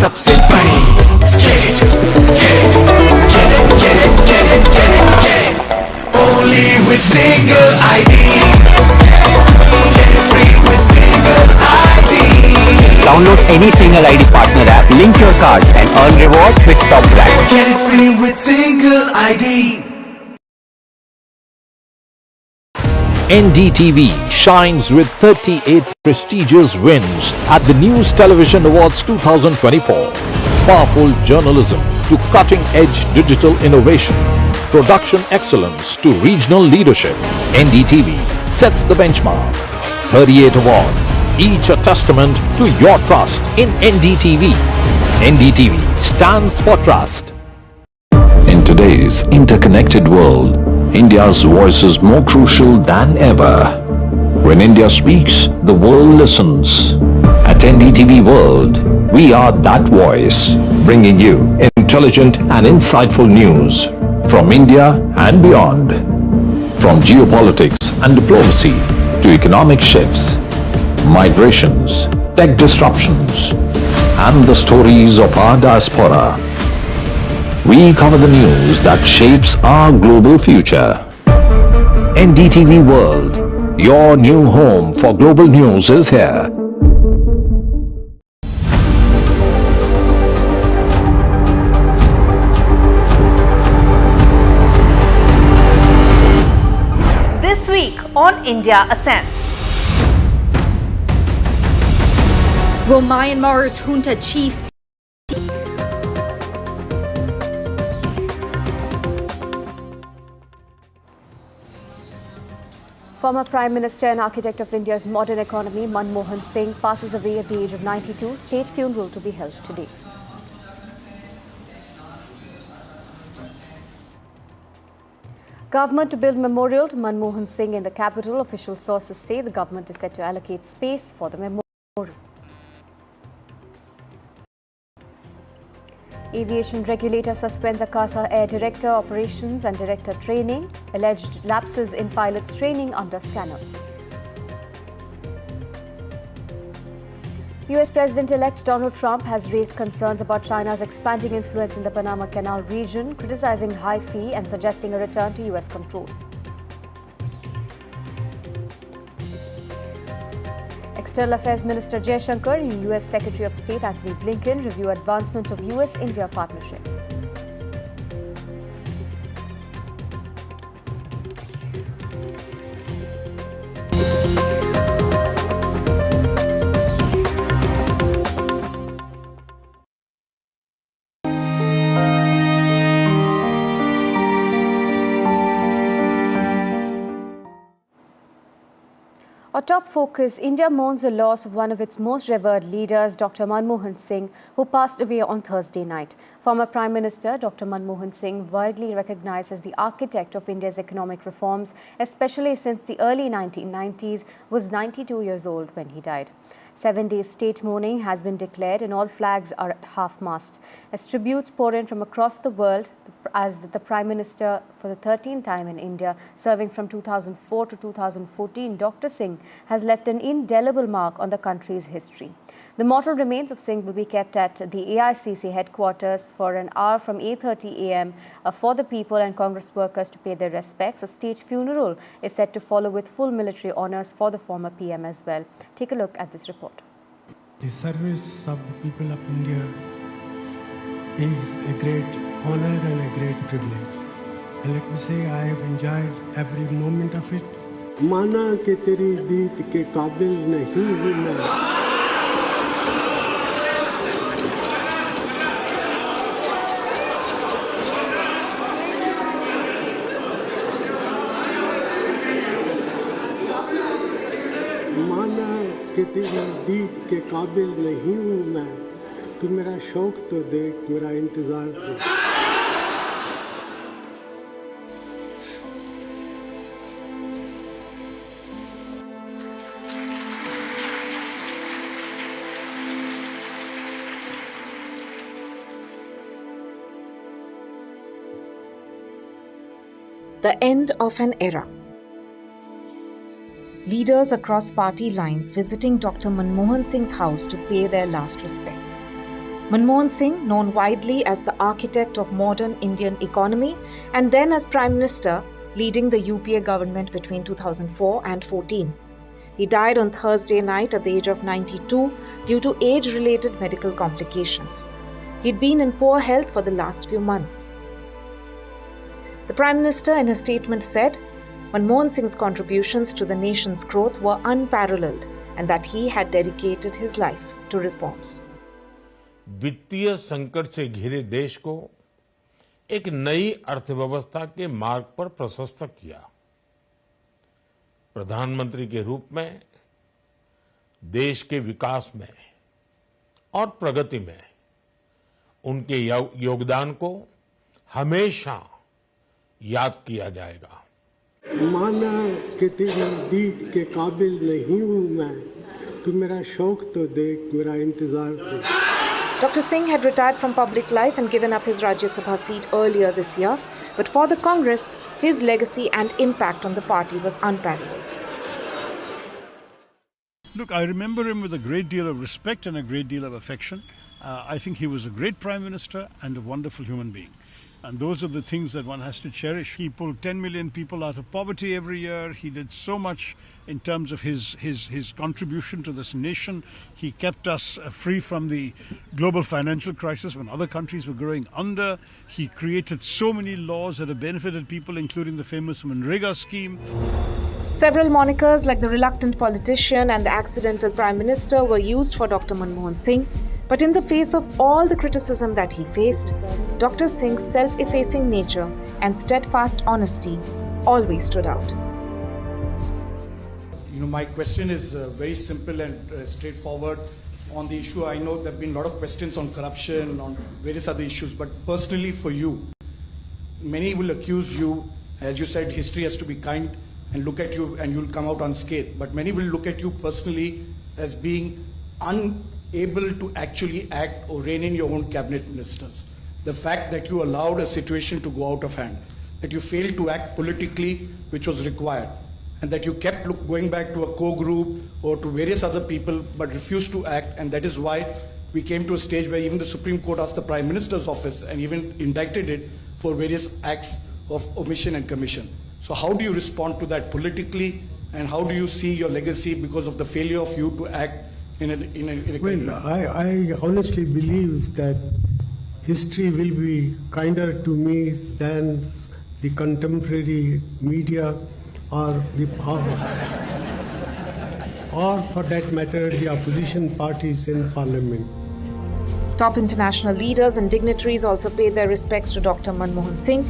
सबसे बड़ी. Get it, get it, get it, get it, get it, get it, get it. Only with single ID. Get it free with single ID. Download any single ID partner app, link your card and earn rewards with top brand. Get it free with single ID. NDTV shines with 38 prestigious wins at the News Television Awards 2024. Powerful journalism to cutting-edge digital innovation, production excellence to regional leadership. NDTV sets the benchmark. 38 awards, each a testament to your trust in NDTV. NDTV stands for trust. In today's interconnected world, India's voice is more crucial than ever. When India speaks, the world listens. At NDTV World, we are that voice, bringing you intelligent and insightful news from India and beyond. From geopolitics and diplomacy to economic shifts, migrations, tech disruptions, and the stories of our diaspora. We cover the news that shapes our global future. NDTV World, your new home for global news is here. This week on India Ascents. Will Myanmar's junta chiefs Former Prime Minister and architect of India's modern economy, Manmohan Singh, passes away at the age of 92. State funeral to be held today. Government to build memorial to Manmohan Singh in the capital. Official sources say the government is set to allocate space for the memorial. Aviation regulator suspends Akasa Air Director Operations and Director Training. Alleged lapses in pilots training under scanner. US President-elect Donald Trump has raised concerns about China's expanding influence in the Panama Canal region, criticizing high fee and suggesting a return to US control. External Affairs Minister Jaishankar and US Secretary of State Antony Blinken review advancement of US-India partnership. Our top focus, India mourns the loss of one of its most revered leaders, Dr. Manmohan Singh, who passed away on Thursday night. Former Prime Minister Dr. Manmohan Singh, widely recognized as the architect of India's economic reforms, especially since the early 1990s, was 92 years old when he died. 7-day state mourning has been declared and all flags are at half-mast. As tributes pour in from across the world, as the Prime Minister for the 13th time in India, serving from 2004 to 2014, Dr. Singh has left an indelible mark on the country's history. The mortal remains of Singh will be kept at the AICC headquarters for an hour from 8:30 a.m. For the people and Congress workers to pay their respects. A state funeral is set to follow with full military honours for the former PM as well. Take a look at this report. The service of the people of India is a great honor and a great privilege. And let me say, I have enjoyed every moment of it. माना कि तेरी दीद के काबिल नहीं हूँ मैं. माना कि तेरी दीद के काबिल नहीं हूँ मैं. तू मेरा शौक तो देख, मेरा इंतजार देख. The end of an era. Leaders across party lines visiting Dr. Manmohan Singh's house to pay their last respects. Manmohan Singh, known widely as the architect of modern Indian economy and then as Prime Minister leading the UPA government between 2004 and 14. He died on Thursday night at the age of 92 due to age-related medical complications. He'd been in poor health for the last few months. The Prime Minister in his statement said, Manmohan Singh's contributions to the nation's growth were unparalleled and that he had dedicated his life to reforms. वित्तीय संकट से घिरे देश को एक नई अर्थव्यवस्था के मार्ग पर प्रशस्त किया। प्रधानमंत्री के रूप में देश के विकास में और प्रगति में उनके योगदान को हमेशा याद किया जाएगा। माना कि तेरी दीद के काबिल नहीं हूँ मैं, तू मेरा शौक तो देख, मेरा इंतजार देख। Dr. Singh had retired from public life and given up his Rajya Sabha seat earlier this year, but for the Congress, his legacy and impact on the party was unparalleled. Look, I remember him with a great deal of respect and a great deal of affection. I think he was a great Prime Minister and a wonderful human being. And those are the things that one has to cherish. He pulled 10 million people out of poverty every year. He did so much in terms of his contribution to this nation. He kept us free from the global financial crisis when other countries were going under. He created so many laws that have benefited people, including the famous Manrega scheme. Several monikers like the reluctant politician and the accidental Prime Minister were used for Dr. Manmohan Singh. But in the face of all the criticism that he faced, Dr. Singh's self-effacing nature and steadfast honesty always stood out. My question is very simple and straightforward on the issue. I know there have been a lot of questions on corruption, on various other issues, but personally for you, many will accuse you, as you said, history has to be kind and look at you and you'll come out unscathed. But many will look at you personally as being unable to actually act or rein in your own cabinet ministers. The fact that you allowed a situation to go out of hand, that you failed to act politically, which was required, and that you kept going back to a co-group or to various other people but refused to act, and that is why we came to a stage where even the Supreme Court asked the Prime Minister's office and even indicted it for various acts of omission and commission. So how do you respond to that politically, and how do you see your legacy because of the failure of you to act in a Well, I honestly believe that history will be kinder to me than the contemporary media or the powers, or for that matter, the opposition parties in parliament. Top international leaders and dignitaries also paid their respects to Dr. Manmohan Singh.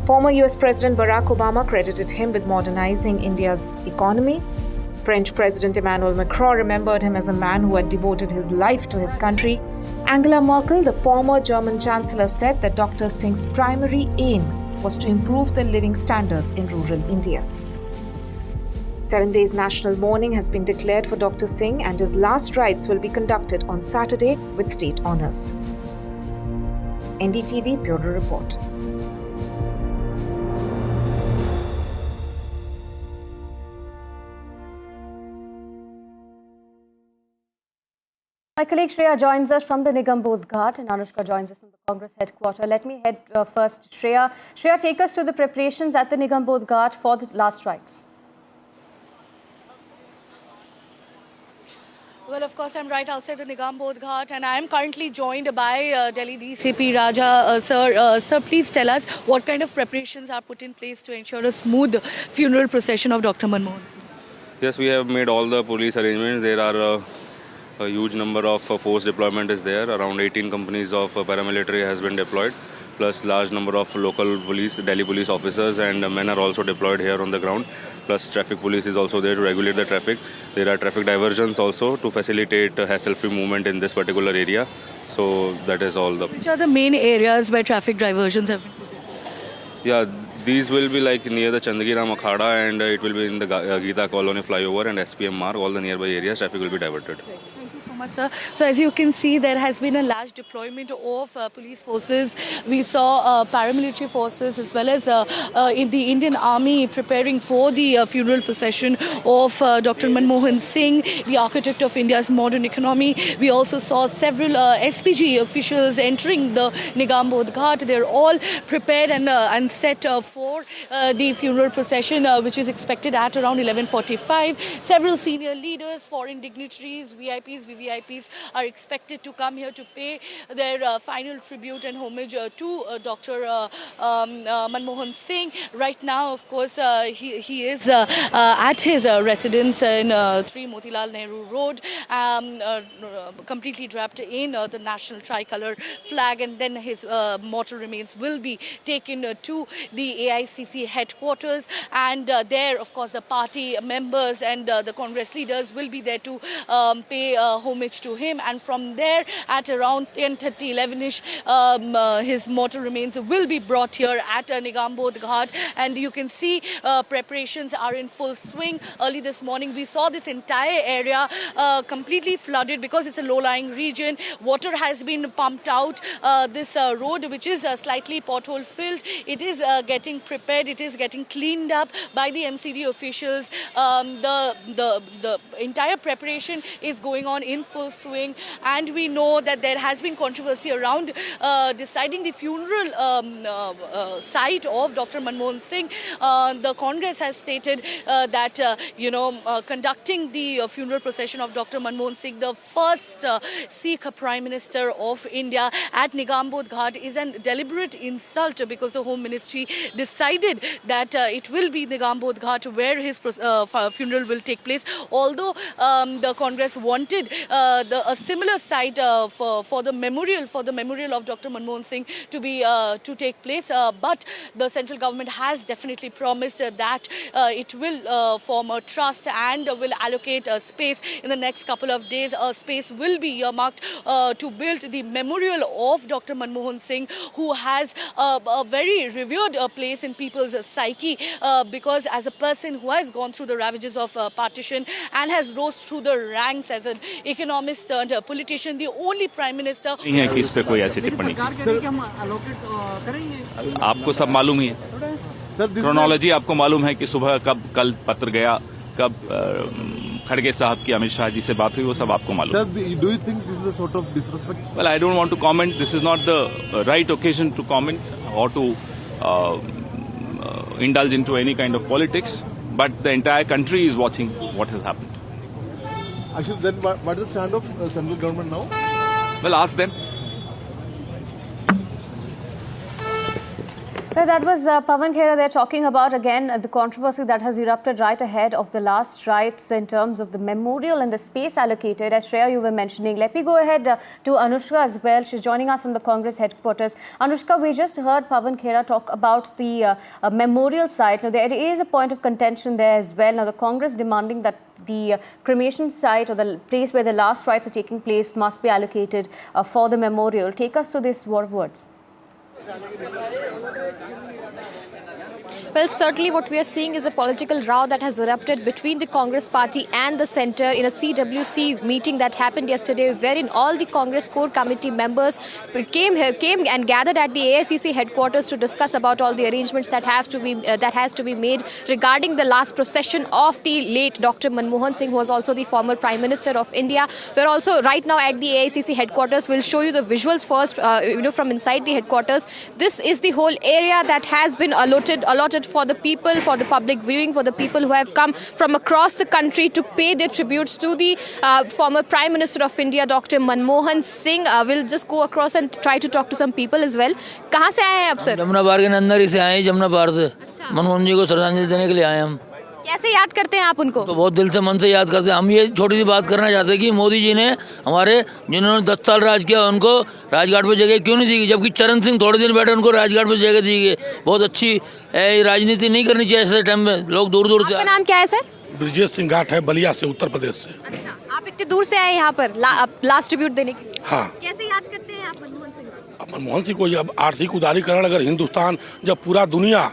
Former US President Barack Obama credited him with modernizing India's economy. French President Emmanuel Macron remembered him as a man who had devoted his life to his country. Angela Merkel, the former German Chancellor, said that Dr. Singh's primary aim was to improve the living standards in rural India. 7 days national mourning has been declared for Dr. Singh, and his last rites will be conducted on Saturday with state honours. NDTV Bureau Report. My colleague Shreya joins us from the Nigam Bodh Ghat and Anushka joins us from the Congress headquarters. Let me head first to Shreya. Shreya, take us through the preparations at the Nigam Bodh Ghat for the last rites. Well, of course, I'm right outside the Nigam Bodh Ghat and I am currently joined by Delhi DCP Raja. Sir, please tell us what kind of preparations are put in place to ensure a smooth funeral procession of Dr. Manmohan Singh? Yes, we have made all the police arrangements. There are a huge number of force deployment is there. Around 18 companies of paramilitary has been deployed, plus large number of local police, Delhi police officers and men are also deployed here on the ground. Plus traffic police is also there to regulate the traffic. There are traffic diversions also to facilitate hassle-free movement in this particular area. So that is all. Which are the main areas where traffic diversions have been put in? Yeah, these will be like near the Chandagiram Akhada and it will be in the Gita Colony flyover and SPM Marg. All the nearby areas, traffic will be diverted. Great. Thank you so much. much, sir. So as you can see, there has been a large deployment of police forces. We saw paramilitary forces as well as in the Indian Army preparing for the funeral procession of Dr. Manmohan Singh, the architect of India's modern economy. We also saw several SPG officials entering the Nigam Bodh Ghat. They're all prepared and set for the funeral procession, which is expected at around 11:45. Several senior leaders, foreign dignitaries, VIPs, VVIPs are expected to come here to pay their final tribute and homage to Dr. Manmohan Singh. Right now, of course, he is at his residence in 3 Motilal Nehru Road, completely draped in the national tricolour flag, and then his mortal remains will be taken to the AICC headquarters, and there, of course, the party members and the Congress leaders will be there to pay homage to him, and from there at around 10:30, 11ish, his mortal remains will be brought here at Nigam Bodh Ghat, and you can see preparations are in full swing. Early this morning we saw this entire area completely flooded because it's a low-lying region. Water has been pumped out. This road, which is slightly pothole filled, it is getting prepared, it is getting cleaned up by the MCD officials. The entire preparation is going on in full swing, and we know that there has been controversy around deciding the funeral site of Dr. Manmohan Singh. The Congress has stated that conducting the funeral procession of Dr. Manmohan Singh, the first Sikh Prime Minister of India, at Nigam Bodh Ghat is a deliberate insult, because the Home Ministry decided that it will be Nigam Bodh Ghat where his funeral will take place. Although the Congress wanted a similar site for the memorial of Dr. Manmohan Singh to take place, but the central government has definitely promised that it will form a trust and will allocate a space in the next couple of days. A space will be earmarked to build the memorial of Dr. Manmohan Singh, who has a very revered place in people's psyche, because as a person who has gone through the ravages of partition and has rose through the ranks as an economist and a politician, the only prime minister. नहीं है कि इस पे कोई ऐसी टिप्पणी आपको सब मालूम ही है। क्रोनोलॉजी आपको मालूम है कि सुबह कल पत्र गया, कब खड़गे साहब की अमित शाह जी से बात हुई, वो सब आपको मालूम है। Sir, do you think this is a sort of disrespect? Well, I don't want to comment. This is not the right occasion to comment or to indulge into any kind of politics. But the entire country is watching what has happened. Actually, then what is the stand of central government now? Well, ask them. That was Pawan Khera there talking about, again, the controversy that has erupted right ahead of the last rites in terms of the memorial and the space allocated. As Shreya, you were mentioning. Let me go ahead to Anushka as well. She's joining us from the Congress headquarters. Anushka, we just heard Pawan Khera talk about the memorial site. Now, there is a point of contention there as well. Now, the Congress demanding that the cremation site or the place where the last rites are taking place must be allocated for the memorial. Take us to this war of words. Well, certainly what we are seeing is a political row that has erupted between the Congress party and the centre in a CWC meeting that happened yesterday, wherein all the Congress core committee members came and gathered at the AICC headquarters to discuss about all the arrangements that has to be made regarding the last procession of the late Dr. Manmohan Singh, who was also the former Prime Minister of India. We're also right now at the AICC headquarters. We'll show you the visuals first, from inside the headquarters. This is the whole area that has been allotted for the people, for the public viewing, for the people who have come from across the country to pay their tributes to the former Prime Minister of India, Dr. Manmohan Singh. We'll just go across and try to talk to some people as well. कहाँ से आए हैं आप sir? Jamuna पार के अंदर ही से आए, जमुना पार से मनमोहन जी को श्रद्धांजलि देने के लिए आए हम। कैसे याद करते हैं आप उनको? तो बहुत दिल से मन से याद करते हैं। हम ये छोटी सी बात करना चाहते हैं कि मोदी जी ने हमारे जिन्होंने 10 साल राज किया उनको राजघाट पे जगह क्यों नहीं दी गई, जबकि चरण सिंह थोड़े दिन बैठे उनको राजघाट पे जगह दी गई। बहुत अच्छी राजनीति नहीं करनी चाहिए ऐसे टाइम में, लोग दूर दूर से। आपका नाम क्या है सर? ब्रिजेश सिंह घाट है, बलिया से, उत्तर प्रदेश से। अच्छा, आप इतने दूर से आए यहाँ पर लास्ट ट्रिब्यूट देने के लिए? हाँ। कैसे याद करते हैं आप मनमोहन सिंह को? मनमोहन सिंह को अब आर्थिक उदारीकरण, अगर हिंदुस्तान, जब पूरा दुनिया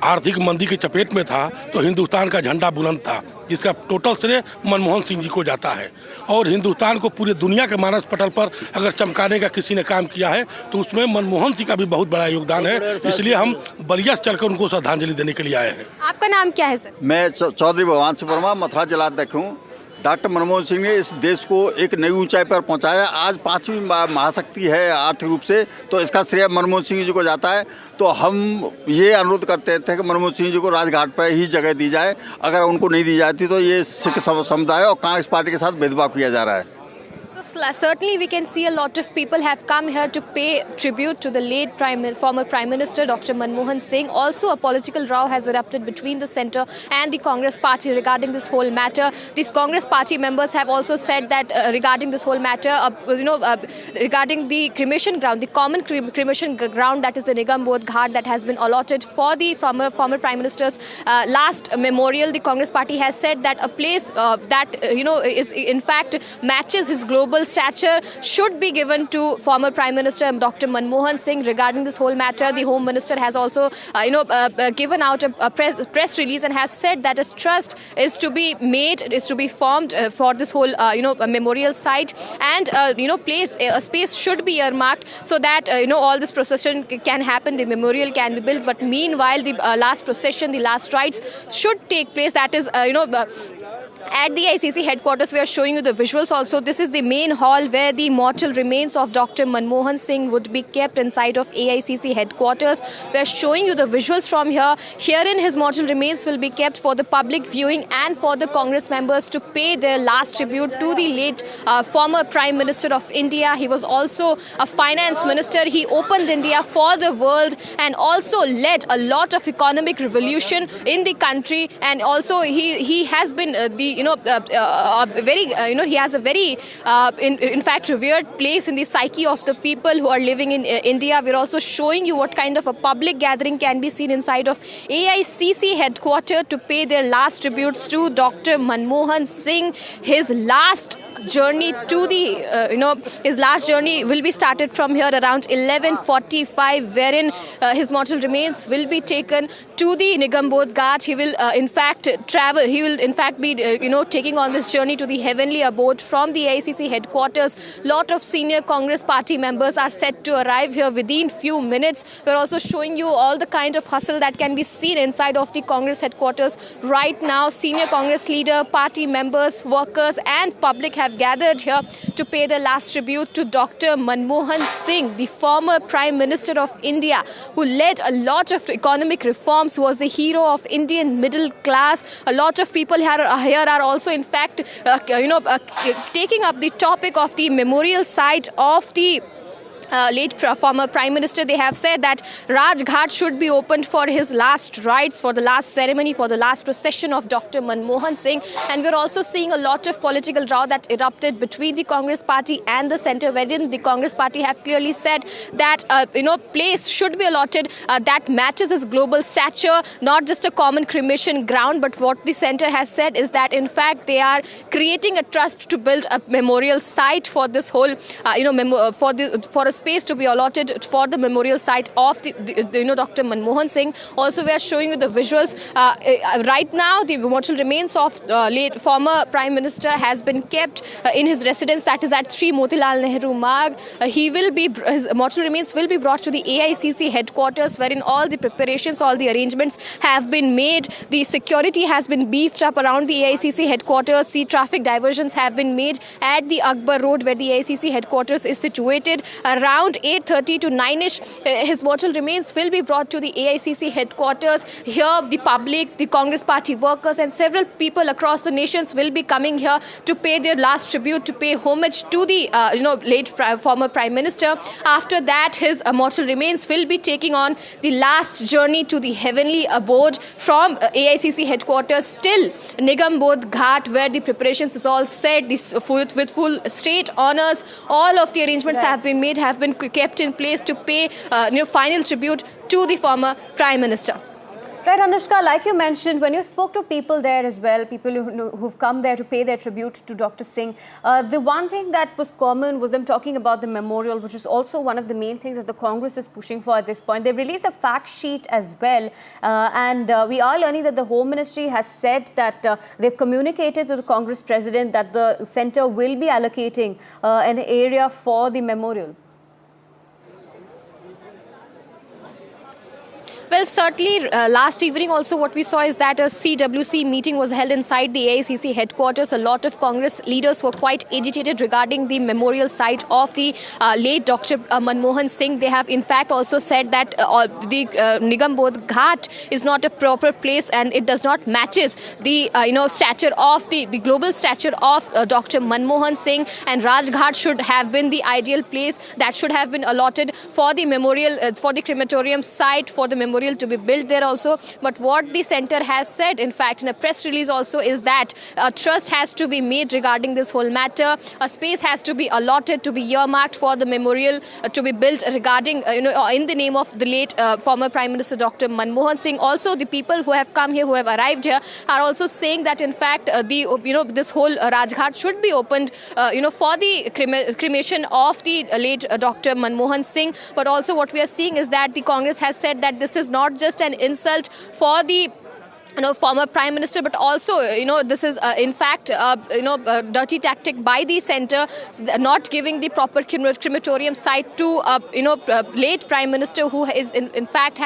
आर्थिक मंदी की चपेट में था तो हिंदुस्तान का झंडा बुलंद था। जिसका टोटल श्रेय मनमोहन सिंह जी को जाता है। और हिंदुस्तान को पूरी दुनिया के मानस पटल पर अगर चमकाने का किसी ने काम किया है तो उसमें मनमोहन सिंह का भी बहुत बड़ा योगदान है। इसलिए हम बलिया से चलकर उनको श्रद्धांजलि देने के लिए आए हैं। आपका नाम क्या है सर? मैं चौधरी भगवान सिंह वर्मा, मथुरा जिलाध्यक्ष हूँ। डॉक्टर मनमोहन सिंह ने इस देश को एक नई ऊंचाई पर पहुंचाया। आज 5वीं महाशक्ति है आर्थिक रूप से, तो इसका श्रेय मनमोहन सिंह जी को जाता है। तो हम ये अनुरोध करते थे कि मनमोहन सिंह जी को राजघाट पर ही जगह दी जाए। अगर उनको नहीं दी जाती तो ये सिख समुदाय और कांग्रेस पार्टी के साथ भेदभाव किया जा रहा है। So certainly we can see a lot of people have come here to pay tribute to the late former Prime Minister Dr. Manmohan Singh. Also a political row has erupted between the centre and the Congress party regarding this whole matter. These Congress party members have also said that regarding this whole matter, regarding the cremation ground, the common cremation ground, that is the Nigam Bodh Ghat, that has been allotted for the former Prime Minister's last memorial. The Congress party has said that a place that is in fact matches his global stature should be given to former Prime Minister Dr. Manmohan Singh. Regarding this whole matter, the Home Minister has also given out a press release and has said that a trust is to be made, is to be formed for this whole memorial site, and a space should be earmarked so that all this procession can happen, the memorial can be built. But meanwhile, the last procession, the last rites should take place. That is at the ICC headquarters. We are showing you the visuals also. This is the main hall where the mortal remains of Dr. Manmohan Singh would be kept inside of AICC headquarters. We are showing you the visuals from here. Herein his mortal remains will be kept for the public viewing and for the Congress members to pay their last tribute to the late former Prime Minister of India. He was also a finance minister. He opened India for the world and also led a lot of economic revolution in the country. And also he has been he has a very in fact revered place in the psyche of the people who are living in India. We're also showing you what kind of a public gathering can be seen inside of AICC headquarters to pay their last tributes to Dr. Manmohan Singh. His last journey to the his last journey will be started from here around 11:45, wherein his mortal remains will be taken to the Nigam Bodh Ghat. He will in fact travel, he will in fact be taking on this journey to the heavenly abode from the AICC headquarters. Lot of senior Congress party members are set to arrive here within few minutes. We're also showing you all the kind of hustle that can be seen inside of the Congress headquarters right now. Senior Congress leader, party members, workers and public have gathered here to pay their last tribute to Dr. Manmohan Singh, the former Prime Minister of India, who led a lot of economic reforms, was the hero of Indian middle class. A lot of people here are also in fact taking up the topic of the memorial site of the late former Prime Minister. They have said that Rajghat should be opened for his last rites, for the last ceremony, for the last procession of Dr. Manmohan Singh. And we're also seeing a lot of political row that erupted between the Congress party and the centre, wherein the Congress party have clearly said that place should be allotted that matches his global stature, not just a common cremation ground. But what the centre has said is that in fact they are creating a trust to build a memorial site for this whole for a space to be allotted for the memorial site of Dr. Manmohan Singh. Also, we are showing you the visuals. Right now, the mortal remains of late former Prime Minister has been kept in his residence, that is at Sri Motilal Nehru Marg. His mortal remains will be brought to the AICC headquarters, wherein all the preparations, all the arrangements have been made. The security has been beefed up around the AICC headquarters. The traffic diversions have been made at the Akbar Road, where the AICC headquarters is situated. Around 8:30 to 9ish, his mortal remains will be brought to the AICC headquarters. Here, the public, the Congress party workers and several people across the nations will be coming here to pay their last tribute, to pay homage to the late former Prime Minister. After that, his mortal remains will be taking on the last journey to the heavenly abode from AICC headquarters till Nigam Bodh Ghat, where the preparations is all set. With full state honours, all of the arrangements have been kept in place to pay final tribute to the former Prime Minister. Right, Anushka, like you mentioned, when you spoke to people there as well, people who've come there to pay their tribute to Dr. Singh, the one thing that was common was them talking about the memorial, which is also one of the main things that the Congress is pushing for at this point. They've released a fact sheet as well, and we are learning that the Home Ministry has said that they've communicated to the Congress President that the centre will be allocating an area for the memorial. Well, certainly last evening also what we saw is that a CWC meeting was held inside the AICC headquarters. A lot of Congress leaders were quite agitated regarding the memorial site of the late Dr. Manmohan Singh. They have in fact also said that the Nigam Bodh Ghat is not a proper place and it does not matches the stature of the global stature of Dr. Manmohan Singh, and Raj Ghat should have been the ideal place that should have been allotted for the memorial, for the crematorium site, for the memorial to be built there also. But what the centre has said, in fact, in a press release also, is that a trust has to be made regarding this whole matter. A space has to be allotted, to be earmarked for the memorial to be built regarding, in the name of the late former Prime Minister Dr. Manmohan Singh. Also, the people who have come here, who have arrived here, are also saying that, in fact, this whole Rajghat should be opened, for the cremation of the late Dr. Manmohan Singh. But also, what we are seeing is that the Congress has said that this is not just an insult for the former Prime Minister, but also, this is in fact, a dirty tactic by the centre, not giving the proper crematorium site to, late Prime Minister who is in fact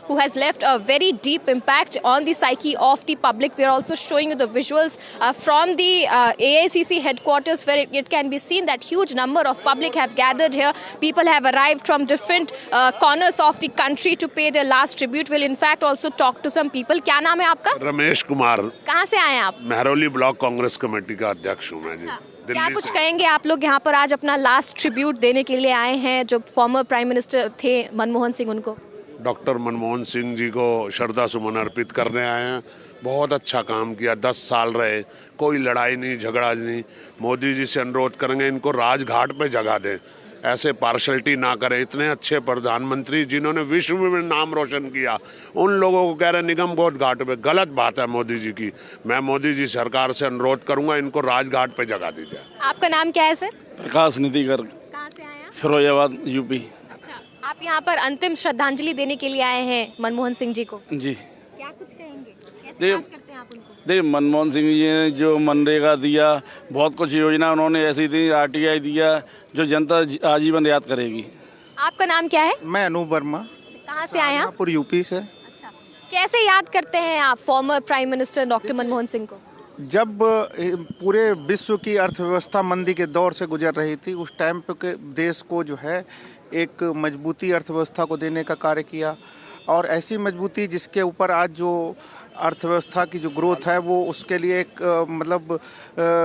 who has left a very deep impact on the psyche of the public. We are also showing you the visuals from the AICC headquarters, where it can be seen that huge number of public have gathered here. People have arrived from different corners of the country to pay their last tribute. We'll in fact also talk to some people. क्या नाम है आपका? रमेश कुमार। कहाँ से आए हैं आप? Mehrauli block Congress committee का अध्यक्ष हूँ मैं जी। क्या कुछ कहेंगे आप लोग यहाँ पर आज अपना लास्ट ट्रिब्यूट देने के लिए आए हैं, जो फॉर्मर प्राइम मिनिस्टर थे मनमोहन सिंह, उनको? डॉक्टर मनमोहन सिंह जी को श्रद्धा सुमन अर्पित करने आए हैं। बहुत अच्छा काम किया, 10 साल रहे, कोई लड़ाई नहीं, झगड़ा नहीं। मोदी जी से अनुरोध करेंगे इनको राजघाट पे जगह दें, ऐसे पार्शलिटी ना करें। इतने अच्छे प्रधानमंत्री जिन्होंने विश्व में नाम रोशन किया, उन लोगों को कह रहे निगम बोध घाट पे, गलत बात है मोदी जी की। मैं मोदी जी सरकार से अनुरोध करूंगा इनको राजघाट पे जगह दी जाए। आपका नाम क्या है सर? प्रकाश निधिकर। कहाँ से आए हैं? फिरोजाबाद, यूपी। अच्छा, आप यहाँ पर अंतिम श्रद्धांजलि देने के लिए आए हैं मनमोहन सिंह जी को? जी। क्या कुछ कहेंगे, कैसे याद करते हैं आप उनको? देखिए, मनमोहन सिंह जी ने जो मनरेगा दिया, बहुत कुछ योजना उन्होंने ऐसी दी, RTI दिया, जो जनता आजीवन याद करेगी। आपका नाम क्या है? मैं अनूप वर्मा। कहाँ से आए आप? यूपी से। अच्छा, कैसे याद करते हैं आप former prime minister doctor Manmohan Singh को? जब पूरे विश्व की अर्थव्यवस्था मंदी के दौर से गुजर रही थी, उस टाइम पे देश को जो है एक मजबूती अर्थव्यवस्था को देने का कार्य किया, और ऐसी मजबूती जिसके ऊपर आज जो अर्थव्यवस्था की जो ग्रोथ है, वो उसके लिए एक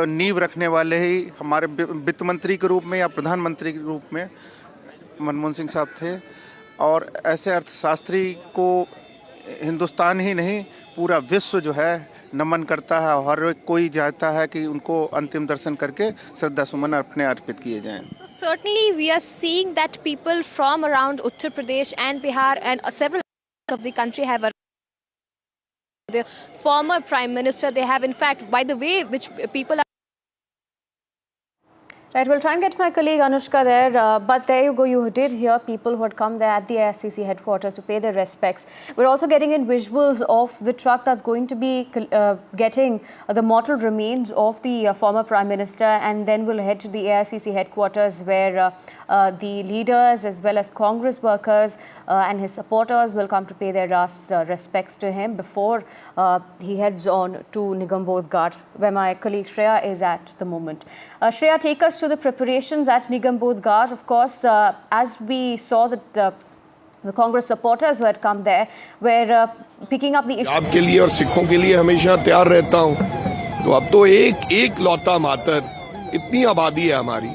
नींव रखने वाले ही हमारे वित्त मंत्री के रूप में या प्रधानमंत्री के रूप में मनमोहन सिंह साहब थे। और ऐसे अर्थशास्त्री को हिंदुस्तान ही नहीं, पूरा विश्व जो है नमन करता है, और हर कोई चाहता है कि उनको अंतिम दर्शन करके श्रद्धा सुमन अपने अर्पित किए जाएं। So certainly we are seeing that people from around Uttar Pradesh and Bihar and several of the country have the former Prime Minister. They have in fact, by the way, which people are... Right, we'll try and get my colleague Anushka there, but there you go, you did hear people who had come there at the AICC headquarters to pay their respects. We're also getting in visuals of the truck that's going to be getting the mortal remains of the former Prime Minister, and then we'll head to the AICC headquarters where the leaders as well as Congress workers and his supporters will come to pay their last respects to him before he heads on to Nigam Bodh Ghat, where my colleague Shreya is at the moment. Shreya, take us to the preparations at Nigam Bodh Ghat. Of course, as we saw that the Congress supporters who had come there were picking up the issue. आपके लिए और सिखों के लिए हमेशा तैयार रहता हूँ। तो अब तो एक लौता मातर, इतनी आबादी है हमारी,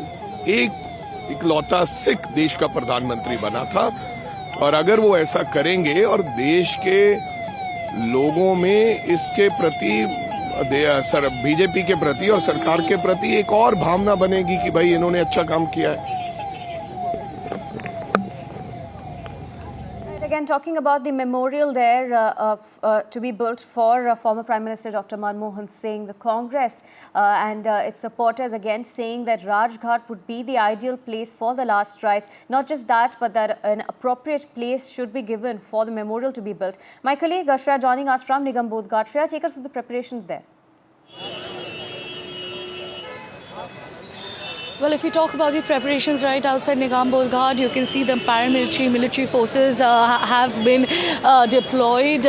एक लौता सिख देश का प्रधानमंत्री बना था, और अगर वो ऐसा करेंगे और देश के लोगों में इसके प्रति बीजेपी के प्रति और सरकार के प्रति एक और भावना बनेगी कि भाई इन्होंने अच्छा काम किया है। Again, talking about the memorial there to be built for former Prime Minister Dr. Manmohan Singh, the Congress and its supporters again saying that Rajghat would be the ideal place for the last rites. Not just that, but that an appropriate place should be given for the memorial to be built. My colleague Shreya joining us from Nigam Bodh. Shreya, take us through the preparations there. Well, if you talk about the preparations right outside Nigam Bodh, you can see the paramilitary, military forces have been deployed.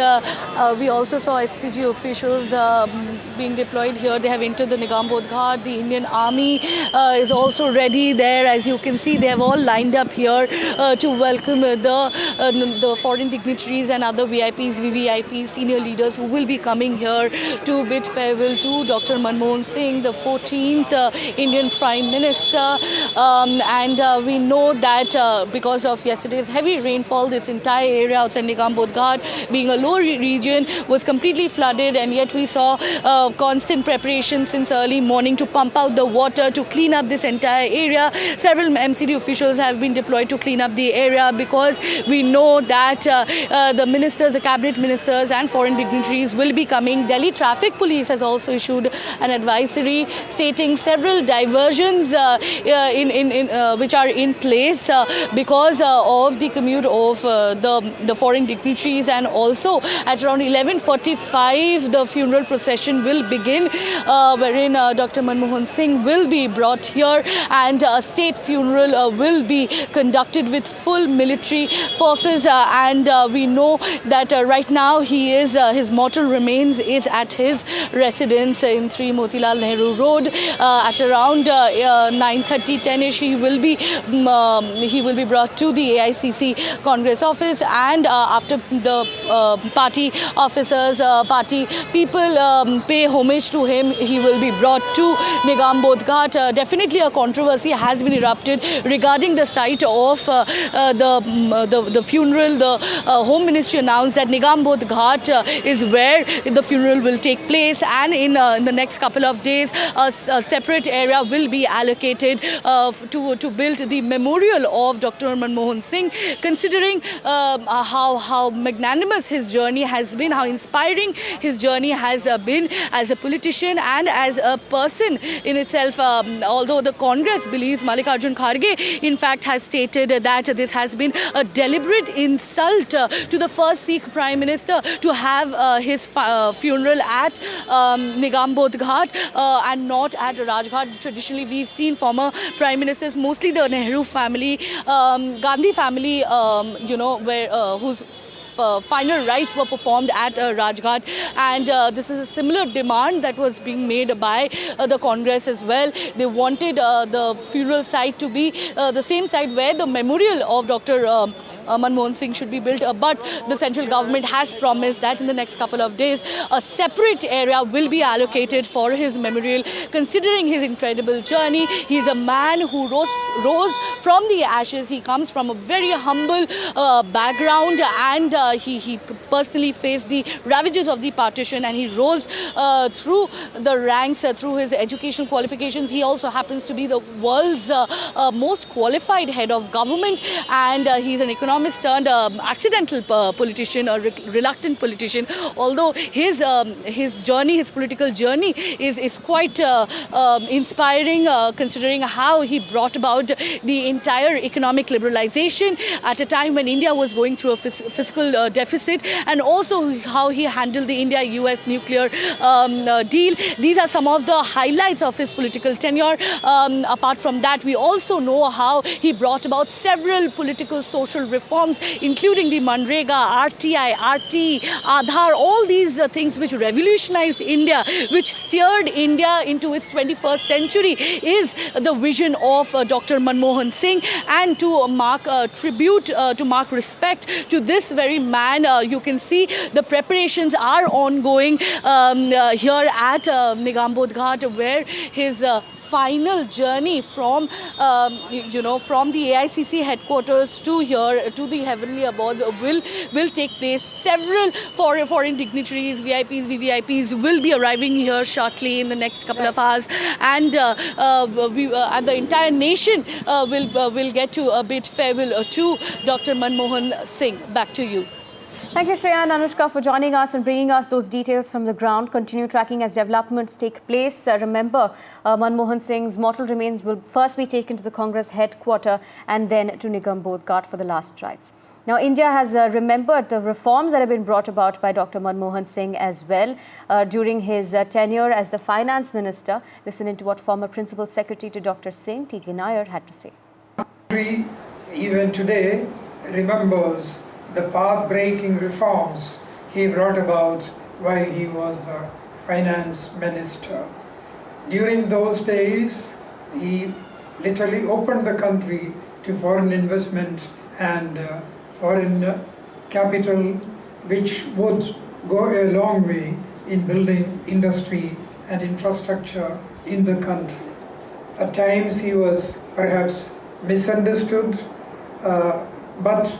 We also saw SPG officials being deployed here. They have entered the Nigam Bodh. The Indian Army is also ready there. As you can see, they have all lined up here to welcome the foreign dignitaries and other VIPs, VVIPs, senior leaders who will be coming here to bid farewell to Dr. Manmohan Singh, the 14th Indian Prime Minister. And we know that because of yesterday's heavy rainfall, this entire area outside Nigam Bodh, being a low region, was completely flooded, and yet we saw constant preparation since early morning to pump out the water, to clean up this entire area. Several MCD officials have been deployed to clean up the area because we know that the ministers, the cabinet ministers and foreign dignitaries will be coming. Delhi Traffic Police has also issued an advisory stating several diversions which are in place because of the commute of the foreign dignitaries, and also at around 11:45 the funeral procession will begin wherein Dr. Manmohan Singh will be brought here, and a state funeral will be conducted with full military forces, and we know that right now his mortal remains is at his residence in 3 Motilal Nehru Road. At around 9:30, 10ish, he will be brought to the AICC Congress office, and after the party officers, party people pay homage to him, he will be brought to Nigam Bodh. Definitely a controversy has been erupted regarding the site of the funeral. The Home Ministry announced that Nigam Bodh is where the funeral will take place, and in the next couple of days a separate area will be allocated to build the memorial of Dr. Manmohan Singh, considering how magnanimous his journey has been, how inspiring his journey has been as a politician and as a person in itself. Although the Congress believes, Mallikarjun Kharge in fact has stated that this has been a deliberate insult to the first Sikh Prime Minister to have his funeral at Nigam Bodh and not at Rajghat. Traditionally, we've seen former Prime Ministers, mostly the Nehru family, Gandhi family, whose final rites were performed at Rajghat, and this is a similar demand that was being made by the Congress as well. They wanted the funeral site to be the same site where the memorial of Dr. Manmohan Singh should be built, but the central government has promised that in the next couple of days a separate area will be allocated for his memorial. Considering his incredible journey, he's a man who rose from the ashes. He comes from a very humble background, and he personally faced the ravages of the partition, and he rose through the ranks through his educational qualifications. He also happens to be the world's most qualified head of government, and he's an economist turned accidental politician, or reluctant politician. Although his journey, his political journey is quite inspiring, considering how he brought about the entire economic liberalization at a time when India was going through a fiscal deficit, and also how he handled the India-US nuclear deal. These are some of the highlights of his political tenure. Apart from that, we also know how he brought about several political social reforms, including the Manrega, RTI, RT, Aadhaar, all these things which revolutionized India, which steered India into its 21st century, is the vision of Dr. Manmohan Singh. And to mark tribute, to mark respect to this very man, you can see the preparations are ongoing here at Nigam Bodh, where his final journey from, from the AICC headquarters to here, to the heavenly abodes will take place. Several foreign dignitaries, VIPs, VVIPs will be arriving here shortly in the next couple of hours, and the entire nation will get to bid farewell to Dr. Manmohan Singh. Back to you. Thank you, Shreya and Anushka, for joining us and bringing us those details from the ground. Continue tracking as developments take place. Remember, Manmohan Singh's mortal remains will first be taken to the Congress headquarters and then to Nigam Bodh Ghat for the last rites. Now, India has remembered the reforms that have been brought about by Dr. Manmohan Singh as well during his tenure as the finance minister. Listen into what former Principal Secretary to Dr. Singh, T.K. Nair, had to say. Even today remembers the path-breaking reforms he brought about while he was a finance minister. During those days, he literally opened the country to foreign investment and foreign capital, which would go a long way in building industry and infrastructure in the country. At times he was perhaps misunderstood, but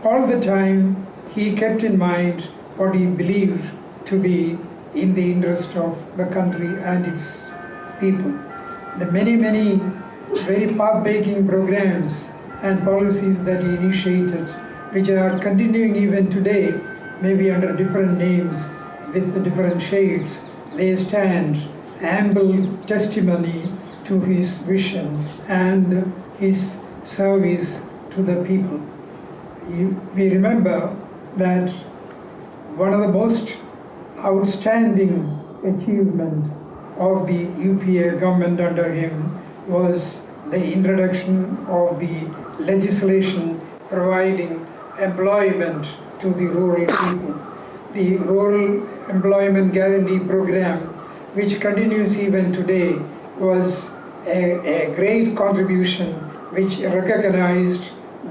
all the time he kept in mind what he believed to be in the interest of the country and its people. The many very path-breaking programs and policies that he initiated, which are continuing even today, maybe under different names with different shades, they stand ample testimony to his vision and his service to the people. We remember that one of the most outstanding achievements of the UPA government under him was the introduction of the legislation providing employment to the rural people. The Rural Employment Guarantee Program, which continues even today, was a great contribution which recognized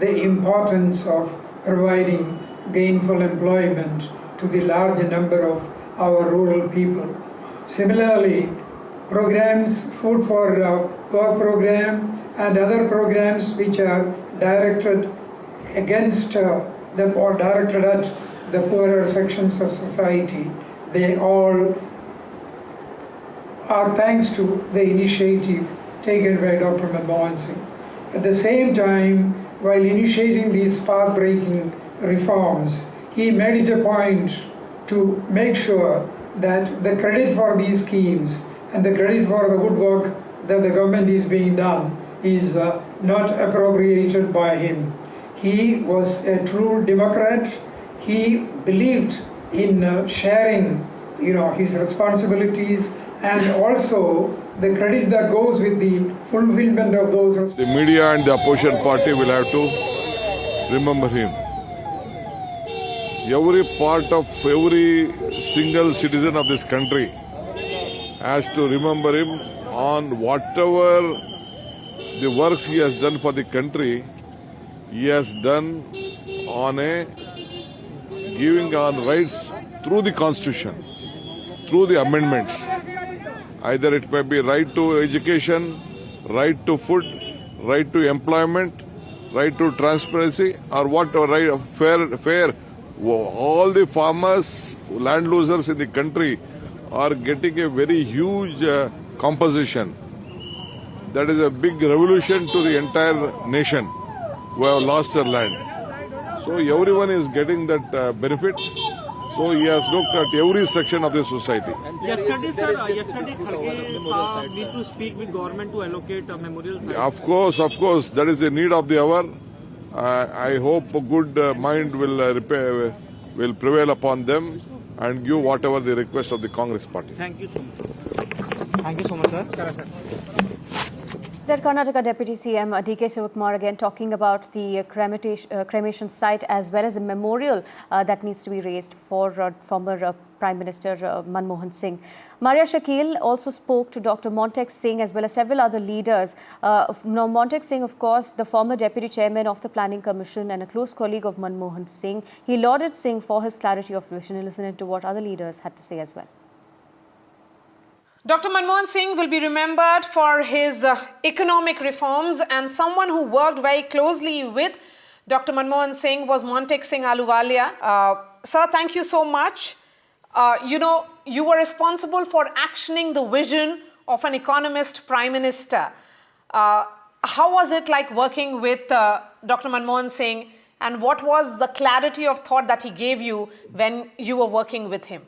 the importance of providing gainful employment to the large number of our rural people. Similarly, programs, Food for Work program and other programs which are directed against them or directed at the poorer sections of society, they all are thanks to the initiative taken by Dr. Manmohan Singh. At the same time, while initiating these path-breaking reforms, he made it a point to make sure that the credit for these schemes and the credit for the good work that the government is being done is not appropriated by him. He was a true Democrat. He believed in sharing, his responsibilities and also the credit that goes with the fulfillment of those responsibilities. The media and the opposition party will have to remember him. Every part of every single citizen of this country has to remember him on whatever the works he has done for the country. He has done on a giving on rights through the Constitution, through the amendments. Either it may be right to education, right to food, right to employment, right to transparency, or whatever, right, fair. All the farmers, land losers in the country are getting a very huge compensation. That is a big revolution to the entire nation who have lost their land. So everyone is getting that benefit. So he has looked at every section of the society. Yesterday, sir, Kharge need to speak with government to allocate a memorial site. Of course, that is the need of the hour. I hope a good mind will prevail upon them and give whatever the request of the Congress party. Thank you so much. Thank you so much, sir. That Karnataka Deputy CM D.K. Shivakumar again talking about the cremation site as well as the memorial that needs to be raised for former Prime Minister Manmohan Singh. Maria Shakil also spoke to Dr. Montek Singh as well as several other leaders. Now, Montek Singh, of course, the former Deputy Chairman of the Planning Commission and a close colleague of Manmohan Singh. He lauded Singh for his clarity of vision. Listen to what other leaders had to say as well. Dr. Manmohan Singh will be remembered for his economic reforms, and someone who worked very closely with Dr. Manmohan Singh was Montek Singh Ahluwalia. Sir, thank you so much. You were responsible for actioning the vision of an economist prime minister. How was it like working with Dr. Manmohan Singh, and what was the clarity of thought that he gave you when you were working with him?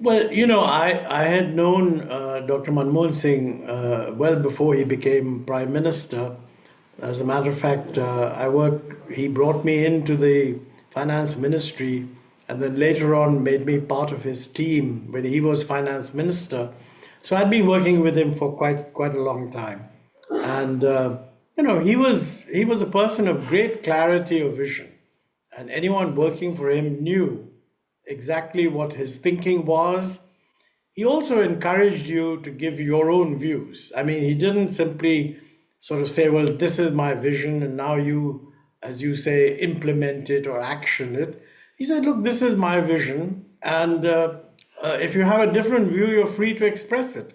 Well, I had known Dr. Manmohan Singh well before he became Prime Minister. As a matter of fact, he brought me into the Finance Ministry and then later on made me part of his team when he was Finance Minister. So I'd been working with him for quite a long time. And, he was a person of great clarity of vision. And anyone working for him knew exactly what his thinking was. He also encouraged you to give your own views. I mean, he didn't simply sort of say, well, this is my vision and now you, as you say, implement it or action it. He said, look, this is my vision, and if you have a different view, you're free to express it.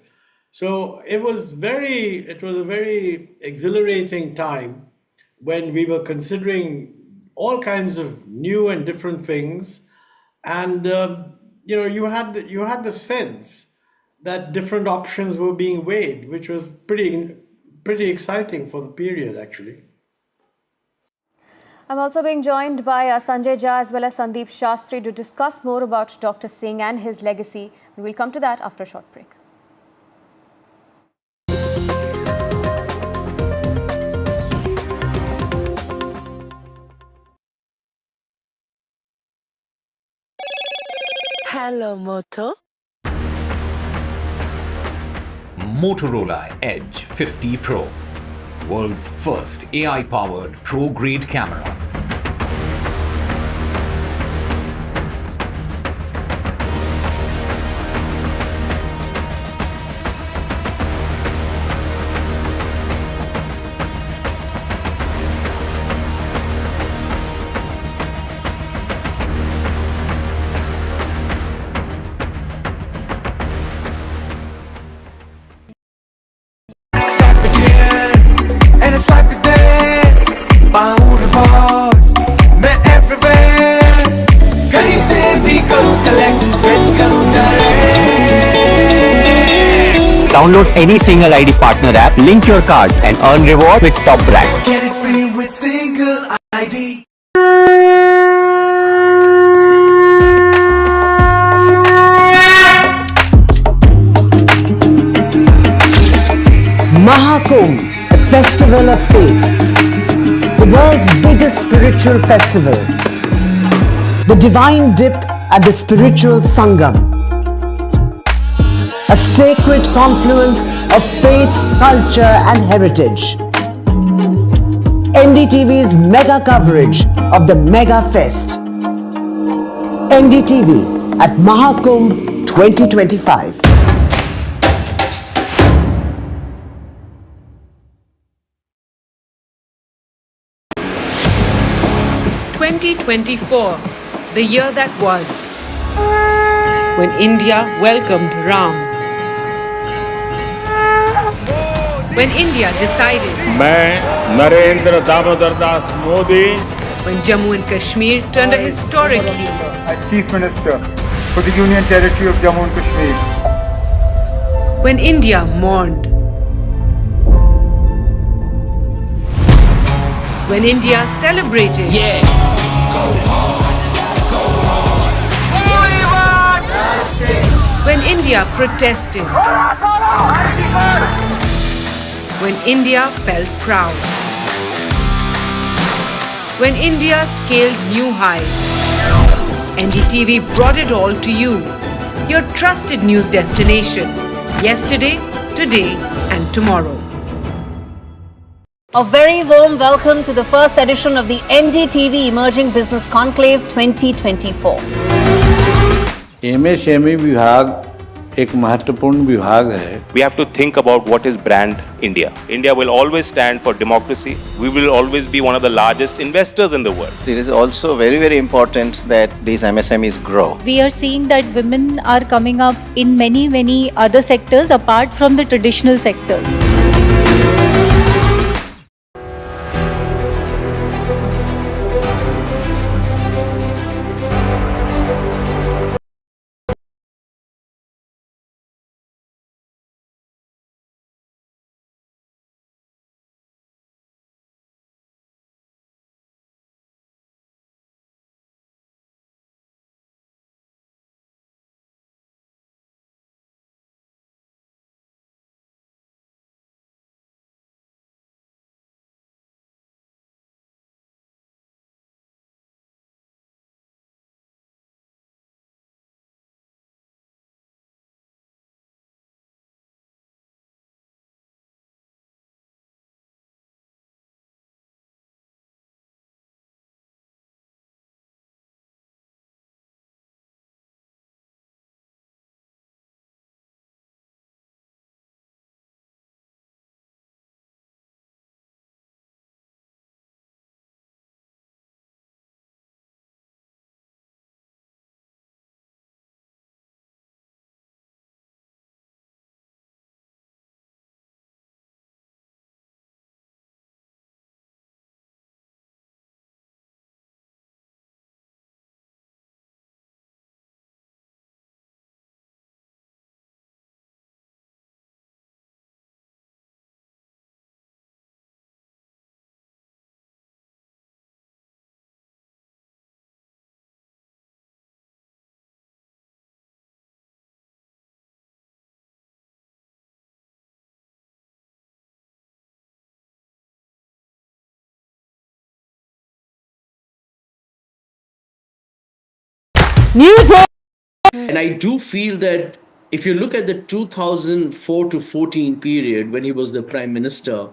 So it was a very exhilarating time when we were considering all kinds of new and different things. And you had the sense that different options were being weighed, which was pretty exciting for the period, actually. I'm also being joined by Sanjay Jha as well as Sandeep Shastri to discuss more about Dr. Singh and his legacy. And we'll come to that after a short break. Hello, Moto. Motorola Edge 50 Pro, world's first AI-powered pro-grade camera. Download any single ID partner app, link your card and earn reward with top brand. Get it free with single ID. Mahakumbh, a festival of faith, the world's biggest spiritual festival, the divine dip at the spiritual Sangam, a sacred confluence of faith, culture and heritage. NDTV's mega coverage of the Mega Fest. NDTV at Mahakumbh 2025. (2024), the year that was, when India welcomed Ram. When India decided, मैं Narendra Damodar Das Modi, when Jammu and Kashmir turned a historic leaf, as Chief Minister for the Union Territory of Jammu and Kashmir, when India mourned, when India celebrated, when India protested, when India felt proud, when India scaled new highs. NDTV brought it all to you, your trusted news destination, yesterday, today and tomorrow. A very warm welcome to the first edition of the NDTV Emerging Business Conclave 2024. MSME विभाग एक महत्वपूर्ण विभाग है. We have to think about what is brand India. India will always stand for democracy. We will always be one of the largest investors in the world. It is also very, very important that these MSMEs grow. We are seeing that women are coming up in many other sectors apart from the traditional sectors. New day. And I do feel that if you look at the 2004 to 14 period when he was the prime minister,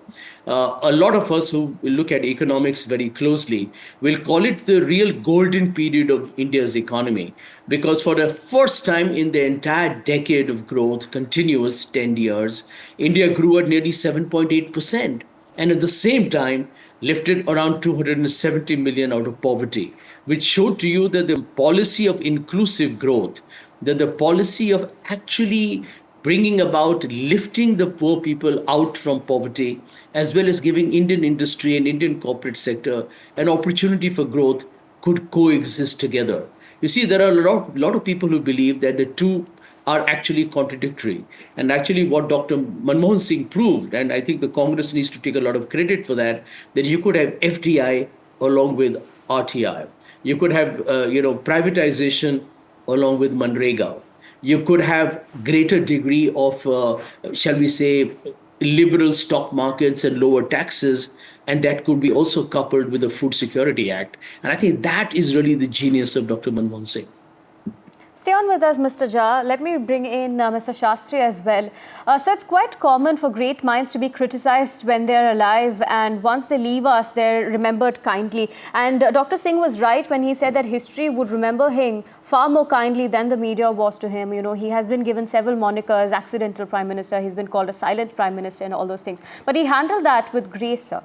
a lot of us who look at economics very closely will call it the real golden period of India's economy, because for the first time in the entire decade of growth, continuous 10 years, India grew at nearly 7.8%. And at the same time, lifted around 270 million out of poverty, which showed to you that the policy of inclusive growth, that the policy of actually bringing about lifting the poor people out from poverty, as well as giving Indian industry and Indian corporate sector an opportunity for growth, could coexist together. You see, there are a lot of people who believe that the two are actually contradictory. And actually what Dr. Manmohan Singh proved, and I think the Congress needs to take a lot of credit for that you could have FDI along with RTI. You could have, privatization along with Manrega. You could have greater degree of, shall we say, liberal stock markets and lower taxes, and that could be also coupled with the Food Security Act. And I think that is really the genius of Dr. Manmohan Singh. Stay on with us, Mr. Jha. Let me bring in Mr. Shastri as well. So it's quite common for great minds to be criticized when they're alive, and once they leave us, they're remembered kindly. And Dr. Singh was right when he said that history would remember him far more kindly than the media was to him. You know, he has been given several monikers: accidental prime minister, he's been called a silent prime minister and all those things. But he handled that with grace, sir.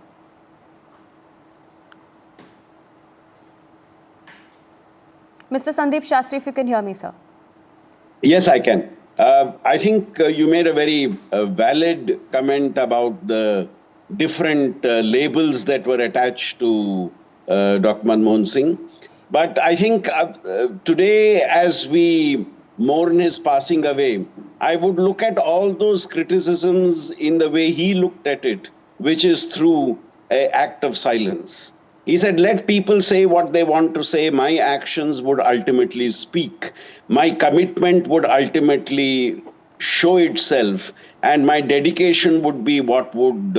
Mr. Sandeep Shastri, if you can hear me, sir. Yes, I can. I think you made a very valid comment about the different labels that were attached to Dr. Manmohan Singh. But I think today, as we mourn his passing away, I would look at all those criticisms in the way he looked at it, which is through an act of silence. He said, let people say what they want to say. My actions would ultimately speak. My commitment would ultimately show itself. And my dedication would be what would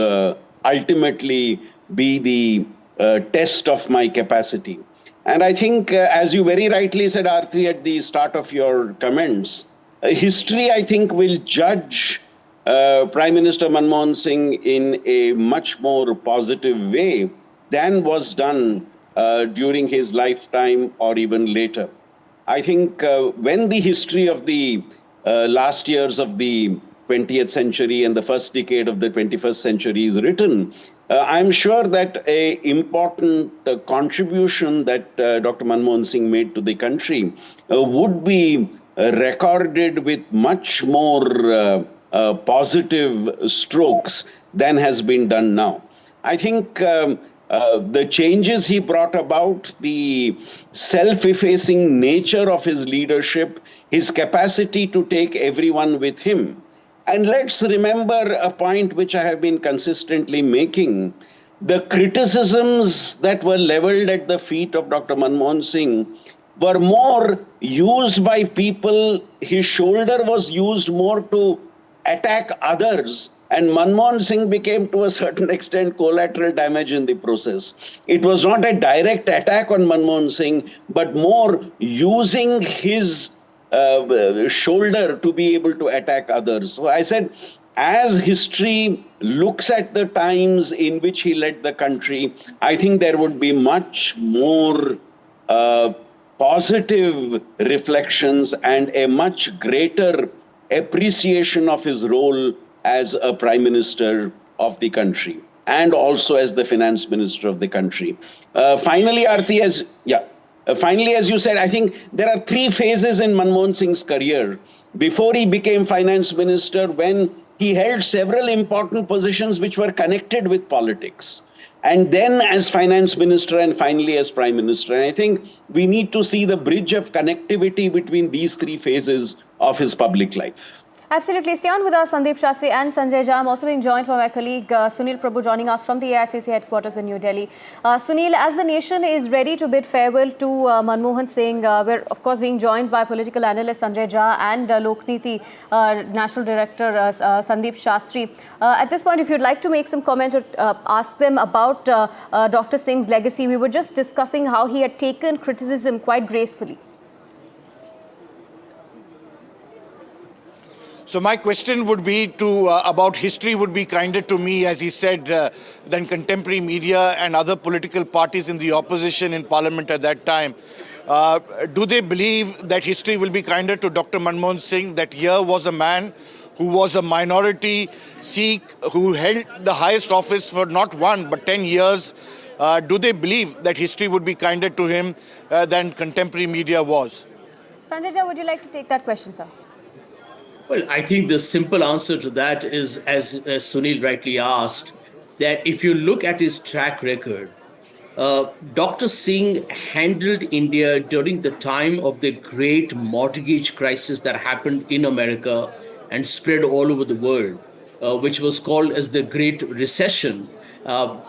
ultimately be the test of my capacity. And I think, as you very rightly said, Aarti, at the start of your comments, history, I think, will judge Prime Minister Manmohan Singh in a much more positive way than was done during his lifetime or even later. I think when the history of the last years of the 20th century and the first decade of the 21st century is written, I'm sure that an important contribution that Dr. Manmohan Singh made to the country would be recorded with much more positive strokes than has been done now. I think the changes he brought about, the self-effacing nature of his leadership, his capacity to take everyone with him. And let's remember a point which I have been consistently making. The criticisms that were leveled at the feet of Dr. Manmohan Singh were more used by people. His shoulder was used more to attack others, and Manmohan Singh became to a certain extent collateral damage in the process. It was not a direct attack on Manmohan Singh, but more using his shoulder to be able to attack others. So I said, as history looks at the times in which he led the country, I think there would be much more positive reflections and a much greater appreciation of his role as a prime minister of the country and also as the finance minister of the country. Finally, Aarti, as you said, I think there are three phases in Manmohan Singh's career. Before he became finance minister, when he held several important positions which were connected with politics. And then as finance minister and finally as prime minister. And I think we need to see the bridge of connectivity between these three phases of his public life. Absolutely. Stay on with us, Sandeep Shastri and Sanjay Jha. I'm also being joined by my colleague Sunil Prabhu, joining us from the AICC headquarters in New Delhi. Sunil, as the nation is ready to bid farewell to Manmohan Singh, we're of course being joined by political analyst Sanjay Jha and Lokniti National Director Sandeep Shastri. At this point, if you'd like to make some comments or ask them about Dr. Singh's legacy, we were just discussing how he had taken criticism quite gracefully. So my question would be about history would be kinder to me, as he said, than contemporary media and other political parties in the opposition in parliament at that time. Do they believe that history will be kinder to Dr. Manmohan Singh, that here was a man who was a minority Sikh, who held the highest office for not 1 but 10 years? Do they believe that history would be kinder to him than contemporary media was? Sanjay Jha, would you like to take that question, sir? Well, I think the simple answer to that is, as Sunil rightly asked, that if you look at his track record, Dr. Singh handled India during the time of the great mortgage crisis that happened in America and spread all over the world, which was called as the Great Recession,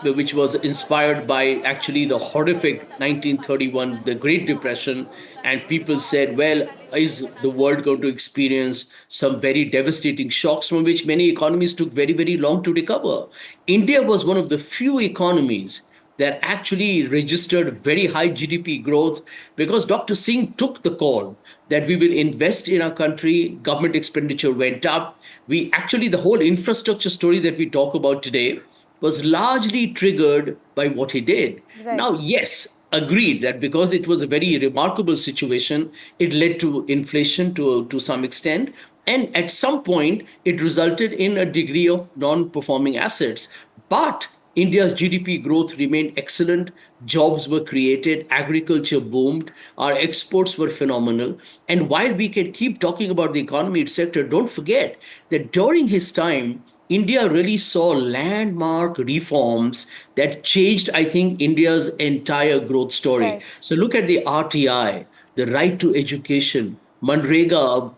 which was inspired by actually the horrific 1931, the Great Depression. And people said, well, is the world going to experience some very devastating shocks from which many economies took very, very long to recover? India was one of the few economies that actually registered very high GDP growth because Dr. Singh took the call that we will invest in our country. Government expenditure went up. The whole infrastructure story that we talk about today was largely triggered by what he did. Right. Now, yes, agreed that because it was a very remarkable situation, it led to inflation to some extent. And at some point, it resulted in a degree of non-performing assets. But India's GDP growth remained excellent. Jobs were created. Agriculture boomed. Our exports were phenomenal. And while we can keep talking about the economy, etc., don't forget that during his time, India really saw landmark reforms that changed, I think, India's entire growth story. Right. So look at the RTI, the right to education, Manrega,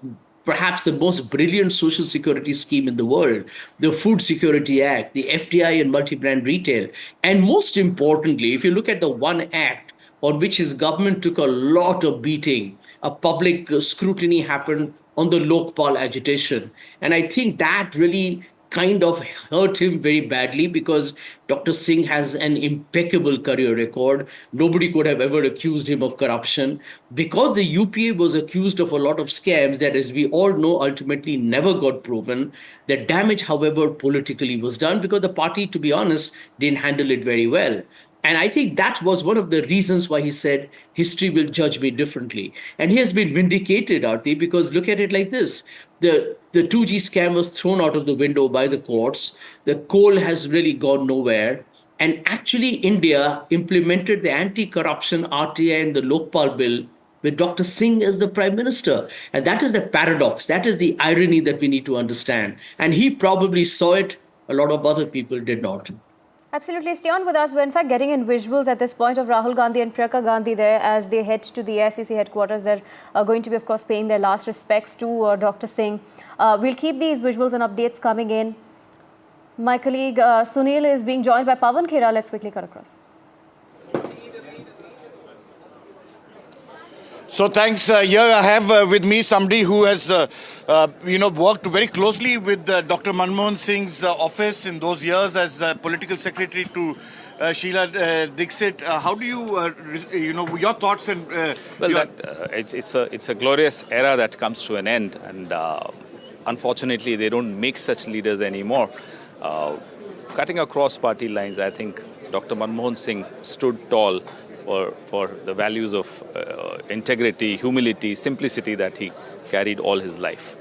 perhaps the most brilliant social security scheme in the world, the Food Security Act, the FDI and multi-brand retail. And most importantly, if you look at the one act on which his government took a lot of beating, a public scrutiny happened on the Lokpal agitation. And I think that really kind of hurt him very badly because Dr. Singh has an impeccable career record. Nobody could have ever accused him of corruption. Because the UPA was accused of a lot of scams that, as we all know, ultimately never got proven. The damage, however, politically was done because the party, to be honest, didn't handle it very well. And I think that was one of the reasons why he said, history will judge me differently. And he has been vindicated, Aarti, because look at it like this. The 2G scam was thrown out of the window by the courts. The coal has really gone nowhere. And actually, India implemented the anti-corruption RTI and the Lokpal bill with Dr. Singh as the Prime Minister. And that is the paradox. That is the irony that we need to understand. And he probably saw it. A lot of other people did not. Absolutely. Stay on with us. We're in fact getting in visuals at this point of Rahul Gandhi and Priyanka Gandhi there as they head to the SEC headquarters. They're going to be, of course, paying their last respects to Dr. Singh. We'll keep these visuals and updates coming in. My colleague Sunil is being joined by Pawan Khera. Let's quickly cut across. So thanks. Here I have with me somebody who has, worked very closely with Dr. Manmohan Singh's office in those years as political secretary to Sheila Dixit. How do you, your thoughts and... it's a glorious era that comes to an end, and unfortunately they don't make such leaders anymore. Cutting across party lines, I think Dr. Manmohan Singh stood tall for the values of integrity, humility, simplicity that he carried all his life.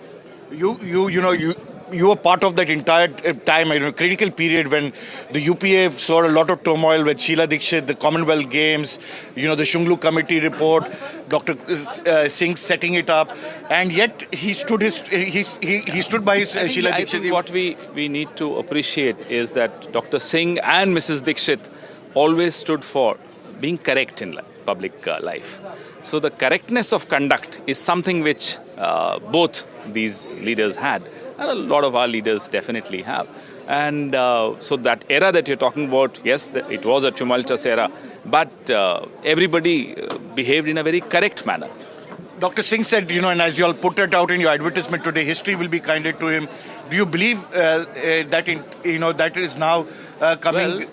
You were part of that entire time, critical period when the UPA saw a lot of turmoil with Sheila Dixit, the Commonwealth Games, the Shunglu Committee report, Dr. Singh setting it up, and yet he stood he stood by Sheila Dixit. I think what we need to appreciate is that Dr. Singh and Mrs. Dixit always stood for being correct in public life. So the correctness of conduct is something which both these leaders had. And a lot of our leaders definitely have. And so that era that you're talking about, yes, it was a tumultuous era, but everybody behaved in a very correct manner. Dr. Singh said, and as you all put it out in your advertisement today, history will be kinder to him. Do you believe that is now coming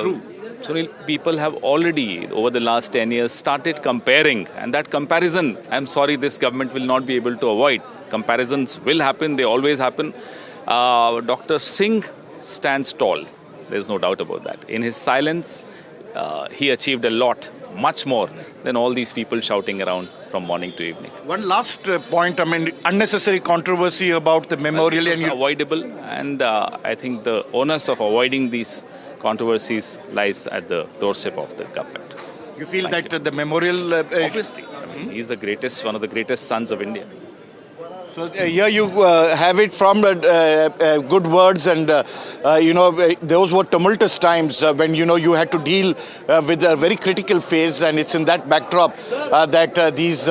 true? Sunil, people have already, over the last 10 years, started comparing. And that comparison, I'm sorry, this government will not be able to avoid. Comparisons will happen, they always happen. Dr. Singh stands tall. There's no doubt about that. In his silence, he achieved a lot, much more than all these people shouting around from morning to evening. One last point, unnecessary controversy about the memorial. It was avoidable, and I think the onus of avoiding these controversies lies at the doorstep of the government. You feel that the memorial... Obviously. He's the greatest, one of the greatest sons of India. So here you have it from good words, and those were tumultuous times when you had to deal with a very critical phase, and it's in that backdrop that these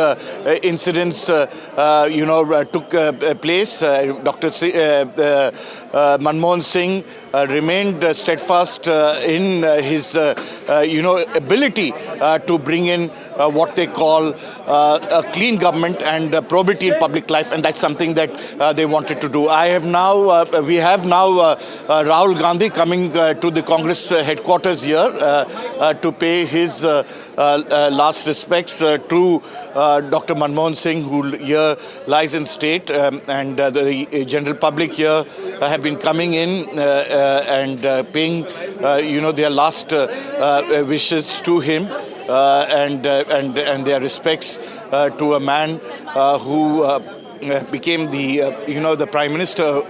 incidents took place. Dr. Manmohan Singh remained steadfast in his ability to bring in what they call a clean government and probity in public life, and that's something that they wanted to do. We have now Rahul Gandhi coming to the Congress headquarters here to pay his last respects to Dr. Manmohan Singh, who here lies in state, and the general public here have been coming in and paying their last wishes to him. And their respects to a man who became the Prime Minister,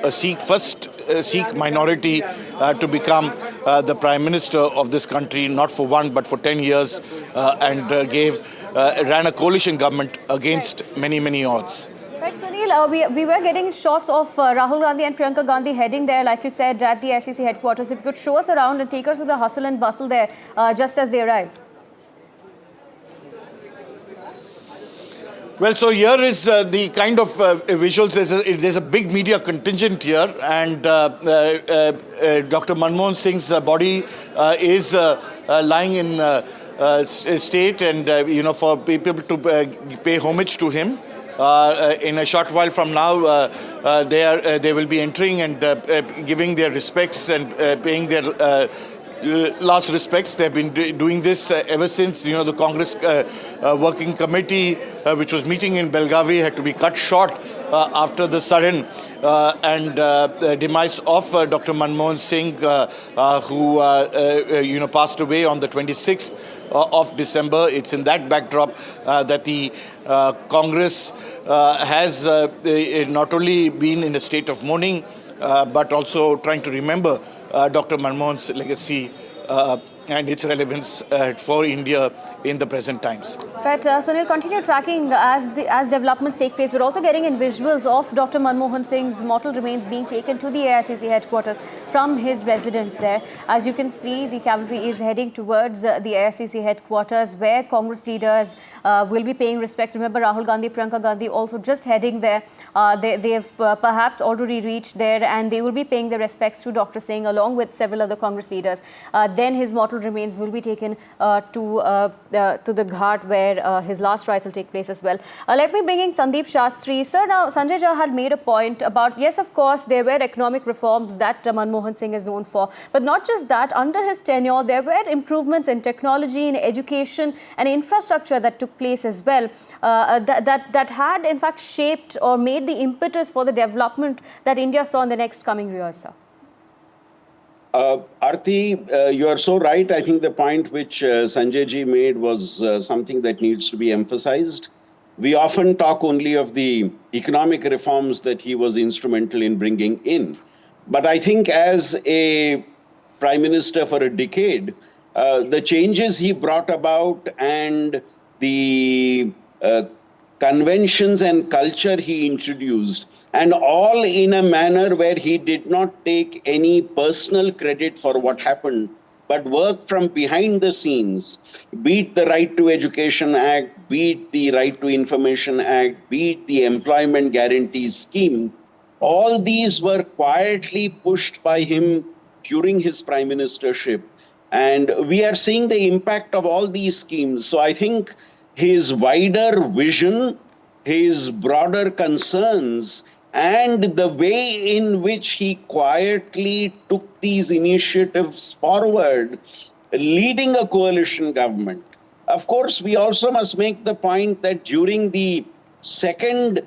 first Sikh minority to become the Prime Minister of this country, not for 1 but for 10 years, and ran a coalition government against many odds. Right, Sunil, we were getting shots of Rahul Gandhi and Priyanka Gandhi heading there, like you said, at the SEC headquarters. If you could show us around and take us through the hustle and bustle there just as they arrived. Well, so here is the kind of visuals. There's a big media contingent here, and Dr. Manmohan Singh's body is lying in state, and for people to pay homage to him. In a short while from now, they will be entering and giving their respects and paying their last respects. They've been doing this ever since, the Congress working committee, which was meeting in Belgavi, had to be cut short after the sudden and demise of Dr. Manmohan Singh, who passed away on the 26th of December. It's in that backdrop that the Congress has not only been in a state of mourning, but also trying to remember Dr. Manmohan's legacy and its relevance for India in the present times. Right, Sunil, continue tracking as developments take place. We're also getting in visuals of Dr. Manmohan Singh's mortal remains being taken to the AICC headquarters from his residence there. As you can see, the cavalry is heading towards the AICC headquarters, where Congress leaders will be paying respects. Remember, Rahul Gandhi, Priyanka Gandhi also just heading there. They have perhaps already reached there, and they will be paying their respects to Dr. Singh along with several other Congress leaders. Then his mortal remains will be taken to the ghat, where his last rites will take place as well. Let me bring in Sandeep Shastri. Sir, now Sanjay Jha had made a point about, yes, of course, there were economic reforms that Manmohan Singh is known for. But not just that, under his tenure, there were improvements in technology, in education and infrastructure that took place as well. That had in fact shaped or made the impetus for the development that India saw in the next coming years, sir. Aarti, you are so right. I think the point which Sanjay ji made was something that needs to be emphasized. We often talk only of the economic reforms that he was instrumental in bringing in. But I think as a prime minister for a decade, the changes he brought about and the conventions and culture he introduced, and all in a manner where he did not take any personal credit for what happened, but worked from behind the scenes, be it the Right to Education Act, be it the Right to Information Act, be it the Employment Guarantee Scheme. All these were quietly pushed by him during his prime ministership. And we are seeing the impact of all these schemes. So I think his wider vision, his broader concerns, and the way in which he quietly took these initiatives forward, leading a coalition government. Of course, we also must make the point that during the second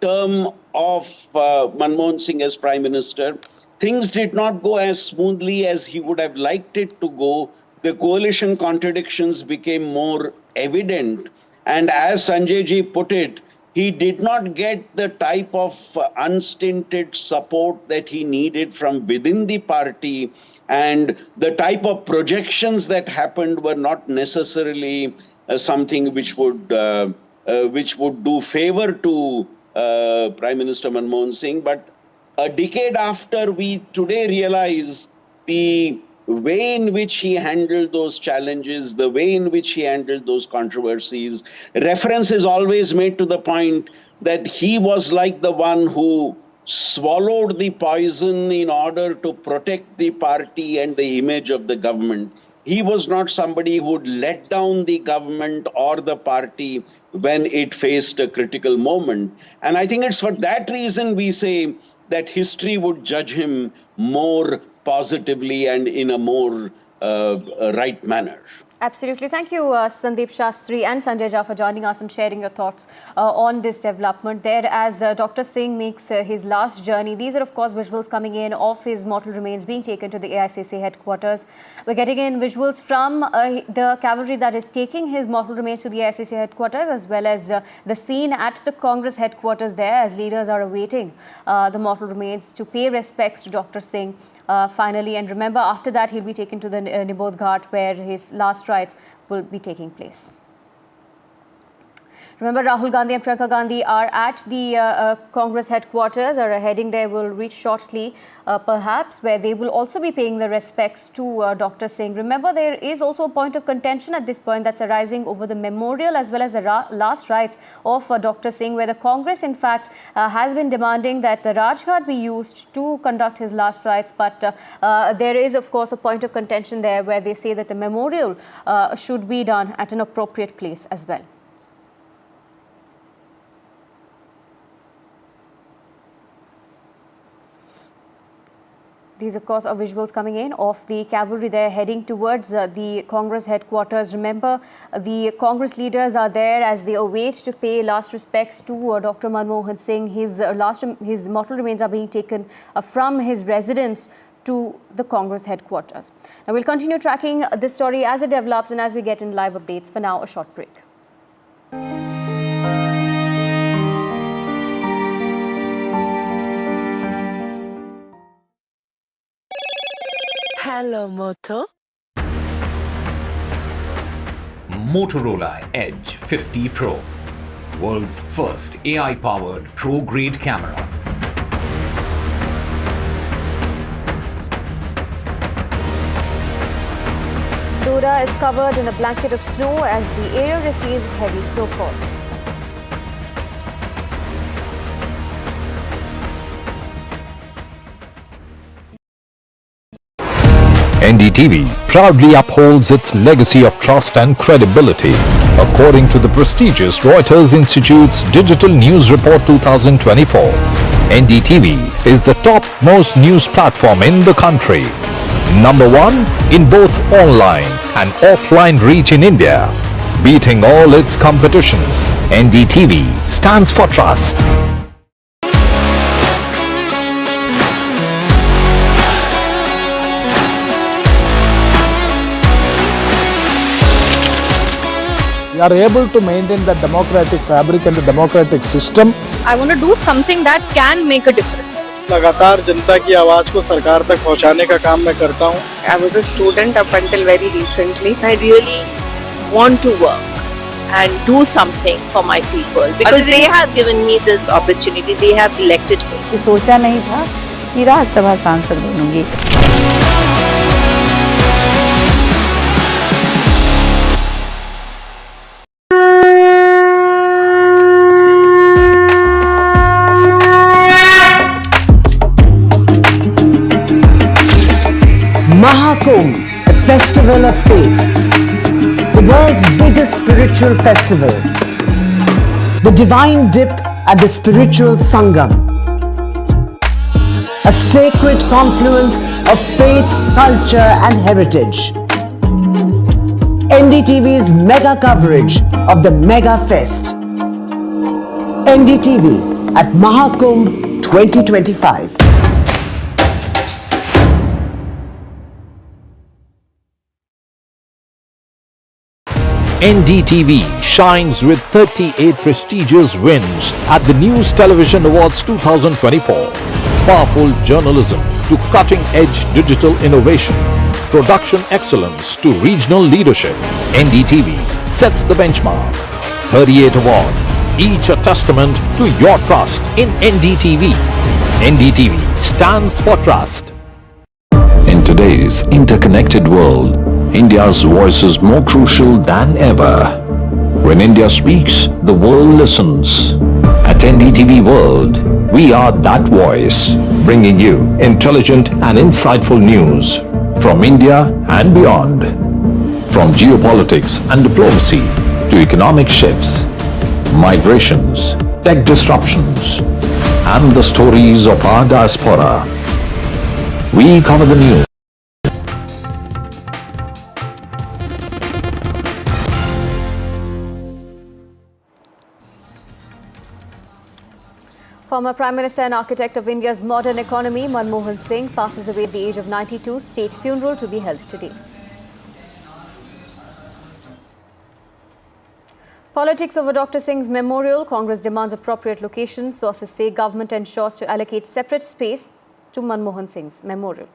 term of Manmohan Singh as Prime Minister, things did not go as smoothly as he would have liked it to go. The coalition contradictions became more evident. And as Sanjay ji put it, he did not get the type of unstinted support that he needed from within the party, and the type of projections that happened were not necessarily something which would do favor to Prime Minister Manmohan Singh. But a decade after, we today realize the way in which he handled those challenges, the way in which he handled those controversies. Reference is always made to the point that he was like the one who swallowed the poison in order to protect the party and the image of the government. He was not somebody who would let down the government or the party when it faced a critical moment. And I think it's for that reason we say that history would judge him more positively and in a more right manner. Absolutely. Thank you, Sandeep Shastri and Sanjay Jha, for joining us and sharing your thoughts on this development there as Dr. Singh makes his last journey. These are, of course, visuals coming in of his mortal remains being taken to the AICC headquarters. We're getting in visuals from the cavalry that is taking his mortal remains to the AICC headquarters, as well as the scene at the Congress headquarters there as leaders are awaiting the mortal remains to pay respects to Dr. Singh. Finally, and remember, after that he'll be taken to the Bodh Ghat, where his last rites will be taking place. Remember, Rahul Gandhi and Priyanka Gandhi are at the Congress headquarters, are heading there, will reach shortly, perhaps, where they will also be paying their respects to Dr. Singh. Remember, there is also a point of contention at this point that's arising over the memorial as well as the last rites of Dr. Singh, where the Congress, in fact, has been demanding that the Rajghat be used to conduct his last rites. But there is, of course, a point of contention there where they say that the memorial should be done at an appropriate place as well. These, of course, are visuals coming in of the cavalry there heading towards the Congress headquarters. Remember, the Congress leaders are there as they await to pay last respects to Dr. Manmohan Singh. His mortal remains are being taken from his residence to the Congress headquarters. Now, we'll continue tracking this story as it develops and as we get in live updates. For now, a short break. Hello, Moto. Motorola Edge 50 Pro, world's first AI-powered pro-grade camera. Bodh is covered in a blanket of snow as the area receives heavy snowfall. NDTV proudly upholds its legacy of trust and credibility. According to the prestigious Reuters Institute's Digital News Report 2024, NDTV is the top-most news platform in the country. Number 1 in both online and offline reach in India. Beating all its competition, NDTV stands for trust. We are able to maintain the democratic fabric and the democratic system. I want to do something that can make a difference. लगातार जनता की आवाज को सरकार तक पहुंचाने का काम मैं करता हूं. I was a student up until very recently. I really want to work and do something for my people because they have given me this opportunity. They have elected me. सोचा नहीं था कि राज्यसभा सांसद बनूंगी. Mahakumbh, a festival of faith, the world's biggest spiritual festival, the divine dip at the spiritual Sangam, a sacred confluence of faith, culture and heritage. NDTV's mega coverage of the Mega Fest. NDTV at Mahakumbh 2025. NDTV shines with 38 prestigious wins at the News Television Awards 2024. Powerful journalism to cutting-edge digital innovation, production excellence to regional leadership. NDTV sets the benchmark. 38 awards, each a testament to your trust in NDTV. NDTV stands for trust. In today's interconnected world, India's voice is more crucial than ever. When India speaks, the world listens. At NDTV World, we are that voice, bringing you intelligent and insightful news from India and beyond. From geopolitics and diplomacy to economic shifts, migrations, tech disruptions, and the stories of our diaspora. We cover the news. Former Prime Minister and architect of India's modern economy, Manmohan Singh, passes away at the age of 92. State funeral to be held today. Politics over Dr. Singh's memorial. Congress demands appropriate locations. Sources say government ensures to allocate separate space to Manmohan Singh's memorial.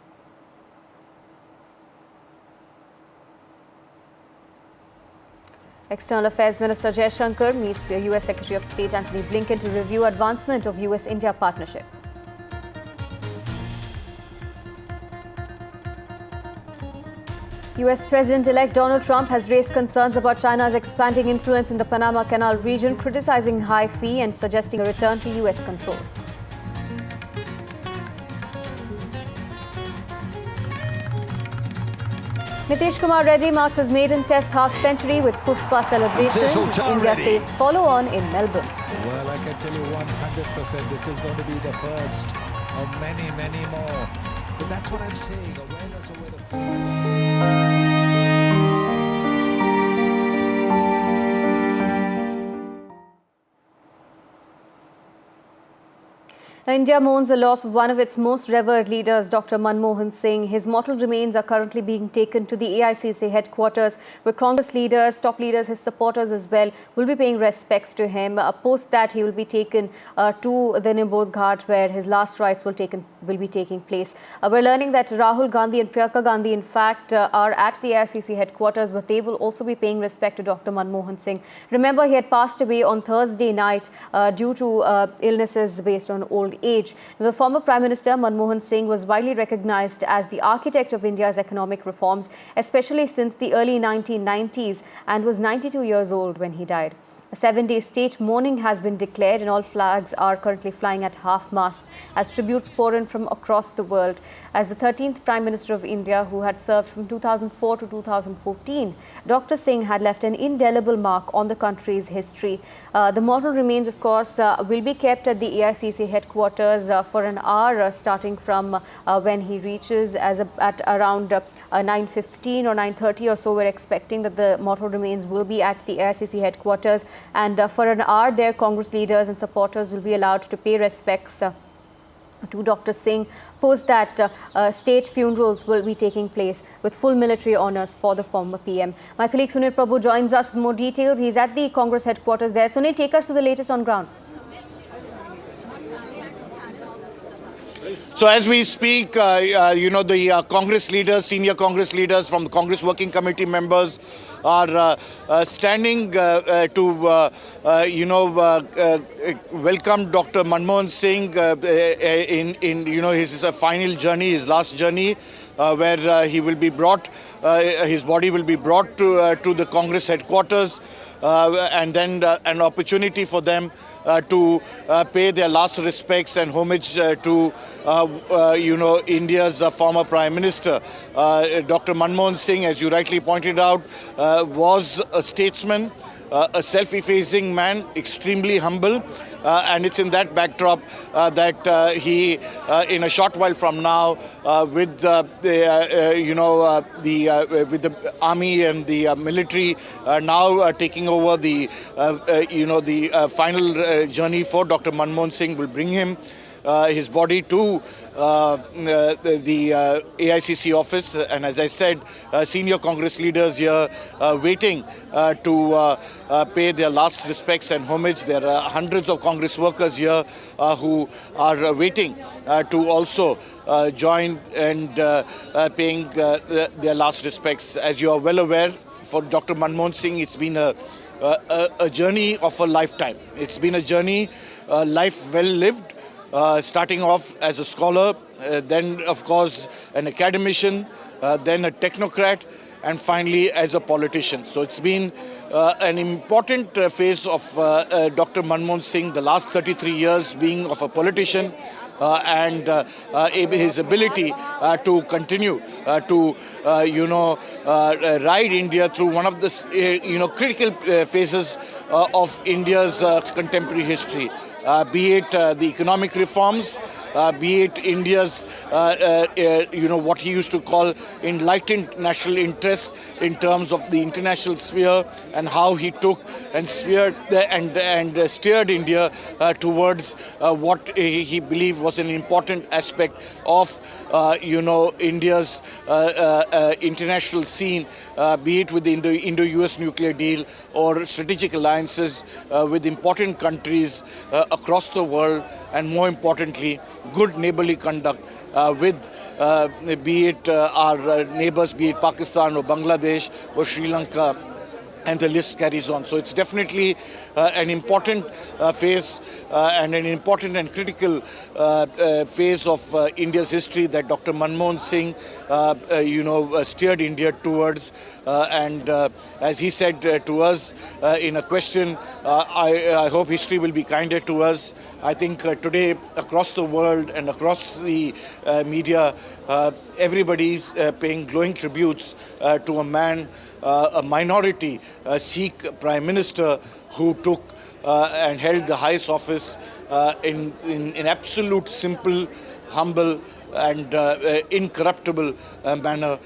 External Affairs Minister Jaishankar meets US Secretary of State Antony Blinken to review advancement of US-India partnership. US President-elect Donald Trump has raised concerns about China's expanding influence in the Panama Canal region, criticizing high fee and suggesting a return to US control. Nitish Kumar Reddy marks his maiden Test half-century with Pushpa celebrations. India saves follow-on in Melbourne. Well, I can tell you 100% this is going to be the first of many, many more But that's what I'm saying, awareness of where the... India mourns the loss of one of its most revered leaders, Dr. Manmohan Singh. His mortal remains are currently being taken to the AICC headquarters, where Congress leaders, top leaders, his supporters as well, will be paying respects to him. Post that, he will be taken to the Bodh Ghat, where his last rites will be taking place. We're learning that Rahul Gandhi and Priyanka Gandhi, in fact, are at the AICC headquarters, but they will also be paying respect to Dr. Manmohan Singh. Remember, he had passed away on Thursday night due to illnesses based on old age. The former Prime Minister Manmohan Singh was widely recognized as the architect of India's economic reforms, especially since the early 1990s, and was 92 years old when he died. A 7-day state mourning has been declared and all flags are currently flying at half-mast as tributes pour in from across the world. As the 13th Prime Minister of India, who had served from 2004 to 2014, Dr. Singh had left an indelible mark on the country's history. The mortal remains, of course, will be kept at the AICC headquarters for an hour, starting from when he reaches at around 9:15 or 9:30 or so. We're expecting that the mortal remains will be at the AICC headquarters, and for an hour there, Congress leaders and supporters will be allowed to pay respects to Dr. Singh. Post that, state funerals will be taking place with full military honours for the former PM. My colleague Sunil Prabhu joins us with more details. He's at the Congress headquarters there. Sunil, take us to the latest on ground. So as we speak, the Congress leaders, senior Congress leaders from the Congress Working Committee members are standing to welcome Dr. Manmohan Singh in his final journey, his last journey, where he will be brought, his body will be brought to the Congress headquarters, and then an opportunity for them to pay their last respects and homage to India's former Prime Minister. Dr. Manmohan Singh, as you rightly pointed out, was a statesman, a self-effacing man, extremely humble, and it's in that backdrop that he, in a short while from now, with the army and the military now taking over the final journey for Dr. Manmohan Singh, will bring him his body to the AICC office, and as I said, senior Congress leaders here waiting to pay their last respects and homage. There are hundreds of Congress workers here who are waiting to also join and paying their last respects. As you are well aware, for Dr. Manmohan Singh, it's been a journey of a lifetime. It's been a journey, life well lived. Starting off as a scholar, then of course an academician, then a technocrat, and finally as a politician. So it's been an important phase of Dr. Manmohan Singh, the last 33 years being of a politician, and his ability to continue to ride India through one of the critical phases of India's contemporary history. Be it the economic reforms, be it India's, what he used to call enlightened national interest in terms of the international sphere, and how he took and steered India towards what he believed was an important aspect of India's international scene, be it with the Indo-US nuclear deal or strategic alliances with important countries across the world, and more importantly, good neighborly conduct with be it our neighbors, be it Pakistan or Bangladesh or Sri Lanka, and the list carries on. So it's definitely an important phase and an important and critical phase of India's history that Dr. Manmohan Singh, steered India towards. And as he said to us in a question, I hope history will be kinder to us. I think today across the world and across the media, everybody's paying glowing tributes to a man, a minority Sikh Prime Minister who took and held the highest office in absolute simple humble and incorruptible manner,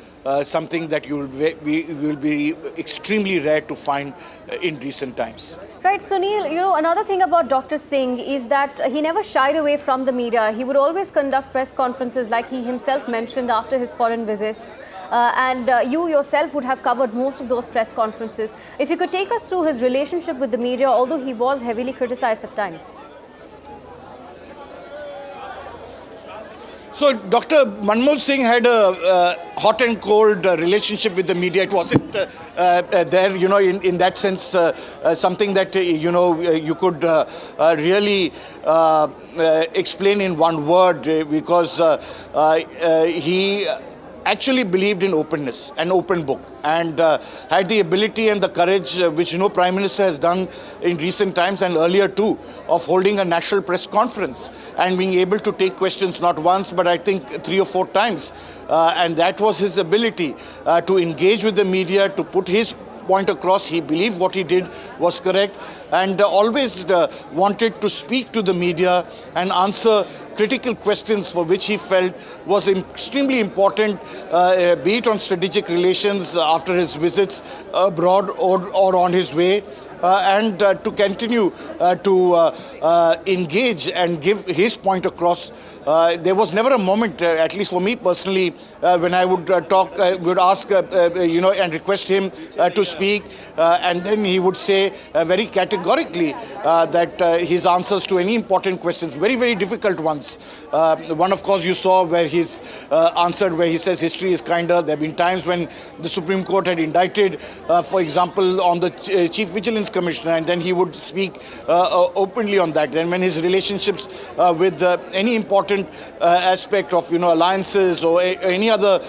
something that will be extremely rare to find in recent times. Right, Sunil, another thing about Dr. Singh is that he never shied away from the media. He would always conduct press conferences like he himself mentioned after his foreign visits. And you yourself would have covered most of those press conferences. If you could take us through his relationship with the media, although he was heavily criticized at times. So Dr. Manmohan Singh had a hot and cold relationship with the media. It wasn't there, in that sense, something that, you could really explain in one word, because he actually believed in openness, an open book, and had the ability and the courage, which no Prime Minister has done in recent times and earlier too, of holding a national press conference and being able to take questions not once but I think 3 or 4 times. And that was his ability to engage with the media, to put his point across. He believed what he did was correct, and always wanted to speak to the media and answer critical questions for which he felt was extremely important, be it on strategic relations after his visits abroad or on his way, and to continue to engage and give his point across. There was never a moment, at least for me personally, when I would would ask, and request him to speak, and then he would say very categorically that his answers to any important questions, very, very difficult ones. One, of course, you saw where he's answered, where he says history is kinder. There have been times when the Supreme Court had indicted, for example, on the Chief Vigilance Commissioner, and then he would speak openly on that. Then when his relationships with any important aspect of alliances or any other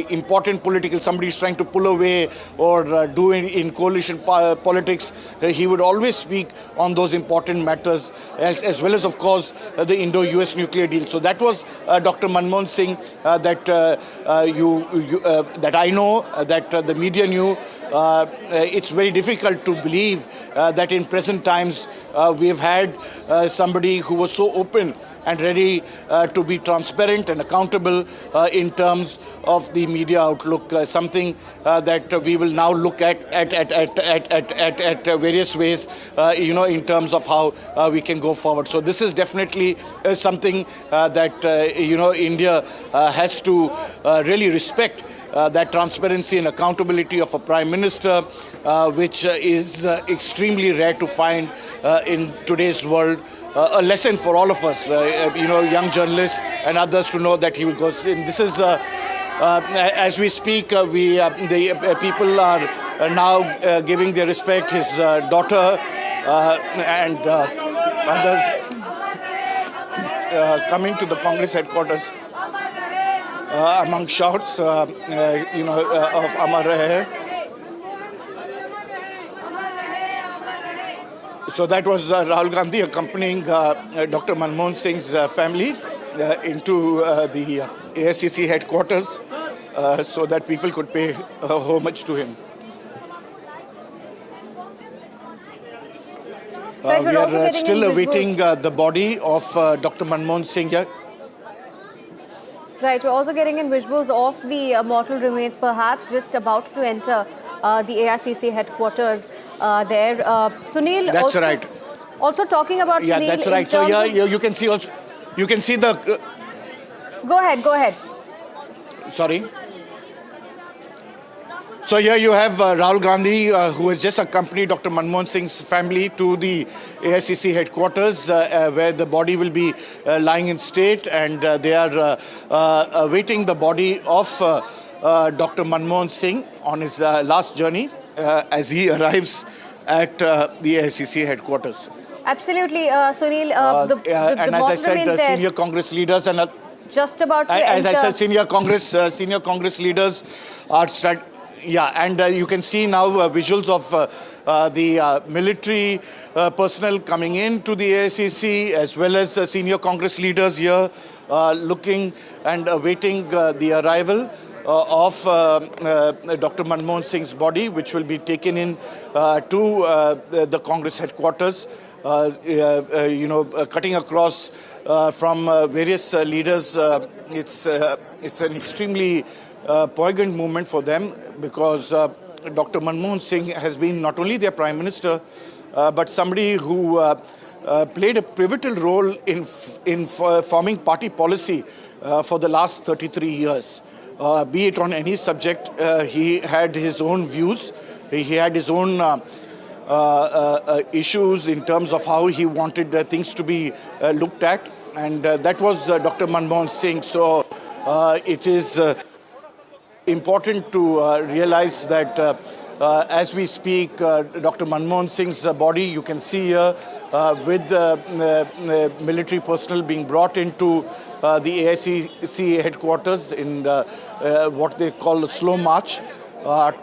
important political, somebody's trying to pull away or do in coalition politics, he would always speak on those important matters, as well as, of course, the Indo-US nuclear deal. So that was Dr. Manmohan Singh that that I know, that the media knew. It's very difficult to believe that in present times we have had somebody who was so open and ready to be transparent and accountable in terms of the media outlook, something that we will now look at various ways, in terms of how we can go forward. So this is definitely something that, India has to really respect. That transparency and accountability of a Prime Minister, which is extremely rare to find in today's world. A lesson for all of us, young journalists and others, to know that he will go. This is, as we speak, the people are now giving their respect. His daughter and others coming to the Congress headquarters. Among shouts, of Amar Rahe. So that was Rahul Gandhi accompanying Dr. Manmohan Singh's family into the AICC headquarters so that people could pay homage to him. We are still awaiting the body of Dr. Manmohan Singh. Right, we're also getting in visuals of the mortal remains, perhaps just about to enter the AICC headquarters there. Sunil, that's right. Also talking about Sunil, that's right. So you can see also, you can see the. Go ahead. Sorry. So here you have Rahul Gandhi, who has just accompanied Dr. Manmohan Singh's family to the AICC headquarters, where the body will be lying in state, and they are awaiting the body of Dr. Manmohan Singh on his last journey as he arrives at the AICC headquarters. Absolutely, Sunil. And as I said, senior Congress leaders and just about to as enter. I said, senior Congress leaders are and you can see now visuals of the military personnel coming into the AICC, as well as senior Congress leaders here looking and awaiting the arrival of Dr. Manmohan Singh's body, which will be taken in to the Congress headquarters, cutting across from various leaders. It's an extremely poignant moment for them because Dr. Manmohan Singh has been not only their Prime Minister, but somebody who played a pivotal role in forming party policy for the last 33 years. Be it on any subject, he had his own views, he had his own issues in terms of how he wanted things to be looked at, and that was Dr. Manmohan Singh. So it is important to realize that as we speak, Dr. Manmohan Singh's body, you can see here, with military personnel being brought into the AICC headquarters in what they call a slow march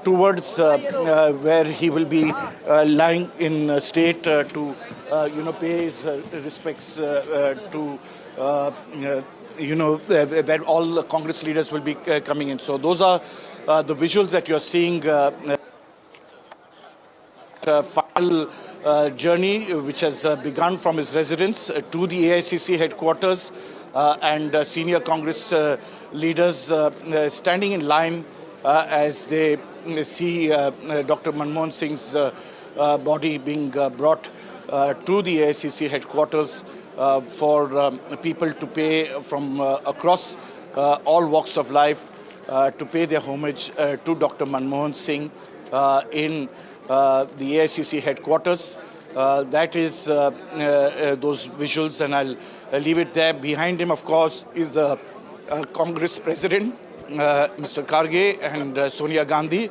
towards where he will be lying in state to pay his respects to where all Congress leaders will be coming in. So those are the visuals that you're seeing. Final journey which has begun from his residence to the AICC headquarters, and senior Congress leaders standing in line as they see Dr. Manmohan Singh's body being brought to the AICC headquarters for people to pay from across all walks of life to pay their homage to Dr. Manmohan Singh in the AICC headquarters. That is those visuals, and I'll leave it there. Behind him, of course, is the Congress President, Mr. Kharge, and Sonia Gandhi,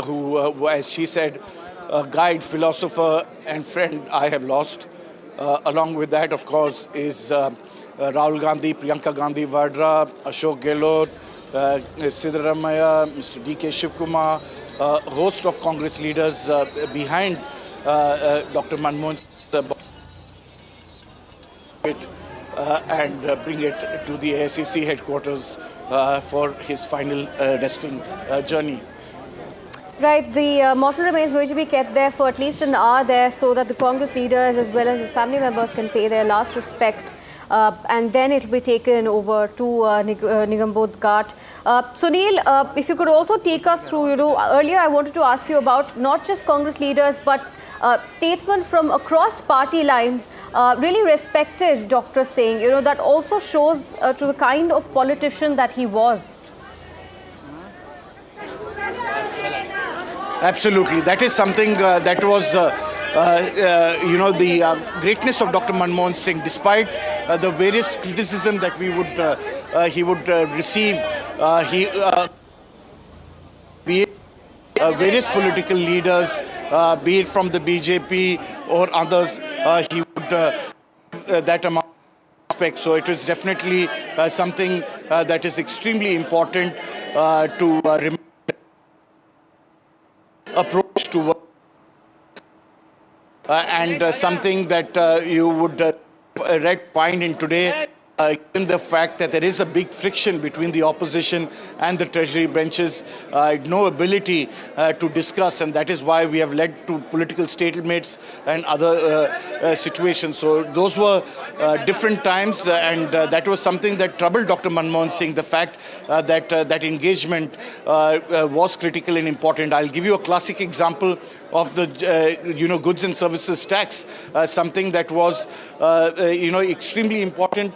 who, as she said, a guide, philosopher, and friend I have lost. Along with that, of course, is Rahul Gandhi, Priyanka Gandhi Vadra, Ashok Gehlot, Siddaramaiah, Mr. D.K. Shivkumar, a host of Congress leaders behind Dr. Manmohan Singh, and bring it to the AICC headquarters for his final resting journey. Right, the mortal remains going to be kept there for at least an hour there so that the Congress leaders as well as his family members can pay their last respect. And then it will be taken over to Nigam Bodh Ghat. Sunil, if you could also take us through, earlier I wanted to ask you about not just Congress leaders but statesmen from across party lines really respected Dr. Singh. That also shows to the kind of politician that he was. Absolutely. That is something that was, the greatness of Dr. Manmohan Singh. Despite the various criticism that he would receive, various political leaders, be it from the BJP or others, he would that amount of respect. So it is definitely something that is extremely important to remember. Approach to work, and something that you would find in today, given the fact that there is a big friction between the opposition and the treasury benches, no ability to discuss, and that is why we have led to political stalemates and other situations. So those were different times, and that was something that troubled Dr. Manmohan Singh, the fact that that engagement was critical and important. I'll give you a classic example of the goods and services tax, something that was extremely important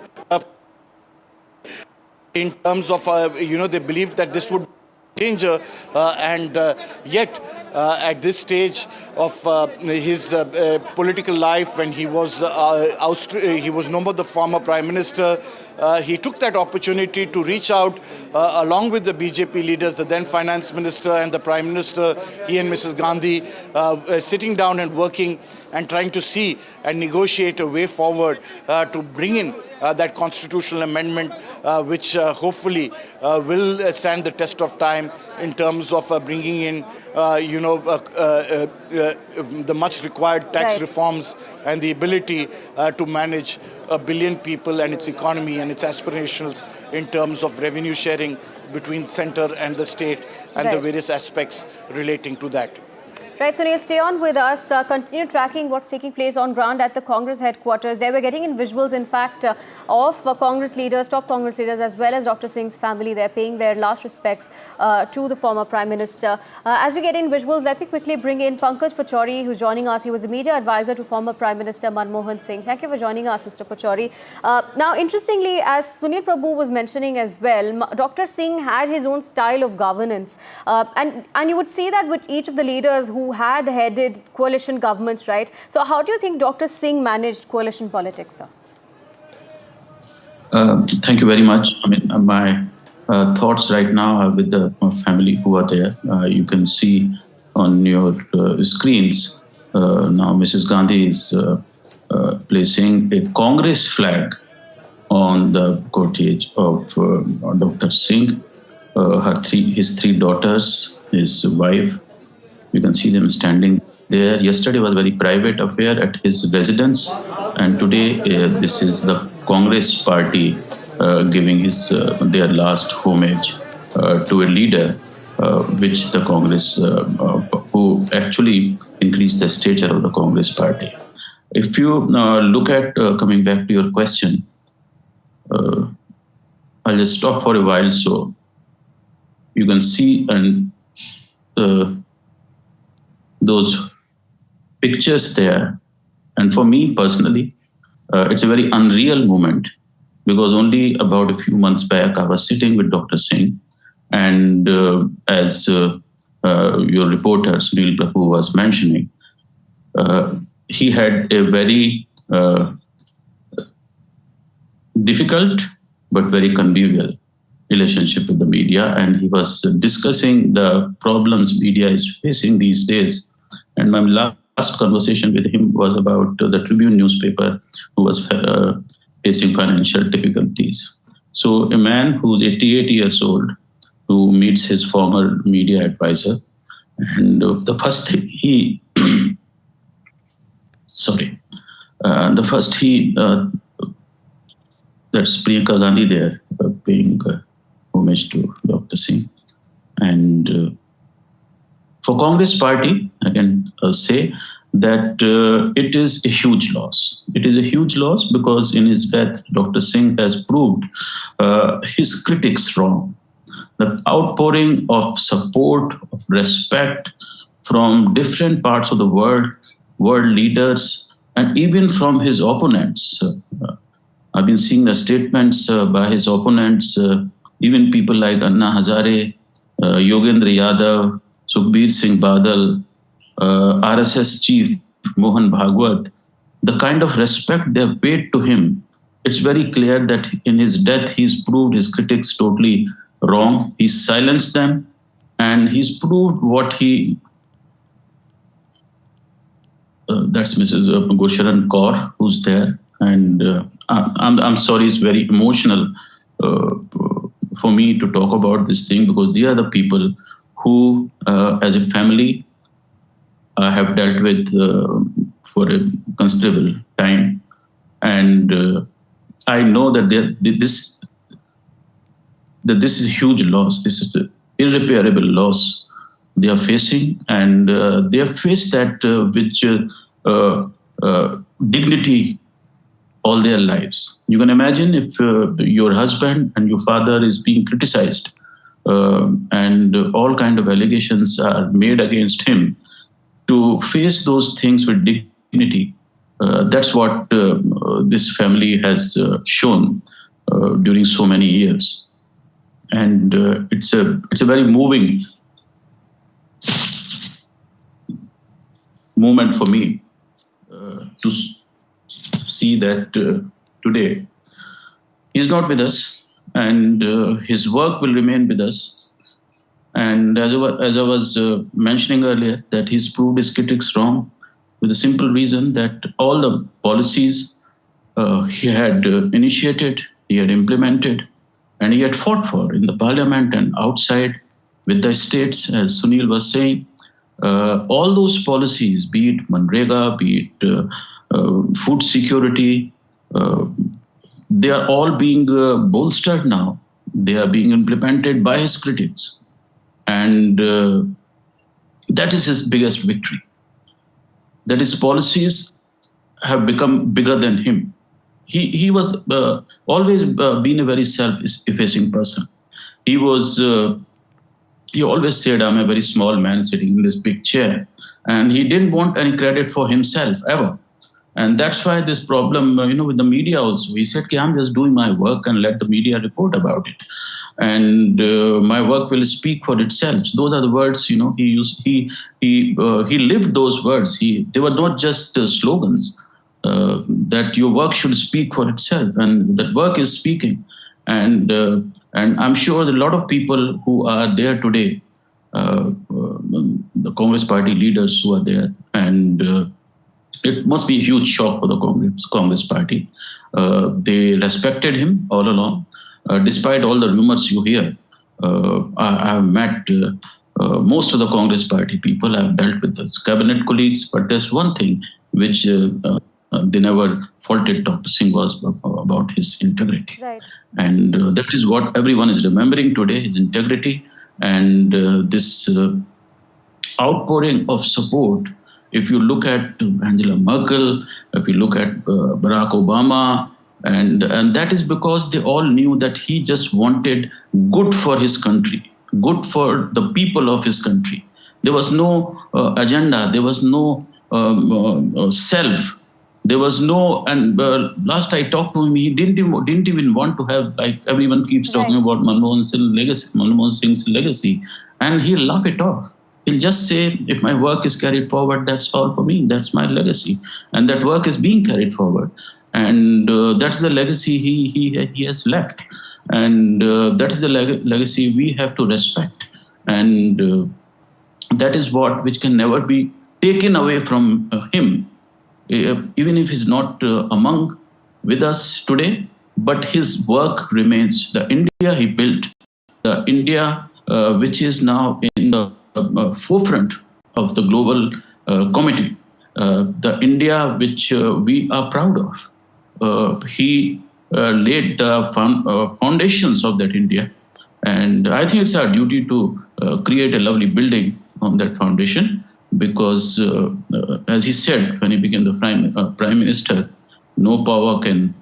in terms of they believed that this would be danger, and yet at this stage of his political life, when he was no more the former Prime Minister, he took that opportunity to reach out along with the BJP leaders, the then Finance Minister and the Prime Minister, he and Mrs. Gandhi, sitting down and working and trying to see and negotiate a way forward to bring in that constitutional amendment, which hopefully will stand the test of time in terms of bringing in, the much required tax reforms and the ability to manage 1 billion people and its economy and its aspirations in terms of revenue sharing between center and the state and the various aspects relating to that. Right, Sunil, stay on with us. Continue tracking what's taking place on ground at the Congress headquarters. They were getting in visuals, in fact, of Congress leaders, top Congress leaders, as well as Dr. Singh's family. They're paying their last respects to the former Prime Minister. As we get in visuals, let me quickly bring in Pankaj Pachauri, who's joining us. He was the media advisor to former Prime Minister Manmohan Singh. Thank you for joining us, Mr. Pachauri. Now, interestingly, as Sunil Prabhu was mentioning as well, Dr. Singh had his own style of governance. And you would see that with each of the leaders who had headed coalition governments, right? So how do you think Dr. Singh managed coalition politics, sir? Thank you very much. I mean, my thoughts right now are with the family who are there. You can see on your screens, now Mrs. Gandhi is placing a Congress flag on the cortege of Dr. Singh, his three daughters, his wife. You can see them standing there. Yesterday was a very private affair at his residence, and today this is the Congress party giving their last homage to a leader, which the Congress, who actually increased the stature of the Congress party. If you look at, coming back to your question, I'll just stop for a while so you can see and those pictures there. And for me personally, it's a very unreal moment, because only about a few months back I was sitting with Dr. Singh, and as your reporter Sunil Prabhu was mentioning, he had a very difficult but very convivial relationship with the media, and he was discussing the problems media is facing these days. And my last conversation with him was about the Tribune newspaper, who was facing financial difficulties. So a man who's 88 years old, who meets his former media advisor, and the first thing he, that's Priyanka Gandhi there, paying homage to Dr. Singh. And for Congress party, I can say that it is a huge loss. It is a huge loss because in his death, Dr. Singh has proved his critics wrong. The outpouring of support, of respect from different parts of the world leaders, and even from his opponents. I've been seeing the statements by his opponents, even people like Anna Hazare, Yogendra Yadav, Sukhbir Singh Badal, RSS chief Mohan Bhagwat, the kind of respect they have paid to him. It's very clear that in his death, he's proved his critics totally wrong. He's silenced them, and he's proved what he... that's Mrs. Gosharan Kaur, who's there. And I'm sorry, it's very emotional for me to talk about this thing, because they are the people who, as a family, have dealt with for a considerable time. And I know that this is a huge loss. This is an irreparable loss they are facing, and they have faced that with dignity all their lives. You can imagine if your husband and your father is being criticized and all kind of allegations are made against him, to face those things with dignity. That's what this family has shown during so many years. And it's a very moving moment for me to see that today he's not with us, and his work will remain with us. And as I was mentioning earlier, that he's proved his critics wrong with the simple reason that all the policies he had initiated, he had implemented, and he had fought for in the parliament and outside with the states, as Sunil was saying, all those policies, be it Manrega, be it food security, they are all being bolstered now. They are being implemented by his critics. And That is his biggest victory. That his policies have become bigger than him. He was always been a very self-effacing person. He always said, I'm a very small man sitting in this big chair. And he didn't want any credit for himself ever. And that's why this problem, with the media also, he said, I'm just doing my work and let the media report about it. And my work will speak for itself. Those are the words, he used. He lived those words. They were not just slogans. That your work should speak for itself, and that work is speaking. And I'm sure that a lot of people who are there today, the Congress party leaders who are there, and it must be a huge shock for the Congress party. They respected him all along, despite all the rumors you hear. I have met most of the Congress party people. I've dealt with his cabinet colleagues, but there's one thing which they never faulted Dr. Singh was about his integrity. Right. And that is what everyone is remembering today, his integrity. And this outpouring of support, if you look at Angela Merkel, if you look at Barack Obama, and that is because they all knew that he just wanted good for his country, good for the people of his country. There was no agenda, there was no self. There was no, and last I talked to him, he didn't even want to have, like everyone keeps talking about Manmohan Singh's legacy, and he'll laugh it off. He'll just say, if my work is carried forward, that's all for me. That's my legacy, and that work is being carried forward, and that's the legacy he has left, and that is the legacy we have to respect, and that is which can never be taken away from him. Even if he's not with us today, but his work remains. The India he built, the India which is now in the forefront of the global committee, the India which we are proud of. He laid the foundations of that India. And I think it's our duty to create a lovely building on that foundation. Because, as he said when he became the prime minister, no power can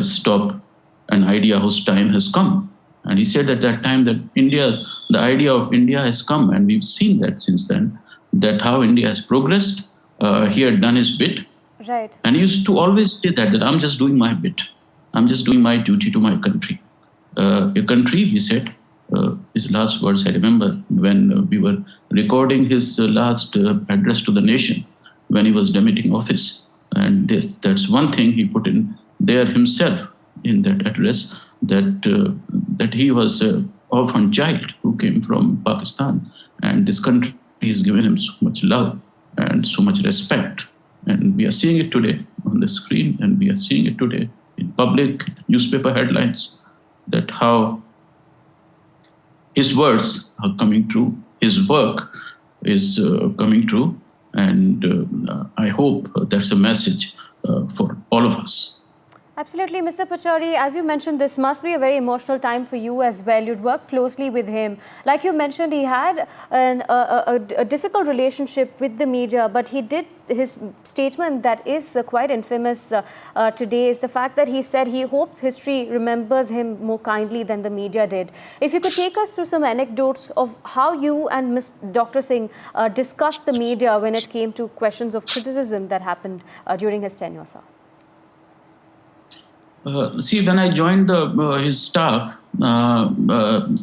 stop an idea whose time has come. And he said at that time that the idea of India has come, and we've seen that since then, that how India has progressed. He had done his bit. Right. And he used to always say that I'm just doing my bit. I'm just doing my duty to my country. A country, he said, his last words I remember when we were recording his last address to the nation when he was demitting office. And that's one thing he put in there himself in that address, that he was an orphan child who came from Pakistan. And this country has given him so much love and so much respect. And we are seeing it today on the screen, and we are seeing it today in public newspaper headlines, that how his words are coming true, his work is coming true, and I hope that's a message for all of us. Absolutely, Mr. Pachauri, as you mentioned, this must be a very emotional time for you as well. You'd worked closely with him. Like you mentioned, he had a difficult relationship with the media, but he did his statement that is quite infamous today is the fact that he said he hopes history remembers him more kindly than the media did. If you could take us through some anecdotes of how you and Dr. Singh discussed the media when it came to questions of criticism that happened during his tenure, sir. See, when I joined his staff,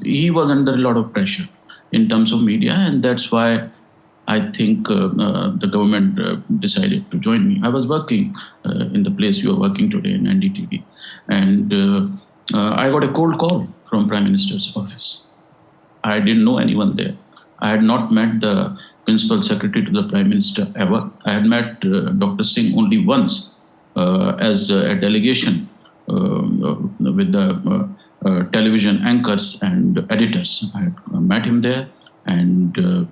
he was under a lot of pressure in terms of media, and that's why I think the government decided to join me. I was working in the place you are working today in NDTV, and I got a cold call from Prime Minister's office. I didn't know anyone there. I had not met the Principal Secretary to the Prime Minister ever. I had met Dr. Singh only once as a delegation with the television anchors and editors. I had met him there, and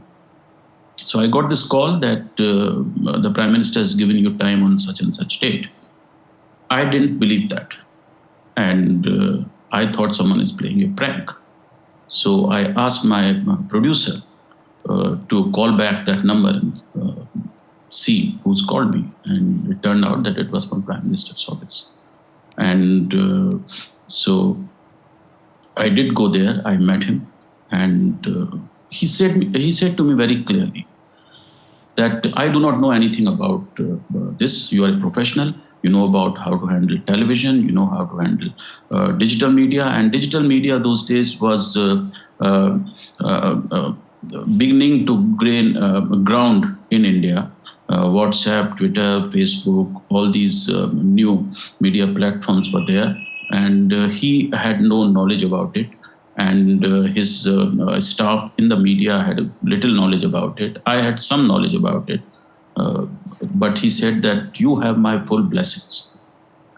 so I got this call that the Prime Minister has given you time on such and such date. I didn't believe that, and I thought someone is playing a prank. So I asked my producer to call back that number and see who's called me. And it turned out that it was from Prime Minister's office. And so I did go there. I met him, and he said to me very clearly that I do not know anything about this. You are a professional. You know about how to handle television. You know how to handle digital media. And digital media those days was beginning to gain ground in India. WhatsApp, Twitter, Facebook, all these new media platforms were there. And he had no knowledge about it. And his staff in the media had little knowledge about it. I had some knowledge about it. But he said that you have my full blessings.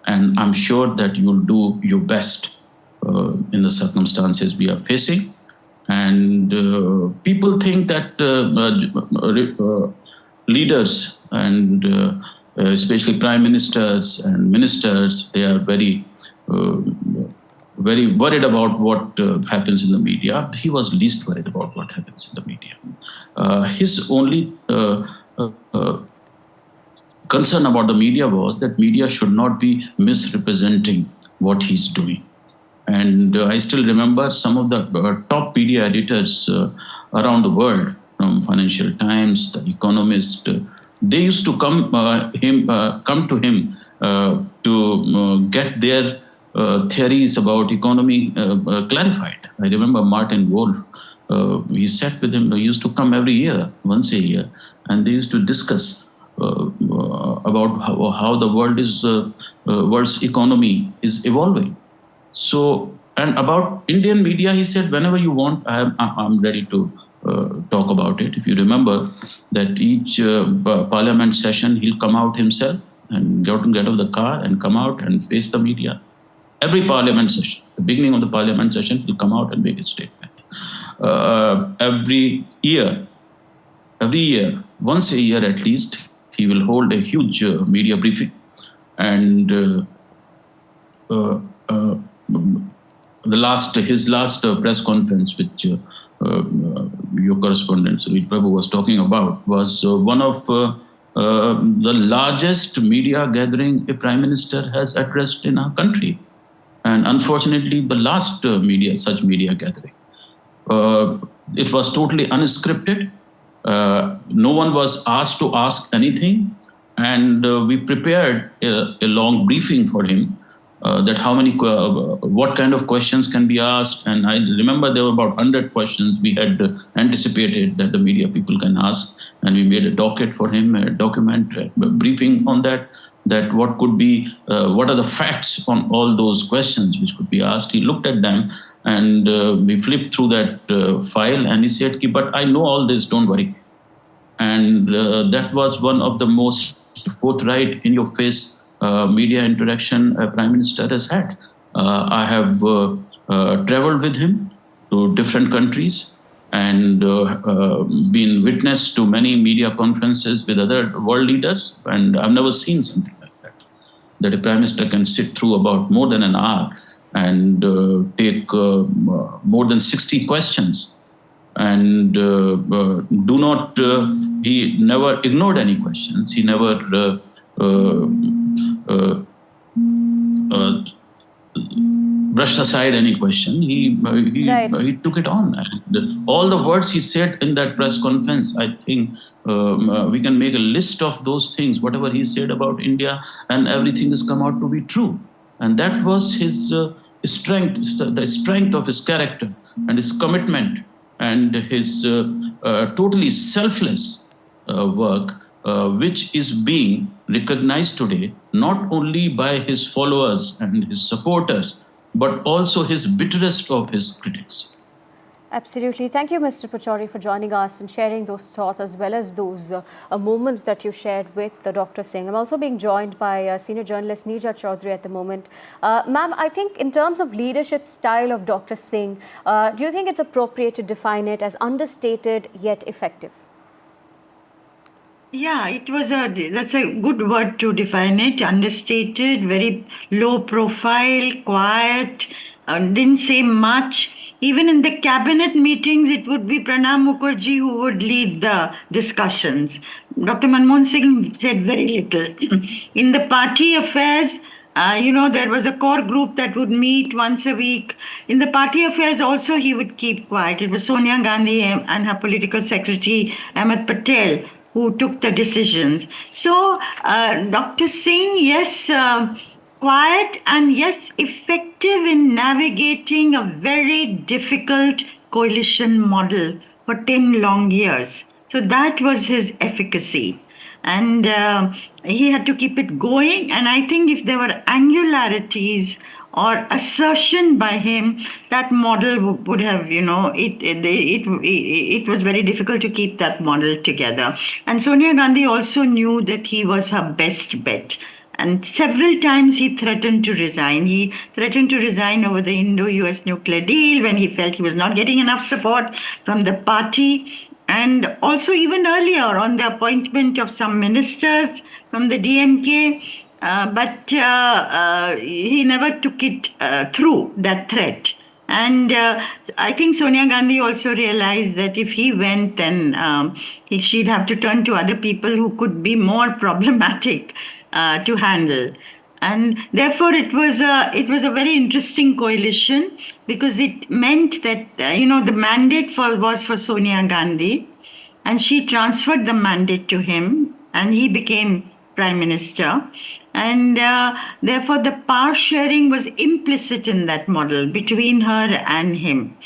And I'm sure that you'll do your best in the circumstances we are facing. And people think that leaders and especially prime ministers and ministers, they are very worried about what happens in the media. He was least worried about what happens in the media. His only concern about the media was that media should not be misrepresenting what he's doing. And I still remember some of the top media editors around the world, from Financial Times, The Economist, they used to come to him to get their theories about economy clarified. I remember Martin Wolf. He sat with him. He used to come every year, once a year, and they used to discuss about how the world's economy is evolving. So, and about Indian media, he said, whenever you want, I'm ready to talk about it. If you remember that each parliament session, he'll come out himself and get out of the car and come out and face the media. Every parliament session, the beginning of the parliament session, he'll come out and make a statement. Every year, once a year at least, he will hold a huge media briefing. And his last press conference, which your correspondent Sujit Prabhu was talking about, was one of the largest media gathering a prime minister has addressed in our country. And unfortunately, the last such media gathering. It was totally unscripted. No one was asked to ask anything. And we prepared a long briefing for him. That what kind of questions can be asked. And I remember there were about 100 questions we had anticipated that the media people can ask. And we made a docket for him, a document, a briefing on that what could be, what are the facts on all those questions which could be asked. He looked at them and we flipped through that file and he said, but I know all this, don't worry. And that was one of the most forthright, in-your-face media interaction a prime minister has had. I have traveled with him to different countries and been witness to many media conferences with other world leaders, and I've never seen something like that a prime minister can sit through about more than an hour and take more than 60 questions and he never ignored any questions. He never brushed aside any question. He took it on. And all the words he said in that press conference, I think we can make a list of those things, whatever he said about India, and everything has come out to be true. And that was his strength, the strength of his character and his commitment and his totally selfless work, which is being recognized today, not only by his followers and his supporters, but also his bitterest of his critics. Absolutely. Thank you, Mr. Pachauri, for joining us and sharing those thoughts as well as those moments that you shared with Dr. Singh. I'm also being joined by senior journalist Neerja Chaudhary at the moment. Ma'am, I think in terms of leadership style of Dr. Singh, do you think it's appropriate to define it as understated yet effective? Yeah, that's a good word to define it. Understated, very low profile, quiet, didn't say much, even in the cabinet meetings, it would be Pranab Mukherjee who would lead the discussions. Dr. Manmohan Singh said very little. In the party affairs, there was a core group that would meet once a week. In the party affairs also, he would keep quiet. It was Sonia Gandhi and her political secretary, Ahmed Patel, who took the decisions. So, Dr. Singh, yes, quiet and yes, effective in navigating a very difficult coalition model for 10 long years. So that was his efficacy. And he had to keep it going. And I think if there were angularities or assertion by him, that model would have, it was very difficult to keep that model together. And Sonia Gandhi also knew that he was her best bet. And several times he threatened to resign. He threatened to resign over the Indo-US nuclear deal when he felt he was not getting enough support from the party. And also even earlier on the appointment of some ministers from the DMK. But he never took it through, that threat. And I think Sonia Gandhi also realized that if he went, then she'd have to turn to other people who could be more problematic to handle. And therefore, it was a very interesting coalition because it meant that, the mandate was for Sonia Gandhi, and she transferred the mandate to him, and he became Prime Minister. And therefore, the power sharing was implicit in that model between her and him.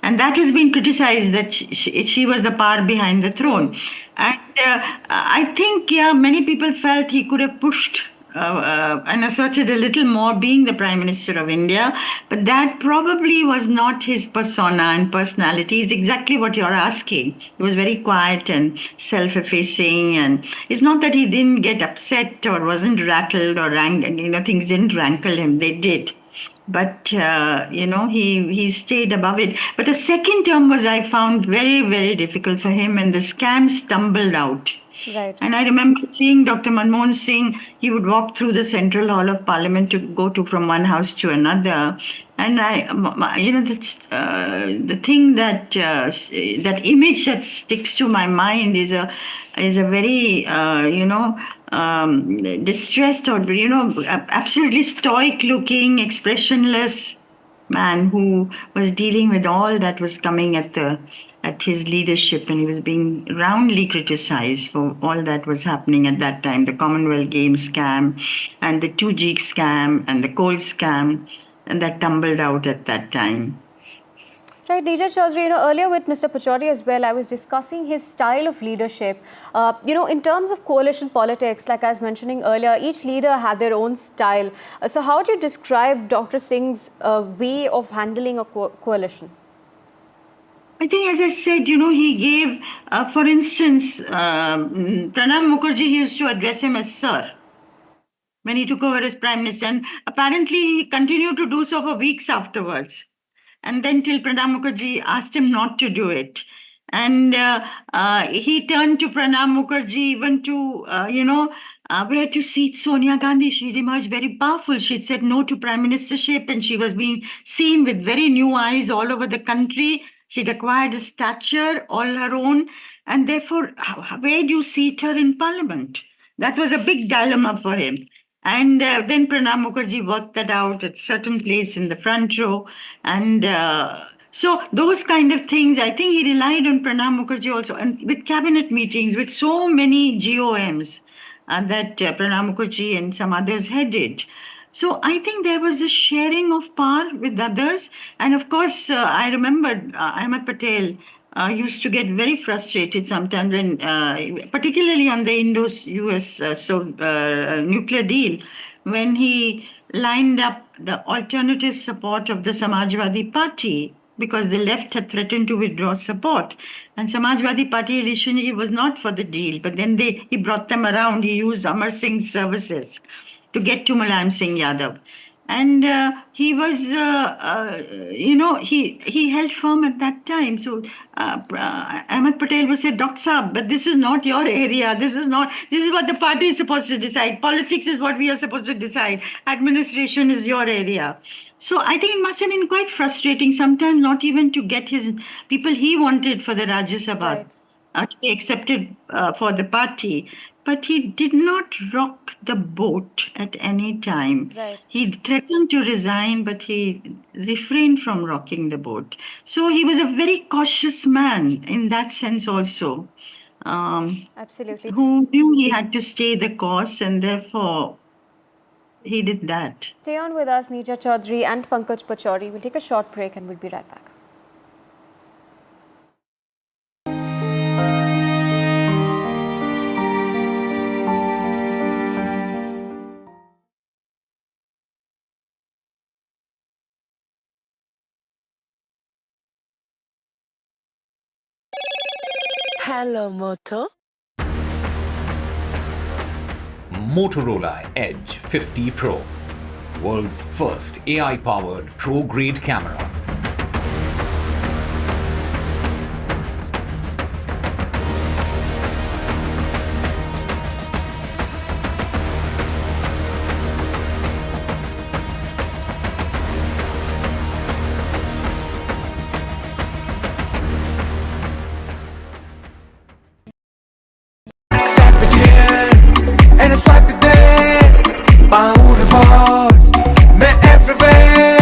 And that has been criticized, that she was the power behind the throne. And I think, many people felt he could have pushed and asserted a little more being the Prime Minister of India. But that probably was not his persona and personality. It's exactly what you're asking. He was very quiet and self-effacing. And it's not that he didn't get upset or wasn't rattled or things didn't rankle him. They did. But, he stayed above it. But the second term I found very, very difficult for him, and the scams tumbled out. Right. And I remember seeing Dr. Manmohan Singh, he would walk through the Central Hall of Parliament to go from one house to another. And the thing that image that sticks to my mind is a very, distressed or, absolutely stoic looking, expressionless man who was dealing with all that was coming at his leadership, and he was being roundly criticized for all that was happening at that time, the Commonwealth Games scam and the 2G scam and the coal scam, and that tumbled out at that time. Right, Neeraj Chaudhary, earlier with Mr. Pachauri as well, I was discussing his style of leadership. In terms of coalition politics, like I was mentioning earlier, each leader had their own style. So how do you describe Dr. Singh's way of handling a coalition? I think, as I said, he gave, for instance, Pranab Mukherjee, he used to address him as Sir when he took over as Prime Minister. And apparently, he continued to do so for weeks afterwards. And then till Pranab Mukherjee asked him not to do it. And he turned to Pranab Mukherjee even to, where to seat Sonia Gandhi. She'd emerged very powerful. She'd said no to Prime Ministership, and she was being seen with very new eyes all over the country. She'd acquired a stature all her own. And therefore, where do you seat her in Parliament? That was a big dilemma for him. And then Pranab Mukherjee worked that out at a certain place in the front row. And so those kind of things, I think he relied on Pranab Mukherjee also. And with cabinet meetings, with so many GOMs that Pranab Mukherjee and some others headed. So I think there was a sharing of power with others. And of course, I remember Ahmed Patel used to get very frustrated sometimes when, particularly on the Indo-US nuclear deal, when he lined up the alternative support of the Samajwadi Party, because the left had threatened to withdraw support. And Samajwadi Party initially was not for the deal, but then he brought them around. He used Amar Singh's services to get to Mulayam Singh Yadav. And he was, he held firm at that time. So Ahmed Patel would say, Dr. Saab, but this is not your area. This is what the party is supposed to decide. Politics is what we are supposed to decide. Administration is your area. So I think it must have been quite frustrating sometimes, not even to get his people he wanted for the Rajya Sabha to be accepted for the party. But he did not rock the boat at any time. Right. He threatened to resign, but he refrained from rocking the boat. So he was a very cautious man in that sense also. Absolutely. Who knew he had to stay the course, and therefore he did that. Stay on with us, Neeja Chaudhary and Pankaj Pachauri. We'll take a short break and we'll be right back. Hello, Moto. Motorola Edge 50 Pro, world's first AI-powered pro-grade camera. And it's like the day बाहूं revolves मैं everywhere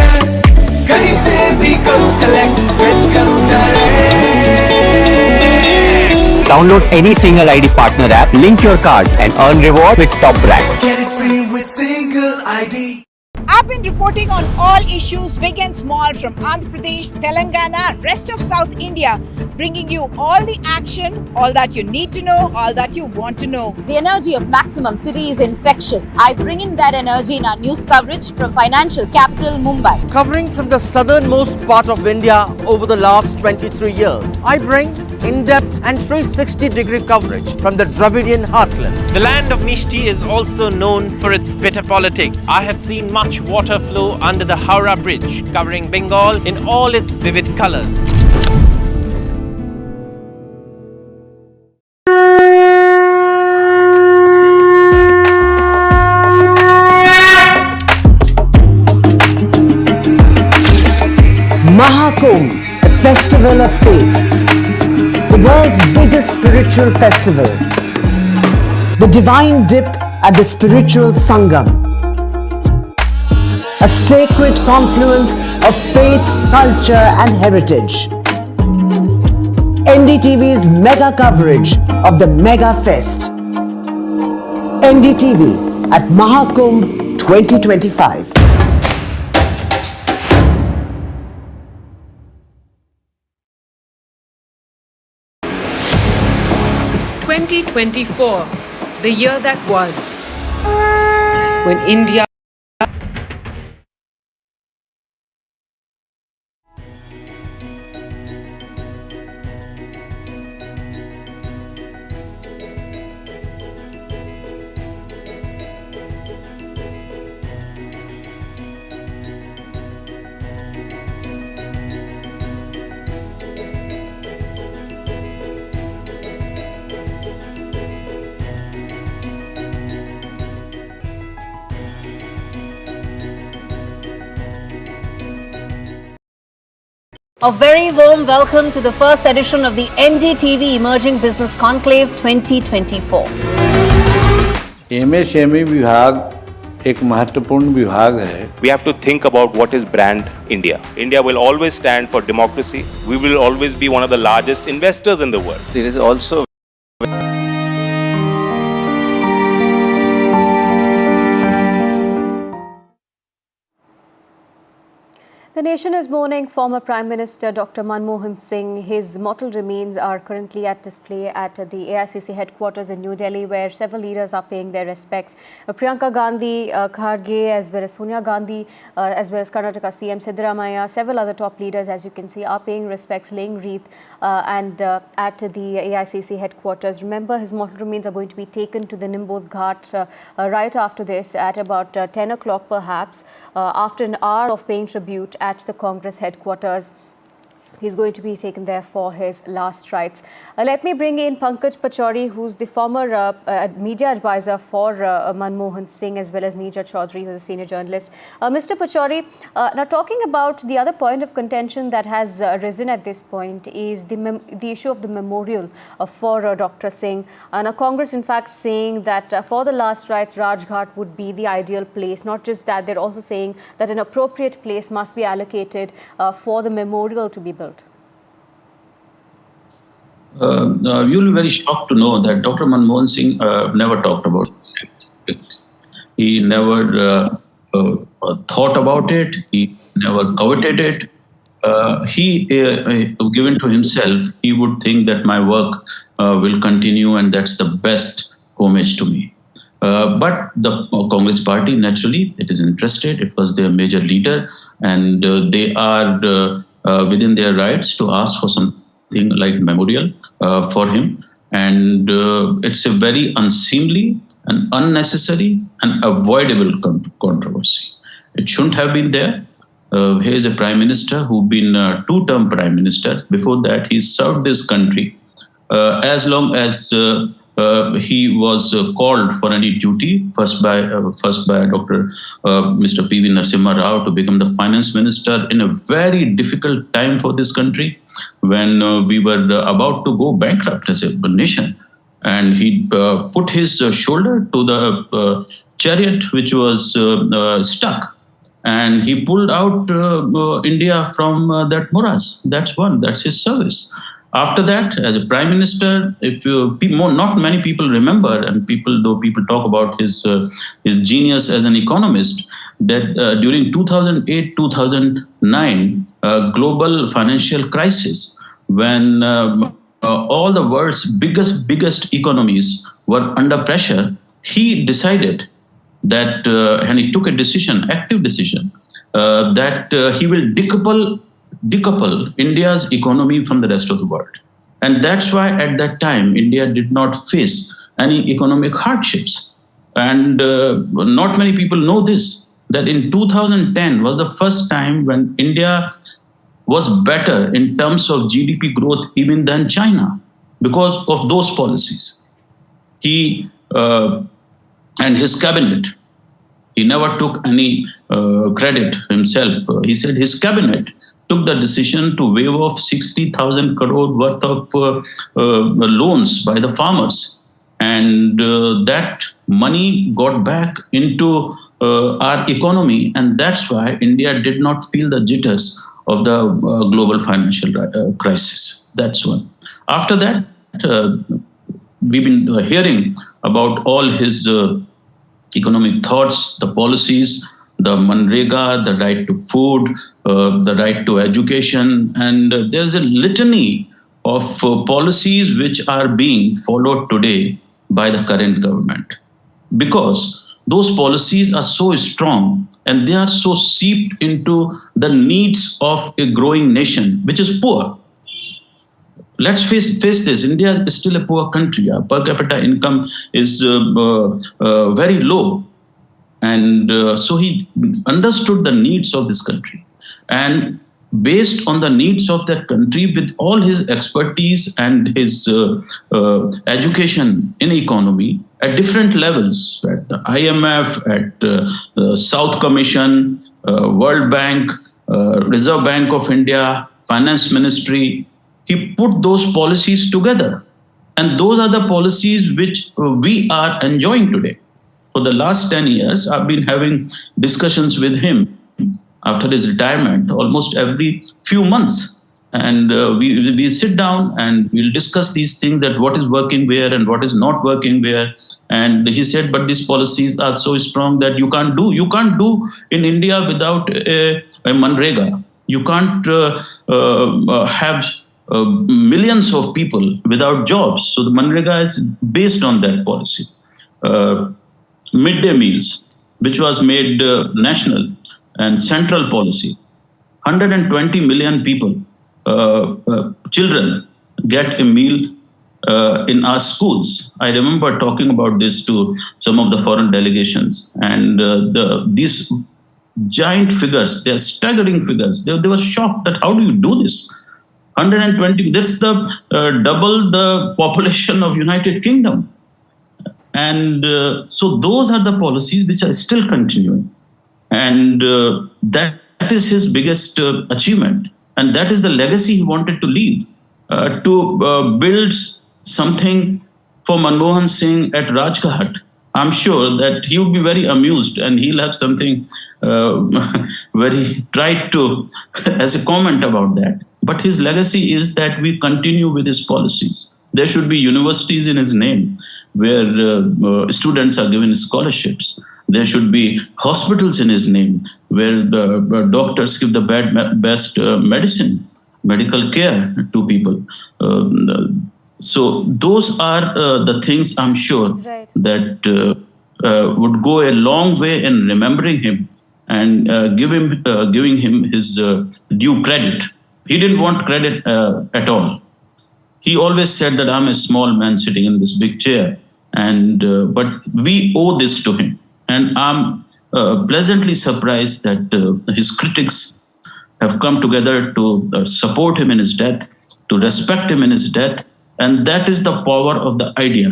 कहीं से भी करूँ collect spread करूँ direct Download any single ID partner app, link your card and earn reward with top rank. Get it free with single ID. I've been reporting on all issues big and small from Andhra Pradesh, Telangana, rest of South India, bringing you all the action, all that you need to know, all that you want to know. The energy of Maximum City is infectious. I bring in that energy in our news coverage from financial capital Mumbai. Covering from the southernmost part of India over the last 23 years, I bring in-depth and 360-degree coverage from the Dravidian heartland. The land of Mishti is also known for its bitter politics. I have seen much water flow under the Howrah Bridge, covering Bengal in all its vivid colors. Mahakumbh, a festival of faith, the world's biggest spiritual festival, the divine dip at the spiritual Sangam, a sacred confluence of faith, culture and heritage. NDTV's mega coverage of the Mega Fest. NDTV at Mahakumbh 2025. 2024, the year that was, when India A very warm welcome to the first edition of the NDTV Emerging Business Conclave 2024. MSME विभाग एक महत्वपूर्ण विभाग है. We have to think about what is brand India. India will always stand for democracy. We will always be one of the largest investors in the world. There is also The nation is mourning former Prime Minister Dr. Manmohan Singh. His mortal remains are currently at display at the AICC headquarters in New Delhi, where several leaders are paying their respects. Priyanka Gandhi, Kharge, as well as Sonia Gandhi, as well as Karnataka CM Siddaramaiah, several other top leaders, as you can see, are paying respects, laying wreath at the AICC headquarters. Remember, his mortal remains are going to be taken to the Bodh Ghat right after this at about 10 o'clock perhaps, after an hour of paying tribute at the Congress headquarters. He's going to be taken there for his last rites. Let me bring in Pankaj Pachauri, who's the former media advisor for Manmohan Singh, as well as Neerja Chaudhary, who's a senior journalist. Mr. Pachauri, now talking about the other point of contention that has risen at this point is the issue of the memorial for Dr. Singh. Now Congress, in fact, saying that for the last rites, Rajghat would be the ideal place. Not just that, they're also saying that an appropriate place must be allocated for the memorial to be built. You'll be very shocked to know that Dr. Manmohan Singh never talked about it. He never thought about it. He never coveted it. Given to himself, he would think that my work will continue and that's the best homage to me. But the Congress party, naturally, it is interested. It was their major leader, and they are within their rights to ask for something like memorial for him. And it's a very unseemly and unnecessary and avoidable controversy. It shouldn't have been there. He is a prime minister who's been two-term prime minister. Before that, he served this country as long as he was called for any duty, first by Dr. Mr. P.V. Narasimha Rao to become the finance minister in a very difficult time for this country, when we were about to go bankrupt as a nation. And he put his shoulder to the chariot which was stuck. And he pulled out India from that morass. That's his service. After that, as a prime minister, not many people remember, and though people talk about his genius as an economist, that during 2008-2009 global financial crisis, when all the world's biggest economies were under pressure, he decided that, and he took a active decision, that he will decouple India's economy from the rest of the world. And that's why at that time, India did not face any economic hardships. And not many people know this, that in 2010 was the first time when India was better in terms of GDP growth even than China, because of those policies. He and his cabinet, he never took any credit himself. He said his cabinet took the decision to waive off 60,000 crore worth of loans by the farmers. And that money got back into our economy. And that's why India did not feel the jitters of the global financial crisis. That's one. After that, we've been hearing about all his economic thoughts, the policies, the Manrega, the right to food, the right to education. And there's a litany of policies which are being followed today by the current government, because those policies are so strong and they are so seeped into the needs of a growing nation, which is poor. Let's face this, India is still a poor country. Our per capita income is very low. And so he understood the needs of this country. And based on the needs of that country, with all his expertise and his education in economy at different levels, at the IMF, at the South Commission, World Bank, Reserve Bank of India, Finance Ministry, he put those policies together. And those are the policies which we are enjoying today. For the last 10 years, I've been having discussions with him after his retirement almost every few months. And we sit down and we'll discuss these things, that what is working where and what is not working where. And he said, but these policies are so strong that you can't do in India without a Manrega. You can't have millions of people without jobs. So the Manrega is based on that policy. Midday meals, which was made national and central policy. 120 million people, children, get a meal in our schools. I remember talking about this to some of the foreign delegations, and these giant figures, they're staggering figures. They were shocked that how do you do this? 120, that's the double the population of United Kingdom. And so those are the policies which are still continuing. And that is his biggest achievement. And that is the legacy he wanted to leave, to build something for Manmohan Singh at Rajghat. I'm sure that he will be very amused and he'll have something where he tried to, as a comment about that. But his legacy is that we continue with his policies. There should be universities in his name where students are given scholarships. There should be hospitals in his name where the doctors give the best medicine, medical care to people. So those are the things I'm sure that would go a long way in remembering him and giving him his due credit. He didn't want credit at all. He always said that I'm a small man sitting in this big chair, and but we owe this to him. And I'm pleasantly surprised that his critics have come together to support him in his death, to respect him in his death. And that is the power of the idea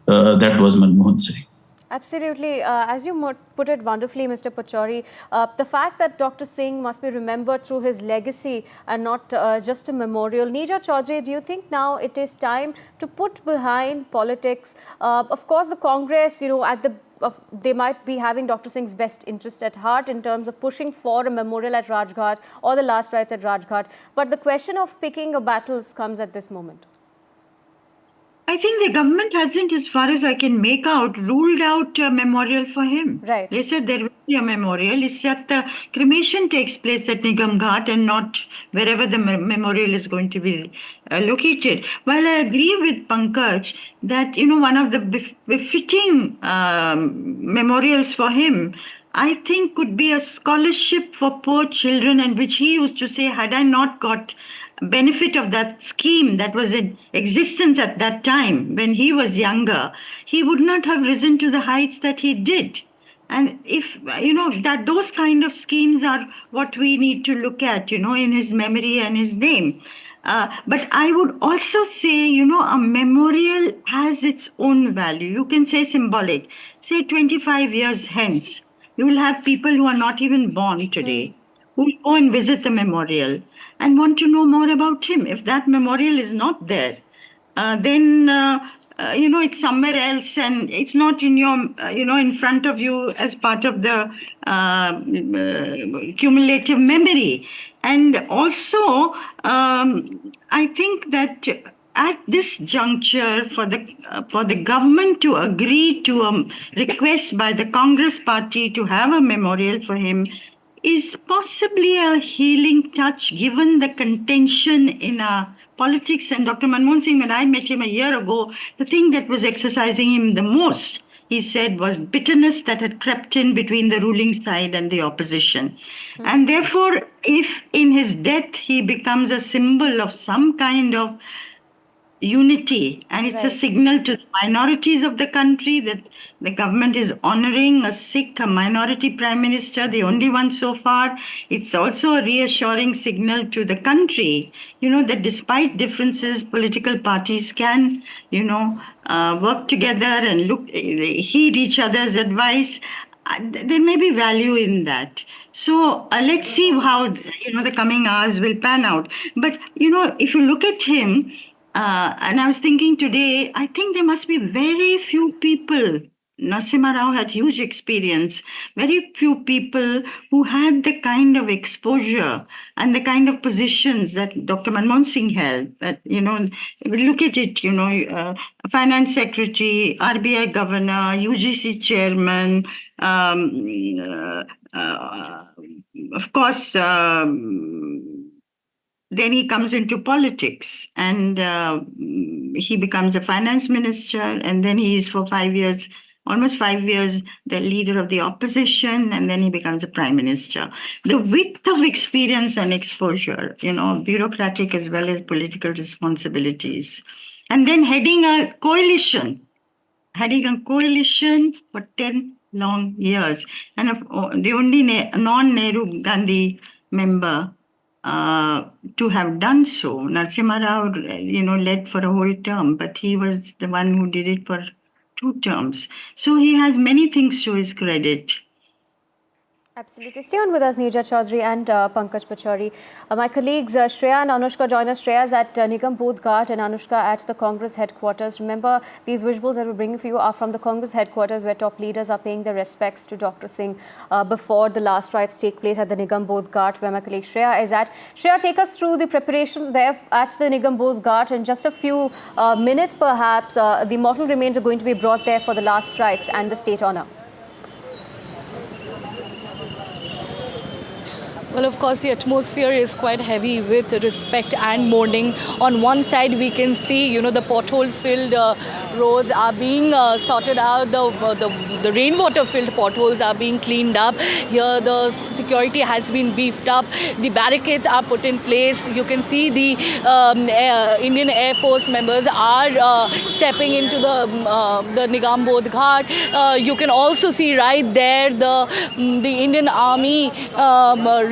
that was Manmohan Singh. Absolutely. As you put it wonderfully, Mr. Pachauri, the fact that Dr. Singh must be remembered through his legacy and not just a memorial. Neerja Chaudhary, do you think now it is time to put behind politics? Of course, the Congress, they might be having Dr. Singh's best interest at heart in terms of pushing for a memorial at Rajghat or the last rites at Rajghat. But the question of picking a battles comes at this moment. I think the government hasn't, as far as I can make out, ruled out a memorial for him. Right. They said there will be a memorial. It's that the cremation takes place at Nigam Ghat and not wherever the memorial is going to be located. While I agree with Pankaj that, one of the befitting memorials for him, I think, could be a scholarship for poor children, and which he used to say, had I not got benefit of that scheme that was in existence at that time when he was younger, he would not have risen to the heights that he did. And if, that those kind of schemes are what we need to look at, in his memory and his name. But I would also say, a memorial has its own value. You can say symbolic. Say 25 years hence, you will have people who are not even born today who will go and visit the memorial and want to know more about him. If that memorial is not there, then, it's somewhere else and it's not in your, in front of you as part of the cumulative memory. And also, I think that at this juncture, for the government to agree to a request by the Congress party to have a memorial for him is possibly a healing touch, given the contention in our politics. And Dr. Manmohan Singh, when I met him a year ago, the thing that was exercising him the most, he said, was bitterness that had crept in between the ruling side and the opposition. And therefore, if in his death he becomes a symbol of some kind of unity, and it's a signal to the minorities of the country that the government is honoring a Sikh, a minority prime minister, the only one so far. It's also a reassuring signal to the country, that despite differences, political parties can, work together and heed each other's advice. There may be value in that. So let's see how, the coming hours will pan out. But, if you look at him, and I was thinking today, I think there must be very few people. Narasimha Rao had huge experience. Very few people who had the kind of exposure and the kind of positions that Dr. Manmohan Singh held. That, look at it, finance secretary, RBI governor, UGC chairman, of course, then he comes into politics and he becomes a finance minister, and then he is for 5 years, almost 5 years, the leader of the opposition, and then he becomes a prime minister. The width of experience and exposure, bureaucratic as well as political responsibilities. And then heading a coalition for 10 long years. And the only non-Nehru Gandhi member to have done so. Narasimha Rao, led for a whole term, but he was the one who did it for 2 terms. So he has many things to his credit. Absolutely. Stay on with us, Neerja Chaudhary and Pankaj Pachauri. My colleagues Shreya and Anushka join us. Shreya is at Nigam Bodh Ghat and Anushka at the Congress headquarters. Remember, these visuals that we're bringing for you are from the Congress headquarters, where top leaders are paying their respects to Dr. Singh before the last rites take place at the Nigam Bodh Ghat, where my colleague Shreya is at. Shreya, take us through the preparations there at the Nigam Bodh Ghat. In just a few minutes, perhaps, the mortal remains are going to be brought there for the last rites and the state honour. Well, of course, the atmosphere is quite heavy with respect and mourning. On one side, we can see, the pothole-filled roads are being sorted out. The rainwater-filled potholes are being cleaned up. Here, the security has been beefed up. The barricades are put in place. You can see the Indian Air Force members are stepping into the Nigam Bodh Ghat. You can also see right there the Indian Army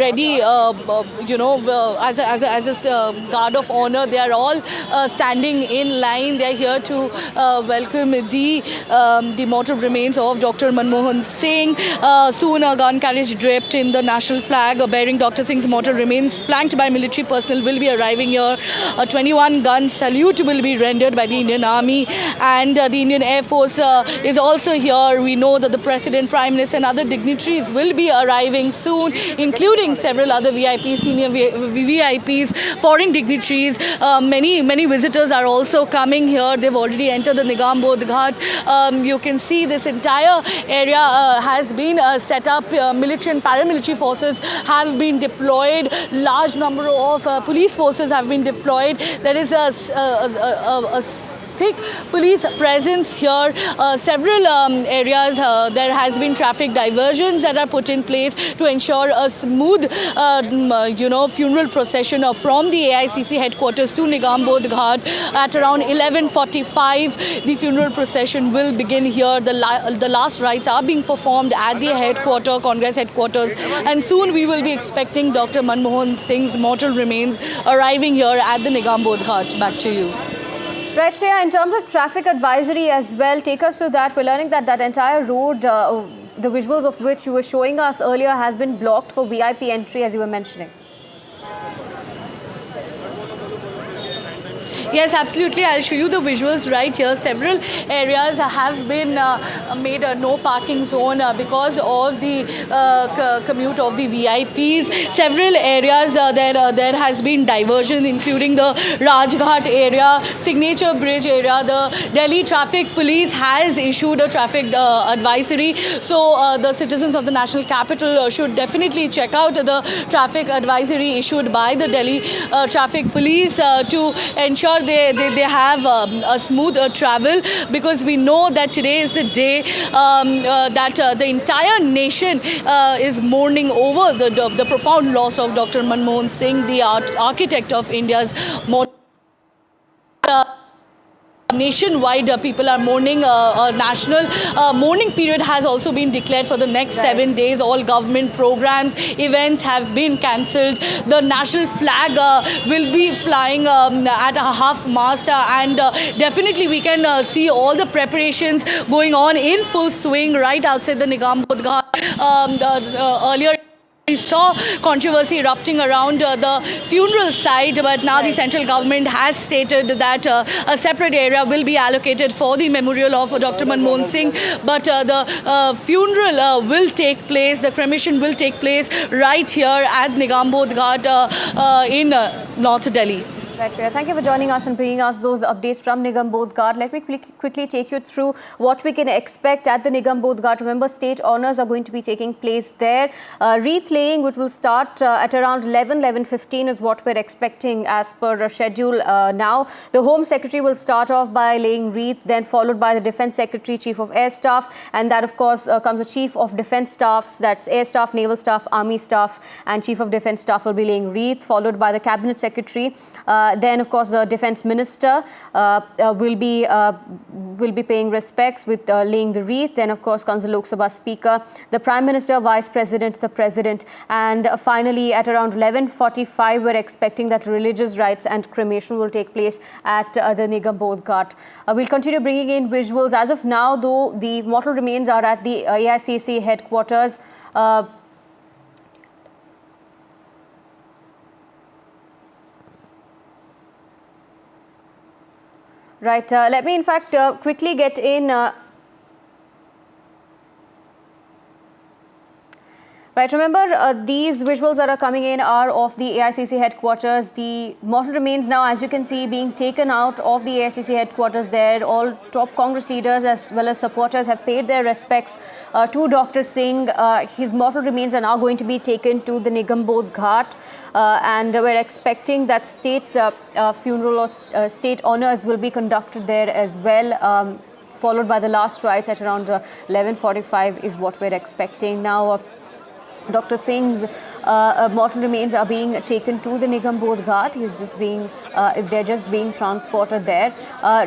ready, as a guard of honor. They are all standing in line. They are here to welcome the mortal remains of Dr. Manmohan Singh. Soon a gun carriage draped in the national flag bearing Dr. Singh's mortal remains, flanked by military personnel, will be arriving here. A 21-gun salute will be rendered by the Indian Army, and the Indian Air Force is also here. We know that the President, Prime Minister and other dignitaries will be arriving soon, including several other VIPs, senior VIPs, foreign dignitaries. Many visitors are also coming here. They've already entered the Nigam Bodh Ghat. You can see this entire area has been set up. Military and paramilitary forces have been deployed. Large number of police forces have been deployed. There is a thick police presence here. Several areas there has been traffic diversions that are put in place to ensure a smooth funeral procession from the AICC headquarters to Nigam Bodh Ghat. At around 11:45 the funeral procession will begin here. The last rites are being performed at the Congress headquarters, and soon we will be expecting Dr. Manmohan Singh's mortal remains arriving here at the Nigam Bodh Ghat. Back to you. Right, Shreya, in terms of traffic advisory as well, take us through that. We're learning that entire road, the visuals of which you were showing us earlier, has been blocked for VIP entry, as you were mentioning. Yes, absolutely. I'll show you the visuals right here. Several areas have been made a no parking zone because of the commute of the VIPs. Several areas there has been diversion, including the Rajghat area, Signature Bridge area. The Delhi Traffic Police has issued a traffic advisory. So the citizens of the national capital should definitely check out the traffic advisory issued by the Delhi Traffic Police to ensure they have a smooth travel, because we know that today is the day that the entire nation is mourning over the profound loss of Dr. Manmohan Singh, the architect of India's modern. Nationwide, people are mourning. A national mourning period has also been declared for the next 7 days. All government programs, events have been cancelled. The national flag will be flying at a half-mast, and definitely we can see all the preparations going on in full swing right outside the Nigam Bodh Ghat. Earlier, we saw controversy erupting around the funeral site, but now the central government has stated that a separate area will be allocated for the memorial of Dr. Manmohan Singh. But the funeral will take place, the cremation will take place right here at Nigam Bodh Ghat in North Delhi. Right, Shreya. Thank you for joining us and bringing us those updates from Nigam Bodh Ghat. Let me quickly take you through what we can expect at the Nigam Bodh Ghat. Remember, state honours are going to be taking place there. Wreath laying, which will start at around 11:15 is what we're expecting as per schedule now. The Home Secretary will start off by laying wreath, then followed by the Defence Secretary, Chief of Air Staff, and that, of course, comes the Chief of Defence Staffs, that's Air Staff, Naval Staff, Army Staff, and Chief of Defence Staff will be laying wreath, followed by the Cabinet Secretary. Then, of course, the Defence Minister will be paying respects with laying the wreath. Then, of course, comes the Lok Sabha Speaker, the Prime Minister, Vice President, the President, and finally, at around 11:45, we're expecting that religious rites and cremation will take place at the Nigam Bodh Ghat. We'll continue bringing in visuals. As of now, though, the mortal remains are at the AICC headquarters. Right, let me in fact quickly get in. Right, remember these visuals that are coming in are of the AICC headquarters. The mortal remains now, as you can see, being taken out of the AICC headquarters there. All top Congress leaders as well as supporters have paid their respects to Dr. Singh. His mortal remains are now going to be taken to the Nigam Bodh Ghat. And we're expecting that state funeral or state honours will be conducted there as well, followed by the last rites at around 11:45 is what we're expecting. Now, Dr. Singh's mortal remains are being taken to the Nigam Bodh Ghat. They're just being transported there.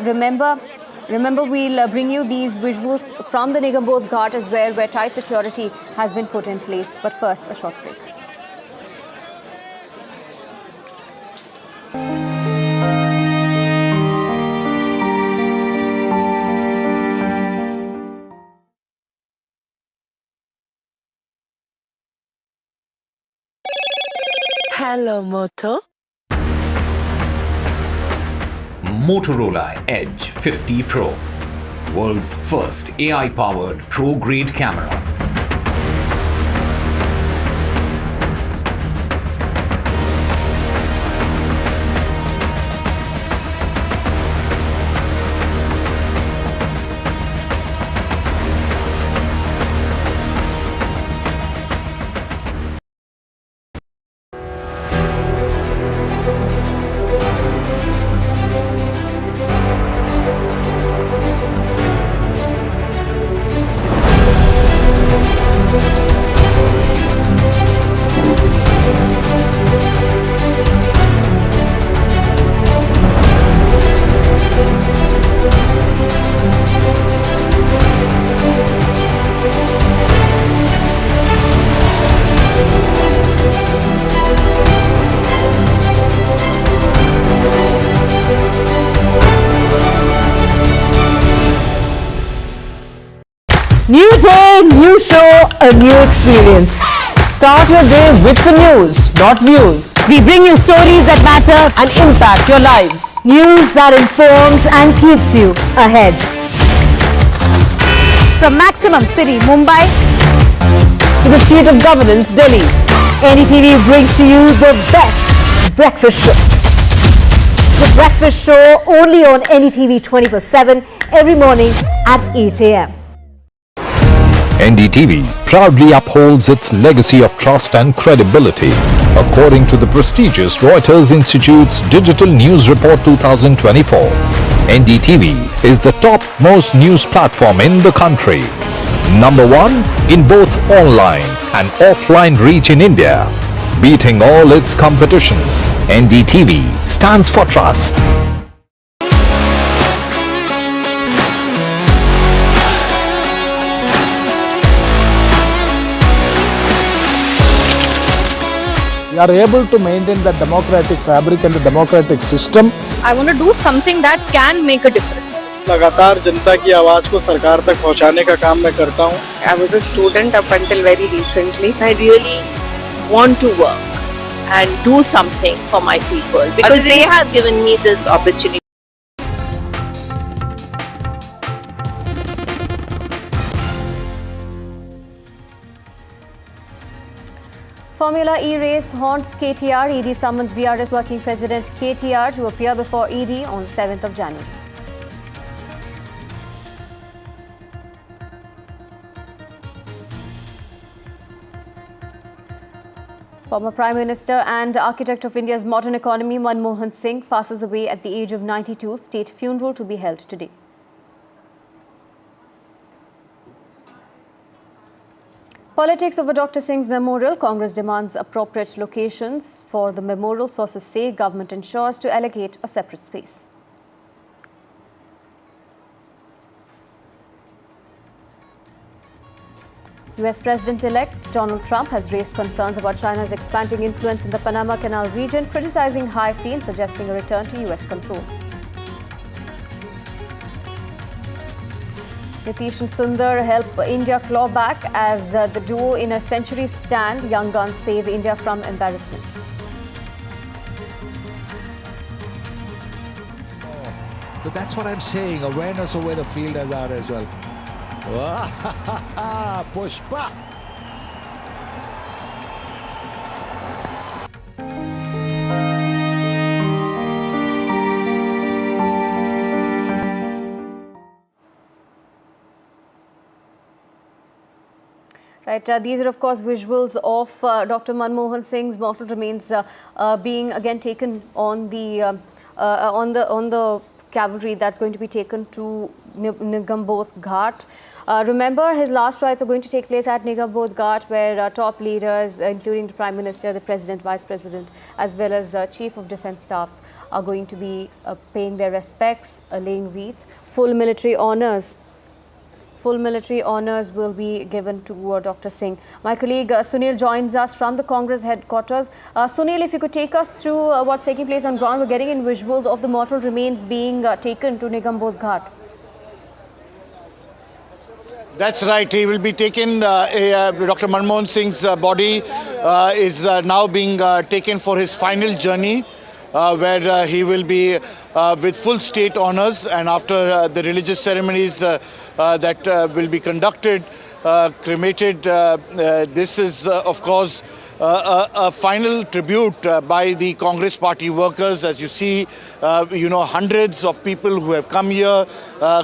Remember, we'll bring you these visuals from the Nigam Bodh Ghat as well, where tight security has been put in place. But first, a short break. Hello, Moto. Motorola Edge 50 Pro, world's first AI-powered pro-grade camera. New day, new show, a new experience. Start your day with the news, not views. We bring you stories that matter and impact your lives. News that informs and keeps you ahead. From Maximum City, Mumbai, to the seat of governance, Delhi, NDTV brings to you the best breakfast show. The breakfast show only on NDTV 24/7 every morning at 8 a.m. NDTV proudly upholds its legacy of trust and credibility. According to the prestigious Reuters Institute's Digital News Report 2024, NDTV is the top-most news platform in the country. Number one in both online and offline reach in India. Beating all its competition, NDTV stands for trust. We are able to maintain the democratic fabric and the democratic system. I want to do something that can make a difference. लगातार जनता की आवाज को सरकार तक पहुंचाने का काम मैं करता हूं. I was a student up until very recently. I really want to work and do something for my people because they have given me this opportunity. Formula E race haunts KTR. ED summons BRS working president KTR to appear before ED on 7th of January. Former Prime Minister and architect of India's modern economy, Manmohan Singh, passes away at the age of 92. State funeral to be held today. Politics over Dr. Singh's memorial. Congress demands appropriate locations for the memorial. Sources say government ensures to allocate a separate space. US President-elect Donald Trump has raised concerns about China's expanding influence in the Panama Canal region, criticizing high fee and suggesting a return to US control. Nitish and Sundar help India claw back as the duo in a century stand. Young guns save India from embarrassment. But that's what I'm saying. Awareness of where the fielders are as well. Pushpa. Right, these are of course visuals of Dr. Manmohan Singh's mortal remains being again taken on the cavalry that's going to be taken to Nigam Bodh Ghat. Remember, his last rites are going to take place at Nigam Bodh Ghat, where top leaders, including the Prime Minister, the President, Vice President, as well as Chief of Defence Staffs, are going to be paying their respects, laying wreath. Full military honours will be given to Dr. Singh. My colleague Sunil joins us from the Congress headquarters. Sunil, if you could take us through what's taking place on ground. We're getting in visuals of the mortal remains being taken to Nigam Bodh Ghat. That's right. He will be taken. Dr. Manmohan Singh's body is now being taken for his final journey, where he will be with full state honors, and after the religious ceremonies that will be conducted, cremated. This is, of course, a final tribute by the Congress party workers. As you see, hundreds of people who have come here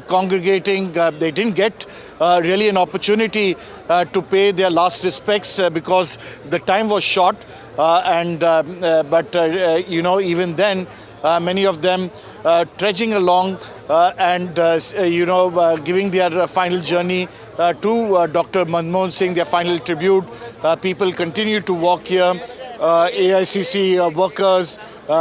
congregating. They didn't get really an opportunity to pay their last respects because the time was short. But even then, many of them trudging along and giving their final journey to Dr. Manmohan Singh, their final tribute. People continue to walk here. AICC workers,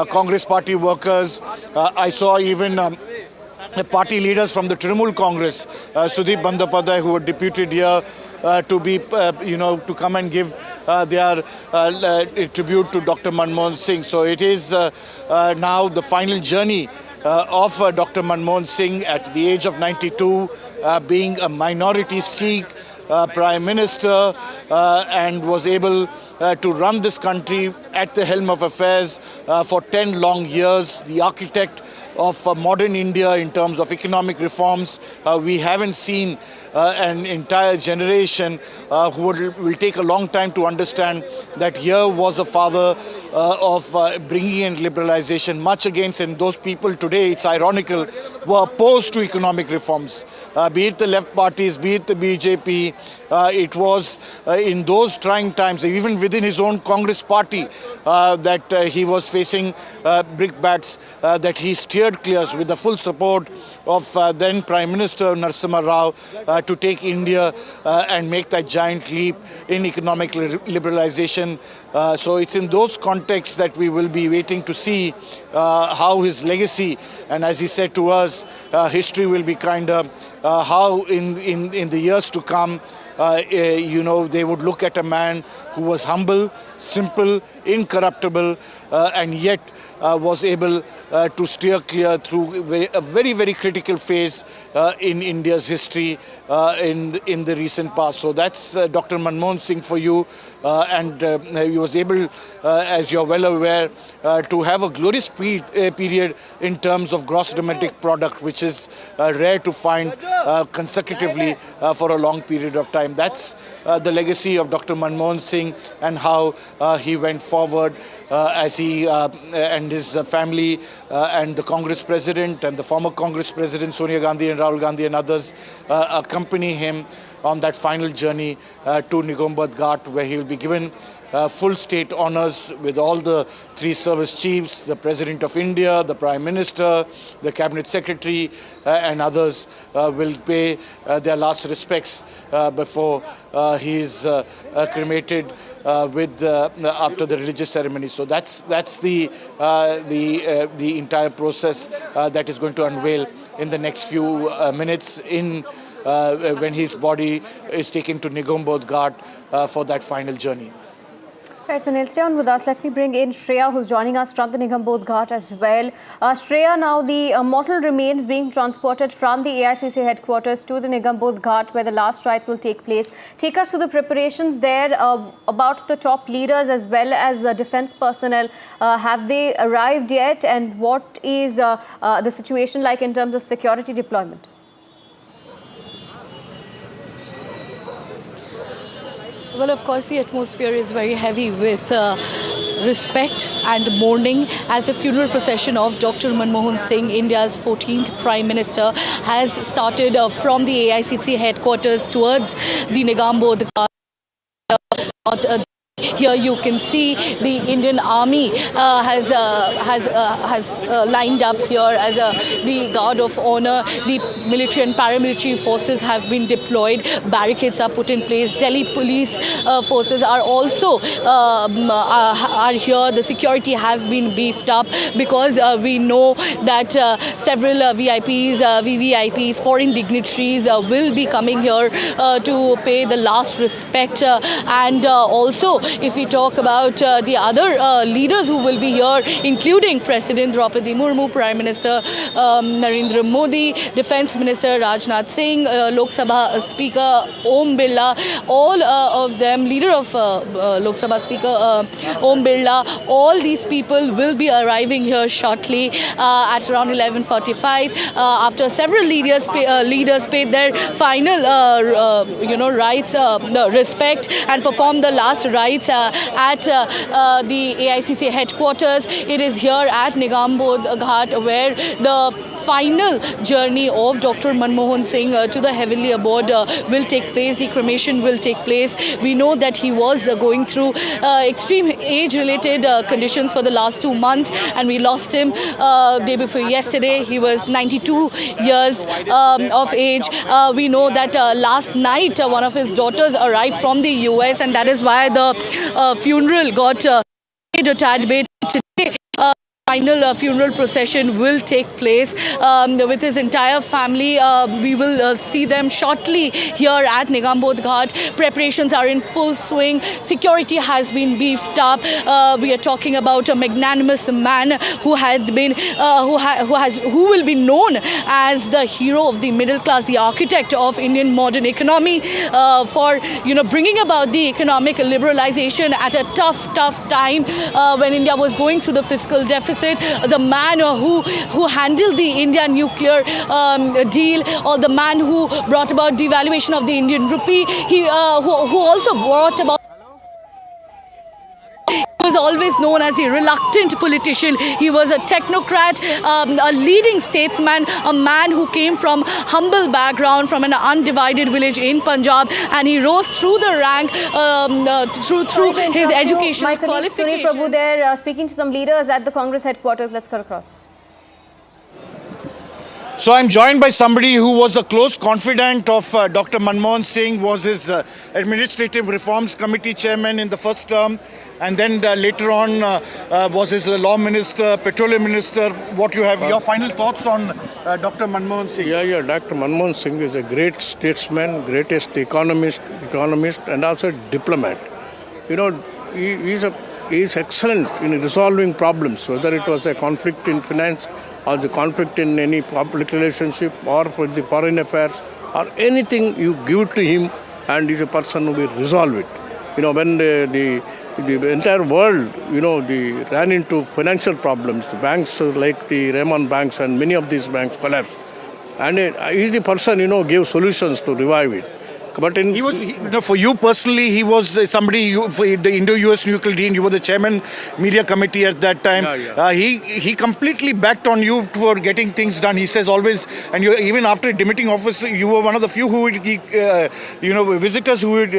Congress party workers. I saw even the party leaders from the Trinamool Congress, Sudip Bandyopadhyay, who were deputed here to be, to come and give their tribute to Dr. Manmohan Singh. So it is now the final journey of Dr. Manmohan Singh at the age of 92, being a minority Sikh Prime Minister and was able to run this country at the helm of affairs for 10 long years, the architect of modern India in terms of economic reforms. We haven't seen an entire generation who will take a long time to understand that here was a father of bringing in liberalization, much against, and those people today, it's ironical, were opposed to economic reforms. Be it the left parties, be it the BJP, it was in those trying times, even within his own Congress party, that he was facing brickbats, that he steered clear with the full support of then Prime Minister Narasimha Rao to take India and make that giant leap in economic liberalization. So it's in those contexts that we will be waiting to see how his legacy, and as he said to us, history will be kinder, how in the years to come, they would look at a man who was humble, simple, incorruptible, and yet was able to steer clear through a very, very critical phase in India's history in the recent past. So that's Dr. Manmohan Singh for you. And he was able, as you're well aware, to have a glorious period in terms of gross domestic product, which is rare to find consecutively for a long period of time. That's the legacy of Dr. Manmohan Singh and how he went forward as he and his family and the Congress president and the former Congress president Sonia Gandhi and Rahul Gandhi and others accompany him on that final journey to Nigam Ghat, where he will be given full state honors with all the three service chiefs, the President of India, the Prime Minister, the Cabinet Secretary and others will pay their last respects before he is cremated after the religious ceremony. So that's the entire process that is going to unveil in the next few minutes when his body is taken to Nigam Ghat for that final journey. Right, so Sunil, stay on with us. Let me bring in Shreya, who's joining us from the Nigam Ghat as well. Shreya, now the mortal remains being transported from the AICC headquarters to the Nigam Ghat, where the last rites will take place. Take us through the preparations there about the top leaders as well as defense personnel. Have they arrived yet, and what is the situation like in terms of security deployment? Well, of course, the atmosphere is very heavy with respect and mourning as the funeral procession of Dr. Manmohan Singh, India's 14th Prime Minister, has started from the AICC headquarters towards the Nigam Ghat. Here you can see the Indian Army has lined up here as the guard of honor. The military and paramilitary forces have been deployed. Barricades are put in place. Delhi police forces are also are here. The security has been beefed up because we know that several VIPs, VVIPs, foreign dignitaries will be coming here to pay the last respect. And also, if we talk about the other leaders who will be here, including President Draupadi Murmu, Prime Minister Narendra Modi, Defence Minister Rajnath Singh, Lok Sabha Speaker Om Birla, all of them, leader of Lok Sabha Speaker Om Birla, all these people will be arriving here shortly at around 11:45 after several leaders paid their final rites, respect, and performed the last rites at the AICC headquarters. It is here at Nigam Ghat where the final journey of Dr. Manmohan Singh to the heavenly abode will take place. The cremation will take place. We know that he was going through extreme age-related conditions for the last 2 months, and we lost him day before yesterday. He was 92 years of age. We know that last night one of his daughters arrived from the US, and that is why the funeral got delayed a tad bit. Today, final funeral procession will take place with his entire family. We will see them shortly here at Nigam Ghat. Preparations are in full swing. Security has been beefed up. We are talking about a magnanimous man who had been, who will be known as the hero of the middle class, the architect of Indian modern economy, for bringing about the economic liberalization at a tough time when India was going through the fiscal deficit. The man who handled the India nuclear deal, or the man who brought about devaluation of the Indian rupee, who also brought about. He was always known as a reluctant politician. He was a technocrat, a leading statesman, a man who came from humble background, from an undivided village in Punjab, and he rose through the rank through his educational qualifications. Prabhu there speaking to some leaders at the Congress headquarters. Let's cut across. So I'm joined by somebody who was a close confidant of Dr. Manmohan Singh, was his Administrative Reforms Committee chairman in the first term, and then later on was his law minister, petroleum minister. What you have, your final thoughts on Dr. Manmohan Singh? Yeah, Dr. Manmohan Singh is a great statesman, greatest economist, and also diplomat. He's excellent in resolving problems, whether it was a conflict in finance or the conflict in any public relationship or for the foreign affairs or anything. You give it to him and he's a person who will resolve it. When the entire world, ran into financial problems, the banks like the Raymond banks and many of these banks collapsed. And he's the person, gave solutions to revive it. But for you personally, he was somebody, for the Indo-US nuclear deal, you were the chairman, media committee at that time. He completely backed on you for getting things done. He says always, and even after demitting office, you were one of the few who would, visitors who would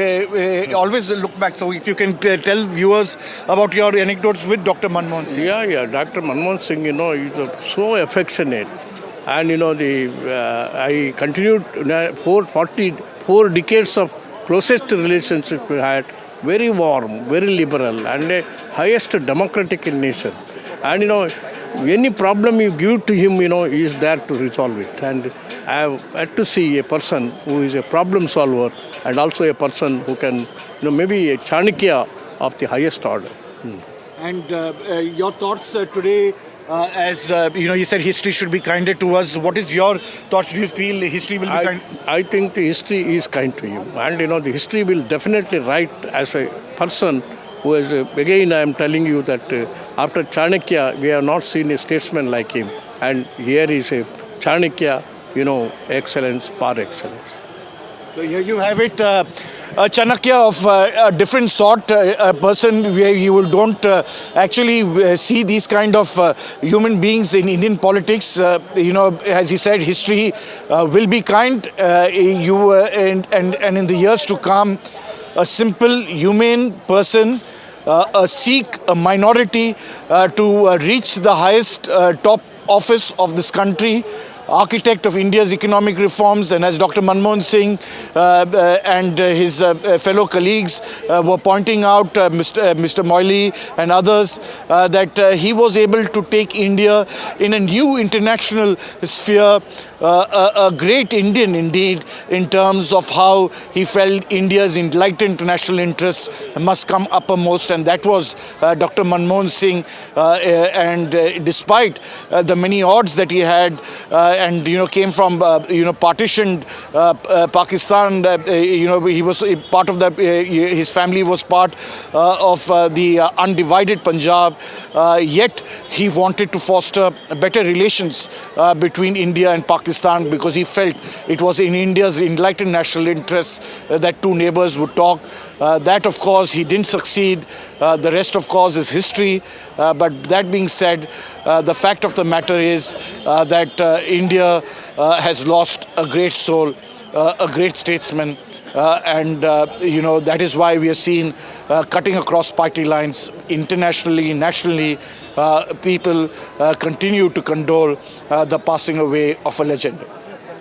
always look back. So if you can tell viewers about your anecdotes with Dr. Manmohan Singh. Yeah, Dr. Manmohan Singh, he's so affectionate. And, I continued 4 decades of closest relationship we had, very warm, very liberal, and the highest democratic in nation. And, any problem you give to him, he is there to resolve it. And I have had to see a person who is a problem solver and also a person who can, maybe a Chanakya of the highest order. And your thoughts today, as you said history should be kinder to us. What is your thoughts? Do you feel history will be kind? I think the history is kind to him. And, the history will definitely write as a person who is, again, I am telling you that after Chanakya, we have not seen a statesman like him. And here is a Chanakya, excellence, par excellence. So here you have it, a Chanakya of a different sort, a person where you don't actually see these kind of human beings in Indian politics. As he said, history will be kind. And in the years to come, a simple, humane person, a Sikh, a minority, to reach the highest top office of this country, architect of India's economic reforms, and as Dr. Manmohan Singh and his fellow colleagues were pointing out, Mr. Moily and others, that he was able to take India in a new international sphere, a great Indian indeed, in terms of how he felt India's enlightened national interest must come uppermost, and that was Dr. Manmohan Singh. And despite the many odds that he had, and came from partitioned Pakistan, he was part of the his family was part of the undivided Punjab, yet he wanted to foster better relations between India and Pakistan, because he felt it was in India's enlightened national interest that two neighbors would talk. That, of course, he didn't succeed. The rest, of course, is history. But that being said, the fact of the matter is that India has lost a great soul, a great statesman. And that is why we are seeing cutting across party lines internationally, nationally, people continue to condole the passing away of a legend.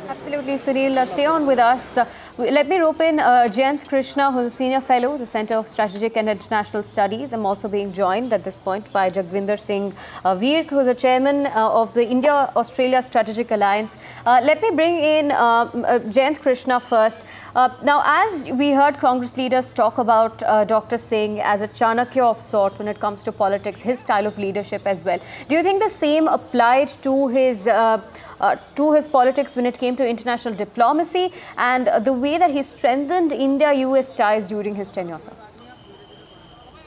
Absolutely, Sunil. Stay on with us. Let me rope in Jayant Krishna, who is a senior fellow, the Centre of Strategic and International Studies. I'm also being joined at this point by Jagvinder Singh Virk, who is a chairman of the India-Australia Strategic Alliance. Let me bring in Jayant Krishna first. Now, as we heard Congress leaders talk about Dr. Singh as a Chanakya of sorts when it comes to politics, his style of leadership as well. Do you think the same applied to his politics when it came to international diplomacy and the way that he strengthened India-US ties during his tenure, sir?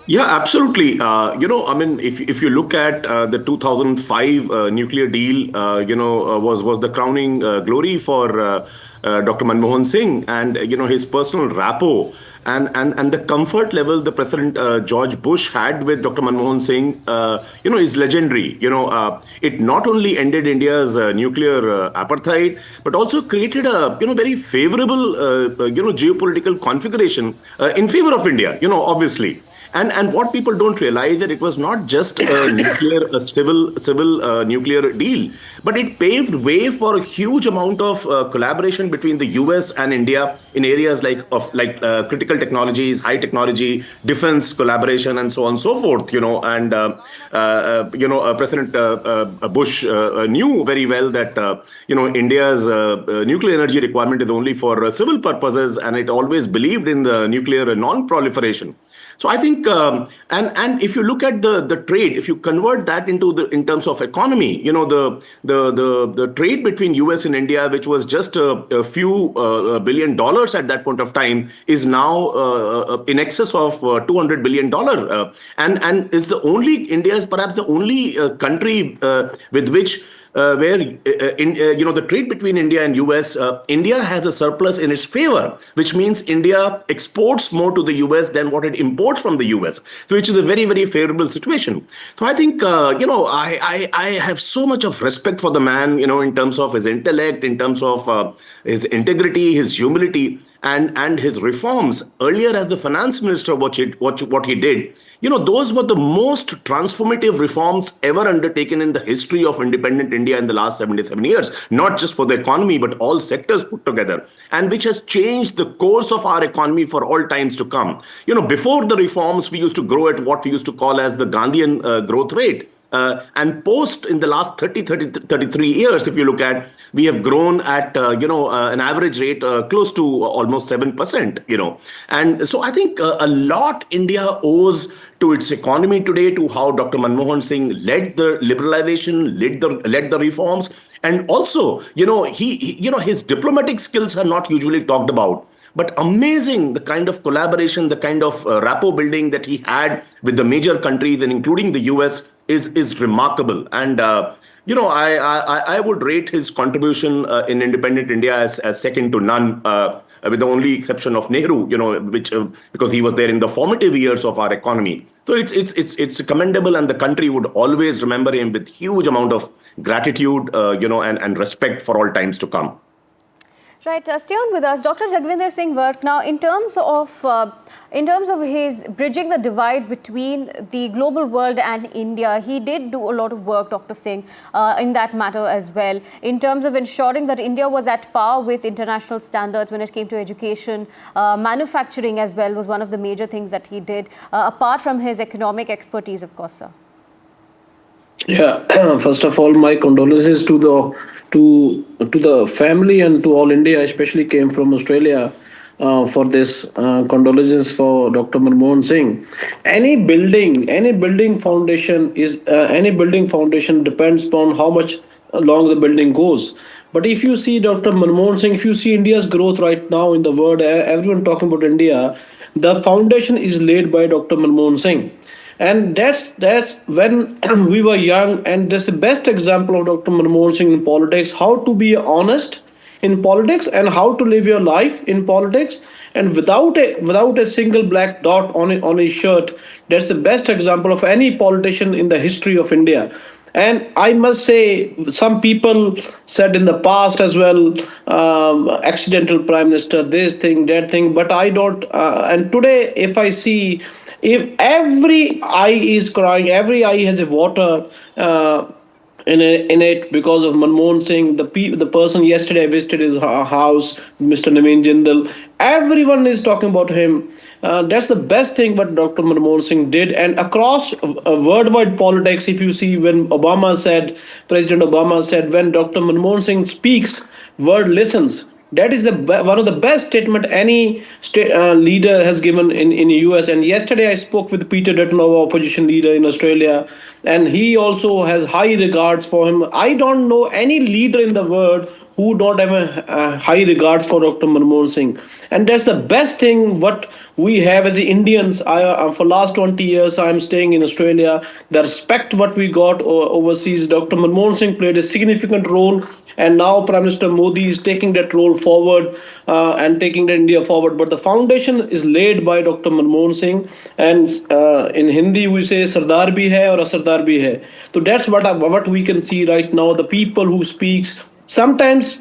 Yeah, absolutely. If you look at the 2005 nuclear deal, was the crowning glory for Dr. Manmohan Singh, and his personal rapport and the comfort level the President George Bush had with Dr. Manmohan Singh, is legendary. It not only ended India's nuclear apartheid, but also created a very favorable geopolitical configuration in favor of India. Obviously. And what people don't realize that it was not just a civil nuclear deal, but it paved way for a huge amount of collaboration between the US and India in areas like critical technologies, high technology, defense collaboration, and so on and so forth. President Bush knew very well that India's nuclear energy requirement is only for civil purposes, and it always believed in the nuclear non-proliferation. So I think, and if you look at the trade, if you convert that in terms of economy, the trade between US and India, which was just a few $1 billion at that point of time, is now in excess of $200 billion, and is India is perhaps the only country with which where the trade between India and US, India has a surplus in its favor, which means India exports more to the US than what it imports from the US, so which is a very, very favorable situation. So I think I have so much of respect for the man, in terms of his intellect, in terms of his integrity, his humility, and his reforms. Earlier, as the finance minister, what he did, those were the most transformative reforms ever undertaken in the history of independent India in the last 77 years, not just for the economy, but all sectors put together, and which has changed the course of our economy for all times to come. Before the reforms, we used to grow at what we used to call as the Gandhian growth rate. And post in the last 33 years, if you look at, we have grown at, an average rate close to almost 7%, And so I think a lot India owes to its economy today, to how Dr. Manmohan Singh led the liberalization, led the reforms. And also, his diplomatic skills are not usually talked about. But amazing, the kind of collaboration, the kind of rapport building that he had with the major countries, and including the US, is remarkable. And I would rate his contribution in independent India as second to none, with the only exception of Nehru, which because he was there in the formative years of our economy. So it's commendable, and the country would always remember him with huge amount of gratitude, and respect for all times to come. Right, stay on with us. Dr. Jagvinder Singh worked now in terms of his bridging the divide between the global world and India. He did do a lot of work, Dr. Singh, in that matter as well, in terms of ensuring that India was at par with international standards when it came to education. Manufacturing as well was one of the major things that he did, apart from his economic expertise, of course, sir. Yeah, first of all, my condolences to the family and to all India, especially came from Australia, for this condolences for Dr. Manmohan Singh. Any building foundation depends upon how much long the building goes. But if you see Dr. Manmohan Singh, if you see India's growth right now in the world, everyone talking about India, the foundation is laid by Dr. Manmohan Singh. And that's when we were young, and that's the best example of Dr. Manmohan Singh in politics, how to be honest in politics and how to live your life in politics, and without a single black dot on his shirt. That's the best example of any politician in the history of India. And I must say, some people said in the past as well, accidental prime minister, this thing, that thing, but I don't. And today, if I see, if every eye is crying, every eye has a water in it because of Manmohan Singh, the person yesterday visited his house, Mr. Naveen Jindal, everyone is talking about him. That's the best thing what Dr. Manmohan Singh did. And across worldwide politics, if you see when President Obama said, when Dr. Manmohan Singh speaks, world listens. That is one of the best statement any leader has given in the US. And yesterday I spoke with Peter Dutton, our opposition leader in Australia, and he also has high regards for him. I don't know any leader in the world who don't have a high regards for Dr. Manmohan Singh. And that's the best thing what we have as Indians. For last 20 years, I'm staying in Australia. The respect what we got overseas, Dr. Manmohan Singh played a significant role. And now Prime Minister Modi is taking that role forward and taking the India forward. But the foundation is laid by Dr. Manmohan Singh. And in Hindi, we say Sardar bhi hai aur Asardar bhi hai. So that's what we can see right now. The people who speaks, sometimes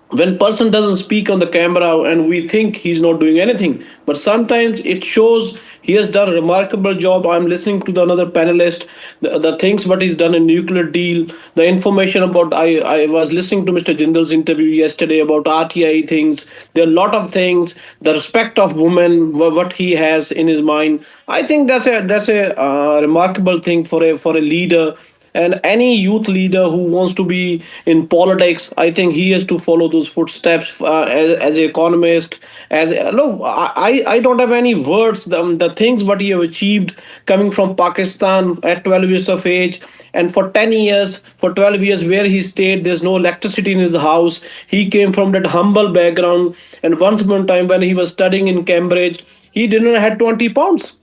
when person doesn't speak on the camera and we think he's not doing anything, but sometimes it shows he has done a remarkable job. I'm listening to another panelist, the things what he's done in nuclear deal, the information about, I was listening to Mr. Jindal's interview yesterday about RTI things. There are a lot of things, the respect of women, what he has in his mind. I think that's a remarkable thing for a leader. And any youth leader who wants to be in politics, I think he has to follow those footsteps as an economist. I don't have any words. The things what he have achieved coming from Pakistan at 12 years of age, and for 12 years where he stayed, there's no electricity in his house. He came from that humble background. And once upon a time when he was studying in Cambridge, he didn't have 20 pounds.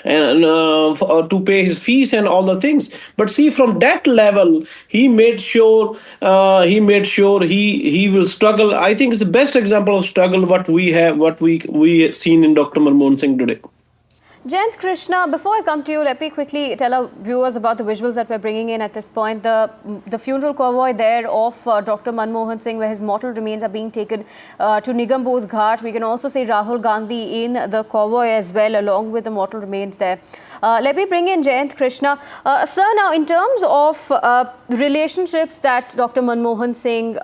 and to pay his fees and all the things. But see, from that level, he will struggle. I think it's the best example of struggle what we have, what we seen in Dr. Manmohan Singh today. Jayant Krishna, before I come to you, let me quickly tell our viewers about the visuals that we're bringing in at this point. The funeral convoy there of Dr. Manmohan Singh, where his mortal remains are being taken to Nigam Bodh Ghat. We can also see Rahul Gandhi in the convoy as well, along with the mortal remains there. Let me bring in Jayant Krishna. Sir, now in terms of relationships that Dr. Manmohan Singh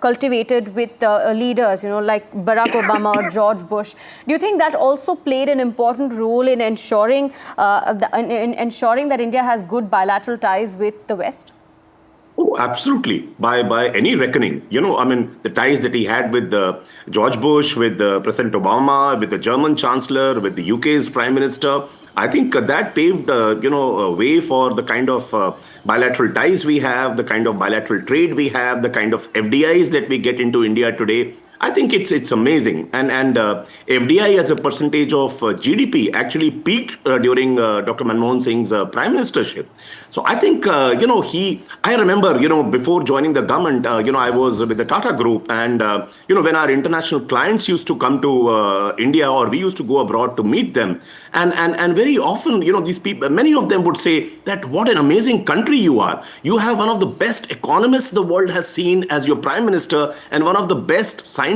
cultivated with leaders, like Barack Obama or George Bush, do you think that also played an important role in ensuring that India has good bilateral ties with the West? Oh, absolutely. By any reckoning, the ties that he had with George Bush, with President Obama, with the German Chancellor, with the UK's Prime Minister, I think that paved, a way for the kind of bilateral ties we have, the kind of bilateral trade we have, the kind of FDIs that we get into India today. I think it's amazing, and FDI as a percentage of GDP actually peaked during Dr. Manmohan Singh's prime ministership. So I think I remember before joining the government, I was with the Tata Group, and when our international clients used to come to India, or we used to go abroad to meet them, and very often these people, many of them would say that what an amazing country you are. You have one of the best economists the world has seen as your prime minister, and one of the best scientists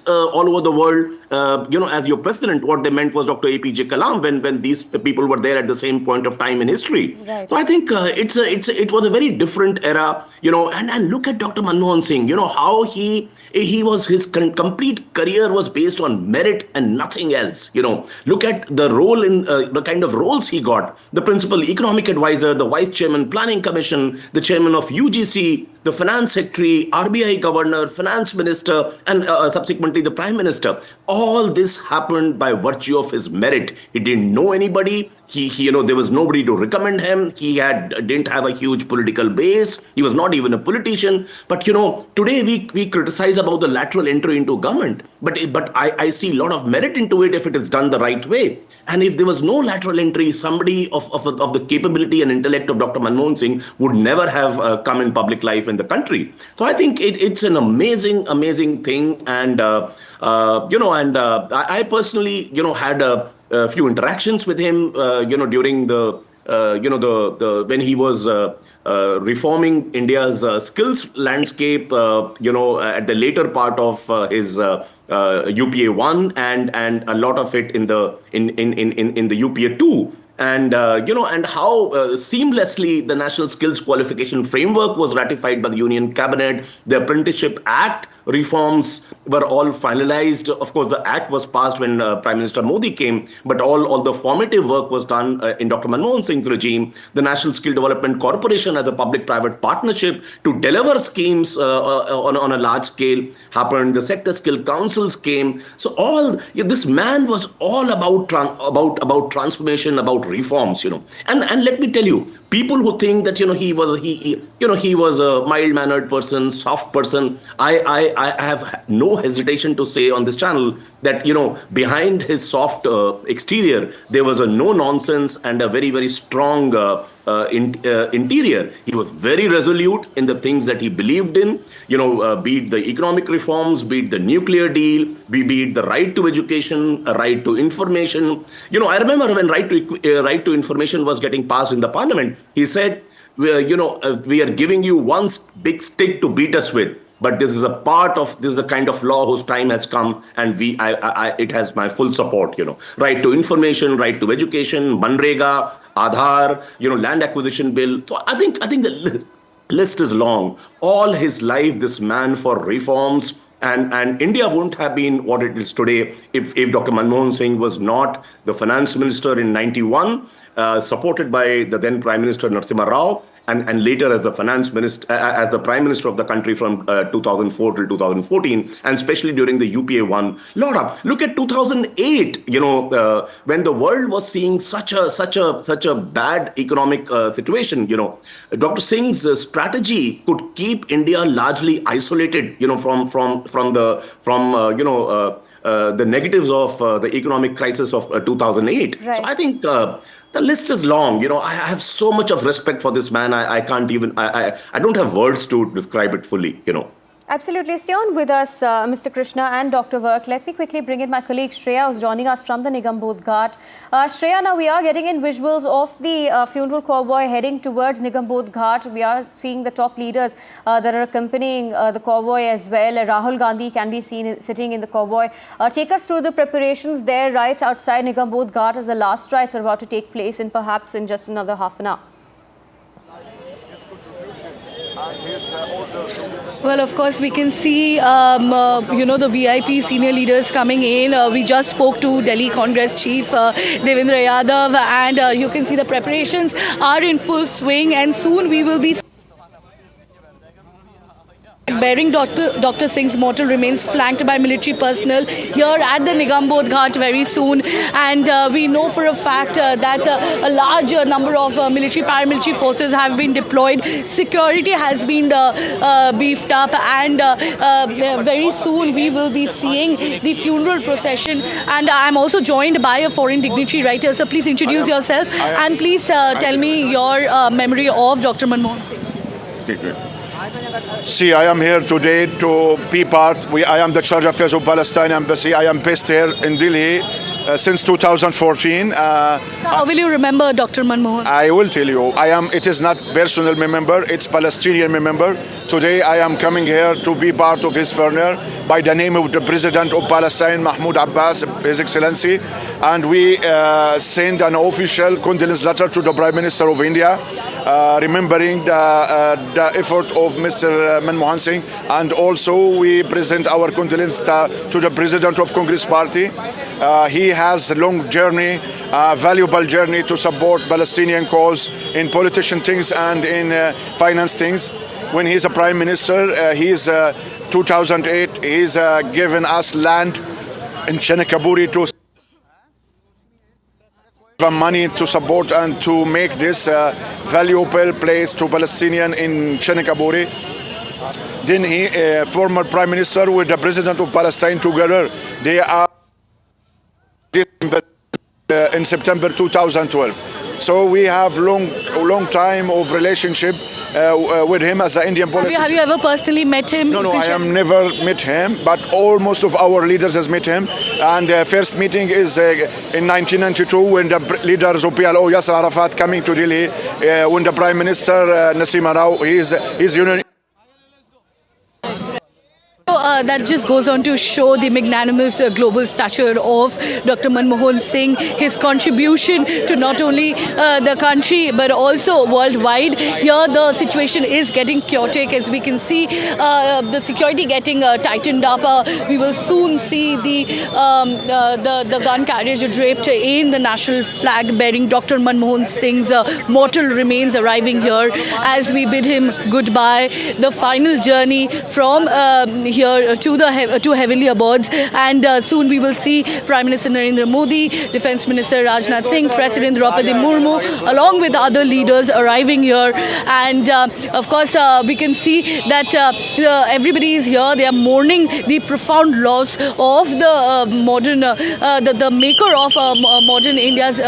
all over the world, as your president. What they meant was Dr. APJ Kalam when these people were there at the same point of time in history. Right. So I think it was a very different era, and look at Dr. Manmohan Singh, how his complete career was based on merit and nothing else. Look at the role in the kind of roles he got: the principal economic advisor, the vice chairman planning commission, the chairman of UGC, the finance secretary, RBI governor, finance minister, and subsequently the prime minister. All this happened by virtue of his merit. He didn't know anybody. There was nobody to recommend him. He didn't have a huge political base. He was not even a politician. But today we criticize about the lateral entry into government. But I see a lot of merit into it if it is done the right way. And if there was no lateral entry, somebody of the capability and intellect of Dr. Manmohan Singh would never have come in public life in the country. So I think it's an amazing thing. And I personally had a few interactions with him during when he was reforming India's skills landscape, at the later part of his UPA 1 and a lot of it in the UPA 2. And how seamlessly the National Skills Qualification Framework was ratified by the Union Cabinet. The Apprenticeship Act reforms were all finalized. Of course, the act was passed when Prime Minister Modi came, but all the formative work was done in Dr. Manmohan Singh's regime. The National Skill Development Corporation as a public-private partnership to deliver schemes on a large scale happened. The Sector Skill Councils came. So this man was all about transformation, about reforms, and let me tell you, people who think that he was a mild-mannered person, soft person, I have no hesitation to say on this channel that behind his soft exterior there was a no-nonsense and a very, very strong interior. He was very resolute in the things that he believed in, be it the economic reforms, be it the nuclear deal, be it the right to education, a right to information. I remember when right to information was getting passed in the parliament, he said, we are giving you one big stick to beat us with. But this is a kind of law whose time has come, and it has my full support. Right to information, right to education, Manrega, Aadhaar, land acquisition bill. So I think the list is long. All his life, this man for reforms. And India wouldn't have been what it is today if Dr. Manmohan Singh was not the finance minister in 91, supported by the then Prime Minister Narasimha Rao, and later as the finance minister, as the prime minister of the country from 2004 till 2014, and especially during the UPA 1. Laura, look at 2008. When the world was seeing such a bad economic situation. Dr. Singh's strategy could keep India largely isolated. From the negatives of the economic crisis of 2008. Right. So I think the list is long. I have so much of respect for this man. I can't even, I don't have words to describe it fully, Absolutely. Stay on with us, Mr. Krishna and Dr. Work. Let me quickly bring in my colleague Shreya, who's joining us from the Nigam Bodh Ghat. Shreya, now we are getting in visuals of the funeral convoy heading towards Nigam Bodh Ghat. We are seeing the top leaders that are accompanying the convoy as well. Rahul Gandhi can be seen sitting in the convoy. Take us through the preparations there right outside Nigam Bodh Ghat as the last rites are about to take place and perhaps in just another half an hour. Well, of course, we can see, the VIP senior leaders coming in. We just spoke to Delhi Congress Chief Devendra Yadav, and you can see the preparations are in full swing, and soon we will be bearing Dr. Singh's mortal remains flanked by military personnel here at the Nigam Bodh Ghat very soon. And we know for a fact that a large number of military, paramilitary forces have been deployed. Security has been beefed up, and very soon we will be seeing the funeral procession. And I'm also joined by a foreign dignitary writer. So please introduce yourself and please tell me your memory of Dr. Manmohan Singh. See, I am here today to be part. I am the Charge Affairs of Palestine Embassy. I am based here in Delhi since 2014. How will you remember Dr. Manmohan? I will tell you. It is not personal member. It's Palestinian member. Today I am coming here to be part of his funeral by the name of the President of Palestine, Mahmoud Abbas, His Excellency, and we send an official condolence letter to the Prime Minister of India, remembering the effort of Mr. Manmohan Singh, and also we present our condolence to the President of Congress Party. He has a long journey, valuable journey to support Palestinian cause in politician things and in finance things. When he's a Prime Minister, he's 2008, he's given us land in Chenekaburi to money to support and to make this valuable place to Palestinian in Chenekaburi. Then he, former Prime Minister with the President of Palestine together, they are in September 2012. So we have long time of relationship with him as an Indian politician. Have you ever personally met him? No, I have never met him, but most of our leaders has met him. And first meeting is in 1992 when the leaders of PLO, Yasser Arafat, coming to Delhi, when the Prime Minister Nassim Rao, he's union. That just goes on to show the magnanimous global stature of Dr. Manmohan Singh, his contribution to not only the country but also worldwide. Here the situation is getting chaotic, as we can see the security getting tightened up. We will soon see the gun carriage draped in the national flag bearing Dr. Manmohan Singh's mortal remains arriving here as we bid him goodbye. The final journey from here to heavenly abodes, and soon we will see Prime Minister Narendra Modi, Defence Minister Rajnath Singh, President Draupadi Murmu, along with other leaders arriving here. And of course we can see that everybody is here. They are mourning the profound loss of the modern the maker of modern India's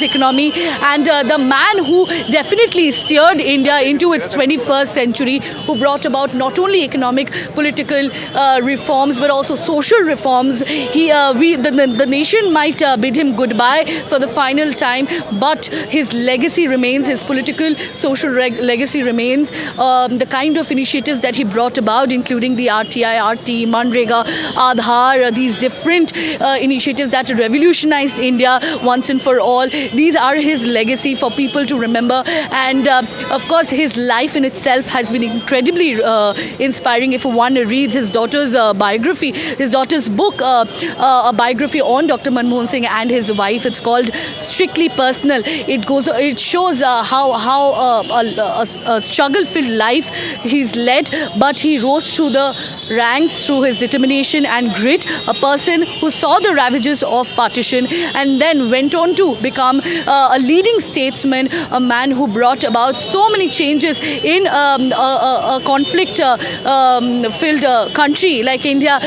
economy, and the man who definitely steered India into its 21st century, who brought about not only economic, political reforms but also social reforms. The nation might bid him goodbye for the final time, but his legacy remains, his political, social legacy remains. The kind of initiatives that he brought about, including the RTI, RT, Manrega, Aadhaar, these different initiatives that revolutionized India once and for all. These are his legacy for people to remember, and of course his life in itself has been incredibly inspiring. If one reads his daughter's biography, his daughter's book, a biography on Dr. Manmohan Singh and his wife, it's called Strictly Personal. It shows how a struggle-filled life he's led, but he rose through the ranks through his determination and grit. A person who saw the ravages of partition and then went on to become a leading statesman, a man who brought about so many changes in a conflict filled country like India.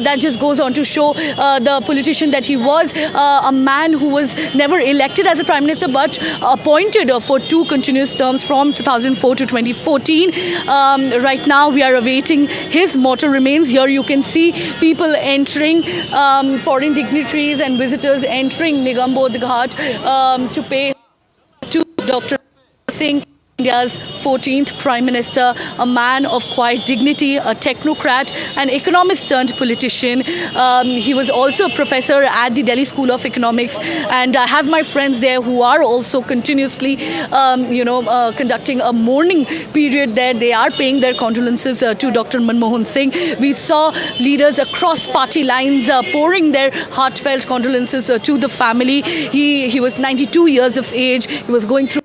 That just goes on to show the politician that he was, a man who was never elected as a Prime Minister but appointed for 2 continuous terms from 2004 to 2014. Right now we are awaiting his mortal remains. Here you can see people entering, foreign dignitaries and visitors entering Nigam Bodh Ghat to pay to Dr. Singh, India's 14th Prime Minister, a man of quiet dignity, a technocrat, an economist turned politician. He was also a professor at the Delhi School of Economics, and I have my friends there who are also continuously, conducting a mourning period there. They are paying their condolences to Dr. Manmohan Singh. We saw leaders across party lines pouring their heartfelt condolences to the family. He was 92 years of age. He was going through.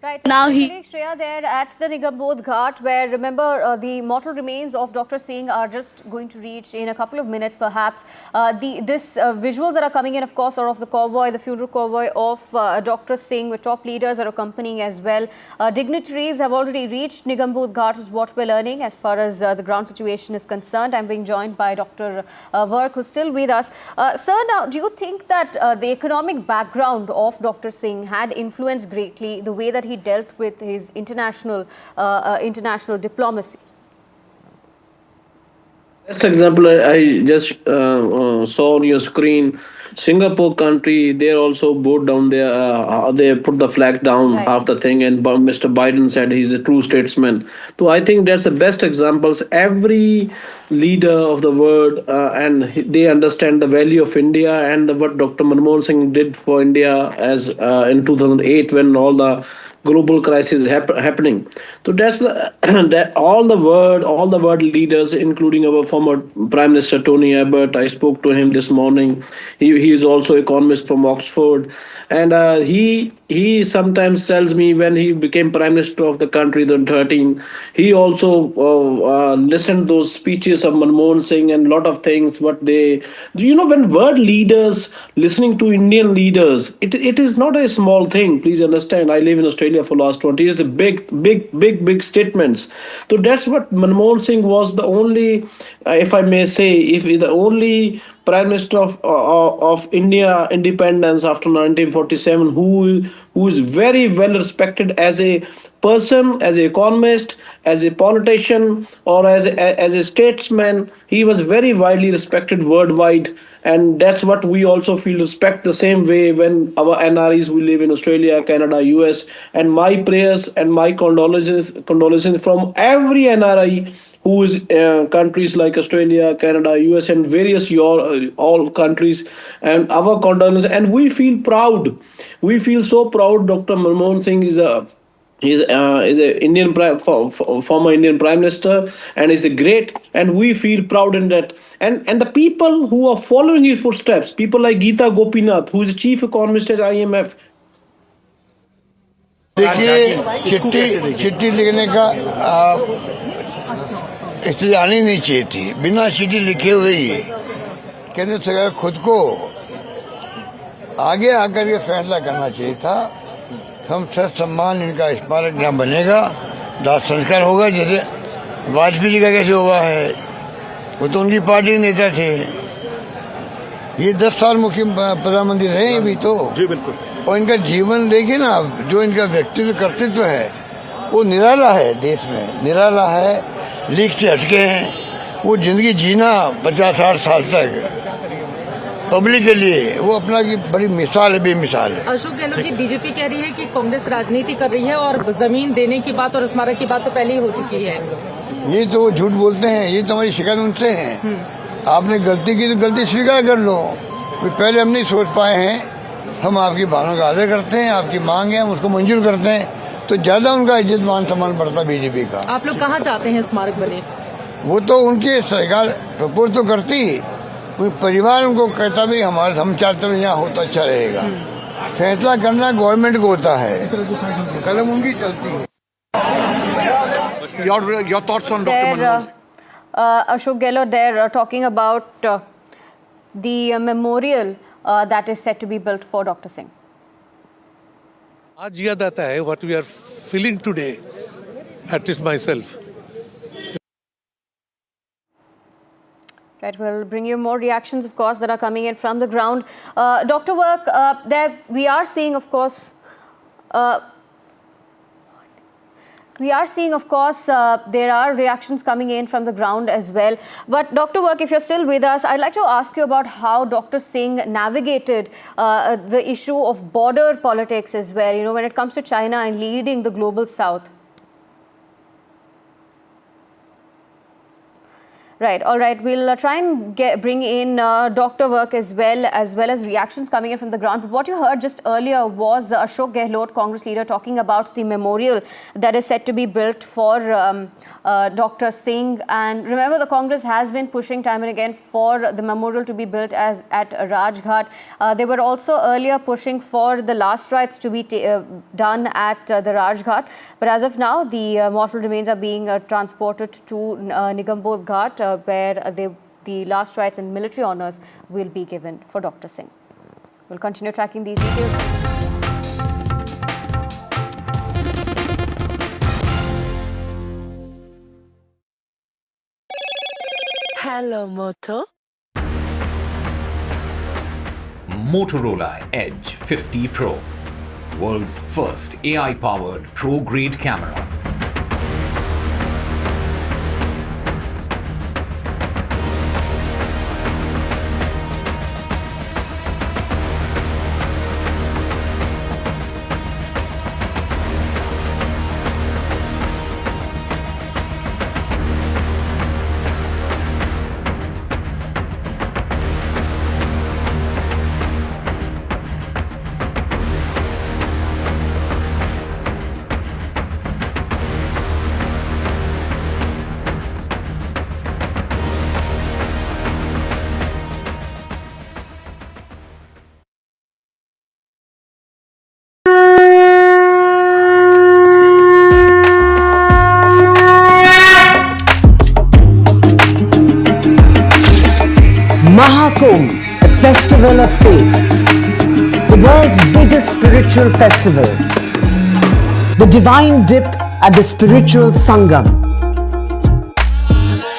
Right. Now Shreya there at the Nigam Bodh Ghat, where remember the mortal remains of Dr. Singh are just going to reach in a couple of minutes perhaps. Visuals that are coming in, of course, are of the convoy, the funeral convoy of Dr. Singh, with top leaders are accompanying as well. Dignitaries have already reached Nigam Bodh Ghat, is what we're learning as far as the ground situation is concerned. I'm being joined by Dr. Vark, who's still with us. Sir, now, do you think that the economic background of Dr. Singh had influenced greatly the way that he dealt with his international diplomacy? Best example I just saw on your screen, Singapore country, they're also both down there. They put the flag down after thing, and Mr. Biden said he's a true statesman. So I think that's the best examples. Every leader of the world, and they understand the value of India and what Dr. Manmohan Singh did for India as in 2008 when all the global crisis happening. So that's that all the world leaders, including our former Prime Minister Tony Abbott. I spoke to him this morning. He is also economist from Oxford, and he sometimes tells me when he became Prime Minister of the country in 2013, he also listened to those speeches of Manmohan Singh and a lot of things. What they, when world leaders listening to Indian leaders, it is not a small thing. Please understand. I live in Australia for last 20 years. Big statements. So that's what Manmohan Singh was the only, if I may say, if the only Prime Minister of India independence after 1947 who is very well respected as a person, as an economist, as a politician, or as a statesman. He was very widely respected worldwide, and that's what we also feel respect the same way when our NREs who live in Australia, Canada, US, and my prayers and my condolences from every NRI who is countries like Australia, Canada, US, and various all countries, and our condolences. And we feel proud. We feel so proud. Dr. Manmohan Singh is a Indian former Indian Prime Minister, and is a great, and we feel proud in that. And the people who are following his footsteps, people like Geeta Gopinath, who is chief economist at IMF. देखिए चिट्ठी लिखने का स्थिति आनी नहीं चाहिए थी। बिना चिट्ठी लिखे हुए ही केंद्र सरकार खुद को आगे आकर के फैसला करना चाहिए था। हम सम्मान इनका स्मारक यहाँ बनेगा, दाह संस्कार होगा, जैसे वाजपेयी जी का कैसे हुआ है, वो तो उनकी पार्टी के नेता थे। ये 10 साल मुख्य प्रधानमंत्री रहे हैं अभी तो। जी बिल्कुल। और इनका जीवन देखिए ना, जो इनका व्यक्तित्व कर्तृत्व है वो निराला है, देश में निराला है, लीक से हटके हैं। वो जिंदगी जीना 50-60 साल तक पब्लिक के लिए, वो अपना की बड़ी मिसाल है, बेमिसाल है। अशोक गहलोत जी, बीजेपी कह रही है कि कांग्रेस राजनीति कर रही है और जमीन देने की बात और स्मारक की बात तो पहले ही हो चुकी है। ये तो झूठ बोलते हैं, ये तो हमारी शिकायत उनसे है। आपने गलती की तो गलती स्वीकार कर लो। पहले हम नहीं सोच पाए हैं, हम आपकी भावनाओं का आदर करते हैं, आपकी मांग है हम उसको मंजूर करते हैं, तो ज्यादा उनका इज्जत मान सम्मान बढ़ता बीजेपी का। आप लोग कहाँ चाहते हैं स्मारक बने? वो तो उनके सरकार प्रपोज तो करती, परिवार उनको कहता भी हम चाहते हैं यहाँ होता अच्छा रहेगा। फैसला करना गवर्नमेंट को होता है, कलम उनकी चलती है। Your thoughts on Dr. Manmohan Singh? Ashok Gehlot there talking about the memorial that is set to be built for Dr. Singh. आज याद आता है what we are feeling today, at least myself, Right, we'll bring you more reactions, of course, that are coming in from the ground. Dr. Work, there we are seeing, of course, there are reactions coming in from the ground as well. But Dr. Work, if you're still with us, I'd like to ask you about how Dr. Singh navigated the issue of border politics as well, you know, when it comes to China and leading the global south. Right, all right. We'll try and bring in Dr. Work as well as reactions coming in from the ground. But what you heard just earlier was Ashok Gehlot, Congress leader, talking about the memorial that is set to be built for Dr. Singh. And remember, the Congress has been pushing time and again for the memorial to be built at Rajghat. They were also earlier pushing for the last rites to be done at the Rajghat. But as of now, the mortal remains are being transported to Nigam Ghat, where the last rites and military honours will be given for Dr. Singh. We'll continue tracking these details. Hello, Moto. Motorola Edge 50 Pro, world's first AI-powered pro-grade camera. Mahakumbh, a festival of faith, the world's biggest spiritual festival, the divine dip at the spiritual Sangam,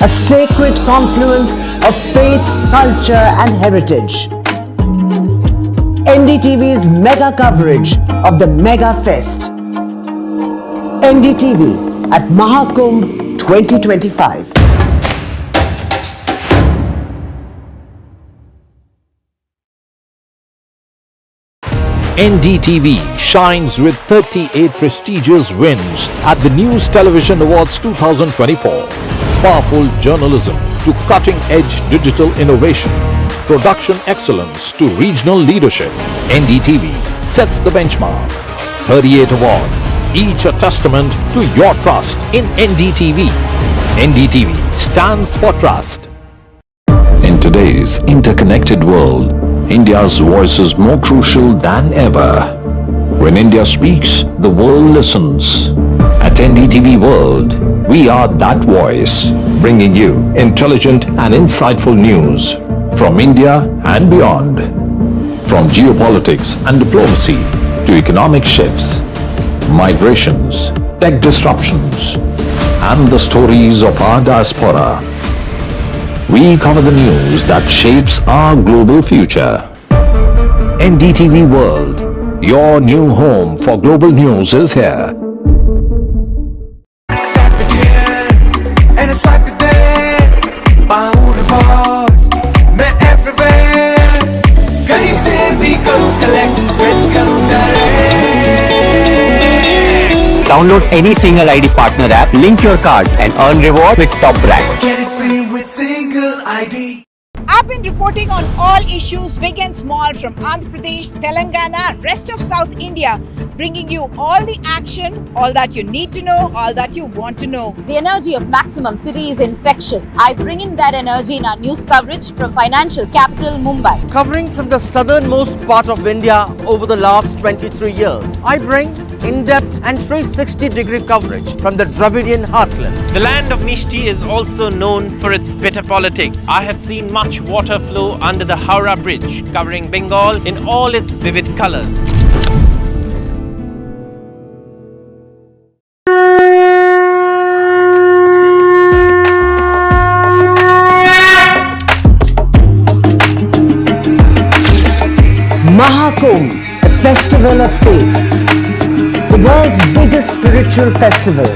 a sacred confluence of faith, culture and heritage. NDTV's mega coverage of the Mega Fest. NDTV at Mahakumbh 2025. NDTV shines with 38 prestigious wins at the News Television Awards 2024. Powerful journalism to cutting-edge digital innovation, production excellence to regional leadership. NDTV sets the benchmark. 38 awards, each a testament to your trust in NDTV. NDTV stands for trust. In today's interconnected world, India's voice is more crucial than ever. When India speaks, the world listens. At NDTV World, we are that voice, bringing you intelligent and insightful news from India and beyond. From geopolitics and diplomacy to economic shifts, migrations, tech disruptions, and the stories of our diaspora. We cover the news that shapes our global future. NDTV World, your new home for global news is here. Download any single ID partner app, link your card and earn reward with top brand. Get it free with single ID. I've been reporting on all issues big and small from Andhra Pradesh, Telangana, rest of South India, bringing you all the action, all that you need to know, all that you want to know. The energy of Maximum City is infectious. I bring in that energy in our news coverage from financial capital Mumbai. Covering from the southernmost part of India over the last 23 years, I bring in-depth and 360-degree coverage from the Dravidian heartland. The land of Mishti is also known for its bitter politics. I have seen much water flow under the Howrah Bridge, covering Bengal in all its vivid colors. Mahakumbh, a festival of faith. The world's biggest spiritual festival.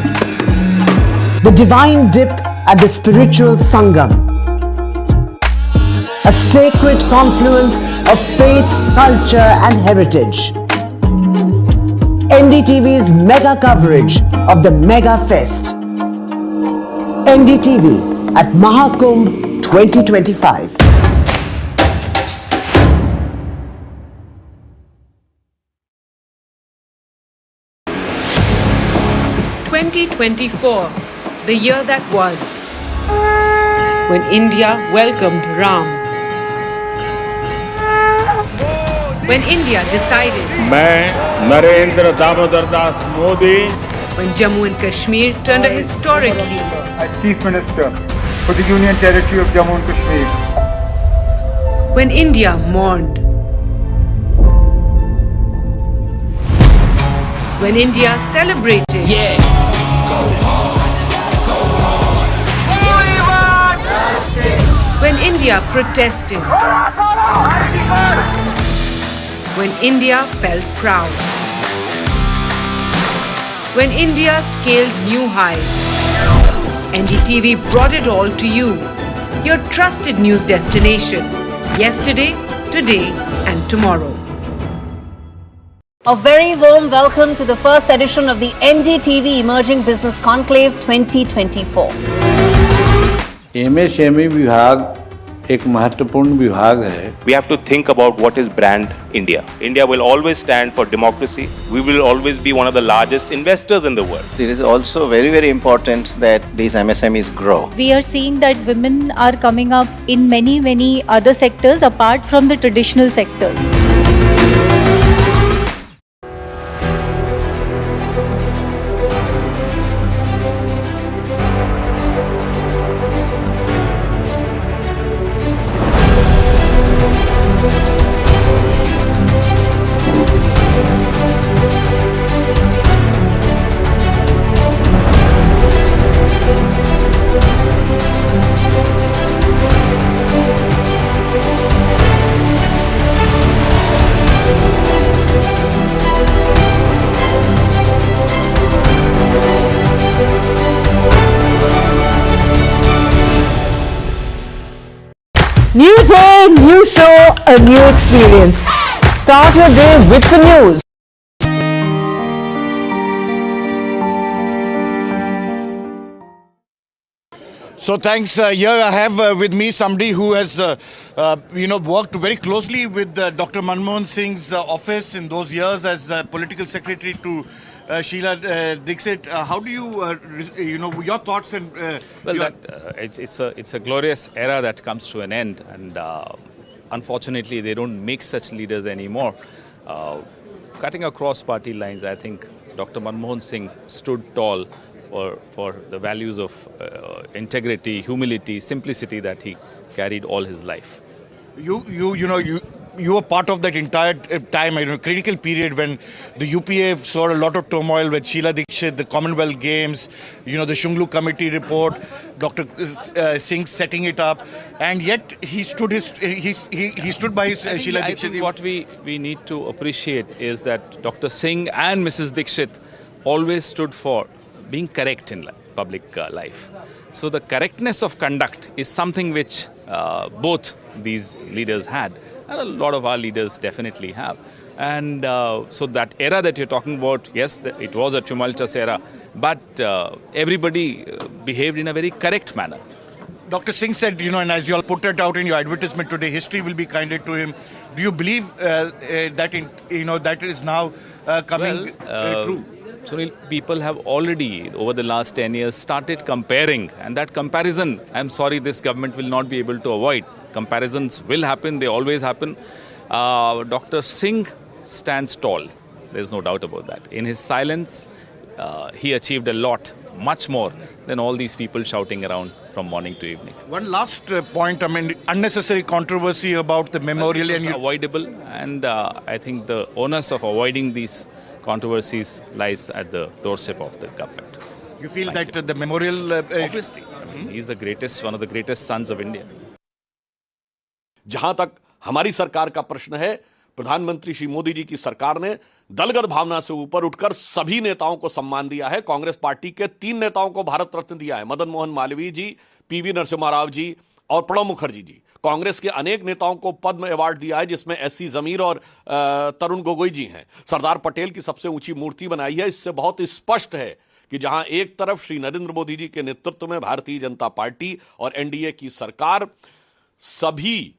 The divine dip at the spiritual Sangam. A sacred confluence of faith, culture and heritage. NDTV's mega coverage of the Mega Fest. NDTV at Mahakumbh 2025. 2024, the year that was, when India welcomed Ram. When India decided, मैं Narendra Damodar Das Modi, when Jammu and Kashmir turned a historic leaf, as Chief Minister for the Union Territory of Jammu and Kashmir, when India mourned, when India celebrated, when India protested, when India felt proud, when India scaled new heights. NDTV brought it all to you, your trusted news destination, yesterday, today and tomorrow. A very warm welcome to the first edition of the NDTV Emerging Business Conclave 2024. MSME विभाग एक महत्वपूर्ण विभाग है. We have to think about what is brand India. India will always stand for democracy. We will always be one of the largest investors in the world. It is also very, very important that these MSMEs grow. We are seeing that women are coming up in many other sectors apart from the traditional sectors. New day, new show, a new experience. Start your day with the news. So thanks. Here I have with me somebody who has, worked very closely with Dr. Manmohan Singh's office in those years as political secretary to Sheila Dixit. How do you, your thoughts and it's a glorious era that comes to an end, and unfortunately they don't make such leaders anymore. Cutting across party lines, I think Dr. Manmohan Singh stood tall for the values of integrity, humility, simplicity that he carried all his life. You were part of that entire time, critical period when the UPA saw a lot of turmoil with Sheila Dixit, the Commonwealth Games, the Shunglu Committee report, Dr. Singh setting it up, and yet he stood he stood by his Sheila Dixit. I think what we need to appreciate is that Dr. Singh and Mrs. Dixit always stood for being correct in public life. So the correctness of conduct is something which both these leaders had, and a lot of our leaders definitely have. And so that era that you're talking about, yes, it was a tumultuous era, but everybody behaved in a very correct manner. Dr. Singh said, and as you all put it out in your advertisement today, history will be kinder to him. Do you believe that is now coming true? Sunil, people have already, over the last 10 years, started comparing. And that comparison, I'm sorry, this government will not be able to avoid. Comparisons will happen, they always happen. Dr. Singh stands tall. There's no doubt about that. In his silence, he achieved a lot, much more than all these people shouting around from morning to evening. One last point, unnecessary controversy about the memorial. It was avoidable, and I think the onus of avoiding these controversies lies at the doorstep of the government. You feel that the memorial... Obviously. He's the greatest, one of the greatest sons of India. जहां तक हमारी सरकार का प्रश्न है, प्रधानमंत्री श्री मोदी जी की सरकार ने दलगत भावना से ऊपर उठकर सभी नेताओं को सम्मान दिया है। कांग्रेस पार्टी के 3 नेताओं को भारत रत्न दिया है, मदन मोहन मालवीय जी, पीवी नरसिम्हा राव जी और प्रणब मुखर्जी जी। कांग्रेस के अनेक नेताओं को पद्म अवार्ड दिया है, जिसमें एससी जमीर और तरुण गोगोई जी हैं। सरदार पटेल की सबसे ऊंची मूर्ति बनाई है। इससे बहुत स्पष्ट है कि जहां एक तरफ श्री नरेंद्र मोदी जी के नेतृत्व में भारतीय जनता पार्टी और एनडीए की सरकार सभी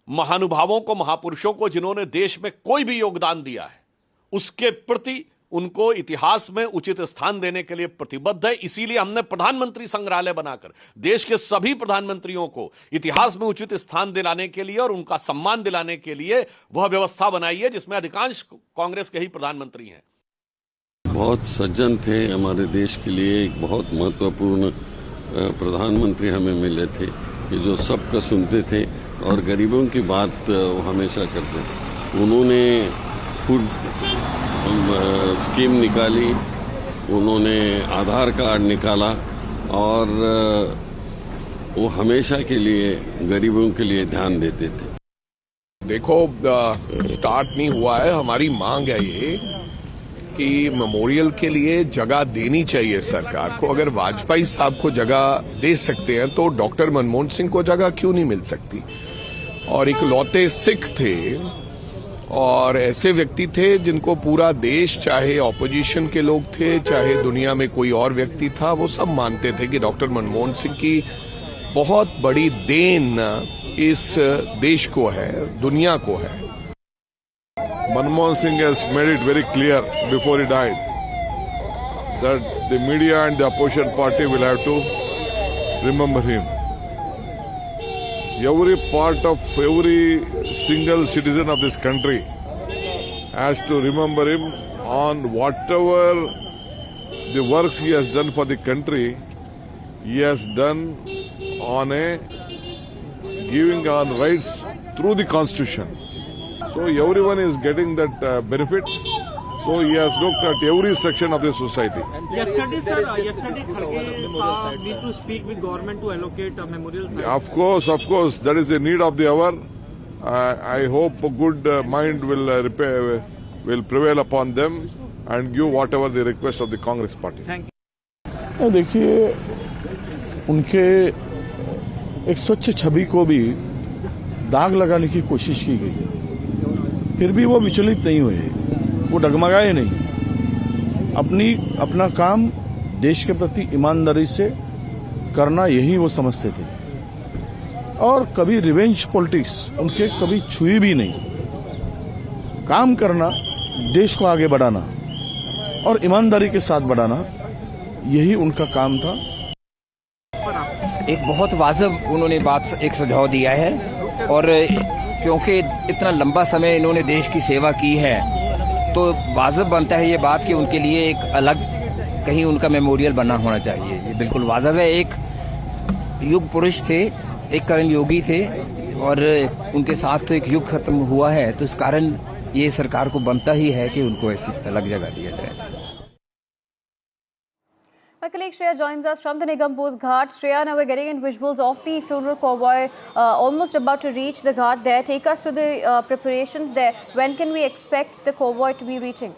महानुभावों को, महापुरुषों को जिन्होंने देश में कोई भी योगदान दिया है, उसके प्रति उनको इतिहास में उचित स्थान देने के लिए प्रतिबद्ध है। इसीलिए हमने प्रधानमंत्री संग्रहालय बनाकर देश के सभी प्रधानमंत्रियों को इतिहास में उचित स्थान दिलाने के लिए और उनका सम्मान दिलाने के लिए वह व्यवस्था बनाई है, जिसमें अधिकांश कांग्रेस के ही प्रधानमंत्री हैं। बहुत सज्जन थे, हमारे देश के लिए एक बहुत महत्वपूर्ण प्रधानमंत्री हमें मिले थे, कि जो सबका सुनते थे और गरीबों की बात हमेशा करते थे। उन्होंने फूड स्कीम निकाली, उन्होंने आधार कार्ड निकाला और वो हमेशा के लिए गरीबों के लिए ध्यान देते थे। देखो, स्टार्ट नहीं हुआ है, हमारी मांग है ये कि मेमोरियल के लिए जगह देनी चाहिए सरकार को। अगर वाजपेयी साहब को जगह दे सकते हैं तो डॉक्टर मनमोहन सिंह को जगह क्यों नहीं मिल सकती? और इकलौते सिख थे और ऐसे व्यक्ति थे जिनको पूरा देश, चाहे ऑपोजिशन के लोग थे, चाहे दुनिया में कोई और व्यक्ति था, वो सब मानते थे कि डॉक्टर मनमोहन सिंह की बहुत बड़ी देन इस देश को है, दुनिया को है। Manmohan Singh has made it very clear before he died that the media and the opposition party will have to remember him. Every part of every single citizen of this country has to remember him on whatever the works he has done for the country. He has done on a giving on rights through the constitution. So everyone is getting that benefit. So he has looked at every section of the society. Yesterday, sir, Kharge need to speak with government to allocate a memorial site. Of course, that is the need of the hour. I hope a good mind will prevail upon them and give whatever the request of the Congress party. Thank you. देखिए, उनके एक स्वच्छ छवि को भी दाग लगाने की कोशिश की गई, फिर भी वो विचलित नहीं हुए, वो डगमगाए नहीं। अपना काम देश के प्रति ईमानदारी से करना, यही वो समझते थे। और कभी रिवेंज पॉलिटिक्स उनके कभी छुई भी नहीं। काम करना, देश को आगे बढ़ाना और ईमानदारी के साथ बढ़ाना, यही उनका काम था। एक बहुत वाजिब उन्होंने बात, एक सुझाव दिया है, और क्योंकि इतना लंबा समय इन्होंने देश की सेवा की है, तो वाजिब बनता है ये बात कि उनके लिए एक अलग कहीं उनका मेमोरियल बना होना चाहिए। ये बिल्कुल वाजिब है। एक युग पुरुष थे, एक करण योगी थे, और उनके साथ तो एक युग खत्म हुआ है, तो इस कारण ये सरकार को बनता ही है कि उनको ऐसी अलग जगह दिया जाए। My colleague Shreya joins us from the Nigam Bodh Ghat. Shreya, now we're getting in visuals of the funeral convoy almost about to reach the Ghat there. Take us through the preparations there. When can we expect the convoy to be reaching?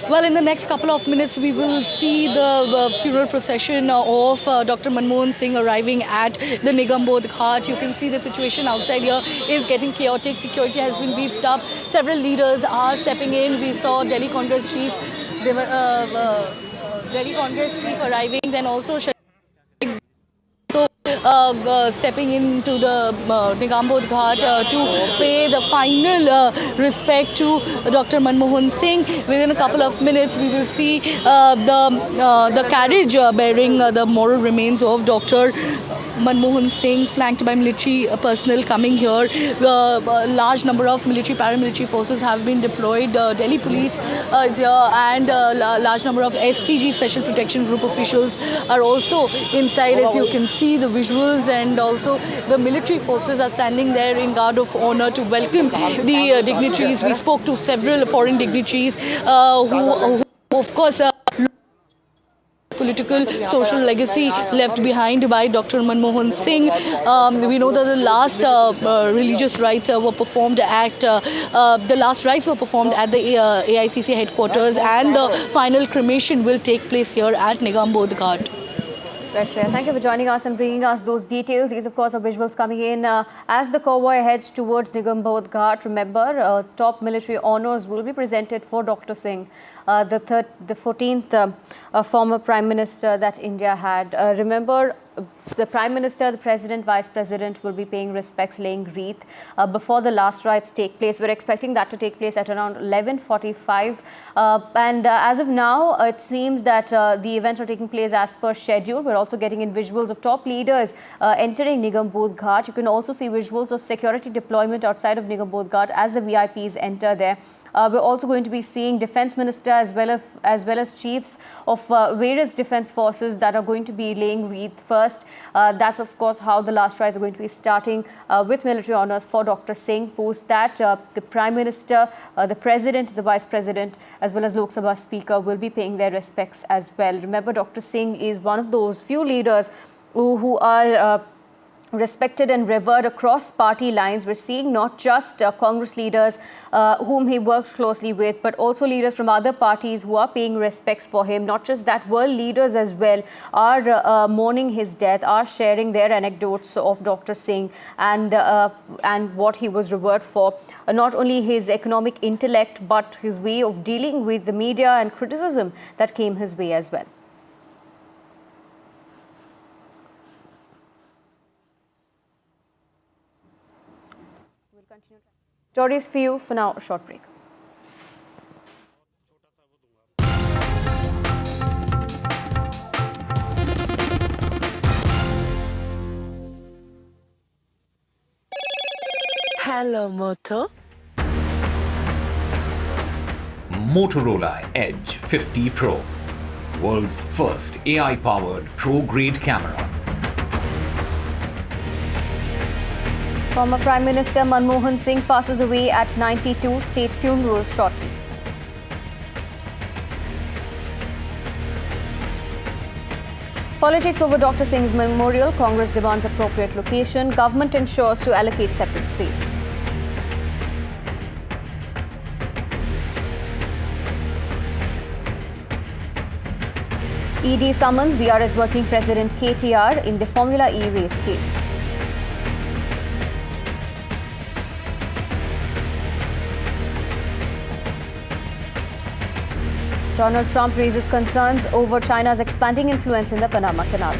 Well, in the next couple of minutes, we will see the funeral procession of Dr. Manmohan Singh arriving at the Nigam Bodh Ghat. You can see the situation outside here is getting chaotic. Security has been beefed up. Several leaders are stepping in. We saw Delhi Congress Chief, arriving, then also stepping into the Nigam Bodh Ghat to pay the final respect to Dr. Manmohan Singh. Within a couple of minutes, we will see the carriage bearing the moral remains of Dr. Manmohan Singh, flanked by military personnel coming here. A large number of military, paramilitary forces have been deployed. Delhi police is here, and a large number of SPG, Special Protection Group officials, are also inside, as you can see the visuals, and also the military forces are standing there in guard of honor to welcome the dignitaries. We spoke to several foreign dignitaries who of course, political, social legacy left behind by Dr. Manmohan Singh. We know that the last religious rites were performed at the AICC headquarters, and the final cremation will take place here at Nigam Bodh Ghat. Right, Shreya. Thank you for joining us and bringing us those details. These, of course, are visuals coming in as the convoy heads towards Nigam Bodh Ghat. Remember, top military honours will be presented for Dr. Singh, the 14th former Prime Minister that India had. Remember, the Prime Minister, the President, Vice President will be paying respects, laying wreath before the last rites take place. We're expecting that to take place at around 11:45. And as of now, it seems that the events are taking place as per schedule. We're also getting in visuals of top leaders entering Nigam Bodh Ghat. You can also see visuals of security deployment outside of Nigam Bodh Ghat as the VIPs enter there. We're also going to be seeing Defence Minister as well as chiefs of various defence forces that are going to be laying wreath first. That's, of course, how the last rites are going to be starting with military honours for Dr. Singh. Post that, the Prime Minister, the President, the Vice President, as well as Lok Sabha Speaker will be paying their respects as well. Remember, Dr. Singh is one of those few leaders who are respected and revered across party lines. We're seeing not just Congress leaders whom he works closely with, but also leaders from other parties who are paying respects for him. Not just that, world leaders as well are mourning his death, are sharing their anecdotes of Dr. Singh and what he was revered for. Not only his economic intellect, but his way of dealing with the media and criticism that came his way as well. Stories for you. For now, a short break. Hello, Moto. Motorola Edge 50 Pro, world's first AI-powered pro-grade camera. Former Prime Minister Manmohan Singh passes away at 92. State funeral shortly. Politics over Dr. Singh's memorial. Congress demands appropriate location. Government ensures to allocate separate space. ED summons BRS working president KTR in the Formula E race case. Donald Trump raises concerns over China's expanding influence in the Panama Canal.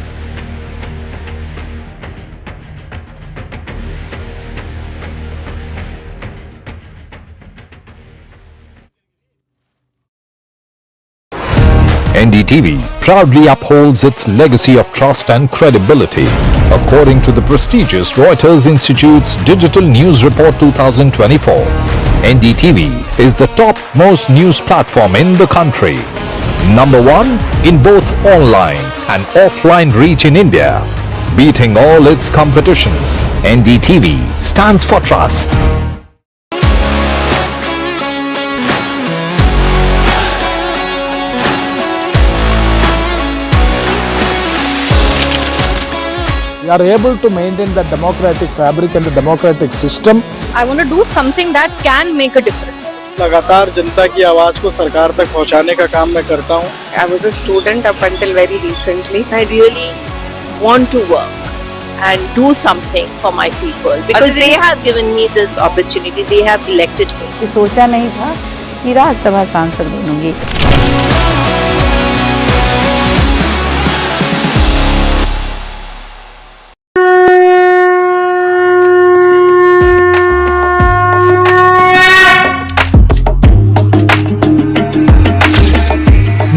NDTV proudly upholds its legacy of trust and credibility. According to the prestigious Reuters Institute's Digital News Report 2024, NDTV is the top-most news platform in the country. Number one in both online and offline reach in India. Beating all its competition, NDTV stands for trust. We are able to maintain the democratic fabric and the democratic system. I want to do something that can make a difference. लगातार जनता की आवाज को सरकार तक पहुंचाने का काम मैं करता हूं. I was a student up until very recently. I really want to work and do something for my people because they have given me this opportunity. They have elected me. सोचा नहीं था कि राज्यसभा सांसद बनूंगी.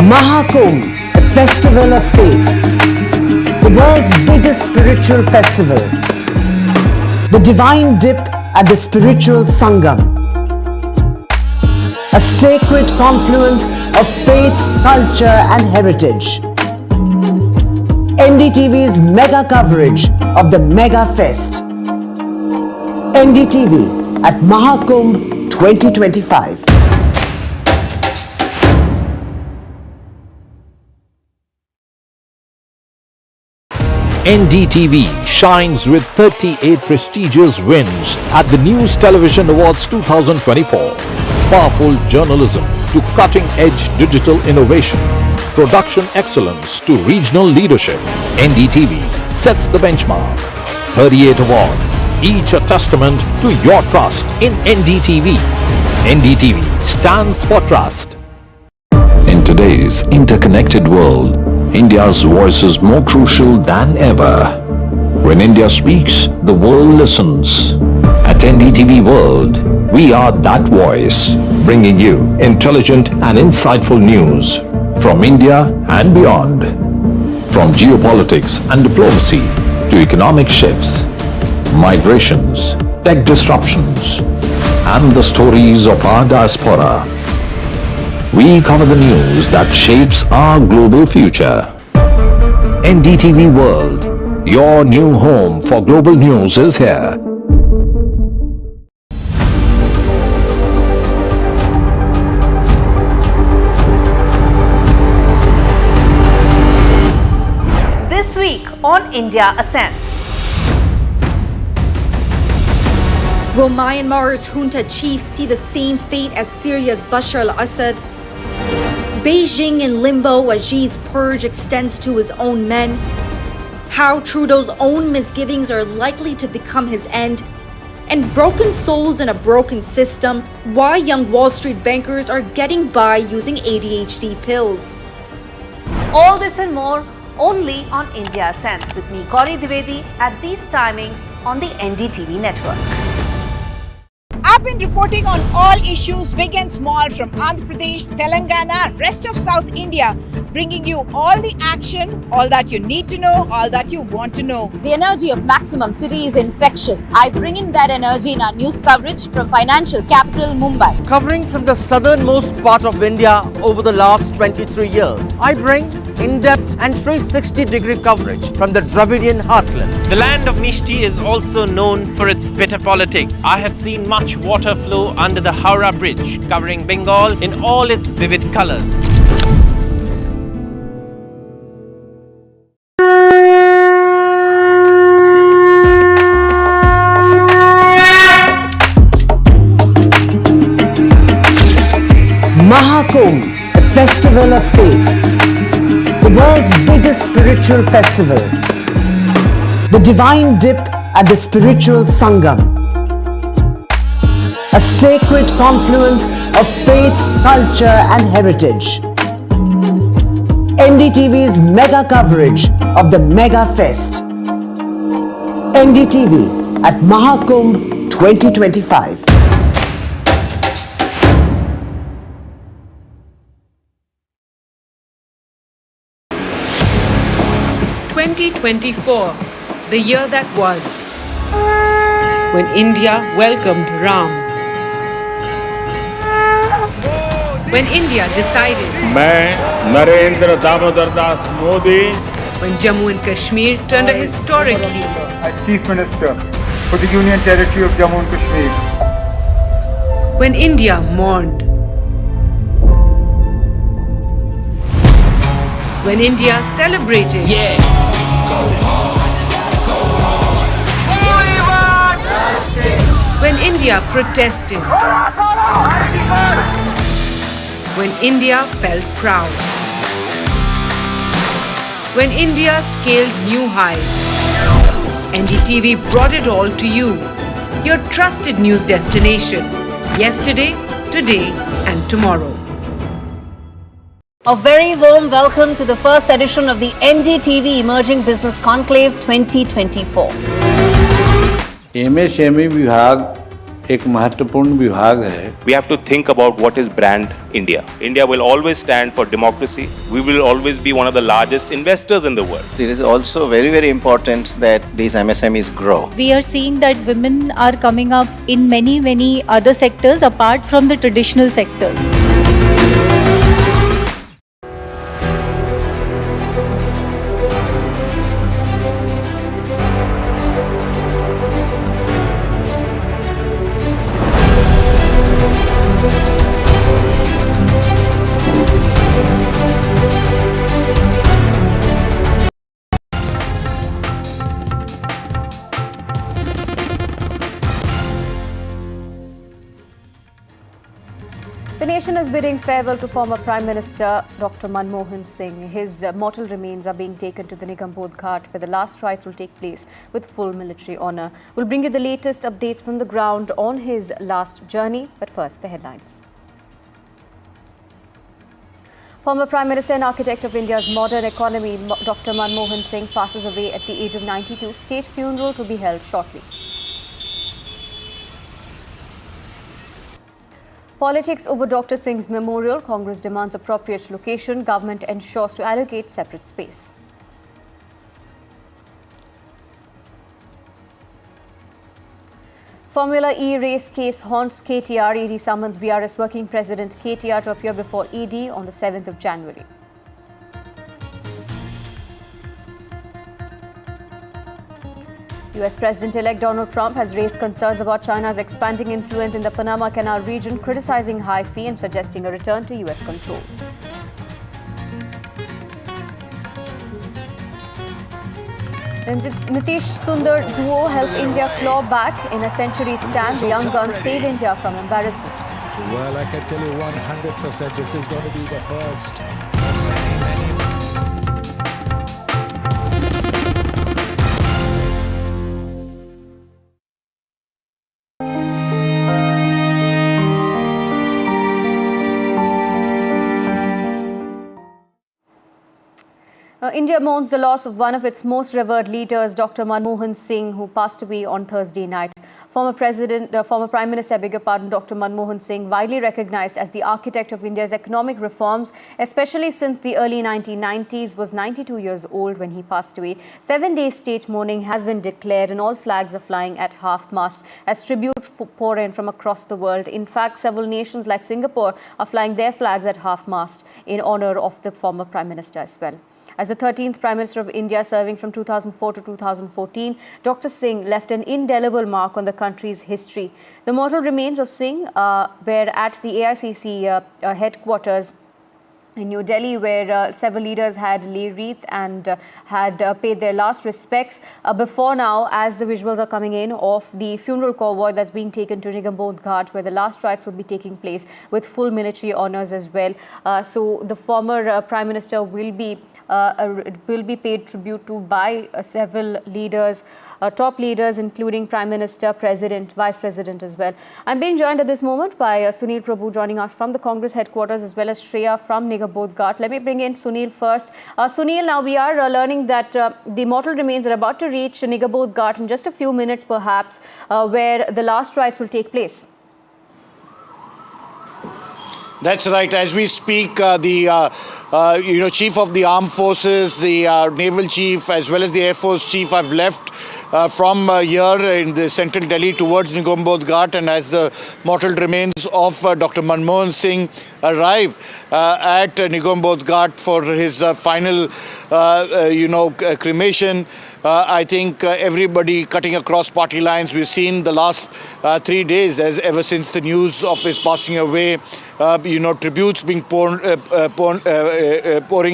Mahakumbh, a festival of faith, the world's biggest spiritual festival, the divine dip at the spiritual Sangam, a sacred confluence of faith, culture and heritage. NDTV's mega coverage of the Mega Fest. NDTV at Mahakumbh 2025. NDTV shines with 38 prestigious wins at the News Television Awards 2024. Powerful journalism to cutting-edge digital innovation, production excellence to regional leadership. NDTV sets the benchmark. 38 awards, each a testament to your trust in NDTV. NDTV stands for trust. In today's interconnected world, India's voice is more crucial than ever. When India speaks, the world listens. At NDTV World, we are that voice, bringing you intelligent and insightful news from India and beyond. From geopolitics and diplomacy to economic shifts, migrations, tech disruptions, and the stories of our diaspora. We cover the news that shapes our global future. NDTV World, your new home for global news is here. This week on India Ascends. Will Myanmar's junta chiefs see the same fate as Syria's Bashar al-Assad? Beijing in limbo as Xi's purge extends to his own men? How Trudeau's own misgivings are likely to become his end? And broken souls in a broken system, why young Wall Street bankers are getting by using ADHD pills. All this and more only on India Ascends with me, Gauri Dwivedi, at these timings on the NDTV network. I've been reporting on all issues big and small from Andhra Pradesh, Telangana, rest of South India, bringing you all the action, all that you need to know, all that you want to know. The energy of Maximum City is infectious. I bring in that energy in our news coverage from financial capital Mumbai. Covering from the southernmost part of India over the last 23 years, I bring in-depth and 360-degree coverage from the Dravidian heartland. The land of Mishti is also known for its bitter politics. I have seen much water flow under the Howrah Bridge, covering Bengal in all its vivid colors. Mahakumbh, a festival of faith. The world's biggest spiritual festival. The divine dip at the spiritual Sangam. A sacred confluence of faith, culture and heritage. NDTV's mega coverage of the Mega Fest. NDTV at Mahakumbh 2025. (2024), the year that was, when India welcomed Ram. When India decided, मैं Narendra Damodar Das Modi, when Jammu and Kashmir turned a historic leaf, as Chief Minister for the Union Territory of Jammu and Kashmir, when India mourned, when India celebrated, when India protested, when India felt proud, when India scaled new heights, NDTV brought it all to you, your trusted news destination, yesterday, today and tomorrow. A very warm welcome to the first edition of the NDTV Emerging Business Conclave 2024. MSME विभाग एक महत्वपूर्ण विभाग है. We have to think about what is brand India. India will always stand for democracy. We will always be one of the largest investors in the world. It is also very, very important that these MSMEs grow. We are seeing that women are coming up in many other sectors apart from the traditional sectors. nation is bidding farewell to former Prime Minister Dr. Manmohan Singh. His mortal remains are being taken to the Nigam Bodh Ghat, where the last rites will take place with full military honour. We'll bring you the latest updates from the ground on his last journey. But first, the headlines. Former Prime Minister and architect of India's modern economy, Dr. Manmohan Singh, passes away at the age of 92. State funeral to be held shortly. Politics over Dr. Singh's memorial. Congress demands appropriate location. Government ensures to allocate separate space. Formula E race case haunts KTR. ED summons BRS working president KTR to appear before ED on the 7th of January. US President-elect Donald Trump has raised concerns about China's expanding influence in the Panama Canal region, criticizing high fee and suggesting a return to US control. And the Nitish Sundar duo help India claw back in a century stand. The young guns save India from embarrassment. Well, I can tell you 100% this is going to be the first. India mourns the loss of one of its most revered leaders, Dr. Manmohan Singh, who passed away on Thursday night. Former Prime Minister, Dr. Manmohan Singh, widely recognized as the architect of India's economic reforms, especially since the early 1990s, was 92 years old when he passed away. 7-day state mourning has been declared and all flags are flying at half-mast as tributes pour in from across the world. In fact, several nations like Singapore are flying their flags at half-mast in honor of the former Prime Minister as well. As the 13th Prime Minister of India, serving from 2004 to 2014, Dr. Singh left an indelible mark on the country's history. The mortal remains of Singh were at the AICC headquarters in New Delhi, where several leaders had laid wreath and had paid their last respects. Before now, as the visuals are coming in of the funeral convoy that's being taken to Nigam Bodh Ghat, where the last rites would be taking place with full military honours as well. So the former Prime Minister will be paid tribute to by several leaders, top leaders, including Prime Minister, President, Vice President as well. I'm being joined at this moment by Sunil Prabhu, joining us from the Congress headquarters, as well as Shreya from Nigam Bodh Ghat. Let me bring in Sunil first. Sunil, now we are learning that the mortal remains are about to reach Nigam Bodh Ghat in just a few minutes perhaps, where the last rites will take place. That's right. As we speak, the Chief of the Armed Forces, the Naval Chief, as well as the Air Force Chief have left from here in the central Delhi towards Nigam Bodh Ghat, and as the mortal remains of Dr. Manmohan Singh arrive at Nigam Bodh Ghat for his final, cremation, I think everybody cutting across party lines. We've seen the last 3 days, ever since the news of his passing away, tributes being pouring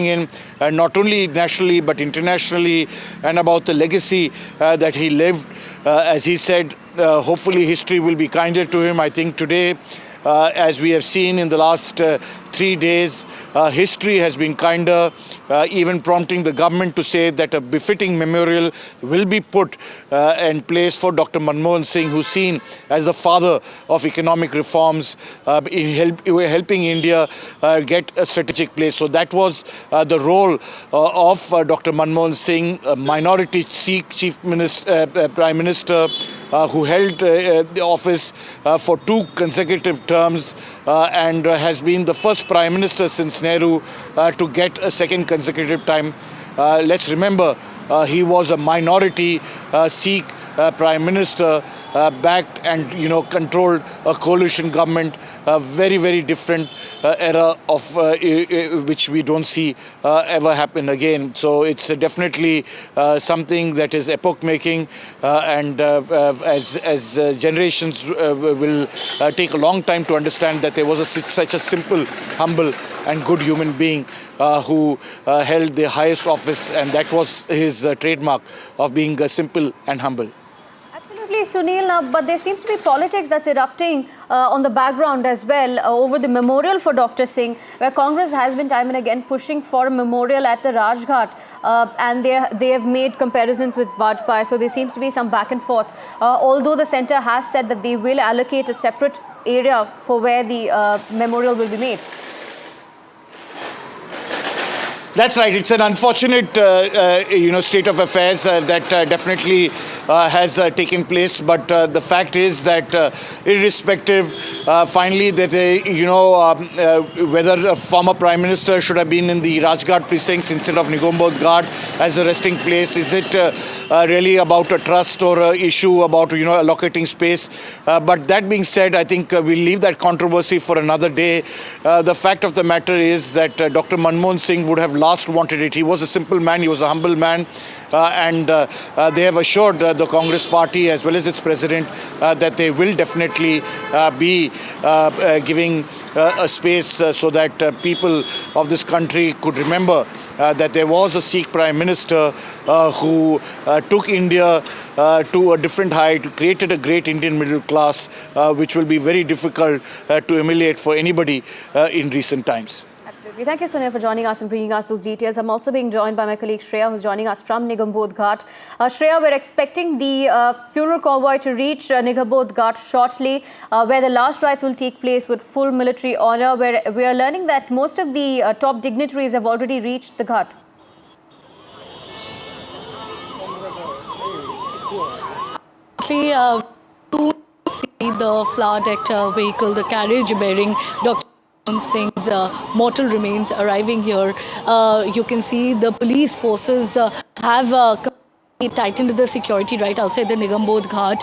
in, not only nationally but internationally, and about the legacy that he lived. As he said, hopefully history will be kinder to him. I think today, as we have seen in the last 3 days, history has been kinder, even prompting the government to say that a befitting memorial will be put in place for Dr. Manmohan Singh, who's seen as the father of economic reforms, in helping India get a strategic place. So that was the role of Dr. Manmohan Singh, a minority Sikh Prime Minister, who held the office for 2 consecutive terms and has been the first Prime Minister since Nehru to get a second consecutive time. Let's remember, he was a minority Sikh Prime Minister, backed and controlled a coalition government, a very, very different era of which we don't see ever happen again. So it's definitely something that is epoch-making, and as generations will take a long time to understand that there was such a simple, humble and good human being who held the highest office, and that was his trademark of being simple and humble. Sunil, but there seems to be politics that's erupting on the background as well over the memorial for Dr. Singh, where Congress has been time and again pushing for a memorial at the Rajghat. And they have made comparisons with Vajpayee, so there seems to be some back and forth. Although the centre has said that they will allocate a separate area for where the memorial will be made. That's right. It's an unfortunate, state of affairs that definitely has taken place. But the fact is that, irrespective, finally, that whether a former prime minister should have been in the Rajghat precincts instead of Nigam Ghat as a resting place, is it really about a trust or a issue about allocating space? But that being said, I think we'll leave that controversy for another day. The fact of the matter is that Dr. Manmohan Singh would have last wanted it. He was a simple man, he was a humble man, and they have assured the Congress party as well as its president that they will definitely be giving a space so that people of this country could remember that there was a Sikh Prime Minister who took India to a different height, created a great Indian middle class, which will be very difficult to emulate for anybody in recent times. Absolutely. Thank you, Sunil, for joining us and bringing us those details. I'm also being joined by my colleague Shreya, who's joining us from Nigam Ghat. Shreya, we're expecting the funeral convoy to reach Nigam Ghat shortly, where the last rites will take place with full military honour. Where we are learning that most of the top dignitaries have already reached the Ghat. To see the flower-decked vehicle, the carriage bearing Dr. Singh's mortal remains arriving here. You can see the police forces have tightened the security right outside the Nigam Ghat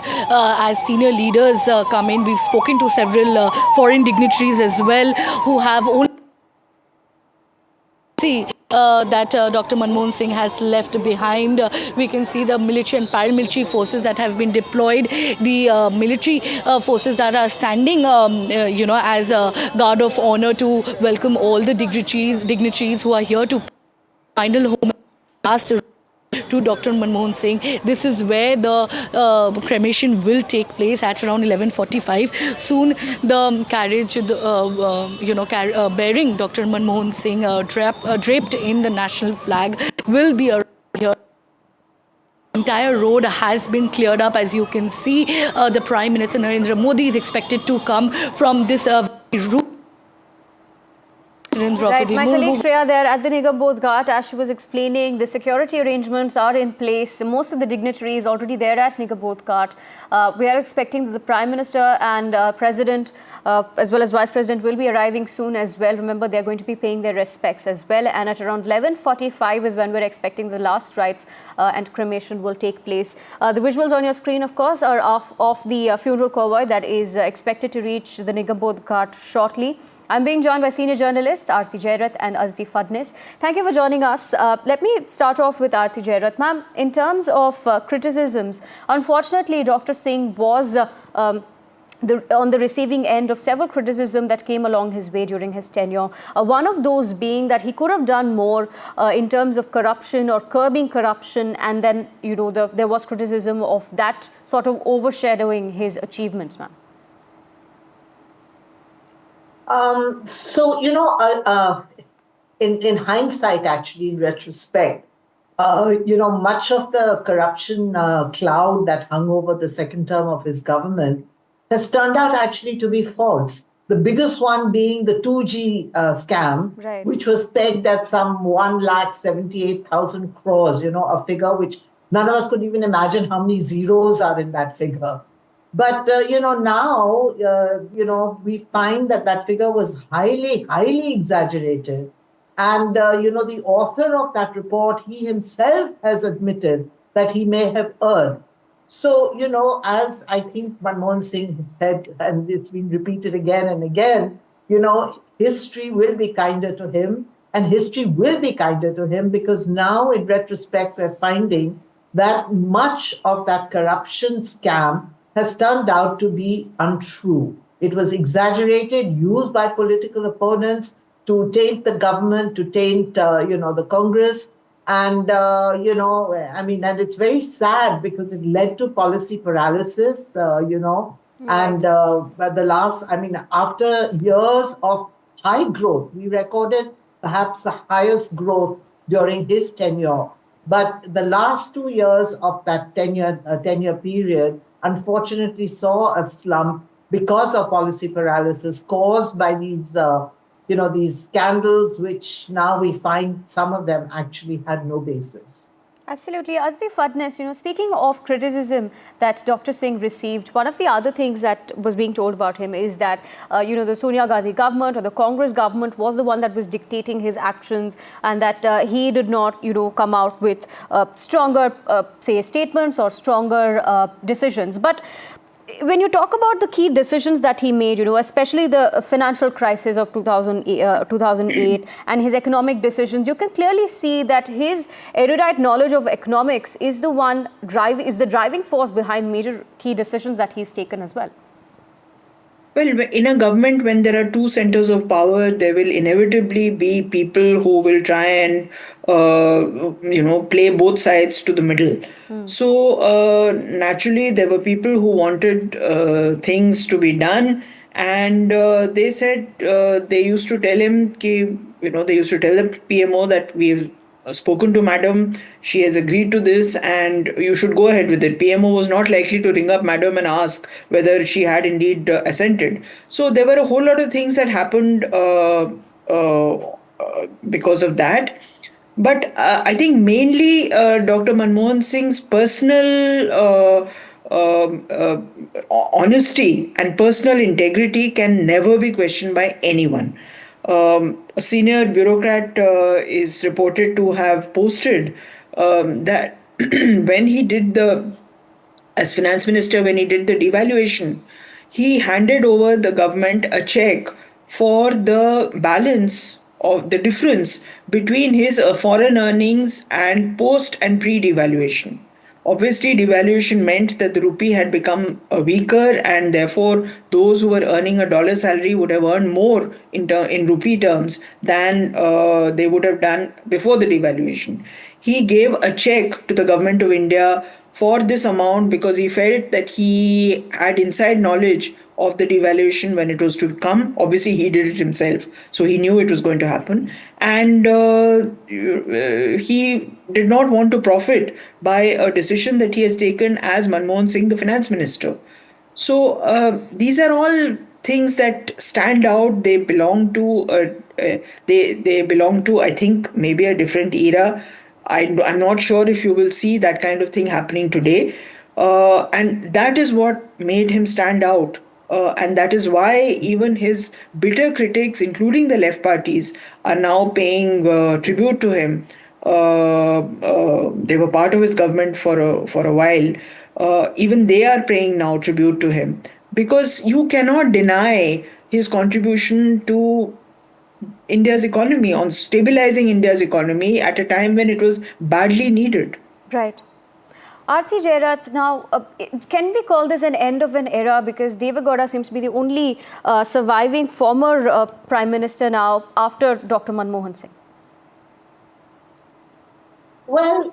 as senior leaders come in. We've spoken to several foreign dignitaries as well who have only that Dr. Manmohan Singh has left behind. We can see the military and paramilitary forces that have been deployed, the military forces that are standing, as a guard of honor to welcome all the dignitaries who are here to final home last to Dr. Manmohan Singh. This is where the cremation will take place at around 11:45. Soon the carriage, bearing Dr. Manmohan Singh draped in the national flag will be arrived here. The entire road has been cleared up. As you can see, the Prime Minister Narendra Modi is expected to come from this route. Right, my colleague Shreya there at the Nigam Ghat, as she was explaining, the security arrangements are in place. Most of the dignitaries already there at Nigam Ghat. We are expecting that the Prime Minister and President, as well as Vice President, will be arriving soon as well. Remember, they're going to be paying their respects as well. And at around 11:45 is when we're expecting the last rites and cremation will take place. The visuals on your screen, of course, are of the funeral convoy that is expected to reach the Nigam Ghat shortly. I'm being joined by senior journalists Aarti Jairat and Aditi Fadnis. Thank you for joining us. Let me start off with Aarti Jairat. Ma'am, in terms of criticisms, unfortunately, Dr. Singh was on the receiving end of several criticism that came along his way during his tenure. One of those being that he could have done more in terms of corruption or curbing corruption, and then, there was criticism of that sort of overshadowing his achievements, ma'am. In hindsight, actually, in retrospect, much of the corruption cloud that hung over the second term of his government has turned out actually to be false. The biggest one being the 2G scam, right, which was pegged at some 1,78,000 crores, a figure which none of us could even imagine how many zeros are in that figure. But, now, we find that figure was highly, highly exaggerated. And, the author of that report, he himself has admitted that he may have erred. So, as I think Manmohan Singh has said, and it's been repeated again and again, history will be kinder to him, and history will be kinder to him because now, in retrospect, we're finding that much of that corruption scam has turned out to be untrue. It was exaggerated, used by political opponents to taint the government, to taint, the Congress. And, and it's very sad because it led to policy paralysis, and after years of high growth, we recorded perhaps the highest growth during his tenure. But the last 2 years of that tenure period, unfortunately, saw a slump because of policy paralysis caused by these scandals, which now we find some of them actually had no basis. Absolutely. Aditi Fadnis, speaking of criticism that Dr. Singh received, one of the other things that was being told about him is that, the Sonia Gandhi government or the Congress government was the one that was dictating his actions, and that he did not, come out with stronger, say, statements or stronger decisions. But when you talk about the key decisions that he made, especially the financial crisis of 2008 and his economic decisions, you can clearly see that his erudite knowledge of economics is the driving force behind major key decisions that he's taken as well. Well, in a government, when there are two centers of power, there will inevitably be people who will try and, play both sides to the middle. So, naturally, there were people who wanted things to be done. And they said, they used to tell him, they used to tell the PMO that we've spoken to Madam, she has agreed to this and you should go ahead with it. PMO was not likely to ring up Madam and ask whether she had indeed assented. So there were a whole lot of things that happened because of that. But I think mainly Dr. Manmohan Singh's personal honesty and personal integrity can never be questioned by anyone. A senior bureaucrat is reported to have posted that when he did as finance minister, when he did the devaluation, he handed over the government a check for the balance of the difference between his foreign earnings and post and pre-devaluation. Obviously, devaluation meant that the rupee had become weaker, and therefore those who were earning a dollar salary would have earned more in rupee terms than they would have done before the devaluation. He gave a check to the government of India for this amount because he felt that he had inside knowledge of the devaluation when it was to come. Obviously, he did it himself, so he knew it was going to happen. And he did not want to profit by a decision that he has taken as Manmohan Singh, the finance minister. So these are all things that stand out. They belong to, I think, maybe a different era. I'm not sure if you will see that kind of thing happening today. And that is what made him stand out. And that is why even his bitter critics, including the left parties, are now paying tribute to him. They were part of his government for a while. Even they are paying now tribute to him, because you cannot deny his contribution to India's economy, on stabilizing India's economy at a time when it was badly needed. Right. Aarti Jairath, now, can we call this an end of an era, because Deve Gowda seems to be the only surviving former Prime Minister now after Dr. Manmohan Singh? Well,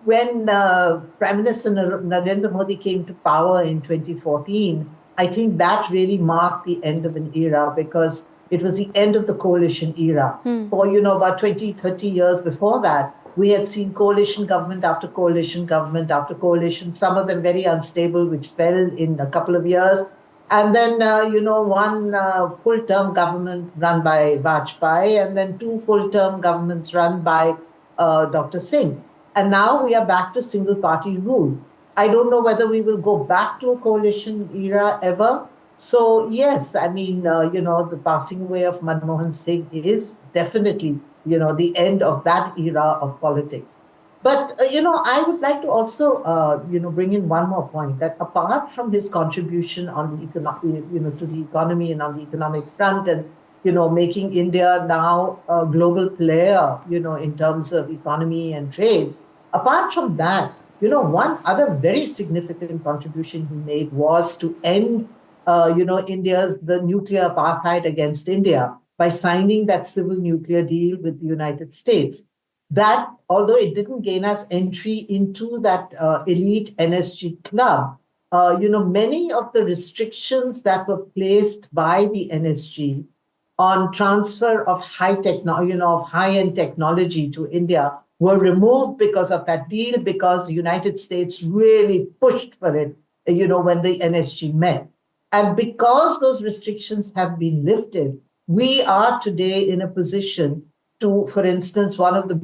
when Prime Minister Narendra Modi came to power in 2014, I think that really marked the end of an era, because it was the end of the coalition era. For, about 20, 30 years before that, we had seen coalition government after coalition government after coalition, some of them very unstable, which fell in a couple of years. And then, one full-term government run by Vajpayee, and then two full-term governments run by Dr. Singh. And now we are back to single-party rule. I don't know whether we will go back to a coalition era ever. So, yes, I mean, the passing away of Manmohan Singh is definitely, the end of that era of politics. But, I would like to also, bring in one more point, that apart from his contribution on the to the economy and on the economic front, and, making India now a global player, in terms of economy and trade, apart from that, one other very significant contribution he made was to end, the nuclear apartheid against India. by signing that civil nuclear deal with the United States. That, although it didn't gain us entry into that elite NSG club, many of the restrictions that were placed by the NSG on transfer of high-end technology to India were removed because of that deal, because the United States really pushed for it, when the NSG met. And because those restrictions have been lifted, we are today in a position to, for instance, one of the,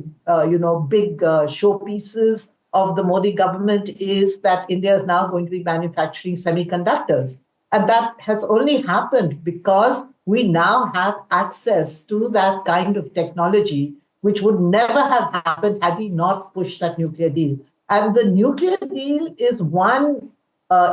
big showpieces of the Modi government is that India is now going to be manufacturing semiconductors. And that has only happened because we now have access to that kind of technology, which would never have happened had he not pushed that nuclear deal. And the nuclear deal is one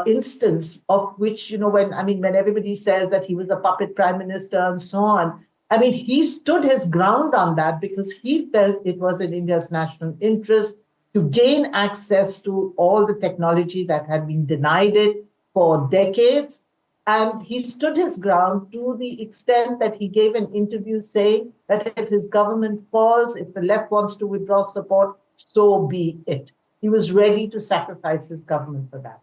instance of which, when everybody says that he was a puppet prime minister and so on, he stood his ground on that because he felt it was in India's national interest to gain access to all the technology that had been denied it for decades. And he stood his ground to the extent that he gave an interview saying that if his government falls, if the left wants to withdraw support, so be it. He was ready to sacrifice his government for that.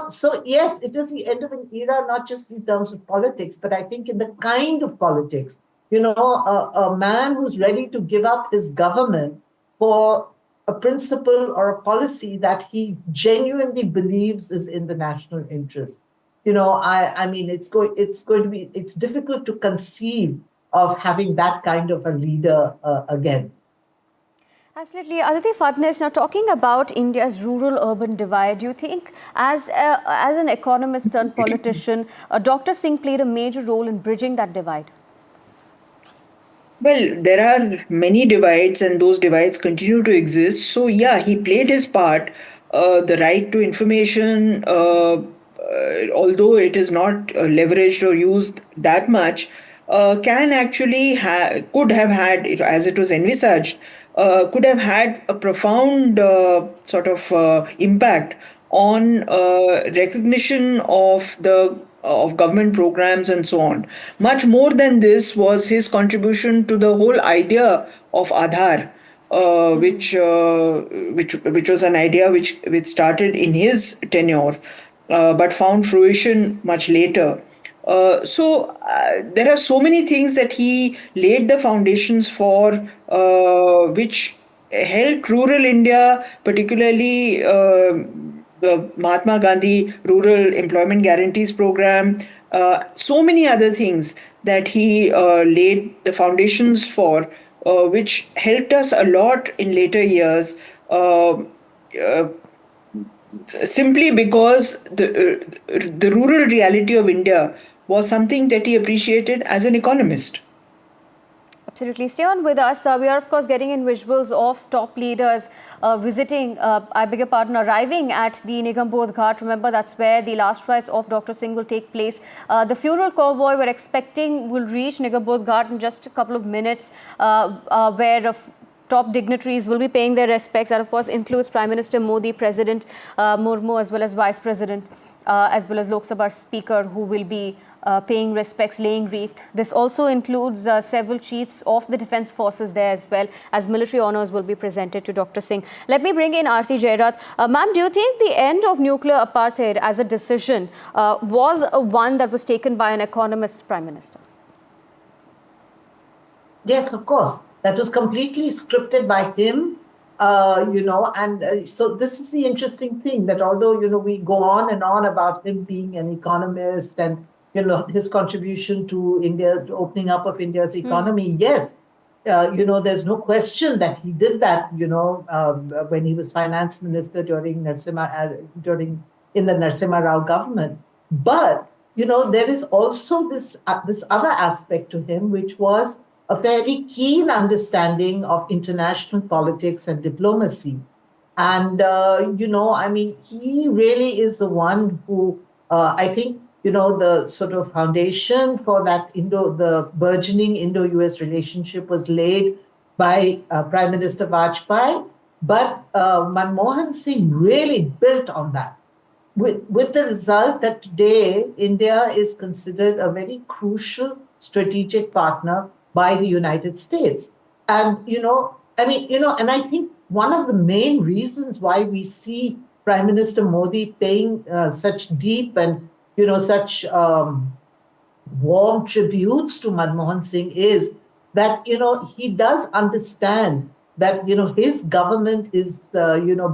So yes, it is the end of an era, not just in terms of politics, but I think in the kind of politics. A man who's ready to give up his government for a principle or a policy that he genuinely believes is in the national interest. It's difficult to conceive of having that kind of a leader again. Absolutely. Aditi Fadnis, now talking about India's rural-urban divide, do you think as an economist turned politician, Dr. Singh played a major role in bridging that divide? Well, there are many divides and those divides continue to exist. So yeah, he played his part. The right to information, although it is not leveraged or used that much, could have had, as it was envisaged, could have had a profound impact on recognition of government programs and so on. Much more than this was his contribution to the whole idea of Aadhaar, which was an idea which started in his tenure, but found fruition much later. So there are so many things that he laid the foundations for, which helped rural India, particularly the Mahatma Gandhi Rural Employment Guarantees Program, so many other things that he laid the foundations for, which helped us a lot in later years, simply because the rural reality of India was something that he appreciated as an economist. Absolutely. Stay on with us. We are, of course, getting in visuals of top leaders arriving at the Nigam Bodh Ghat. Remember, that's where the last rites of Dr. Singh will take place. The funeral convoy we're expecting will reach Nigam Bodh Ghat in just a couple of minutes, where top dignitaries will be paying their respects. That, of course, includes Prime Minister Modi, President Murmu, as well as Vice President, as well as Lok Sabha Speaker, who will be paying respects, laying wreath. This also includes several chiefs of the defense forces there, as well as military honors will be presented to Dr. Singh. Let me bring in Aarti Jairat. Ma'am, do you think the end of nuclear apartheid as a decision was one that was taken by an economist Prime Minister? Yes, of course. That was completely scripted by him, so this is the interesting thing, that although, we go on and on about him being an economist and, his contribution to India, to opening up of India's economy, yes, there's no question that he did that, when he was finance minister during in the Narasimha Rao government. But, there is also this other aspect to him, which was a very keen understanding of international politics and diplomacy. And, he really is the one who, I think, the sort of foundation for that the burgeoning Indo-US relationship was laid by Prime Minister Vajpayee. But Manmohan Singh really built on that, with the result that today India is considered a very crucial strategic partner by the United States. And, and I think one of the main reasons why we see Prime Minister Modi paying such deep and, such warm tributes to Manmohan Singh is that, he does understand that, his government is,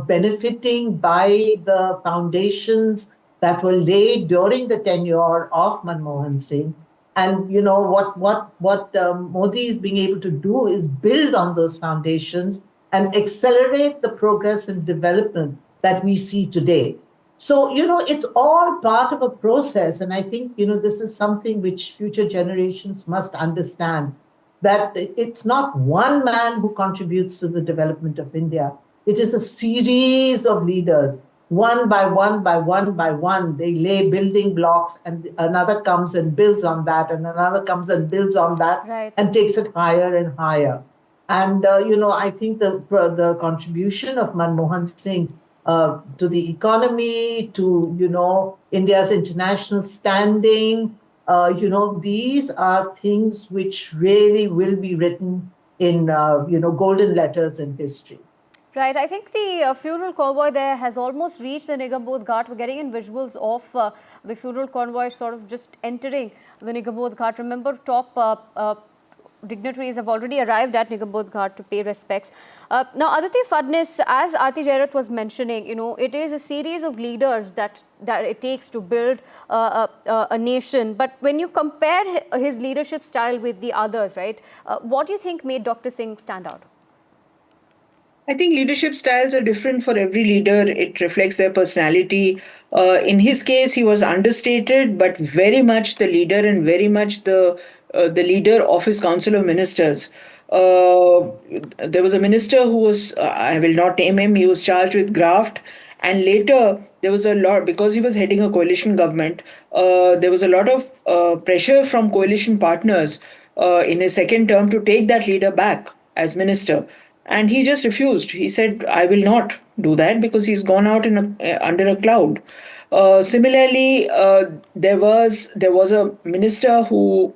benefiting by the foundations that were laid during the tenure of Manmohan Singh. And, what Modi is being able to do is build on those foundations and accelerate the progress and development that we see today. So, it's all part of a process. And I think, this is something which future generations must understand, that it's not one man who contributes to the development of India. It is a series of leaders, one by one by one by one. They lay building blocks, and another comes and builds on that, and another comes and builds on that, right, and takes it higher and higher. And, I think the contribution of Manmohan Singh to the economy, to, India's international standing, these are things which really will be written in, golden letters in history. Right. I think the funeral convoy there has almost reached the Nigam Bodh Ghat. We're getting in visuals of the funeral convoy sort of just entering the Nigam Bodh Ghat. Remember, top dignitaries have already arrived at Nigam Bodh Ghat to pay respects. Now, Aditi Fadnis, as Aarti Jairat was mentioning, it is a series of leaders that it takes to build a nation. But when you compare his leadership style with the others, right, what do you think made Dr. Singh stand out? I think leadership styles are different for every leader. It reflects their personality. In his case, he was understated, but very much the leader and very much the leader of his Council of Ministers. There was a minister who was, I will not name him, he was charged with graft. And later, there was a lot, because he was heading a coalition government, there was a lot of pressure from coalition partners in his second term to take that leader back as minister. And he just refused. He said, I will not do that, because he's gone out under a cloud. Similarly, there was a minister who,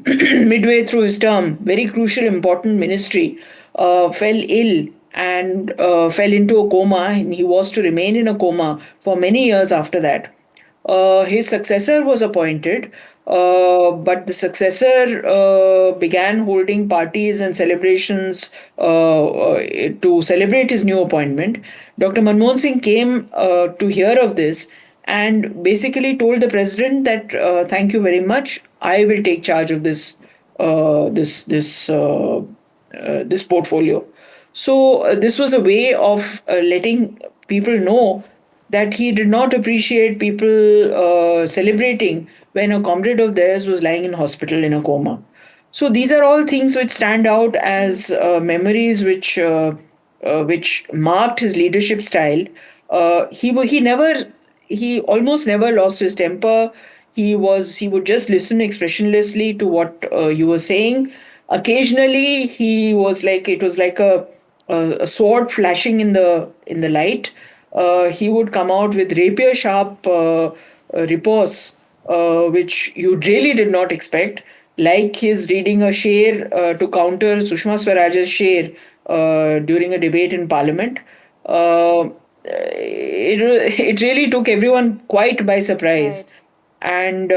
midway through his term, very crucial, important ministry, fell ill and fell into a coma. And he was to remain in a coma for many years after that. His successor was appointed, but the successor began holding parties and celebrations to celebrate his new appointment. Dr. Manmohan Singh came to hear of this and basically told the president that thank you very much, I will take charge of this portfolio. So this was a way of letting people know that he did not appreciate people celebrating when a comrade of theirs was lying in hospital in a coma. So these are all things which stand out as memories which marked his leadership style. He almost never lost his temper. He would just listen expressionlessly to what you were saying. Occasionally, it was like a sword flashing in the light. He would come out with rapier sharp riposts, which you really did not expect, like his reading a sher to counter Sushma Swaraj's sher during a debate in Parliament. It really took everyone quite by surprise. Right. And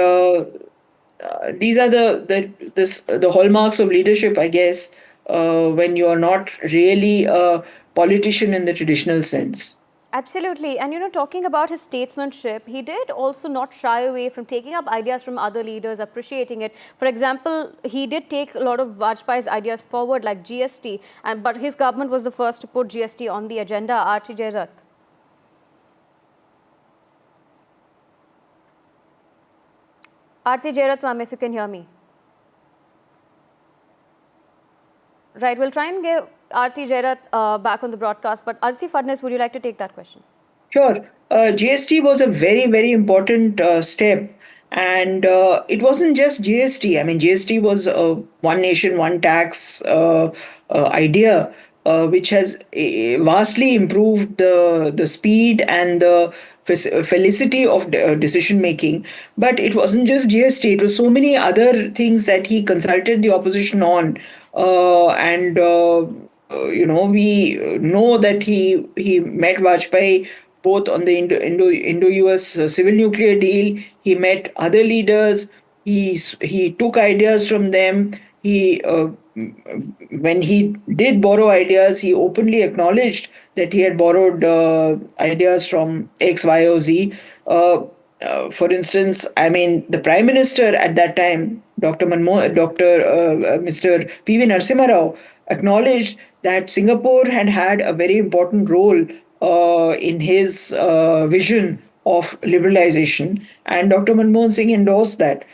these are the hallmarks of leadership, I guess, when you are not really a politician in the traditional sense. Absolutely. And, talking about his statesmanship, he did also not shy away from taking up ideas from other leaders, appreciating it. For example, he did take a lot of Vajpayee's ideas forward, like GST, but his government was the first to put GST on the agenda. Aarti Jairat. Aarti Jairat, ma'am, if you can hear me. Right, we'll try and get Aarti Jairat back on the broadcast, but Aditi Fadnis, would you like to take that question? Sure. GST was a very, very important step. And it wasn't just GST. I mean, GST was one nation, one tax idea. which has vastly improved the speed and the felicity of decision making. But it wasn't just GST, it was so many other things that he consulted the opposition on. We know that he met Vajpayee both on the Indo-US civil nuclear deal. He met other leaders. He took ideas from them. When he did borrow ideas, he openly acknowledged that he had borrowed ideas from X, Y, or Z. For instance, the Prime Minister at that time, Mr. P.V. Narasimha Rao, acknowledged that Singapore had a very important role in his vision of liberalization, and Dr. Manmohan Singh endorsed that.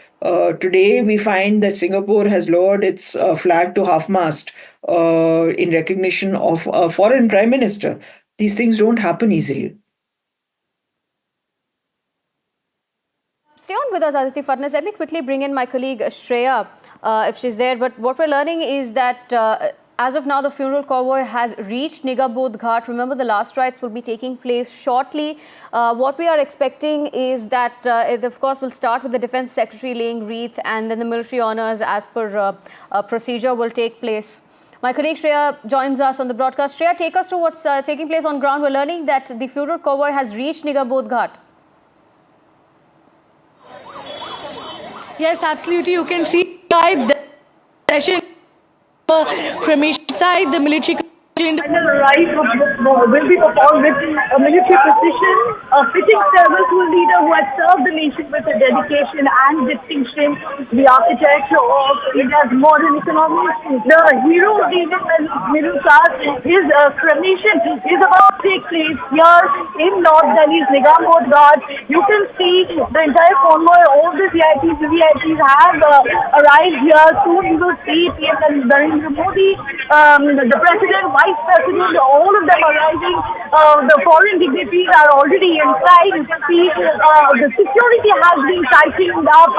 Today, we find that Singapore has lowered its flag to half-mast in recognition of a foreign prime minister. These things don't happen easily. Stay on with us, Aditi Fadnas. Let me quickly bring in my colleague Shreya, if she's there. But what we're learning is that as of now, the funeral convoy has reached Nigam Bodh Ghat. Remember, the last rites will be taking place shortly. What we are expecting is that it, of course, will start with the Defence Secretary laying wreath, and then the military honours, as per procedure, will take place. My colleague Shreya joins us on the broadcast. Shreya, take us to what's taking place on ground. We're learning that the funeral convoy has reached Nigam Bodh Ghat. Yes, absolutely. You can see the session cremation side, the military final rite will be performed with a military procession. A fitting service to a leader who has served the nation with a dedication and distinction, the architect of India's modern economy, the hero of the Indian middle class. His cremation is about to take place here in North Delhi's Nigam Bodh Ghat. You can see the entire convoy, all the VIPs have arrived here. Soon you will see PM Narendra Modi, the President, Vice President, all of them arriving. The foreign dignitaries are already inside. You can see the security has been tightened up.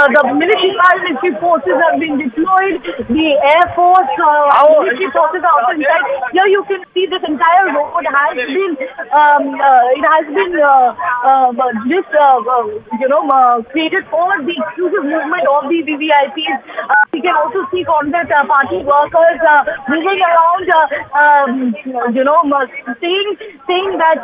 The military paramilitary forces have been deployed. The Air Force, military forces are also inside. Here you can see this entire road has been created for the exclusive movement of the VVIPs. We can also see Congress party workers moving around, saying that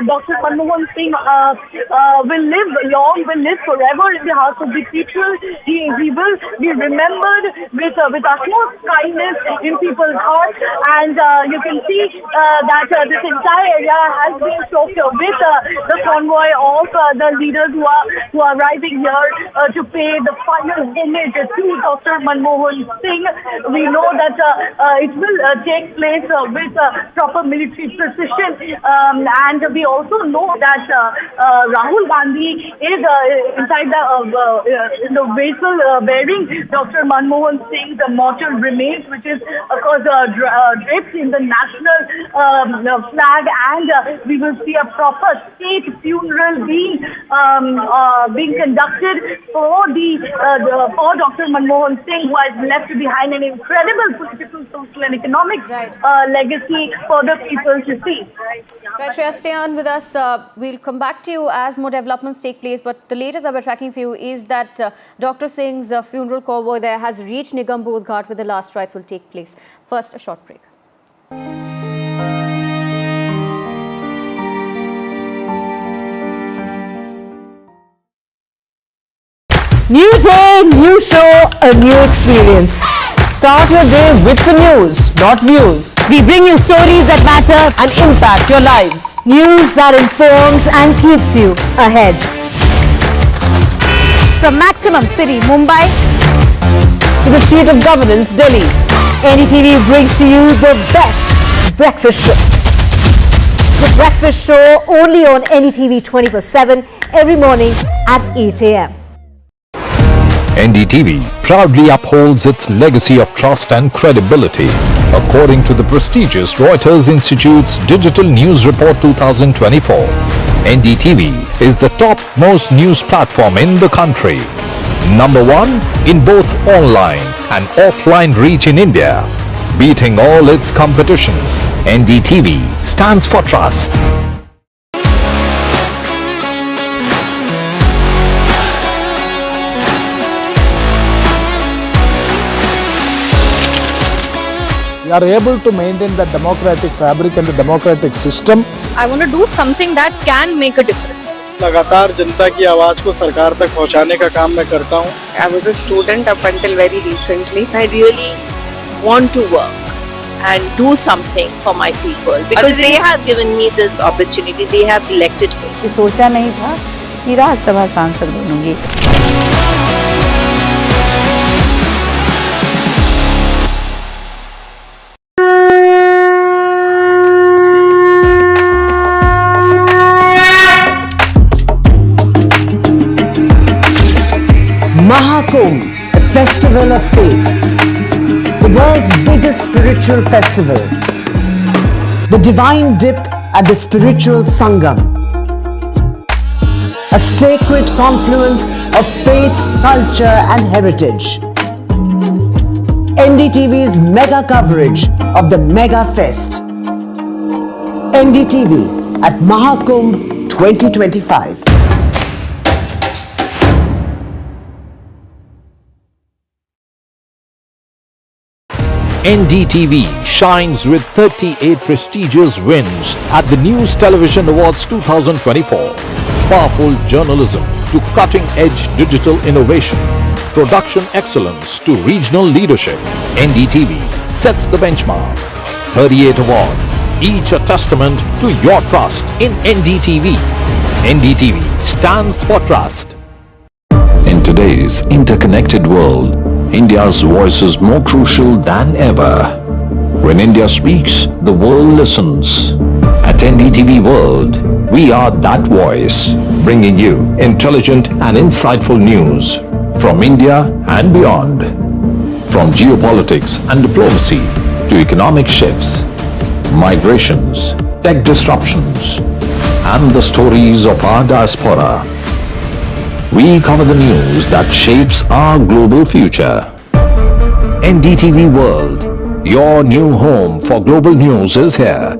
Dr. Manmohan Singh will live long, will live forever in the hearts of the people. He will be remembered with utmost kindness in people's hearts. And you can see that this entire area has been choked with the convoy of the leaders who are arriving here to pay the final homage to Dr. Manmohan Singh. We know that it will take place with proper military precision, and we also know that Rahul Gandhi is inside in the vessel bearing Dr. Manmohan Singh's mortal remains, which is of course draped in the national flag, and we will see a proper state funeral being conducted for Dr. Manmohan Singh, who has left behind an incredible political, social and economic legacy for the people to see. Right, Shreya, stay on with us. We'll come back to you as more developments take place. But the latest that we're tracking for you is that Dr. Singh's funeral convoy there has reached Nigam Bodh Ghat, where the last rites will take place. First, a short break. New day, new show, a new experience. Start your day with the news, not views. We bring you stories that matter and impact your lives. News that informs and keeps you ahead. From Maximum City, Mumbai, to the seat of governance, Delhi, NDTV brings to you the best breakfast show. The breakfast show only on NDTV 24/7 every morning at 8 a.m. NDTV proudly upholds its legacy of trust and credibility. According to the prestigious Reuters Institute's Digital News Report 2024, NDTV is the top-most news platform in the country. Number one in both online and offline reach in India. beating all its competition. NDTV stands for trust. We are able to maintain the democratic fabric and the democratic system. I want to do something that can make a difference. लगातार जनता की आवाज को सरकार तक पहुंचाने का काम मैं करता हूं. I was a student up until very recently. I really want to work and do something for my people because they have given me this opportunity. They have elected me. सोचा नहीं था कि राज्यसभा सांसद बनूंगी. Mahakumbh, a festival of faith, the world's biggest spiritual festival, the divine dip at the spiritual Sangam, a sacred confluence of faith, culture and heritage. NDTV's mega coverage of the Mega Fest. NDTV at Mahakumbh 2025. NDTV shines with 38 prestigious wins at the News Television Awards 2024. Powerful journalism to cutting-edge digital innovation, production excellence to regional leadership. NDTV sets the benchmark. 38 awards, each a testament to your trust in NDTV. NDTV stands for trust. In today's interconnected world, India's voice is more crucial than ever. When India speaks, the world listens. At NDTV World, we are that voice, bringing you intelligent and insightful news from India and beyond. From geopolitics and diplomacy to economic shifts, migrations, tech disruptions, and the stories of our diaspora. We cover the news that shapes our global future. NDTV World, your new home for global news is here.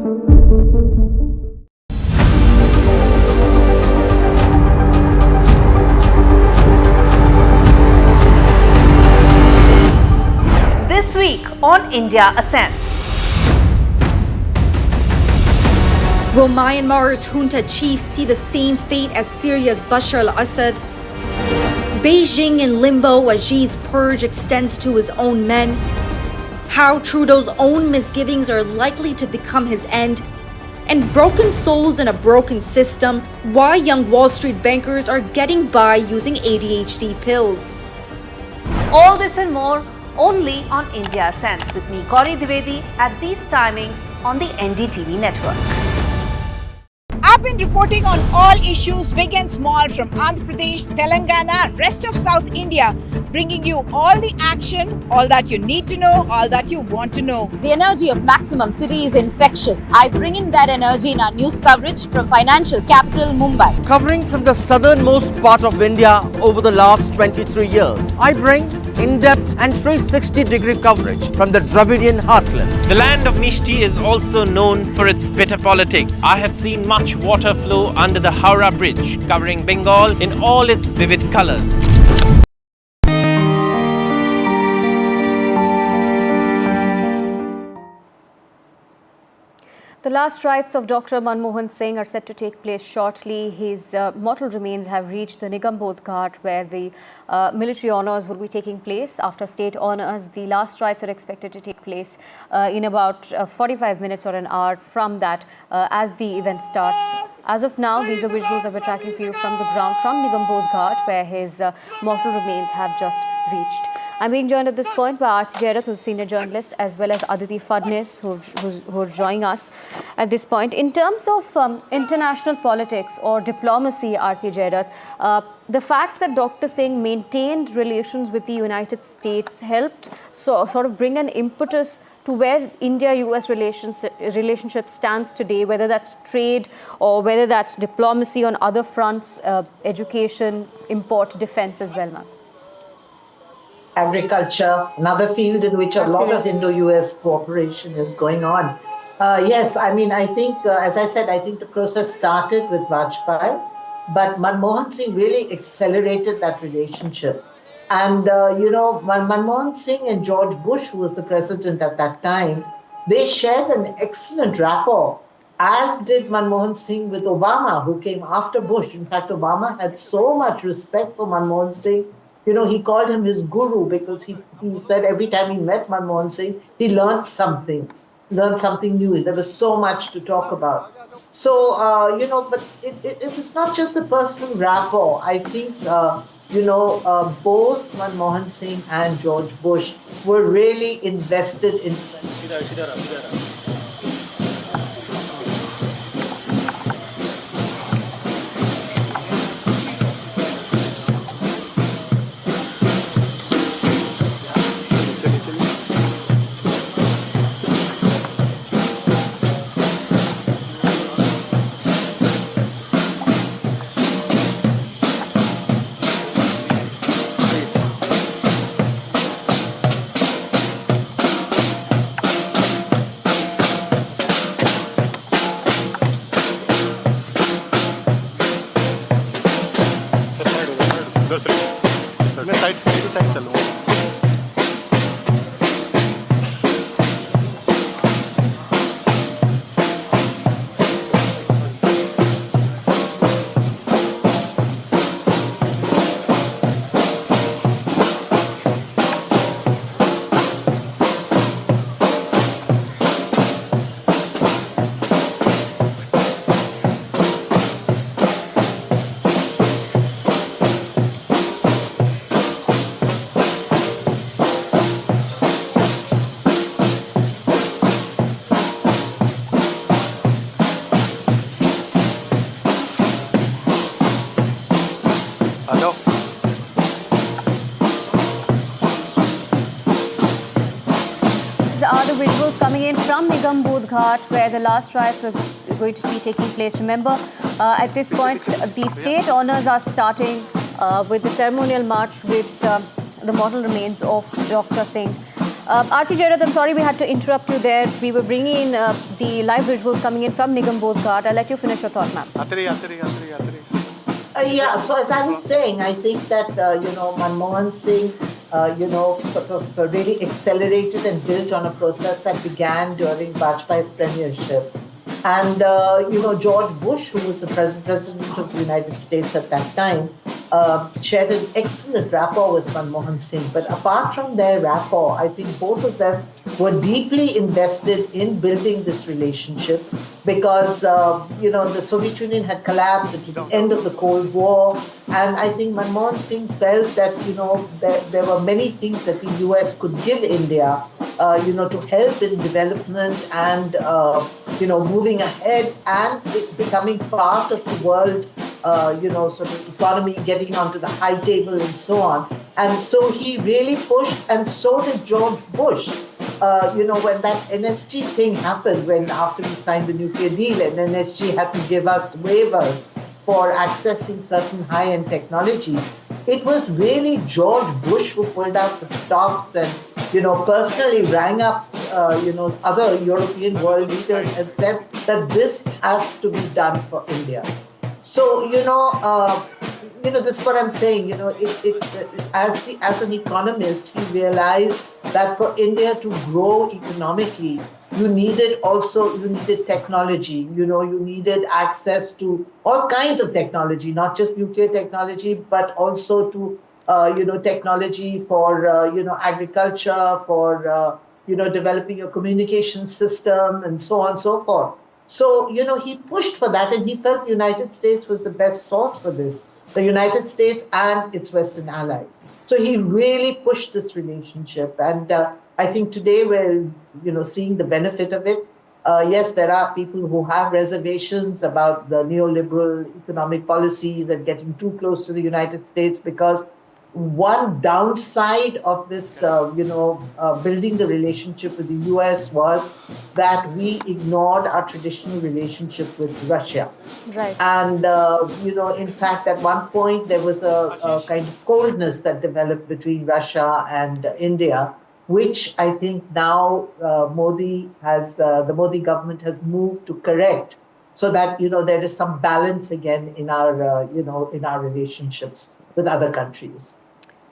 This week on India Ascends. Will Myanmar's junta chiefs see the same fate as Syria's Bashar al-Assad? Beijing in limbo as Xi's purge extends to his own men. How Trudeau's own misgivings are likely to become his end. And broken souls in a broken system, why young Wall Street bankers are getting by using ADHD pills. All this and more only on India Ascends with me, Gauri Dwivedi, at these timings on the NDTV network. I've been reporting on all issues big and small from Andhra Pradesh, Telangana, rest of South India, bringing you all the action, all that you need to know, all that you want to know. The energy of Maximum City is infectious. I bring in that energy in our news coverage from financial capital Mumbai. Covering from the southernmost part of India over the last 23 years, I bring in-depth and 360-degree coverage from the Dravidian heartland. The land of Mishti is also known for its bitter politics. I have seen much water flow under the Howrah Bridge, covering Bengal in all its vivid colors. The last rites of Dr. Manmohan Singh are set to take place shortly. His mortal remains have reached the Nigam Bodh Ghat, where the military honours will be taking place. After state honours, the last rites are expected to take place in about 45 minutes or an hour from that as the event starts. As of now, these are visuals that we're tracking for you from the ground from Nigam Bodh Ghat, where his mortal remains have just reached. I'm being joined at this point by Arti Jairat, who's a senior journalist, as well as Aditi Fadnis, who are joining us at this point. In terms of international politics or diplomacy, Arti Jairat, the fact that Dr. Singh maintained relations with the United States helped sort of bring an impetus to where India-US relationship stands today, whether that's trade or whether that's diplomacy on other fronts, education, import, defense as well, ma'am. agriculture, another field in which a lot of Indo-US cooperation is going on. Yes, I mean, I think, as I said, I think the process started with Vajpayee, but Manmohan Singh really accelerated that relationship. And, Manmohan Singh and George Bush, who was the president at that time, they shared an excellent rapport, as did Manmohan Singh with Obama, who came after Bush. In fact, Obama had so much respect for Manmohan Singh. He called him his guru because he said every time he met Manmohan Singh, he learned something new. There was so much to talk about. So, but it was not just a personal rapport. I think, both Manmohan Singh and George Bush were really invested in. Are the visuals coming in from Nigam Bodh Ghat, where the last riots were going to be taking place. Remember, at this point, the state honours are starting with the ceremonial march with the mortal remains of Dr. Singh. Aarti Jairat, I'm sorry we had to interrupt you there. We were bringing in the live visuals coming in from Nigam Bodh Ghat. I'll let you finish your thought, ma'am. So as I was saying, I think that, Manmohan Singh, sort of really accelerated and built on a process that began during Vajpayee's premiership. And, George Bush, who was the president of the United States at that time, shared an excellent rapport with Manmohan Singh. But apart from their rapport, I think both of them were deeply invested in building this relationship because, the Soviet Union had collapsed at the end of the Cold War. And I think Manmohan Singh felt that, there were many things that the US could give India, to help in development and, moving ahead and becoming part of the world, sort of economy, getting onto the high table and so on. And so he really pushed, and so did George Bush. When that NSG thing happened, after we signed the nuclear deal, and NSG had to give us waivers for accessing certain high-end technology, it was really George Bush who pulled out the stops and, personally rang up, other European world leaders and said that this has to be done for India. So, this is what I'm saying. As an economist, he realized that for India to grow economically, you needed technology. You needed access to all kinds of technology, not just nuclear technology, but also to technology for agriculture, for developing your communication system, and so on and so forth. So, he pushed for that, and he felt the United States was the best source for this, the United States and its Western allies. So he really pushed this relationship. And I think today we're, seeing the benefit of it. Yes, there are people who have reservations about the neoliberal economic policies and getting too close to the United States because, one downside of this, building the relationship with the US was that we ignored our traditional relationship with Russia. Right. And, in fact, at one point there was a kind of coldness that developed between Russia and India, which I think now the Modi government has moved to correct, so that, there is some balance again in our, in our relationships with other countries.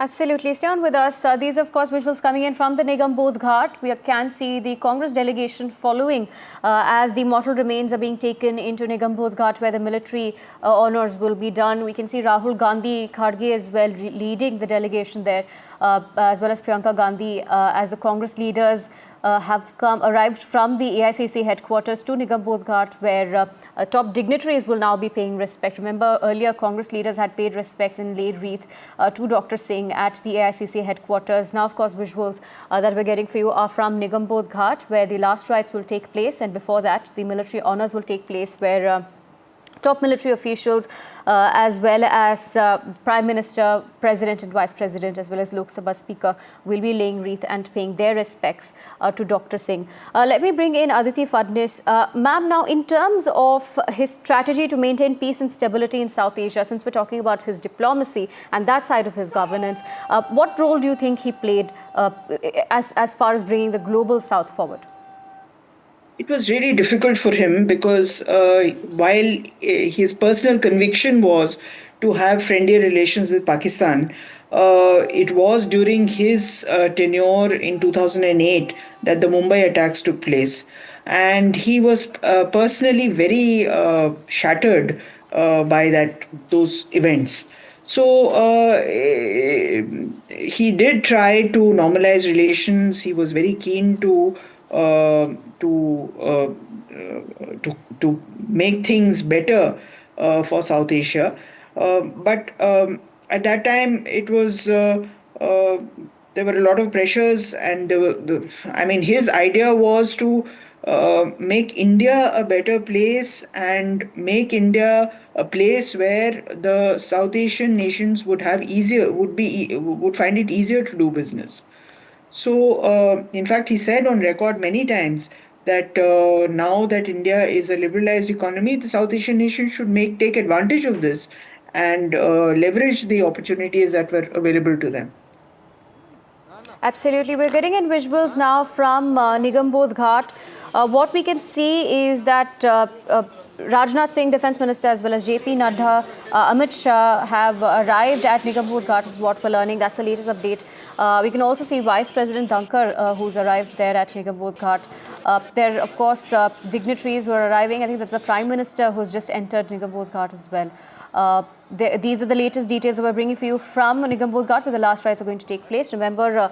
Absolutely. Stay on with us. These, of course, visuals coming in from the Nigam Bodh Ghat. We can see the Congress delegation following as the mortal remains are being taken into Nigam Bodh Ghat, where the military honours will be done. We can see Rahul Gandhi Kharge as well leading the delegation there, as well as Priyanka Gandhi, as the Congress leaders have arrived from the AICC headquarters to Nigam Bodh Ghat, where top dignitaries will now be paying respect. Remember, earlier Congress leaders had paid respects and laid wreath to Dr. Singh at the AICC headquarters. Now, of course, visuals that we're getting for you are from Nigam Bodh Ghat, where the last rites will take place, and before that, the military honours will take place, where top military officials as well as Prime Minister, President and Vice President, as well as Lok Sabha Speaker will be laying wreath and paying their respects to Dr. Singh. Let me bring in Aditi Fadnis. Ma'am, now in terms of his strategy to maintain peace and stability in South Asia, since we're talking about his diplomacy and that side of his governance, what role do you think he played as far as bringing the global South forward? It was really difficult for him because while his personal conviction was to have friendly relations with Pakistan, it was during his tenure in 2008 that the Mumbai attacks took place. And he was personally very shattered by those events. So he did try to normalize relations. He was very keen to make things better for South Asia, but at that time it was there were a lot of pressures, and his idea was to make India a better place and make India a place where the South Asian nations would find it easier to do business. So, in fact, he said on record many times that now that India is a liberalized economy, the South Asian nations should take advantage of this and leverage the opportunities that were available to them. Absolutely. We're getting in visuals now from Nigam Bodh Ghat. What we can see is that Rajnath Singh, Defence Minister, as well as JP Nadda, Amit Shah have arrived at Nigam Bodh Ghat, is what we're learning. That's the latest update. We can also see Vice President Dhankar, who's arrived there at Nigam Bodh Ghat. There, of course, dignitaries were arriving. I think that's the Prime Minister who's just entered Nigam Bodh Ghat as well. These are the latest details that we're bringing for you from Nigam Bodh Ghat, where the last rites are going to take place. Remember,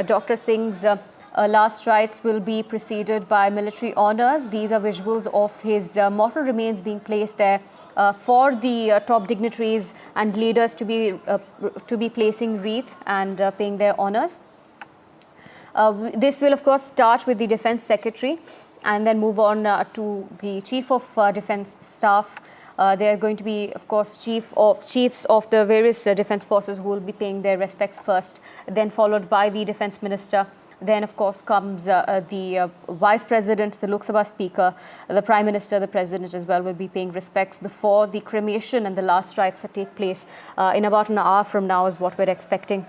Dr. Singh's last rites will be preceded by military honours. These are visuals of his mortal remains being placed there for the top dignitaries and leaders to be placing wreath and paying their honours. This will, of course, start with the Defence Secretary and then move on to the Chief of Defence Staff. There are going to be, of course, chiefs of the various defence forces who will be paying their respects first, then followed by the Defence Minister. Then, of course, comes the Vice President, the Lok Sabha Speaker, the Prime Minister, the President as well will be paying respects before the cremation and the last rites that take place in about an hour from now is what we're expecting.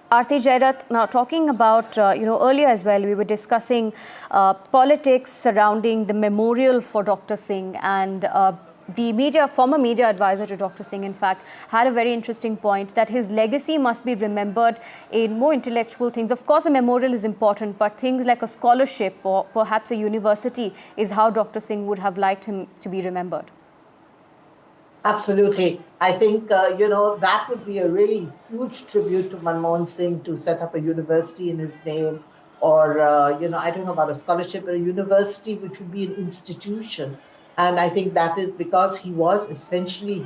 Aarti Jairath, now talking about, earlier as well, we were discussing politics surrounding the memorial for Dr. Singh, and the former media advisor to Dr. Singh, in fact, had a very interesting point that his legacy must be remembered in more intellectual things. Of course, a memorial is important, but things like a scholarship or perhaps a university is how Dr. Singh would have liked him to be remembered. Absolutely. I think, that would be a really huge tribute to Manmohan Singh to set up a university in his name, or, I don't know about a scholarship, but a university which would be an institution. And I think that is because he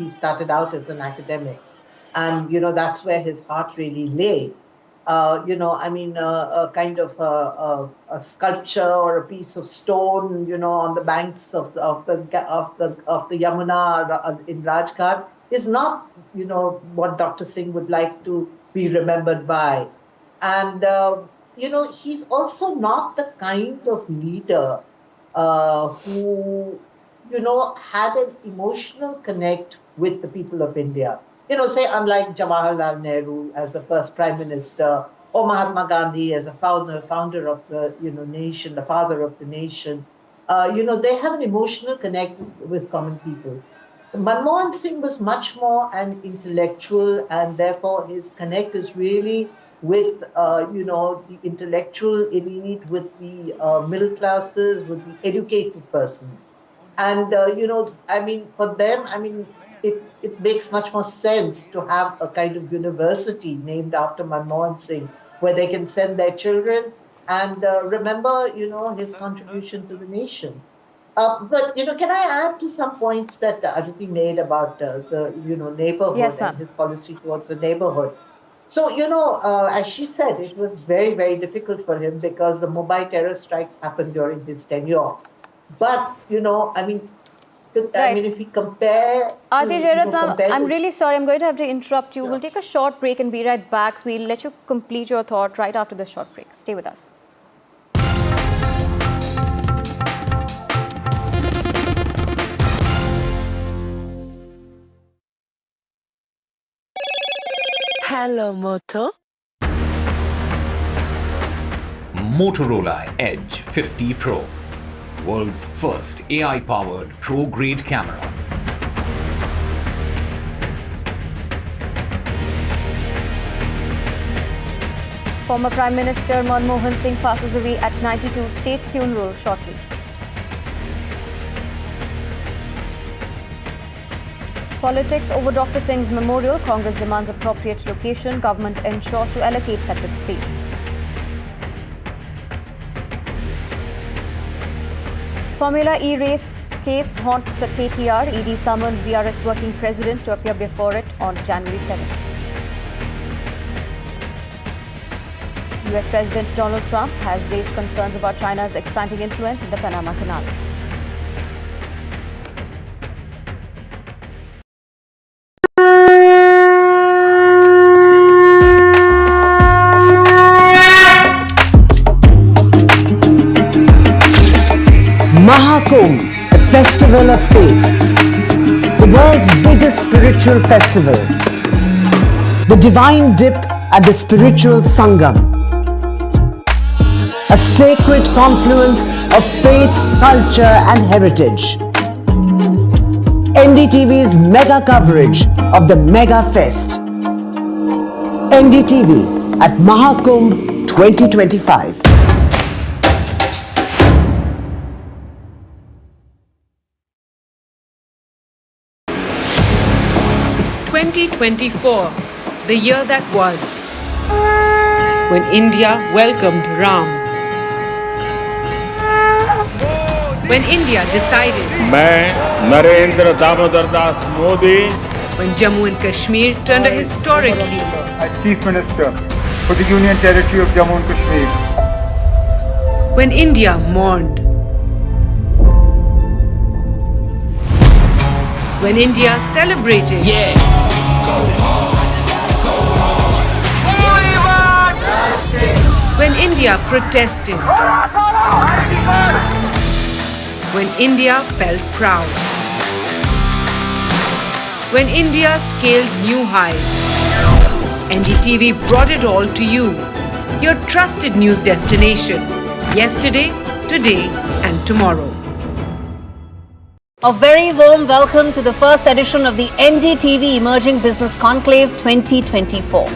started out as an academic. And, that's where his heart really lay. A kind of a sculpture or a piece of stone, on the banks of the Yamuna in Rajghat is not, what Dr. Singh would like to be remembered by. And, he's also not the kind of leader who, had an emotional connect with the people of India. Say unlike Jawaharlal Nehru as the first Prime Minister, or Mahatma Gandhi as a founder of the nation, the father of the nation. They have an emotional connect with common people. Manmohan Singh was much more an intellectual, and therefore his connect is really with the intellectual elite, with the middle classes, with the educated persons. And for them, it makes much more sense to have a kind of university named after Manmohan Singh, where they can send their children and remember, his contribution to the nation. But, can I add to some points that Aditi made about the, neighborhood, Yes, and his policy towards the neighborhood? So, as she said, it was very, very difficult for him because the Mumbai terror strikes happened during his tenure. But, if we compare... Adi Jairatnam, I'm really sorry, I'm going to have to interrupt you. We'll take a short break and be right back. We'll let you complete your thought right after this short break. Stay with us. Hello, Moto. Motorola Edge 50 Pro. World's first AI-powered pro-grade camera. Former Prime Minister Manmohan Singh passes away at 92. State funeral shortly. Politics over Dr. Singh's memorial. Congress demands appropriate location. Government ensures to allocate separate space. Formula E race case haunts KTR. ED summons BRS working president to appear before it on January 7th. US President Donald Trump has raised concerns about China's expanding influence in the Panama Canal. Mahakumbh, a festival of faith, the world's biggest spiritual festival, the divine dip at the spiritual Sangam, a sacred confluence of faith, culture and heritage. NDTV's mega coverage of the Mega Fest. NDTV at Mahakumbh 2025. 2024, the year that was, when India welcomed Ram. When India decided, मैं Narendra Damodar Das Modi, when Jammu and Kashmir turned a historic leaf. As Chief Minister for the Union Territory of Jammu and Kashmir. When India mourned. When India celebrated. When India protested. When India felt proud. When India scaled new highs. NDTV brought it all to you, your trusted news destination. Yesterday, today and tomorrow. A very warm welcome to the first edition of the NDTV Emerging Business Conclave 2024.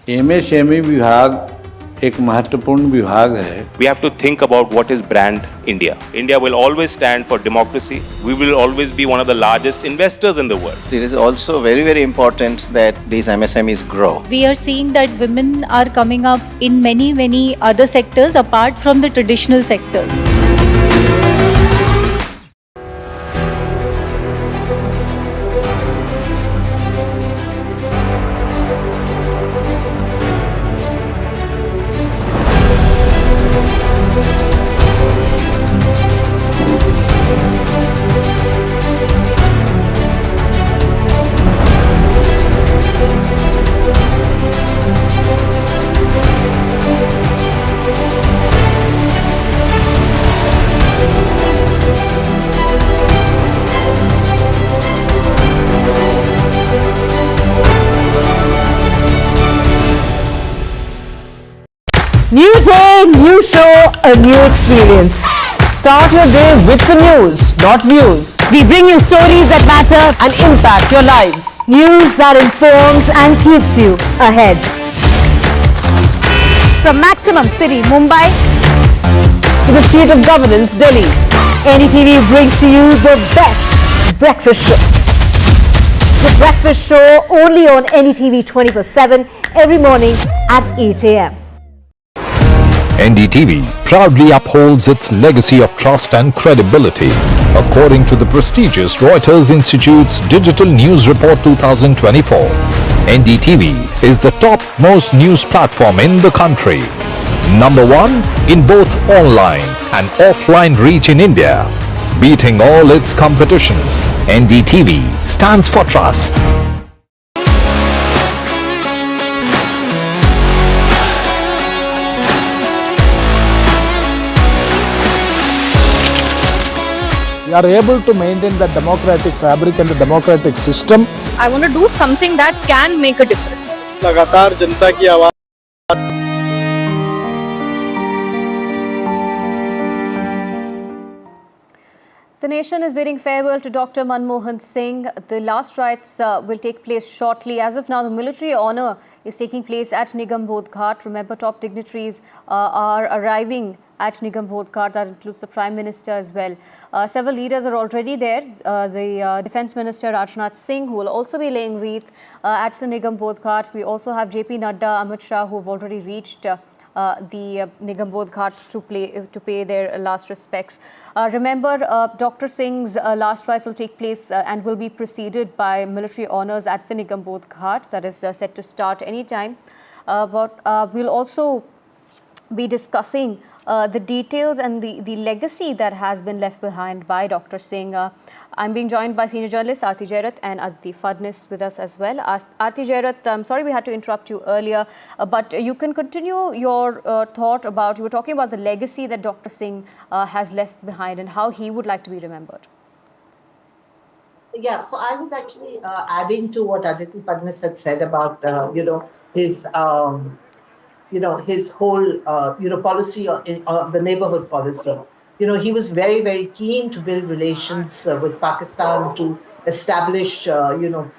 MSME विभाग एक महत्वपूर्ण विभाग है. We have to think about what is brand India. India will always stand for democracy. We will always be one of the largest investors in the world. It is also very, very important that these MSMEs grow. We are seeing that women are coming up in many other sectors apart from the traditional sectors. New day, new show, a new experience. Start your day with the news, not views. We bring you stories that matter and impact your lives. News that informs and keeps you ahead. From Maximum City, Mumbai, to the seat of governance, Delhi, NDTV brings to you the best breakfast show. The breakfast show only on NDTV 24/7 every morning at 8 a.m. NDTV proudly upholds its legacy of trust and credibility. According to the prestigious Reuters Institute's Digital News Report 2024, NDTV is the top-most news platform in the country. Number one in both online and offline reach in India. Beating all its competition, NDTV stands for trust. We are able to maintain the democratic fabric and the democratic system. I want to do something that can make a difference. लगातार जनता की आवाज. The nation is bidding farewell to Dr. Manmohan Singh. The last rites will take place shortly. As of now, the military honour is taking place at Nigam Bodh Ghat. Remember, top dignitaries are arriving at Nigam Bodh Ghat. That includes the Prime Minister as well. Several leaders are already there. The Defence Minister Rajnath Singh, who will also be laying wreath at the Nigam Bodh Ghat. We also have JP Nadda, Amit Shah, who have already reached the Nigam Bodh Ghat to pay their last respects. Remember, Dr. Singh's last rites will take place and will be preceded by military honours at the Nigam Bodh Ghat. That is set to start anytime. But we'll also be discussing the details and the legacy that has been left behind by Dr. Singh. I'm being joined by senior journalists Aarti Jairat and Aditi Fadnis with us as well. Aarti Jairat, I'm sorry we had to interrupt you earlier, but you can continue your thought about, you were talking about the legacy that Dr. Singh has left behind and how he would like to be remembered. Yeah, so I was actually adding to what Aditi Fadnis had said about, his whole, policy, the neighborhood policy. He was very, very keen to build relations with Pakistan, to establish,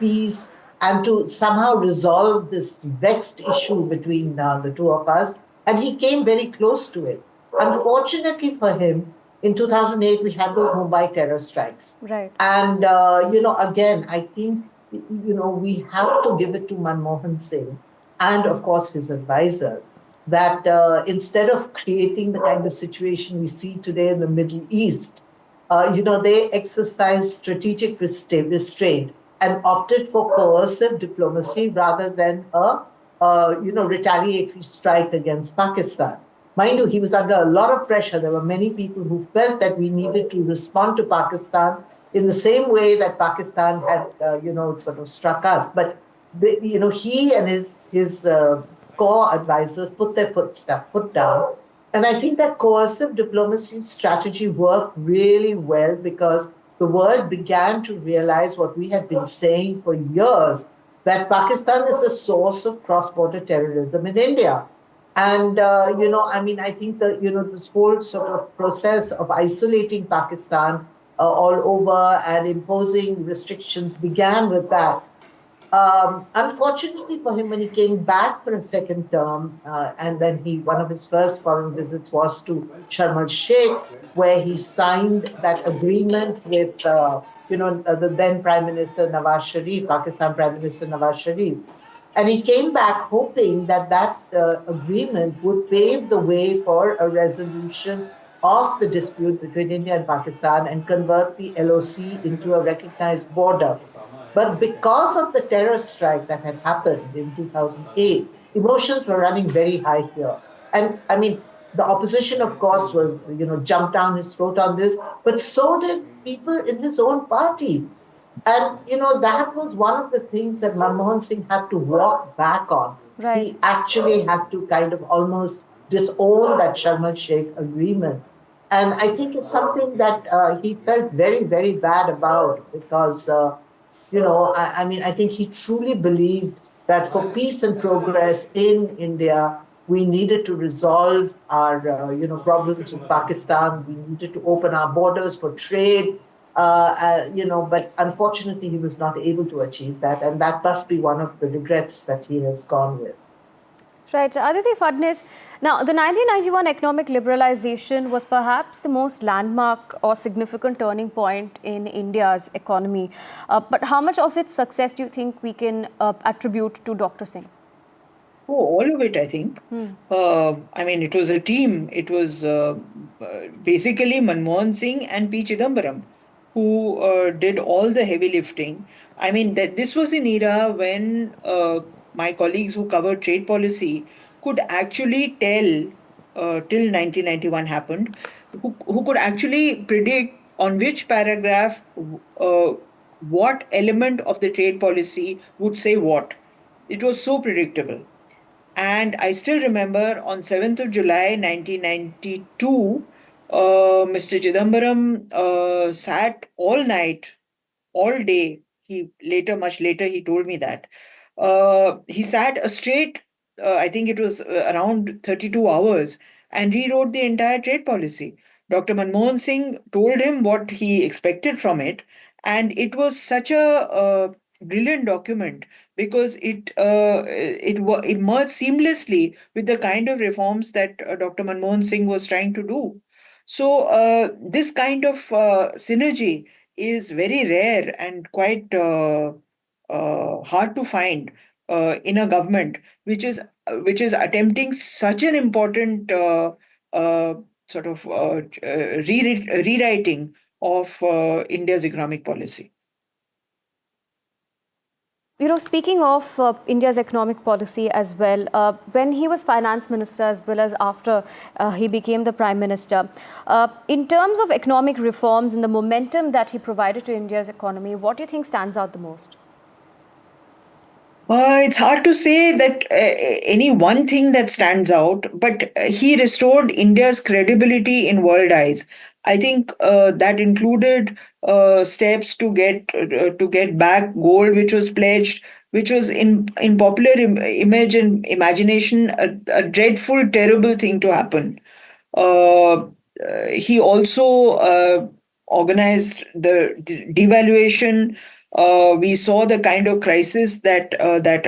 peace, and to somehow resolve this vexed issue between the two of us. And he came very close to it. Unfortunately for him, in 2008, we had those Mumbai terror strikes. Right. And, again, I think, we have to give it to Manmohan Singh and, of course, his advisors, that instead of creating the kind of situation we see today in the Middle East, they exercised strategic restraint and opted for coercive diplomacy rather than a, retaliatory strike against Pakistan. Mind you, he was under a lot of pressure. There were many people who felt that we needed to respond to Pakistan in the same way that Pakistan had, sort of struck us. But, he and his core advisors put their foot down. And I think that coercive diplomacy strategy worked really well because the world began to realize what we had been saying for years, that Pakistan is the source of cross-border terrorism in India. And, I think this whole sort of process of isolating Pakistan all over and imposing restrictions began with that. Unfortunately for him, when he came back for a second term, and then one of his first foreign visits was to Sharm el-Sheikh, where he signed that agreement with, the then Prime Minister Nawaz Sharif, Pakistan Prime Minister Nawaz Sharif. And he came back hoping that agreement would pave the way for a resolution of the dispute between India and Pakistan and convert the LOC into a recognized border. But because of the terror strike that had happened in 2008, emotions were running very high here. And the opposition, of course, will, jump down his throat on this, but so did people in his own party. And, that was one of the things that Manmohan Singh had to walk back on. Right. He actually had to kind of almost disown that Sharm el-Sheikh agreement. And I think it's something that he felt very, very bad about because, I think he truly believed that for peace and progress in India, we needed to resolve our, problems with Pakistan. We needed to open our borders for trade. But unfortunately, he was not able to achieve that, and that must be one of the regrets that he has gone with. Right. So Aditi Fadnis, now the 1991 economic liberalization was perhaps the most landmark or significant turning point in India's economy. But how much of its success do you think we can attribute to Dr. Singh? Oh, all of it, I think. It was a team. It was basically Manmohan Singh and P. Chidambaram who did all the heavy lifting. This was an era when my colleagues who covered trade policy could actually tell, till 1991 happened, who could actually predict on which paragraph what element of the trade policy would say what. It was so predictable. And I still remember on 7th of July 1992, Mr. Chidambaram sat all night, all day. Much later, he told me that. He sat a straight, I think it was around 32 hours, and rewrote the entire trade policy. Dr. Manmohan Singh told him what he expected from it, and it was such a brilliant document because it merged seamlessly with the kind of reforms that Dr. Manmohan Singh was trying to do. So this kind of synergy is very rare and quite hard to find in a government which is attempting such an important rewriting of India's economic policy. Speaking of India's economic policy as well, when he was finance minister as well as after he became the prime minister, in terms of economic reforms and the momentum that he provided to India's economy, what do you think stands out the most? It's hard to say that any one thing that stands out, but he restored India's credibility in world eyes. I think that included steps to get back gold, which was pledged, which was in popular image and imagination a dreadful, terrible thing to happen. He also organized the devaluation. We saw the kind of crisis that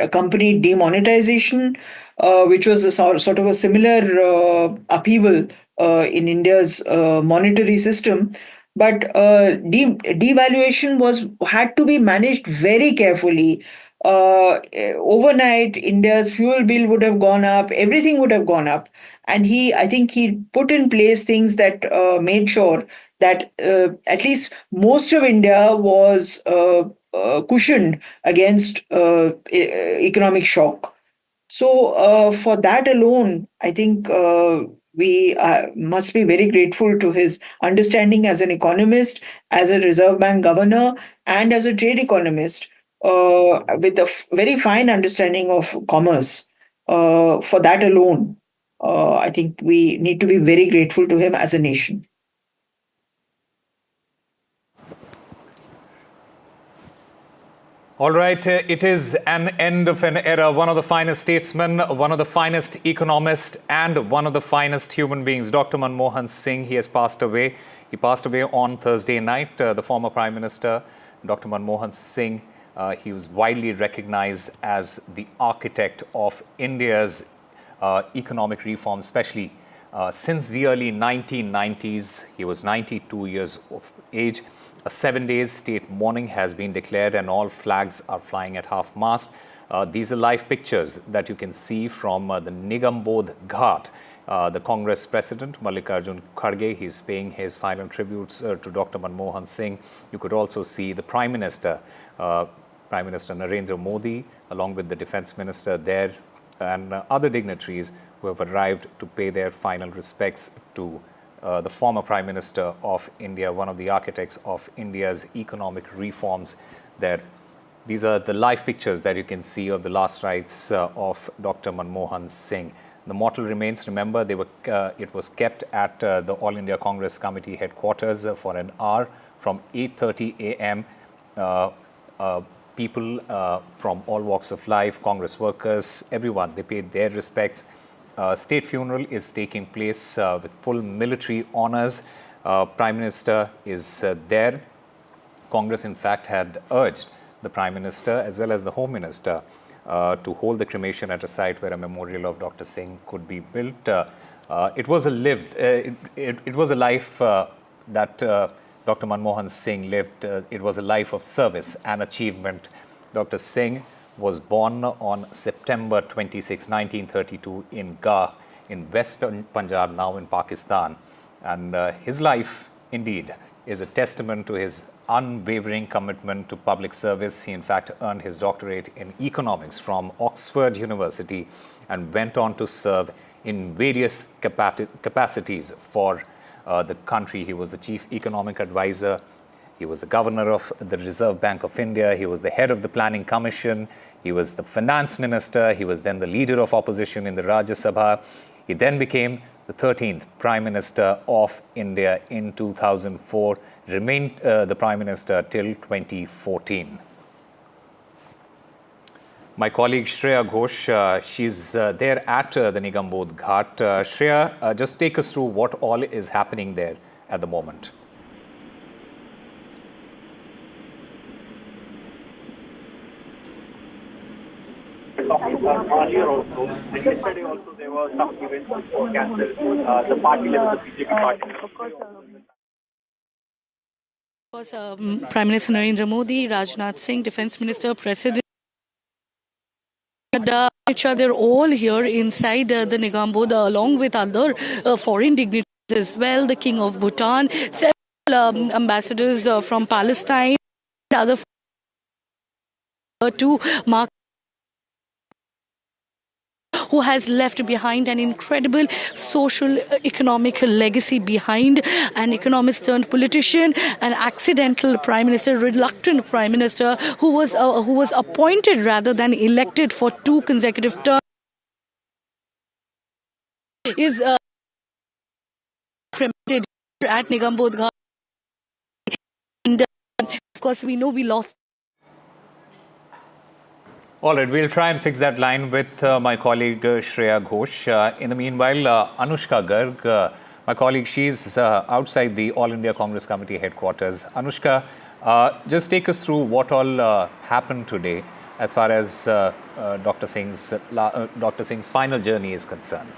accompanied demonetization, which was a sort of a similar upheaval in India's monetary system. But devaluation had to be managed very carefully. Overnight, India's fuel bill would have gone up, everything would have gone up. And I think he put in place things that made sure that at least most of India was cushioned against economic shock. So for that alone, I think we must be very grateful to his understanding as an economist, as a Reserve Bank governor, and as a trade economist with a very fine understanding of commerce. For that alone, I think we need to be very grateful to him as a nation. All right, it is an end of an era. One of the finest statesmen, one of the finest economists, and one of the finest human beings, Dr. Manmohan Singh. He has passed away. He passed away on Thursday night. The former Prime Minister, Dr. Manmohan Singh, he was widely recognized as the architect of India's economic reform, especially since the early 1990s. He was 92 years of age. A 7-day state mourning has been declared and all flags are flying at half-mast. These are live pictures that you can see from the Nigam Bodh Ghat. The Congress President, Mallikarjun Kharge, he's paying his final tributes to Dr. Manmohan Singh. You could also see the Prime Minister Narendra Modi, along with the Defence Minister there, and other dignitaries who have arrived to pay their final respects to the former Prime Minister of India, one of the architects of India's economic reforms there. These are the live pictures that you can see of the last rites of Dr. Manmohan Singh. The mortal remains, remember, it was kept at the All India Congress Committee headquarters for an hour from 8:30 a.m. People from all walks of life, Congress workers, everyone, they paid their respects. state funeral is taking place with full military honors. Prime Minister is there. Congress, in fact, had urged the Prime Minister as well as the Home Minister to hold the cremation at a site where a memorial of Dr. Singh could be built. It was a life that Dr. Manmohan Singh lived. It was a life of service and achievement. Dr. Singh was born on September 26, 1932 in Gah in West Punjab, now in Pakistan. And his life, indeed, is a testament to his unwavering commitment to public service. He, in fact, earned his doctorate in economics from Oxford University and went on to serve in various capacities for the country. He was the chief economic advisor. He was the governor of the Reserve Bank of India. He was the head of the Planning Commission. He was the finance minister. He was then the leader of opposition in the Rajya Sabha. He then became the 13th Prime Minister of India in 2004, remained the Prime Minister till 2014. My colleague Shreya Ghosh, she's there at the Nigam Bodh Ghat. Shreya, just take us through what all is happening there at the moment. Earlier also, and yesterday also there were some events which were cancelled. The party level, the BJP party level. Of course, Prime Minister Narendra Modi, Rajnath Singh, Defence Minister, President, they're all here inside the Nigam Bodh, along with other foreign dignitaries as well, the King of Bhutan, several ambassadors from Palestine, and other to mark who has left behind an incredible social economic legacy behind, an economist turned politician, an accidental prime minister, reluctant prime minister who was appointed rather than elected for 2 consecutive terms, is cremated at Nigam Bodh Ghat. And of course, we know we lost. All right, we'll try and fix that line with my colleague Shreya Ghosh. In the meanwhile, Anushka Garg, my colleague, she's outside the All India Congress Committee headquarters. Anushka, just take us through what all happened today as far as Dr. Singh's final journey is concerned.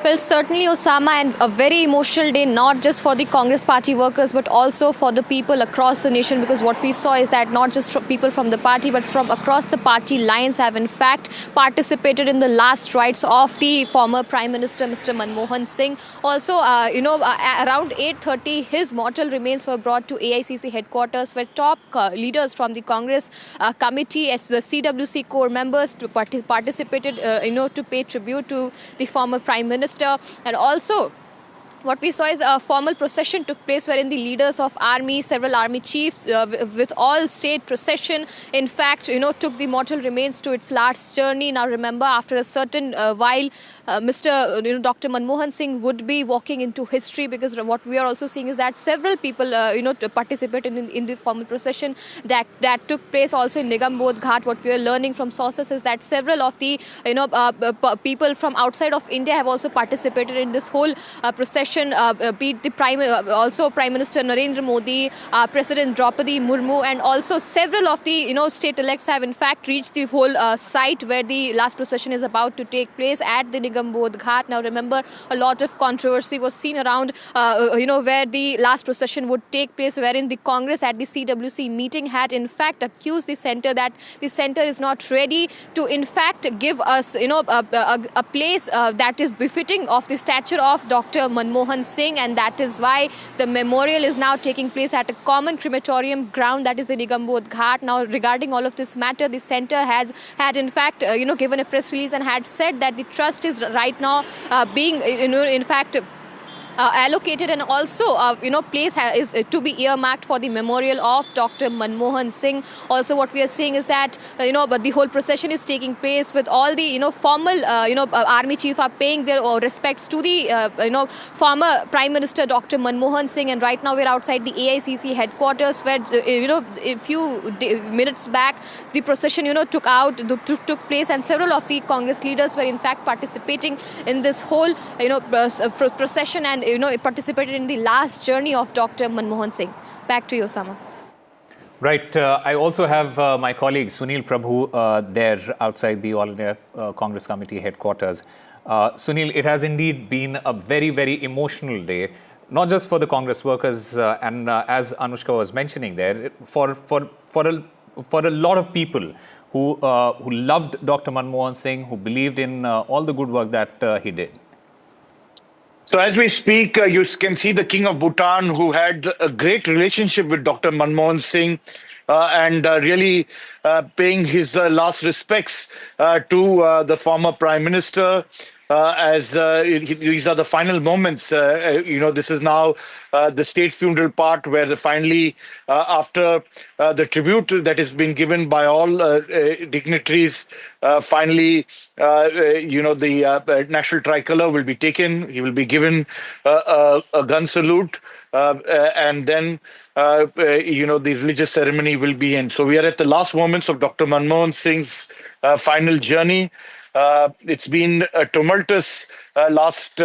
Well, certainly, Osama, and a very emotional day, not just for the Congress party workers, but also for the people across the nation, because what we saw is that not just people from the party, but from across the party lines have in fact participated in the last rites of the former Prime Minister, Mr. Manmohan Singh. Also, around 8:30, his mortal remains were brought to AICC headquarters, where top leaders from the Congress committee, as the CWC core members, participated, to pay tribute to the former Prime Minister. And also, what we saw is a formal procession took place wherein the leaders of army, several army chiefs with all state procession, in fact, took the mortal remains to its last journey. Now remember, after a certain while, Dr. Manmohan Singh would be walking into history, because what we are also seeing is that several people, participated in the formal procession that took place also in Nigam Bodh Ghat. What we are learning from sources is that several of the, people from outside of India have also participated in this whole procession. Be it also Prime Minister Narendra Modi, President Draupadi Murmu, and also several of the state elects have in fact reached the whole site where the last procession is about to take place at the Nigam Bodh Ghat. Now remember, a lot of controversy was seen around where the last procession would take place, wherein the Congress at the CWC meeting had in fact accused the centre that the centre is not ready to in fact give us a place that is befitting of the stature of Dr. Manmohan Singh, and that is why the memorial is now taking place at a common crematorium ground, that is the Nigam Bodh Ghat. Now, regarding all of this matter, the centre had in fact given a press release and had said that the trust is right now being in fact allocated, and also place is to be earmarked for the memorial of Dr. Manmohan Singh. Also, what we are seeing is that but the whole procession is taking place with all the formal army chief are paying their respects to the former Prime Minister Dr. Manmohan Singh. And right now we're outside the AICC headquarters, where a few minutes back the procession took place, and several of the Congress leaders were in fact participating in this whole procession, and participated in the last journey of Dr. Manmohan Singh. Back to you, Sama. Right. I also have my colleague Sunil Prabhu there outside the All India Congress Committee headquarters. Sunil, it has indeed been a very, very emotional day, not just for the Congress workers and as Anushka was mentioning there, for a lot of people who loved Dr. Manmohan Singh, who believed in all the good work that he did. So as we speak, you can see the King of Bhutan, who had a great relationship with Dr. Manmohan Singh and really paying his last respects to the former Prime Minister. As these are the final moments, this is now the state funeral part, where finally, after the tribute that has been given by all dignitaries, finally, the national tricolour will be taken. He will be given a gun salute, and then the religious ceremony will be in. So we are at the last moments of Dr. Manmohan Singh's final journey. It's been a tumultuous last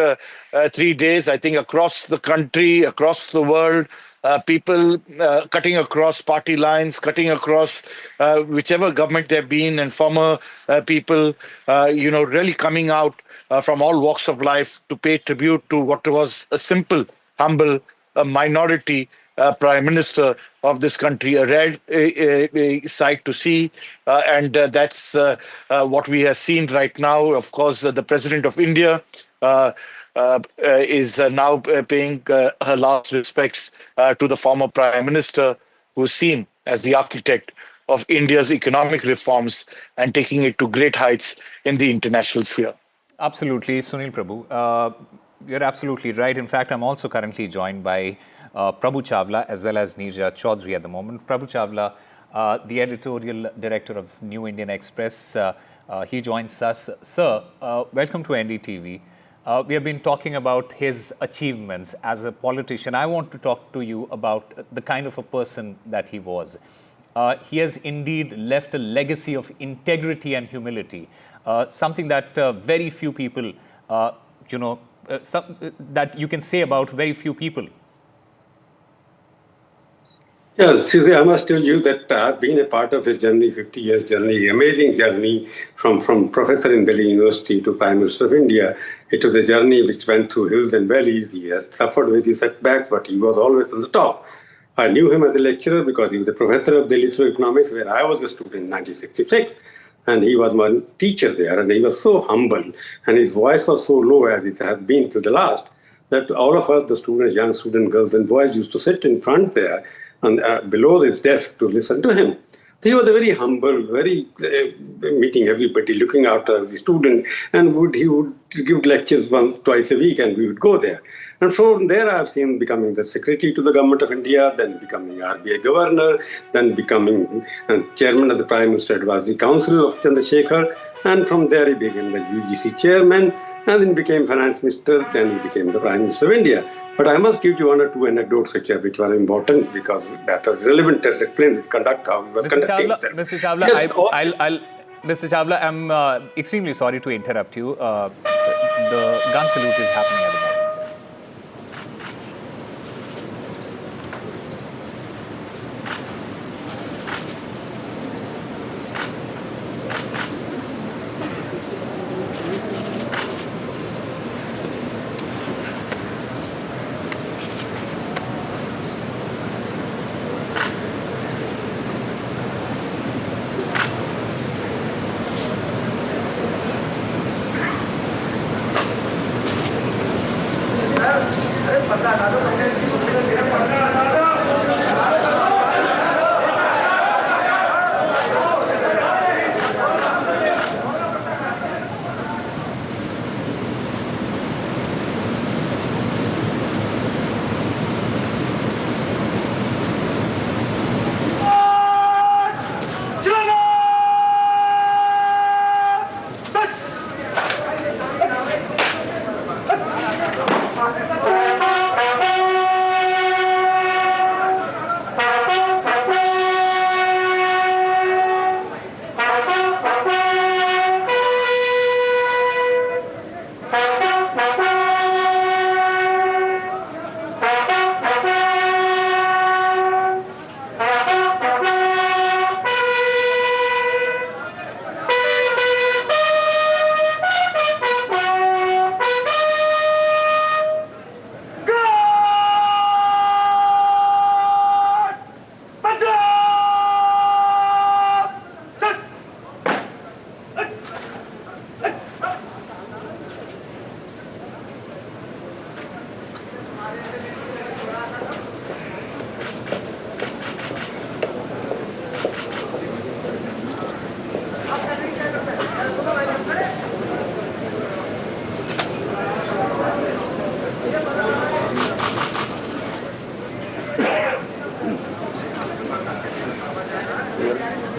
3 days, I think, across the country, across the world. People cutting across party lines, cutting across whichever government they've been, and former people, really coming out from all walks of life to pay tribute to what was a simple, humble, minority Prime Minister of this country. A rare sight to see, and that's what we have seen right now. Of course, the President of India is now paying her last respects to the former Prime Minister, who's seen as the architect of India's economic reforms and taking it to great heights in the international sphere. Absolutely, Sunil Prabhu. You're absolutely right. In fact, I'm also currently joined by Prabhu Chawla as well as Neerja Chaudhary at the moment. Prabhu Chawla, the editorial director of New Indian Express, he joins us. Sir, welcome to NDTV. We have been talking about his achievements as a politician. I want to talk to you about the kind of a person that he was. He has indeed left a legacy of integrity and humility, something that very few people, that you can say about very few people. Yeah, Susie, I must tell you that I've been a part of his journey, 50 years journey, amazing journey from professor in Delhi University to Prime Minister of India. It was a journey which went through hills and valleys. He has suffered with his setbacks, but he was always on the top. I knew him as a lecturer because he was a professor of Delhi School of Economics, where I was a student in 1966. And he was my teacher there, and he was so humble, and his voice was so low, as it has been to the last, that all of us, the students, young students, girls and boys, used to sit in front there and below his desk to listen to him. So he was a very humble, very meeting everybody, looking after the student, and he would give lectures once, twice a week, and we would go there. And from there, I've seen becoming the secretary to the government of India, then becoming RBI governor, then becoming chairman of the Prime Minister Advisory Council of Chandrasekhar, and from there he became the UGC chairman, and then became finance minister, then he became the Prime Minister of India. But I must give you one or two anecdotes which are important because that are relevant as explains his conduct, how he was conducting himself. Mr. Chawla, Mr. Chawla, I'm extremely sorry to interrupt you. The gun salute is happening at the moment.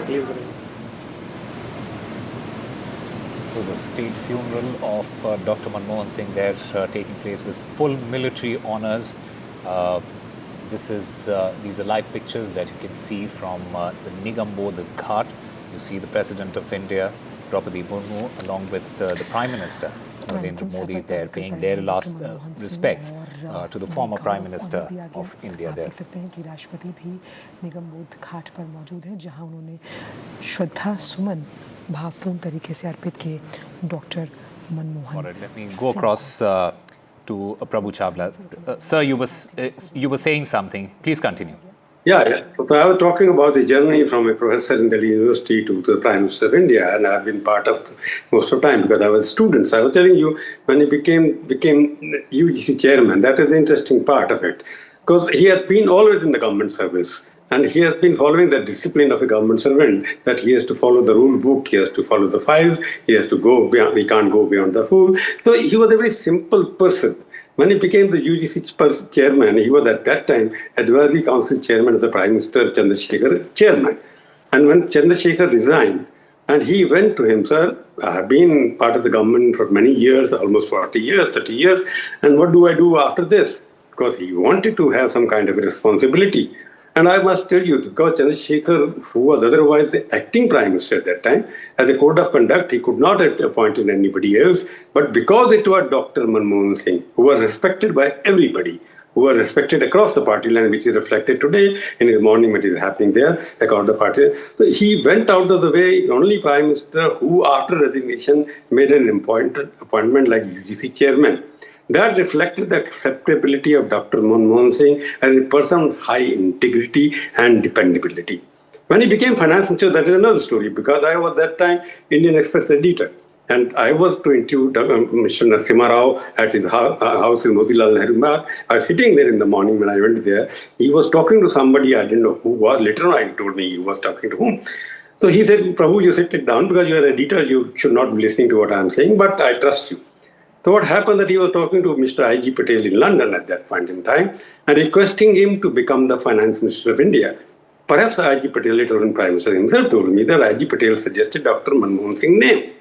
So the state funeral of Dr. Manmohan Singh there taking place with full military honors. These are live pictures that you can see from the Nigam Bodh Ghat. You see the President of India, Draupadi Murmu, along with the Prime Minister, Narendra Modi, there paying their last respects to the former Prime Minister of India there. देख सकते हैं कि राष्ट्रपति भी निगम बोध घाट पर मौजूद हैं, जहां उन्होंने श्रद्धा सुमन भावपूर्ण तरीके से अर्पित किए doctor Manmohan. All right, let me go across to Prabhu Chawla. Sir, you were saying something. Please continue. Yeah. So I was talking about the journey from a professor in Delhi University to the Prime Minister of India, and I've been part of most of the time because I was a student. So I was telling you, when he became UGC chairman, that is the interesting part of it, because he has been always in the government service. And he has been following the discipline of a government servant, that he has to follow the rule book, he has to follow the files, he has to go beyond, he can't go beyond the rules. So he was a very simple person. When he became the UGC chairman, he was at that time Advisory Council chairman of the Prime Minister Chandrasekhar chairman. And when Chandrasekhar resigned, and he went to him, sir, I have been part of the government for many years, almost 40 years, 30 years, and what do I do after this? Because he wanted to have some kind of a responsibility. And I must tell you, because Chandrasekhar, who was otherwise the acting Prime Minister at that time, as a code of conduct, he could not have appointed anybody else. But because it was Dr. Manmohan Singh, who was respected by everybody, who was respected across the party line, which is reflected today in his morning, what is happening there, across the party. So he went out of the way, only Prime Minister who, after resignation, made an appointment like UGC chairman. That reflected the acceptability of Dr. Manmohan Singh as a person of high integrity and dependability. When he became finance minister, that is another story, because I was that time Indian Express editor. And I was to interview Mr. Narasimha Rao at his house in Motilal Nehru Marg. I was sitting there in the morning when I went there. He was talking to somebody, I didn't know who was. Later on, he told me he was talking to whom. So he said, Prabhu, you sit it down because you are an editor, you should not be listening to what I am saying, but I trust you. So what happened that he was talking to Mr. I.G. Patel in London at that point in time and requesting him to become the finance minister of India. Perhaps I.G. Patel, later on Prime Minister himself, told me that I.G. Patel suggested Dr. Manmohan Singh's name.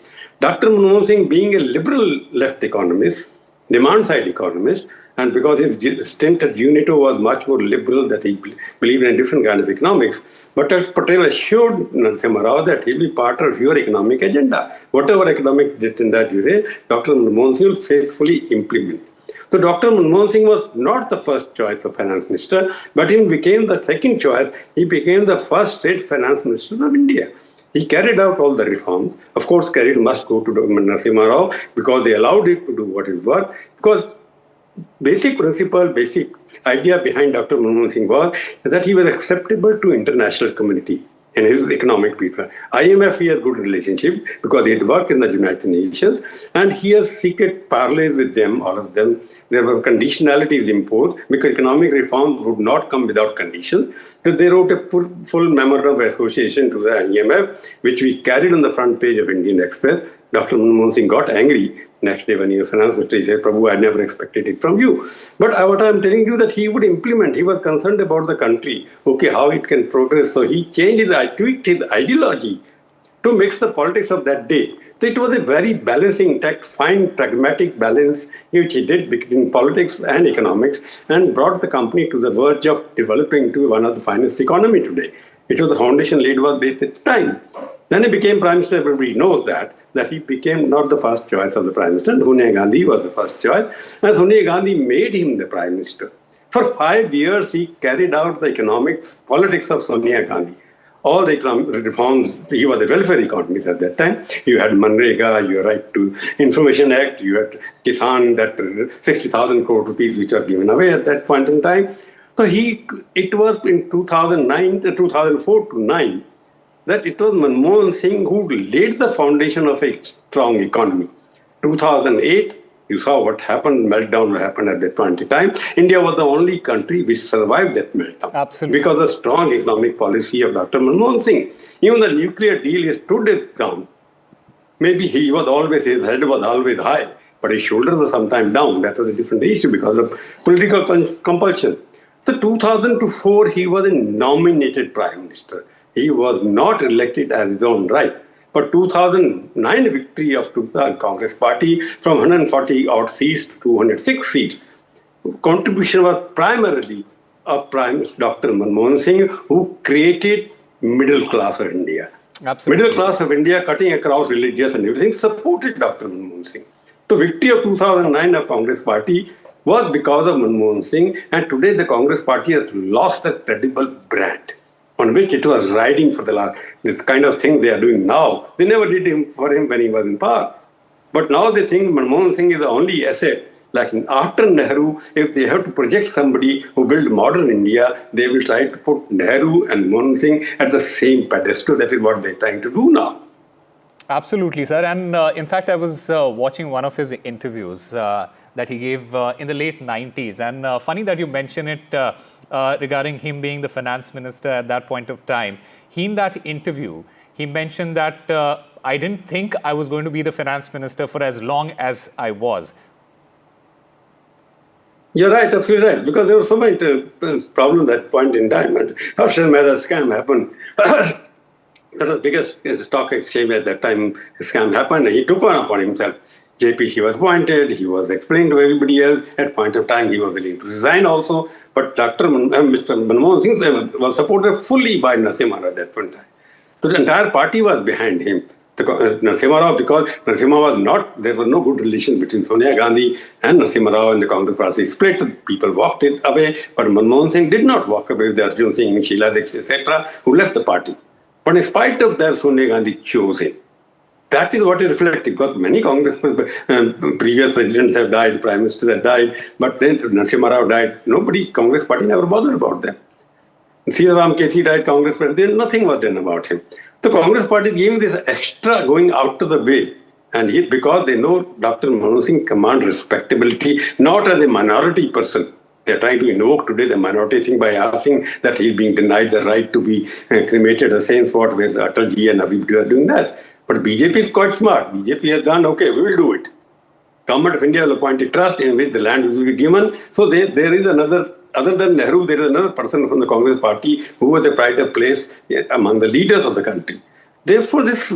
Dr. Manmohan Singh, being a liberal left economist, demand-side economist, and because his stint at UNITO was much more liberal, that he believed in a different kind of economics. But Patel assured Narasimha Rao that he'll be part of your economic agenda. Whatever economic agenda you say, Dr. Manmohan Singh will faithfully implement. So Dr. Manmohan Singh was not the first choice of finance minister, but he became the second choice. He became the first state finance minister of India. He carried out all the reforms. Of course, credit must go to Narasimha Rao because they allowed it to do what is work. Because basic principle, basic idea behind Dr. Manmohan Singh was that he was acceptable to international community in his economic people. IMF, he has good relationship because he had worked in the United Nations and he has secret parleys with them, all of them. There were conditionalities imposed because economic reform would not come without conditions. So they wrote a full memorandum of association to the IMF, which we carried on the front page of Indian Express. Dr. Manmohan Singh got angry next day when he was finance minister. He said, Prabhu, I never expected it from you. But what I'm telling you that he would implement. He was concerned about the country. Okay, how it can progress. So he tweaked his ideology to mix the politics of that day. So it was a very balancing act, fine, pragmatic balance which he did between politics and economics and brought the company to the verge of developing to one of the finest economy today. It was the foundation laid was based at the time. Then he became Prime Minister. Everybody knows that he became not the first choice of the Prime Minister. Sonia Gandhi was the first choice. And Sonia Gandhi made him the Prime Minister. For 5 years, he carried out the politics of Sonia Gandhi. All the economic reforms, he was a welfare economist at that time. You had Manrega, your Right to Information Act, you had Kisan, that 60,000 crore rupees which was given away at that point in time. So it was in 2004 to 9 that it was Manmohan Singh who laid the foundation of a strong economy. 2008, you saw what happened, meltdown happened at that point in time. India was the only country which survived that meltdown. Absolutely. Because of the strong economic policy of Dr. Manmohan Singh. Even the nuclear deal, he stood his ground. Maybe his head was always high, but his shoulders were sometimes down. That was a different issue because of political compulsion. So 2004, he was a nominated Prime Minister. he was not elected as his own right. But 2009 victory of the Congress party from 140 odd seats to 206 seats, contribution was primarily of Prime Minister Dr. Manmohan Singh, who created middle class of India. Absolutely. Middle class of India, cutting across religious and everything, supported Dr. Manmohan Singh. The victory of 2009 of Congress party was because of Manmohan Singh, and today the Congress party has lost the credible brand on which it was riding for the last, this kind of thing they are doing now. They never did him for him when he was in power. But now they think Manmohan Singh is the only asset. Like after Nehru, if they have to project somebody who built modern India, they will try to put Nehru and Manmohan Singh at the same pedestal. That is what they're trying to do now. Absolutely, sir. And in fact, I was watching one of his interviews that he gave in the late 90s. And funny that you mention it regarding him being the finance minister at that point of time. In that interview, he mentioned that I didn't think I was going to be the finance minister for as long as I was. You're right, absolutely right. Because there was so many problems at that point in time. And after the scam happened, that was the biggest stock exchange at that time. The scam happened, and he took one upon himself. JPC was appointed, he was explained to everybody else. At point of time, he was willing to resign also. But Mr. Manmohan Singh was supported fully by Narasimha Rao at that point in time. So the entire party was behind him. Narasimha Rao, because Narasimha was not, there was no good relation between Sonia Gandhi and Narasimha Rao, and the Congress party split. People walked it away, but Manmohan Singh did not walk away with Arjun Singh, Sheila Dikshit, etc., who left the party. But in spite of that, Sonia Gandhi chose him. That is what is reflected, because many Congress previous presidents have died, prime ministers have died, but then Narasimha Rao died. Congress party never bothered about them. Sitaram Kesi died, Congress party, nothing was done about him. The Congress party gave him this extra going out to the way, and because they know Dr. Manmohan Singh commands respectability, not as a minority person. They are trying to invoke today the minority thing by asking that he is being denied the right to be cremated, the same spot where Atalji and everybody are doing that. But BJP is quite smart. BJP has done, okay, we will do it. Government of India will appoint a trust in which the land will be given. So there is another, other than Nehru, there is another person from the Congress party who was a pride of place among the leaders of the country. Therefore, this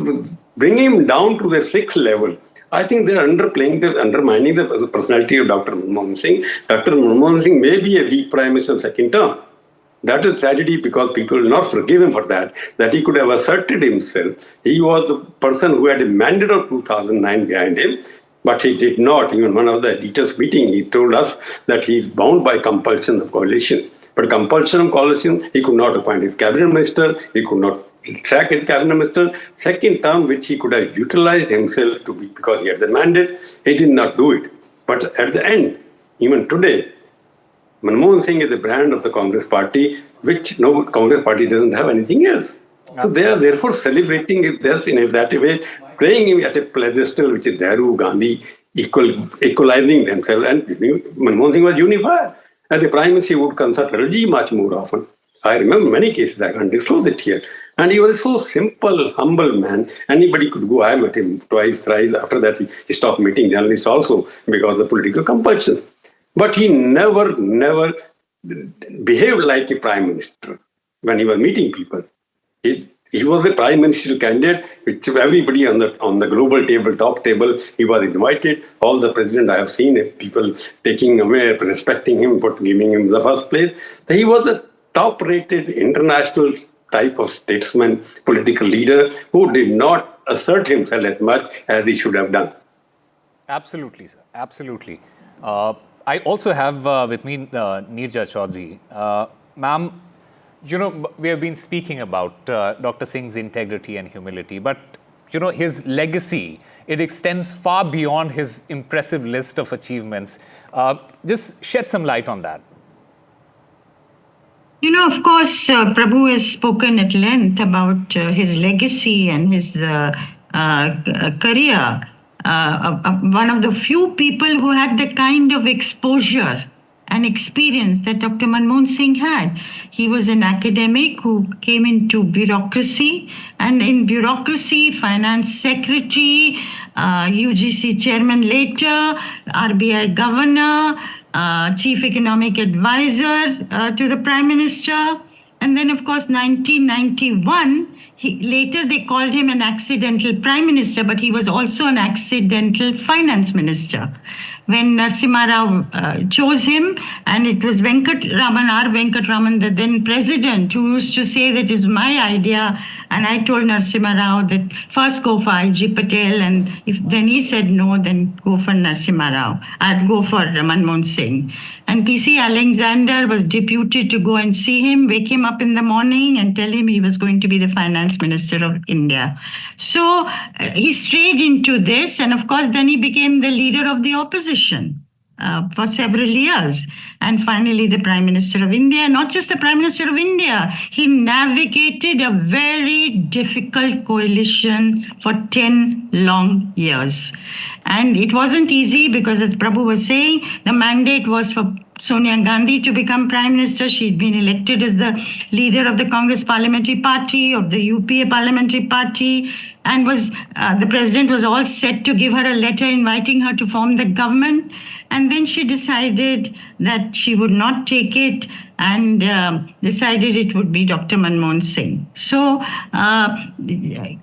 bringing him down to the sixth level, I think they are undermining the personality of Dr. Manmohan Singh. Dr. Manmohan Singh may be a weak prime minister second term. That is tragedy, because people will not forgive him for that he could have asserted himself. He was the person who had a mandate of 2009 behind him, but he did not. Even one of the editors meeting, he told us that he is bound by compulsion of coalition. But compulsion of coalition, he could not appoint his cabinet minister, he could not sack his cabinet minister. Second term, which he could have utilized himself to be, because he had the mandate, he did not do it. But at the end, even today, Manmohan Singh is the brand of the Congress party, which no Congress party doesn't have anything else. So they are therefore celebrating this in that way, playing him at a pedestal which is Nehru, Gandhi, equalizing themselves. And Manmohan Singh was unifier. As a prime minister, he would consult Raji much more often. I remember many cases, I can't disclose it here. And he was a so simple, humble man. Anybody could go. I met him twice, thrice. After that, he stopped meeting journalists also because of political compulsion. But he never behaved like a prime minister when he was meeting people. He was a prime minister candidate, which everybody on the global table, top table, he was invited. All the president I have seen, people taking away, respecting him, but giving him the first place. So he was a top-rated international type of statesman, political leader, who did not assert himself as much as he should have done. Absolutely, sir. Absolutely. I also have with me Neerja Chaudhary. Ma'am, you know, we have been speaking about Dr. Singh's integrity and humility, but, you know, his legacy, it extends far beyond his impressive list of achievements. Just shed some light on that. You know, of course, Prabhu has spoken at length about his legacy and his career. One of the few people who had the kind of exposure and experience that Dr. Manmohan Singh had. He was an academic who came into bureaucracy, and in bureaucracy, finance secretary, UGC chairman later, RBI governor, chief economic advisor to the prime minister, And then, of course, 1991, later they called him an accidental prime minister, but he was also an accidental finance minister. When Narasimha Rao chose him, and it was Venkatraman, the then president, who used to say that it was my idea, and I told Narasimha Rao that first go for I.G. Patel, and then he said no, then go for Narasimha Rao. I'd go for Manmohan Singh. And P.C. Alexander was deputed to go and see him, wake him up in the morning and tell him he was going to be the finance minister of India. So he strayed into this, and of course then he became the leader of the opposition for several years, and finally the Prime Minister of India. Not just the Prime Minister of India, he navigated a very difficult coalition for 10 long years. And it wasn't easy because, as Prabhu was saying, the mandate was for Sonia Gandhi to become Prime Minister. She'd been elected as the leader of the Congress Parliamentary Party, of the UPA Parliamentary Party, and the president was all set to give her a letter inviting her to form the government. And then she decided that she would not take it and decided it would be Dr. Manmohan Singh. So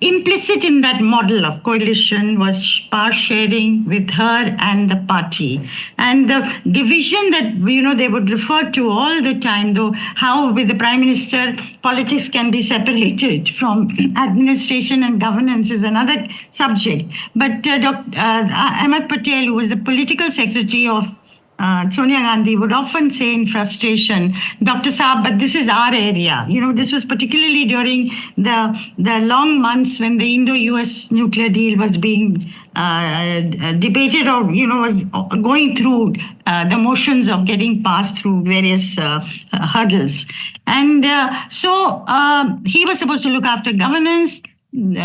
implicit in that model of coalition was power sharing with her and the party. And the division that, they would refer to all the time, though, how with the Prime Minister, politics can be separated from administration and governance is another subject. But Dr. Ahmed Patel, who was the political secretary of Sonia Gandhi, would often say in frustration, Dr. Saab, but this is our area. This was particularly during the long months when the Indo-US nuclear deal was being debated or, was going through the motions of getting passed through various hurdles. And so he was supposed to look after governance.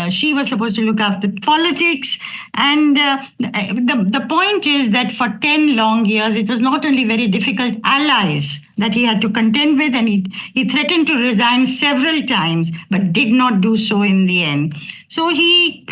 She was supposed to look after politics. And the point is that for 10 long years, it was not only very difficult allies that he had to contend with, and he threatened to resign several times, but did not do so in the end. So he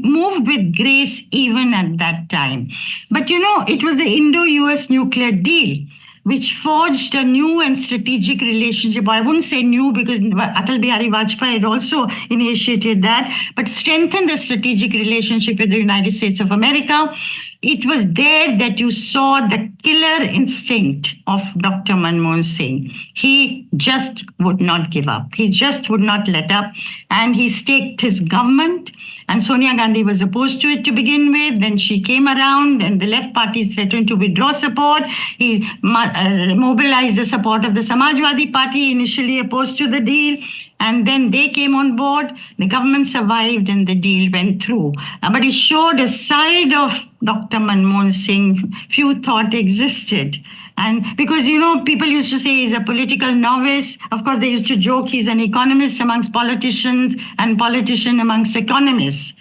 moved with grace even at that time. But it was the Indo-US nuclear deal which forged a new and strategic relationship. I wouldn't say new because Atal Bihari Vajpayee had also initiated that, but strengthened the strategic relationship with the United States of America. It was there that you saw the killer instinct of Dr. Manmohan Singh. He just would not give up. He just would not let up. And he staked his government. And Sonia Gandhi was opposed to it to begin with. Then she came around and the left parties threatened to withdraw support. He mobilized the support of the Samajwadi Party, initially opposed to the deal. And then they came on board, the government survived and the deal went through. But it showed a side of Dr. Manmohan Singh few thought existed. And because, people used to say he's a political novice. Of course, they used to joke he's an economist amongst politicians and politician amongst economists.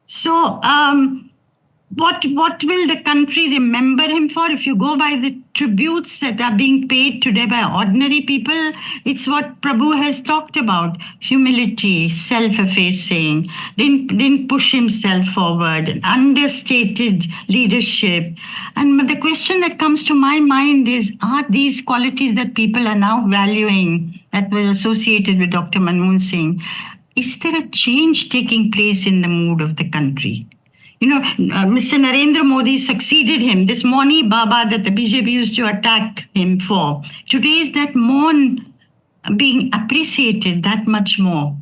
So what will the country remember him for? If you go by the tributes that are being paid today by ordinary people, it's what Prabhu has talked about: humility, self-effacing, didn't push himself forward, understated leadership. And the question that comes to my mind is, are these qualities that people are now valuing that were associated with Dr. Manmohan Singh, is there a change taking place in the mood of the country? Mr. Narendra Modi succeeded him. This Moni Baba that the BJP used to attack him for, today is that Mon being appreciated that much more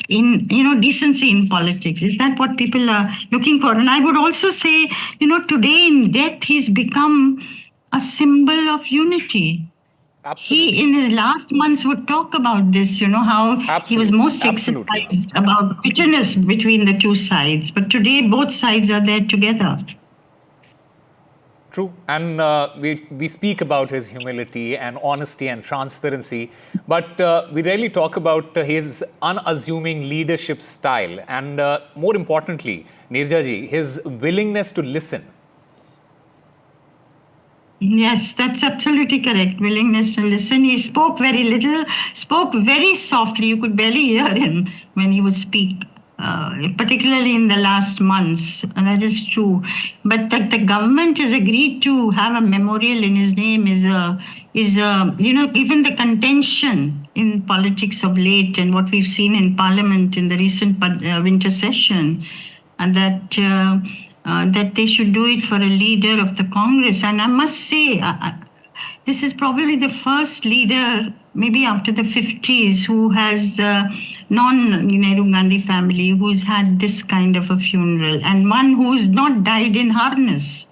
in, decency in politics. Is that what people are looking for? And I would also say, today in death, he's become a symbol of unity. Absolutely. He, in his last months, would talk about this, how Absolutely. He was most exercised about bitterness between the two sides. But today, both sides are there together. True. And we speak about his humility and honesty and transparency, but we rarely talk about his unassuming leadership style. And more importantly, Neerja-ji, his willingness to listen. Yes, that's absolutely correct. Willingness to listen. He spoke very little, spoke very softly. You could barely hear him when he would speak. particularly in the last months, and that is true. But that the government has agreed to have a memorial in his name is given the contention in politics of late and what we've seen in Parliament in the recent winter session, and that they should do it for a leader of the Congress. And I must say, this is probably the first leader, maybe after the 50s, who has non-Nehru Gandhi family, who's had this kind of a funeral, and one who's not died in harness.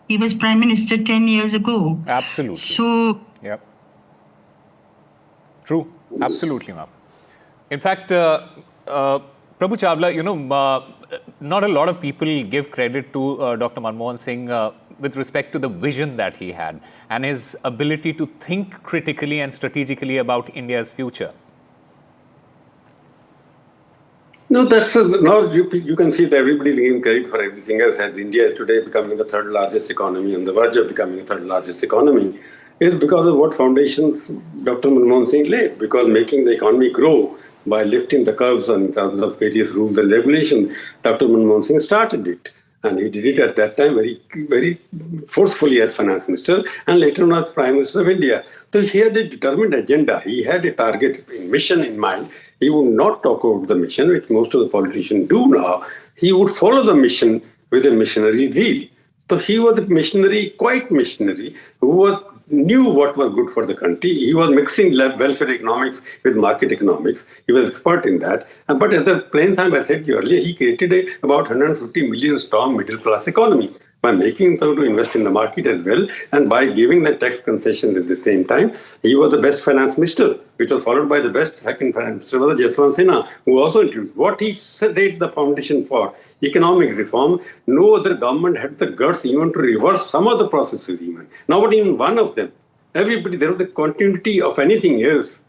He was Prime Minister 10 years ago. Absolutely. So, yep. True. Absolutely, ma'am. In fact, Prabhu Chawla, not a lot of people give credit to Dr. Manmohan Singh with respect to the vision that he had and his ability to think critically and strategically about India's future. No, that's now you can see that everybody giving credit for everything else. As India is today becoming the third largest economy, on the verge of becoming the third largest economy, is because of what foundations Dr. Manmohan Singh laid. Because making the economy grow by lifting the curbs in terms of various rules and regulations, Dr. Manmohan Singh started it. And he did it at that time very, very forcefully as finance minister and later on as Prime Minister of India. So he had a determined agenda. He had a target mission in mind. He would not talk about the mission, which most of the politicians do now. He would follow the mission with a missionary zeal. So he was a missionary, quite missionary, who knew what was good for the country. He was mixing welfare economics with market economics. He was expert in that. But at the same time, I said earlier, he created about 150 million strong middle class economy by making them to invest in the market as well, and by giving the tax concessions at the same time. He was the best finance minister, which was followed by the best second finance minister, was Jaswant Sinha, who also introduced what he laid the foundation for economic reform. No other government had the guts even to reverse some of the processes even. Not even one of them. Everybody, there was a continuity of anything else.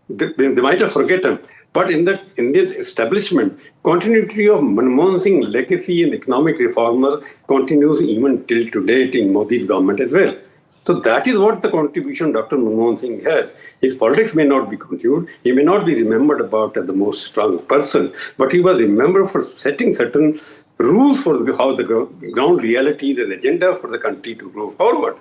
They might have forgotten. But in the Indian establishment, continuity of Manmohan Singh's legacy and economic reformer continues even till today in Modi's government as well. So that is what the contribution Dr. Manmohan Singh has. His politics may not be continued. He may not be remembered about as the most strong person, but he was remembered for setting certain rules for how the ground realities and agenda for the country to go forward.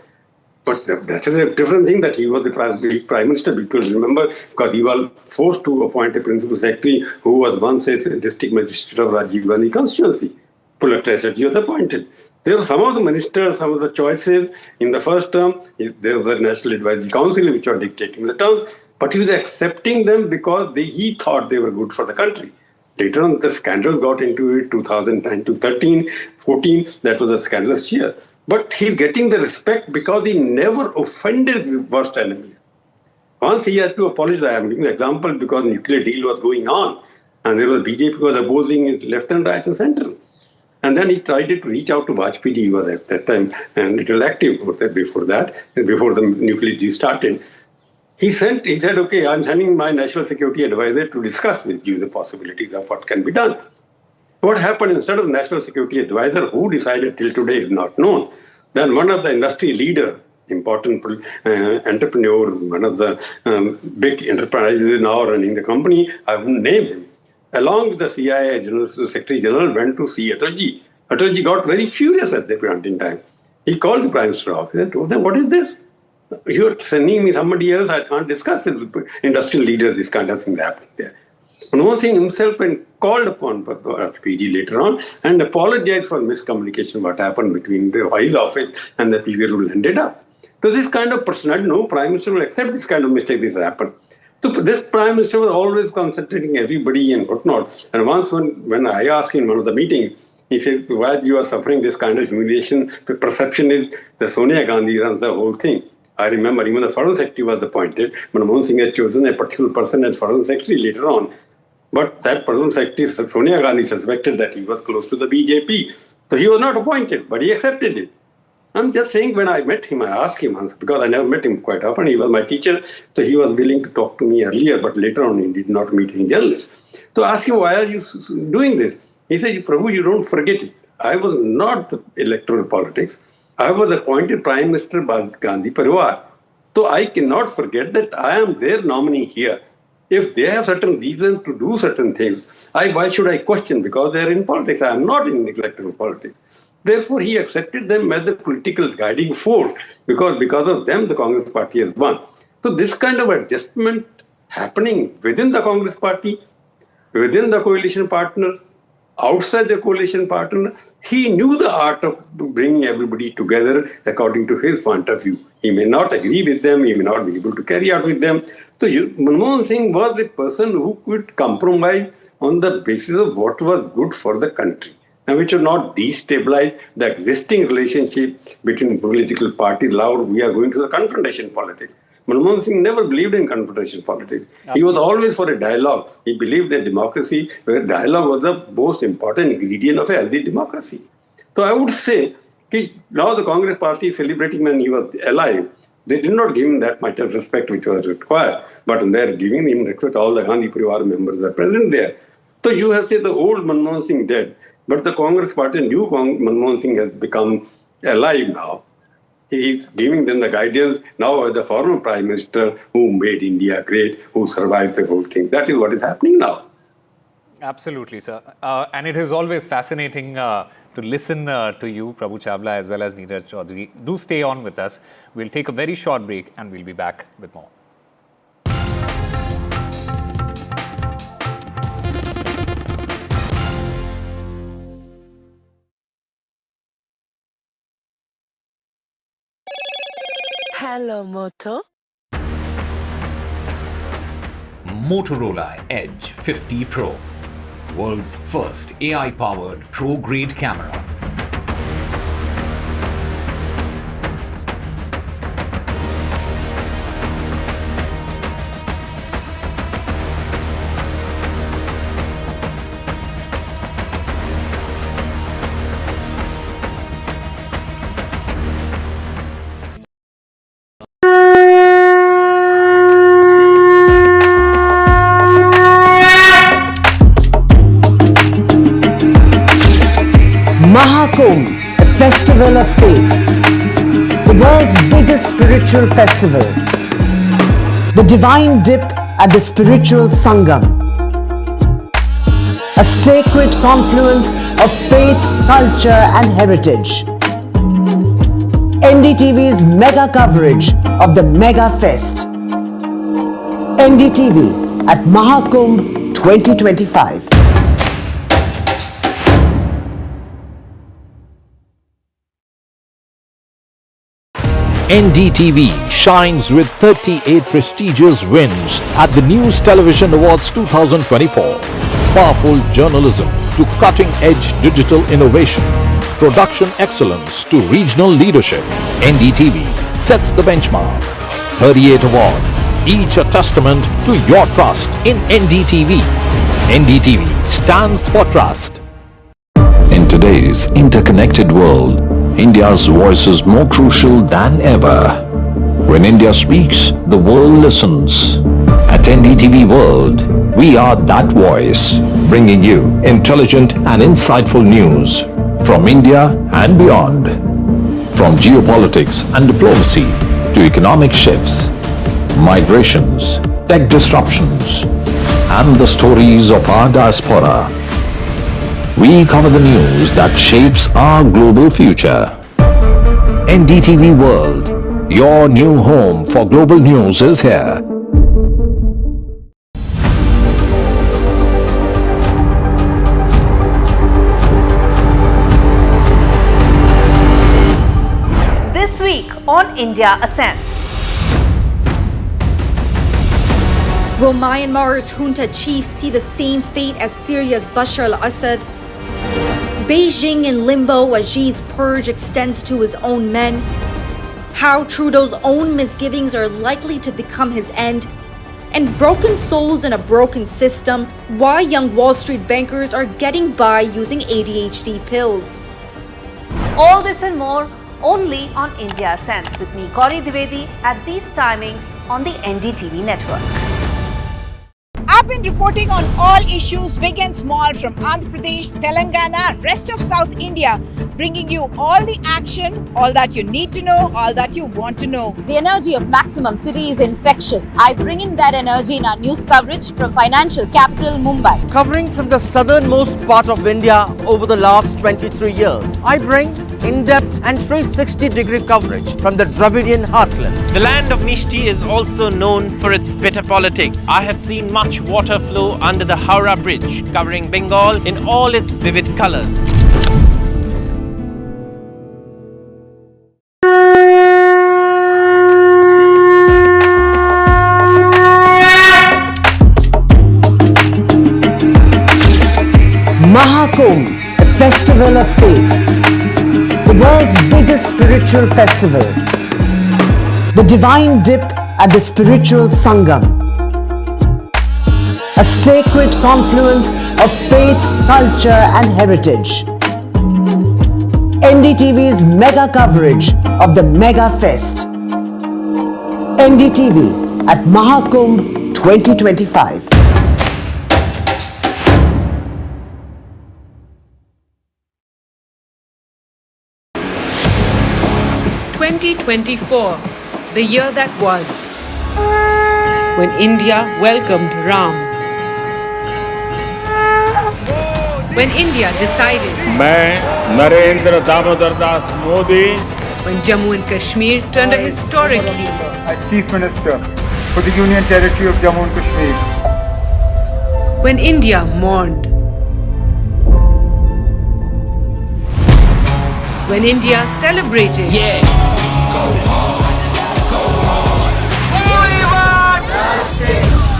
But that is a different thing that he was the prime minister, because remember, because he was forced to appoint a principal secretary who was once a district magistrate of Rajiv Gandhi constituency. Pullakreshwar was appointed. There were some of the ministers, some of the choices in the first term. There was a National Advisory Council which was dictating the terms, but he was accepting them because he thought they were good for the country. Later on, the scandals got into it, 2009 to 13, 14, that was a scandalous year. But he's getting the respect because he never offended his worst enemies. Once he had to apologize. I'm giving an example because nuclear deal was going on and there was BJP was opposing it left and right and center. And then he tried to reach out to Vajpayee. He was at that time and little active before that, before the nuclear deal started. He said, okay, I'm sending my national security advisor to discuss with you the possibilities of what can be done. What happened instead of the national security advisor, who decided till today is not known, then one of the industry leader, important entrepreneur, one of the big enterprises now running the company, I won't name him, along with the CIA General Secretary General went to see Atalji. Atalji got very furious at that point in time. He called the Prime Minister's office and told them, what is this? You're sending me somebody else, I can't discuss it with industrial leaders, this kind of thing happening there. Manmohan Singh himself went called upon PG later on and apologized for miscommunication, what happened between the his office and the people who ended up. So this kind of personality, no Prime Minister will accept this kind of mistake this happened. So this Prime Minister was always concentrating everybody and whatnot. And once when I asked him in one of the meetings, he said, why you are suffering this kind of humiliation? The perception is that Sonia Gandhi runs the whole thing. I remember even the Foreign Secretary was appointed. Manmohan Singh had chosen a particular person as Foreign Secretary later on. But that Foreign Secretary, Sonia Gandhi, suspected that he was close to the BJP. So he was not appointed, but he accepted it. I'm just saying, when I met him, I asked him once, because I never met him quite often. He was my teacher, so he was willing to talk to me earlier, but later on he did not meet any journalists. So I asked him, why are you doing this? He said, Prabhu, you don't forget it. I was not the electoral politics. I was appointed Prime Minister by Gandhi Parivar. So I cannot forget that I am their nominee here. If they have certain reasons to do certain things, why should I question? Because they are in politics. I am not in electoral politics. Therefore, he accepted them as the political guiding force because of them the Congress party has won. So this kind of adjustment happening within the Congress party, within the coalition partner, outside the coalition partner, he knew the art of bringing everybody together according to his point of view. He may not agree with them, he may not be able to carry out with them. So Manmohan Singh was a person who could compromise on the basis of what was good for the country, and which would not destabilize the existing relationship between political parties. Now we are going to the confrontation politics. Manmohan Singh never believed in confrontation politics. He was always for a dialogue. He believed in democracy, where dialogue was the most important ingredient of a healthy democracy. So I would say, now the Congress party is celebrating when he was alive. They did not give him that much of respect which was required, but they are giving him respect. All the Gandhi Parivar members are present there. So you have said the old Manmohan Singh dead, but the Congress party, new Manmohan Singh has become alive now. He is giving them the guidance now as the former Prime Minister who made India great, who survived the whole thing. That is what is happening now. Absolutely, sir. And it is always fascinating to listen to you, Prabhu Chawla, as well as Neeraj Chaudhary. Do stay on with us. We'll take a very short break and we'll be back with more. Hello, Moto. Motorola Edge 50 Pro, world's first AI-powered pro-grade camera. Mahakumbh, a festival of faith, the world's biggest spiritual festival, the divine dip at the spiritual Sangam, a sacred confluence of faith, culture and heritage. NDTV's mega coverage of the Mega Fest. NDTV at Mahakumbh 2025. NDTV shines with 38 prestigious wins at the News Television Awards 2024. Powerful journalism to cutting-edge digital innovation, production excellence to regional leadership. NDTV sets the benchmark. 38 awards, each a testament to your trust in NDTV. NDTV stands for trust. In today's interconnected world, India's voice is more crucial than ever. When India speaks, the world listens. At NDTV World, we are that voice, bringing you intelligent and insightful news from India and beyond. From geopolitics and diplomacy to economic shifts, migrations, tech disruptions, and the stories of our diaspora. We cover the news that shapes our global future. NDTV World, your new home for global news is here. This week on India Ascends. Will Myanmar's junta chiefs see the same fate as Syria's Bashar al-Assad? Beijing in limbo as Xi's purge extends to his own men? How Trudeau's own misgivings are likely to become his end? And broken souls in a broken system, why young Wall Street bankers are getting by using ADHD pills. All this and more only on India Ascends with me, Gauri Dwivedi, at these timings on the NDTV network. have been reporting on all issues big and small from Andhra Pradesh, Telangana, rest of South India, bringing you all the action, all that you need to know, all that you want to know. The energy of Maximum City is infectious. I bring in that energy in our news coverage from financial capital Mumbai. Covering from the southernmost part of India over the last 23 years, I bring in-depth and 360-degree coverage from the Dravidian heartland. The land of Mishti is also known for its bitter politics. I have seen much water flow under the Howrah Bridge, covering Bengal in all its vivid colors. Mahakumbh, a festival of faith. The world's biggest spiritual festival. The divine dip at the spiritual Sangam. A sacred confluence of faith, culture and heritage. NDTV's mega coverage of the Mega Fest. NDTV at Mahakumbh 2025. 2024, the year that was, when India welcomed Ram. When India decided, मैं Narendra Damodar Das Modi, when Jammu and Kashmir turned a historic leaf. As Chief Minister for the Union Territory of Jammu and Kashmir. When India mourned. When India celebrated.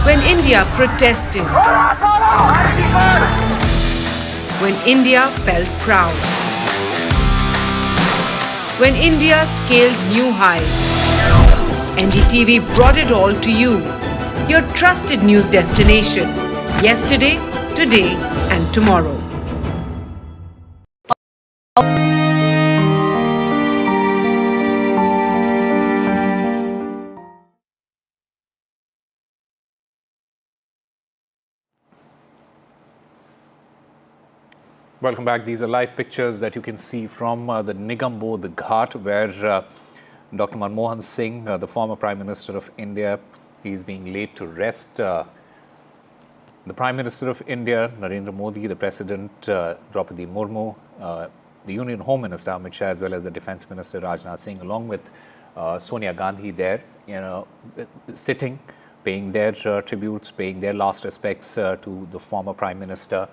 When India protested. When India felt proud. When India scaled new highs. NDTV brought it all to you. Your trusted news destination. Yesterday, today and tomorrow. Welcome back. These are live pictures that you can see from the Nigam Bodh Ghat, where Dr. Manmohan Singh, the former Prime Minister of India, is being laid to rest. The Prime Minister of India, Narendra Modi, the President, Draupadi Murmu, the Union Home Minister, Amit Shah, as well as the Defence Minister, Rajnath Singh, along with Sonia Gandhi there, sitting, paying their tributes, paying their last respects to the former Prime Minister.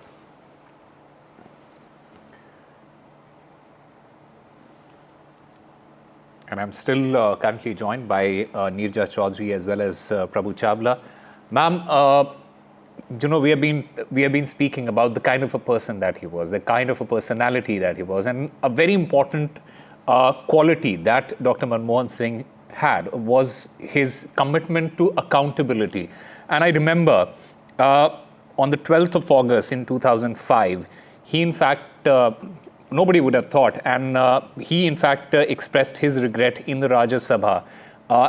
And I'm still currently joined by Neerja Chaudhary as well as Prabhu Chawla. Ma'am, we have been speaking about the kind of a person that he was, the kind of a personality that he was, and a very important quality that Dr. Manmohan Singh had was his commitment to accountability. And I remember on the 12th of August in 2005, he in fact nobody would have thought, and he in fact expressed his regret in the Rajya Sabha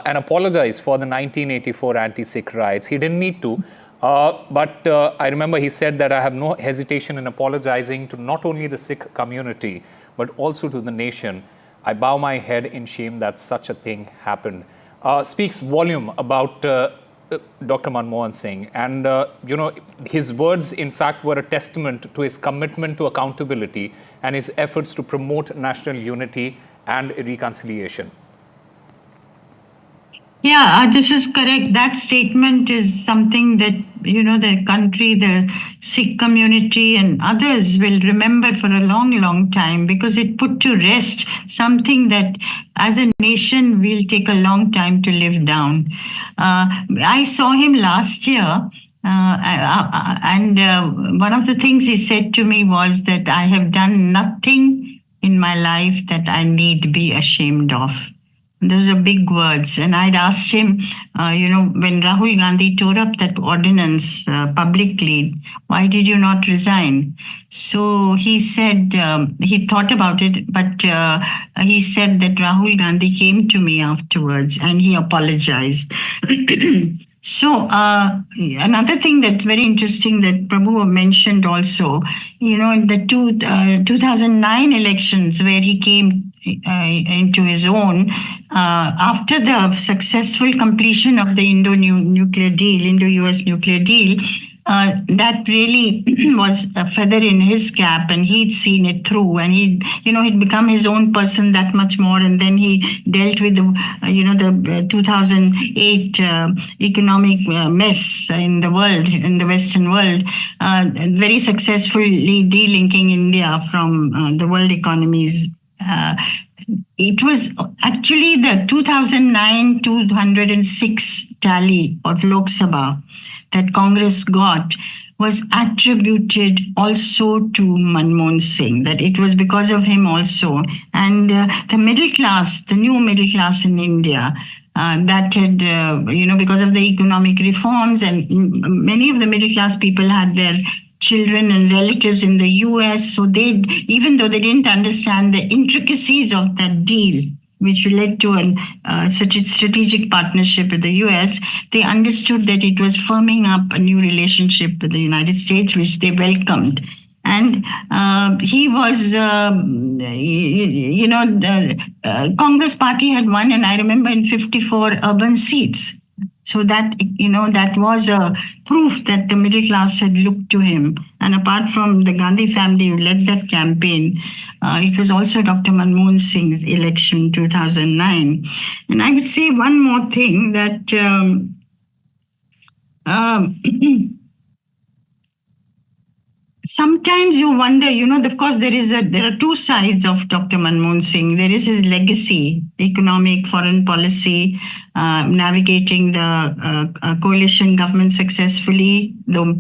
and apologized for the 1984 anti-Sikh riots. He didn't need to, but I remember he said that I have no hesitation in apologizing to not only the Sikh community, but also to the nation. I bow my head in shame that such a thing happened. Speaks volume about Dr. Manmohan Singh, and his words in fact were a testament to his commitment to accountability and his efforts to promote national unity and reconciliation. Yeah, this is correct. That statement is something that, the country, the Sikh community and others will remember for a long, long time, because it put to rest something that as a nation we'll take a long time to live down. I saw him last year. And one of the things he said to me was that I have done nothing in my life that I need be ashamed of. Those are big words. And I'd asked him, when Rahul Gandhi tore up that ordinance publicly, why did you not resign? So he said, he thought about it, but he said that Rahul Gandhi came to me afterwards and he apologized. So another thing that's very interesting that Prabhu mentioned also, in the 2009 elections where he came into his own, after the successful completion of the Indo-US nuclear deal, that really was a feather in his cap, and he'd seen it through, and he'd become his own person that much more. And then he dealt with the 2008 economic mess in the world, in the Western world, very successfully delinking India from the world economies. It was actually the 2009 206 tally of Lok Sabha that Congress got was attributed also to Manmohan Singh, that it was because of him also. And the middle class, the new middle class in India, that had, because of the economic reforms, and many of the middle class people had their children and relatives in the US, so they, even though they didn't understand the intricacies of that deal, which led to such a strategic partnership with the US, they understood that it was firming up a new relationship with the United States, which they welcomed. And he was, the Congress party had won, and I remember in 54 urban seats. So that, that was a proof that the middle class had looked to him. And apart from the Gandhi family who led that campaign, it was also Dr. Manmohan Singh's election 2009. And I would say one more thing, that sometimes you wonder, of course, there are two sides of Dr. Manmohan Singh. There is his legacy, economic, foreign policy, navigating the coalition government successfully, though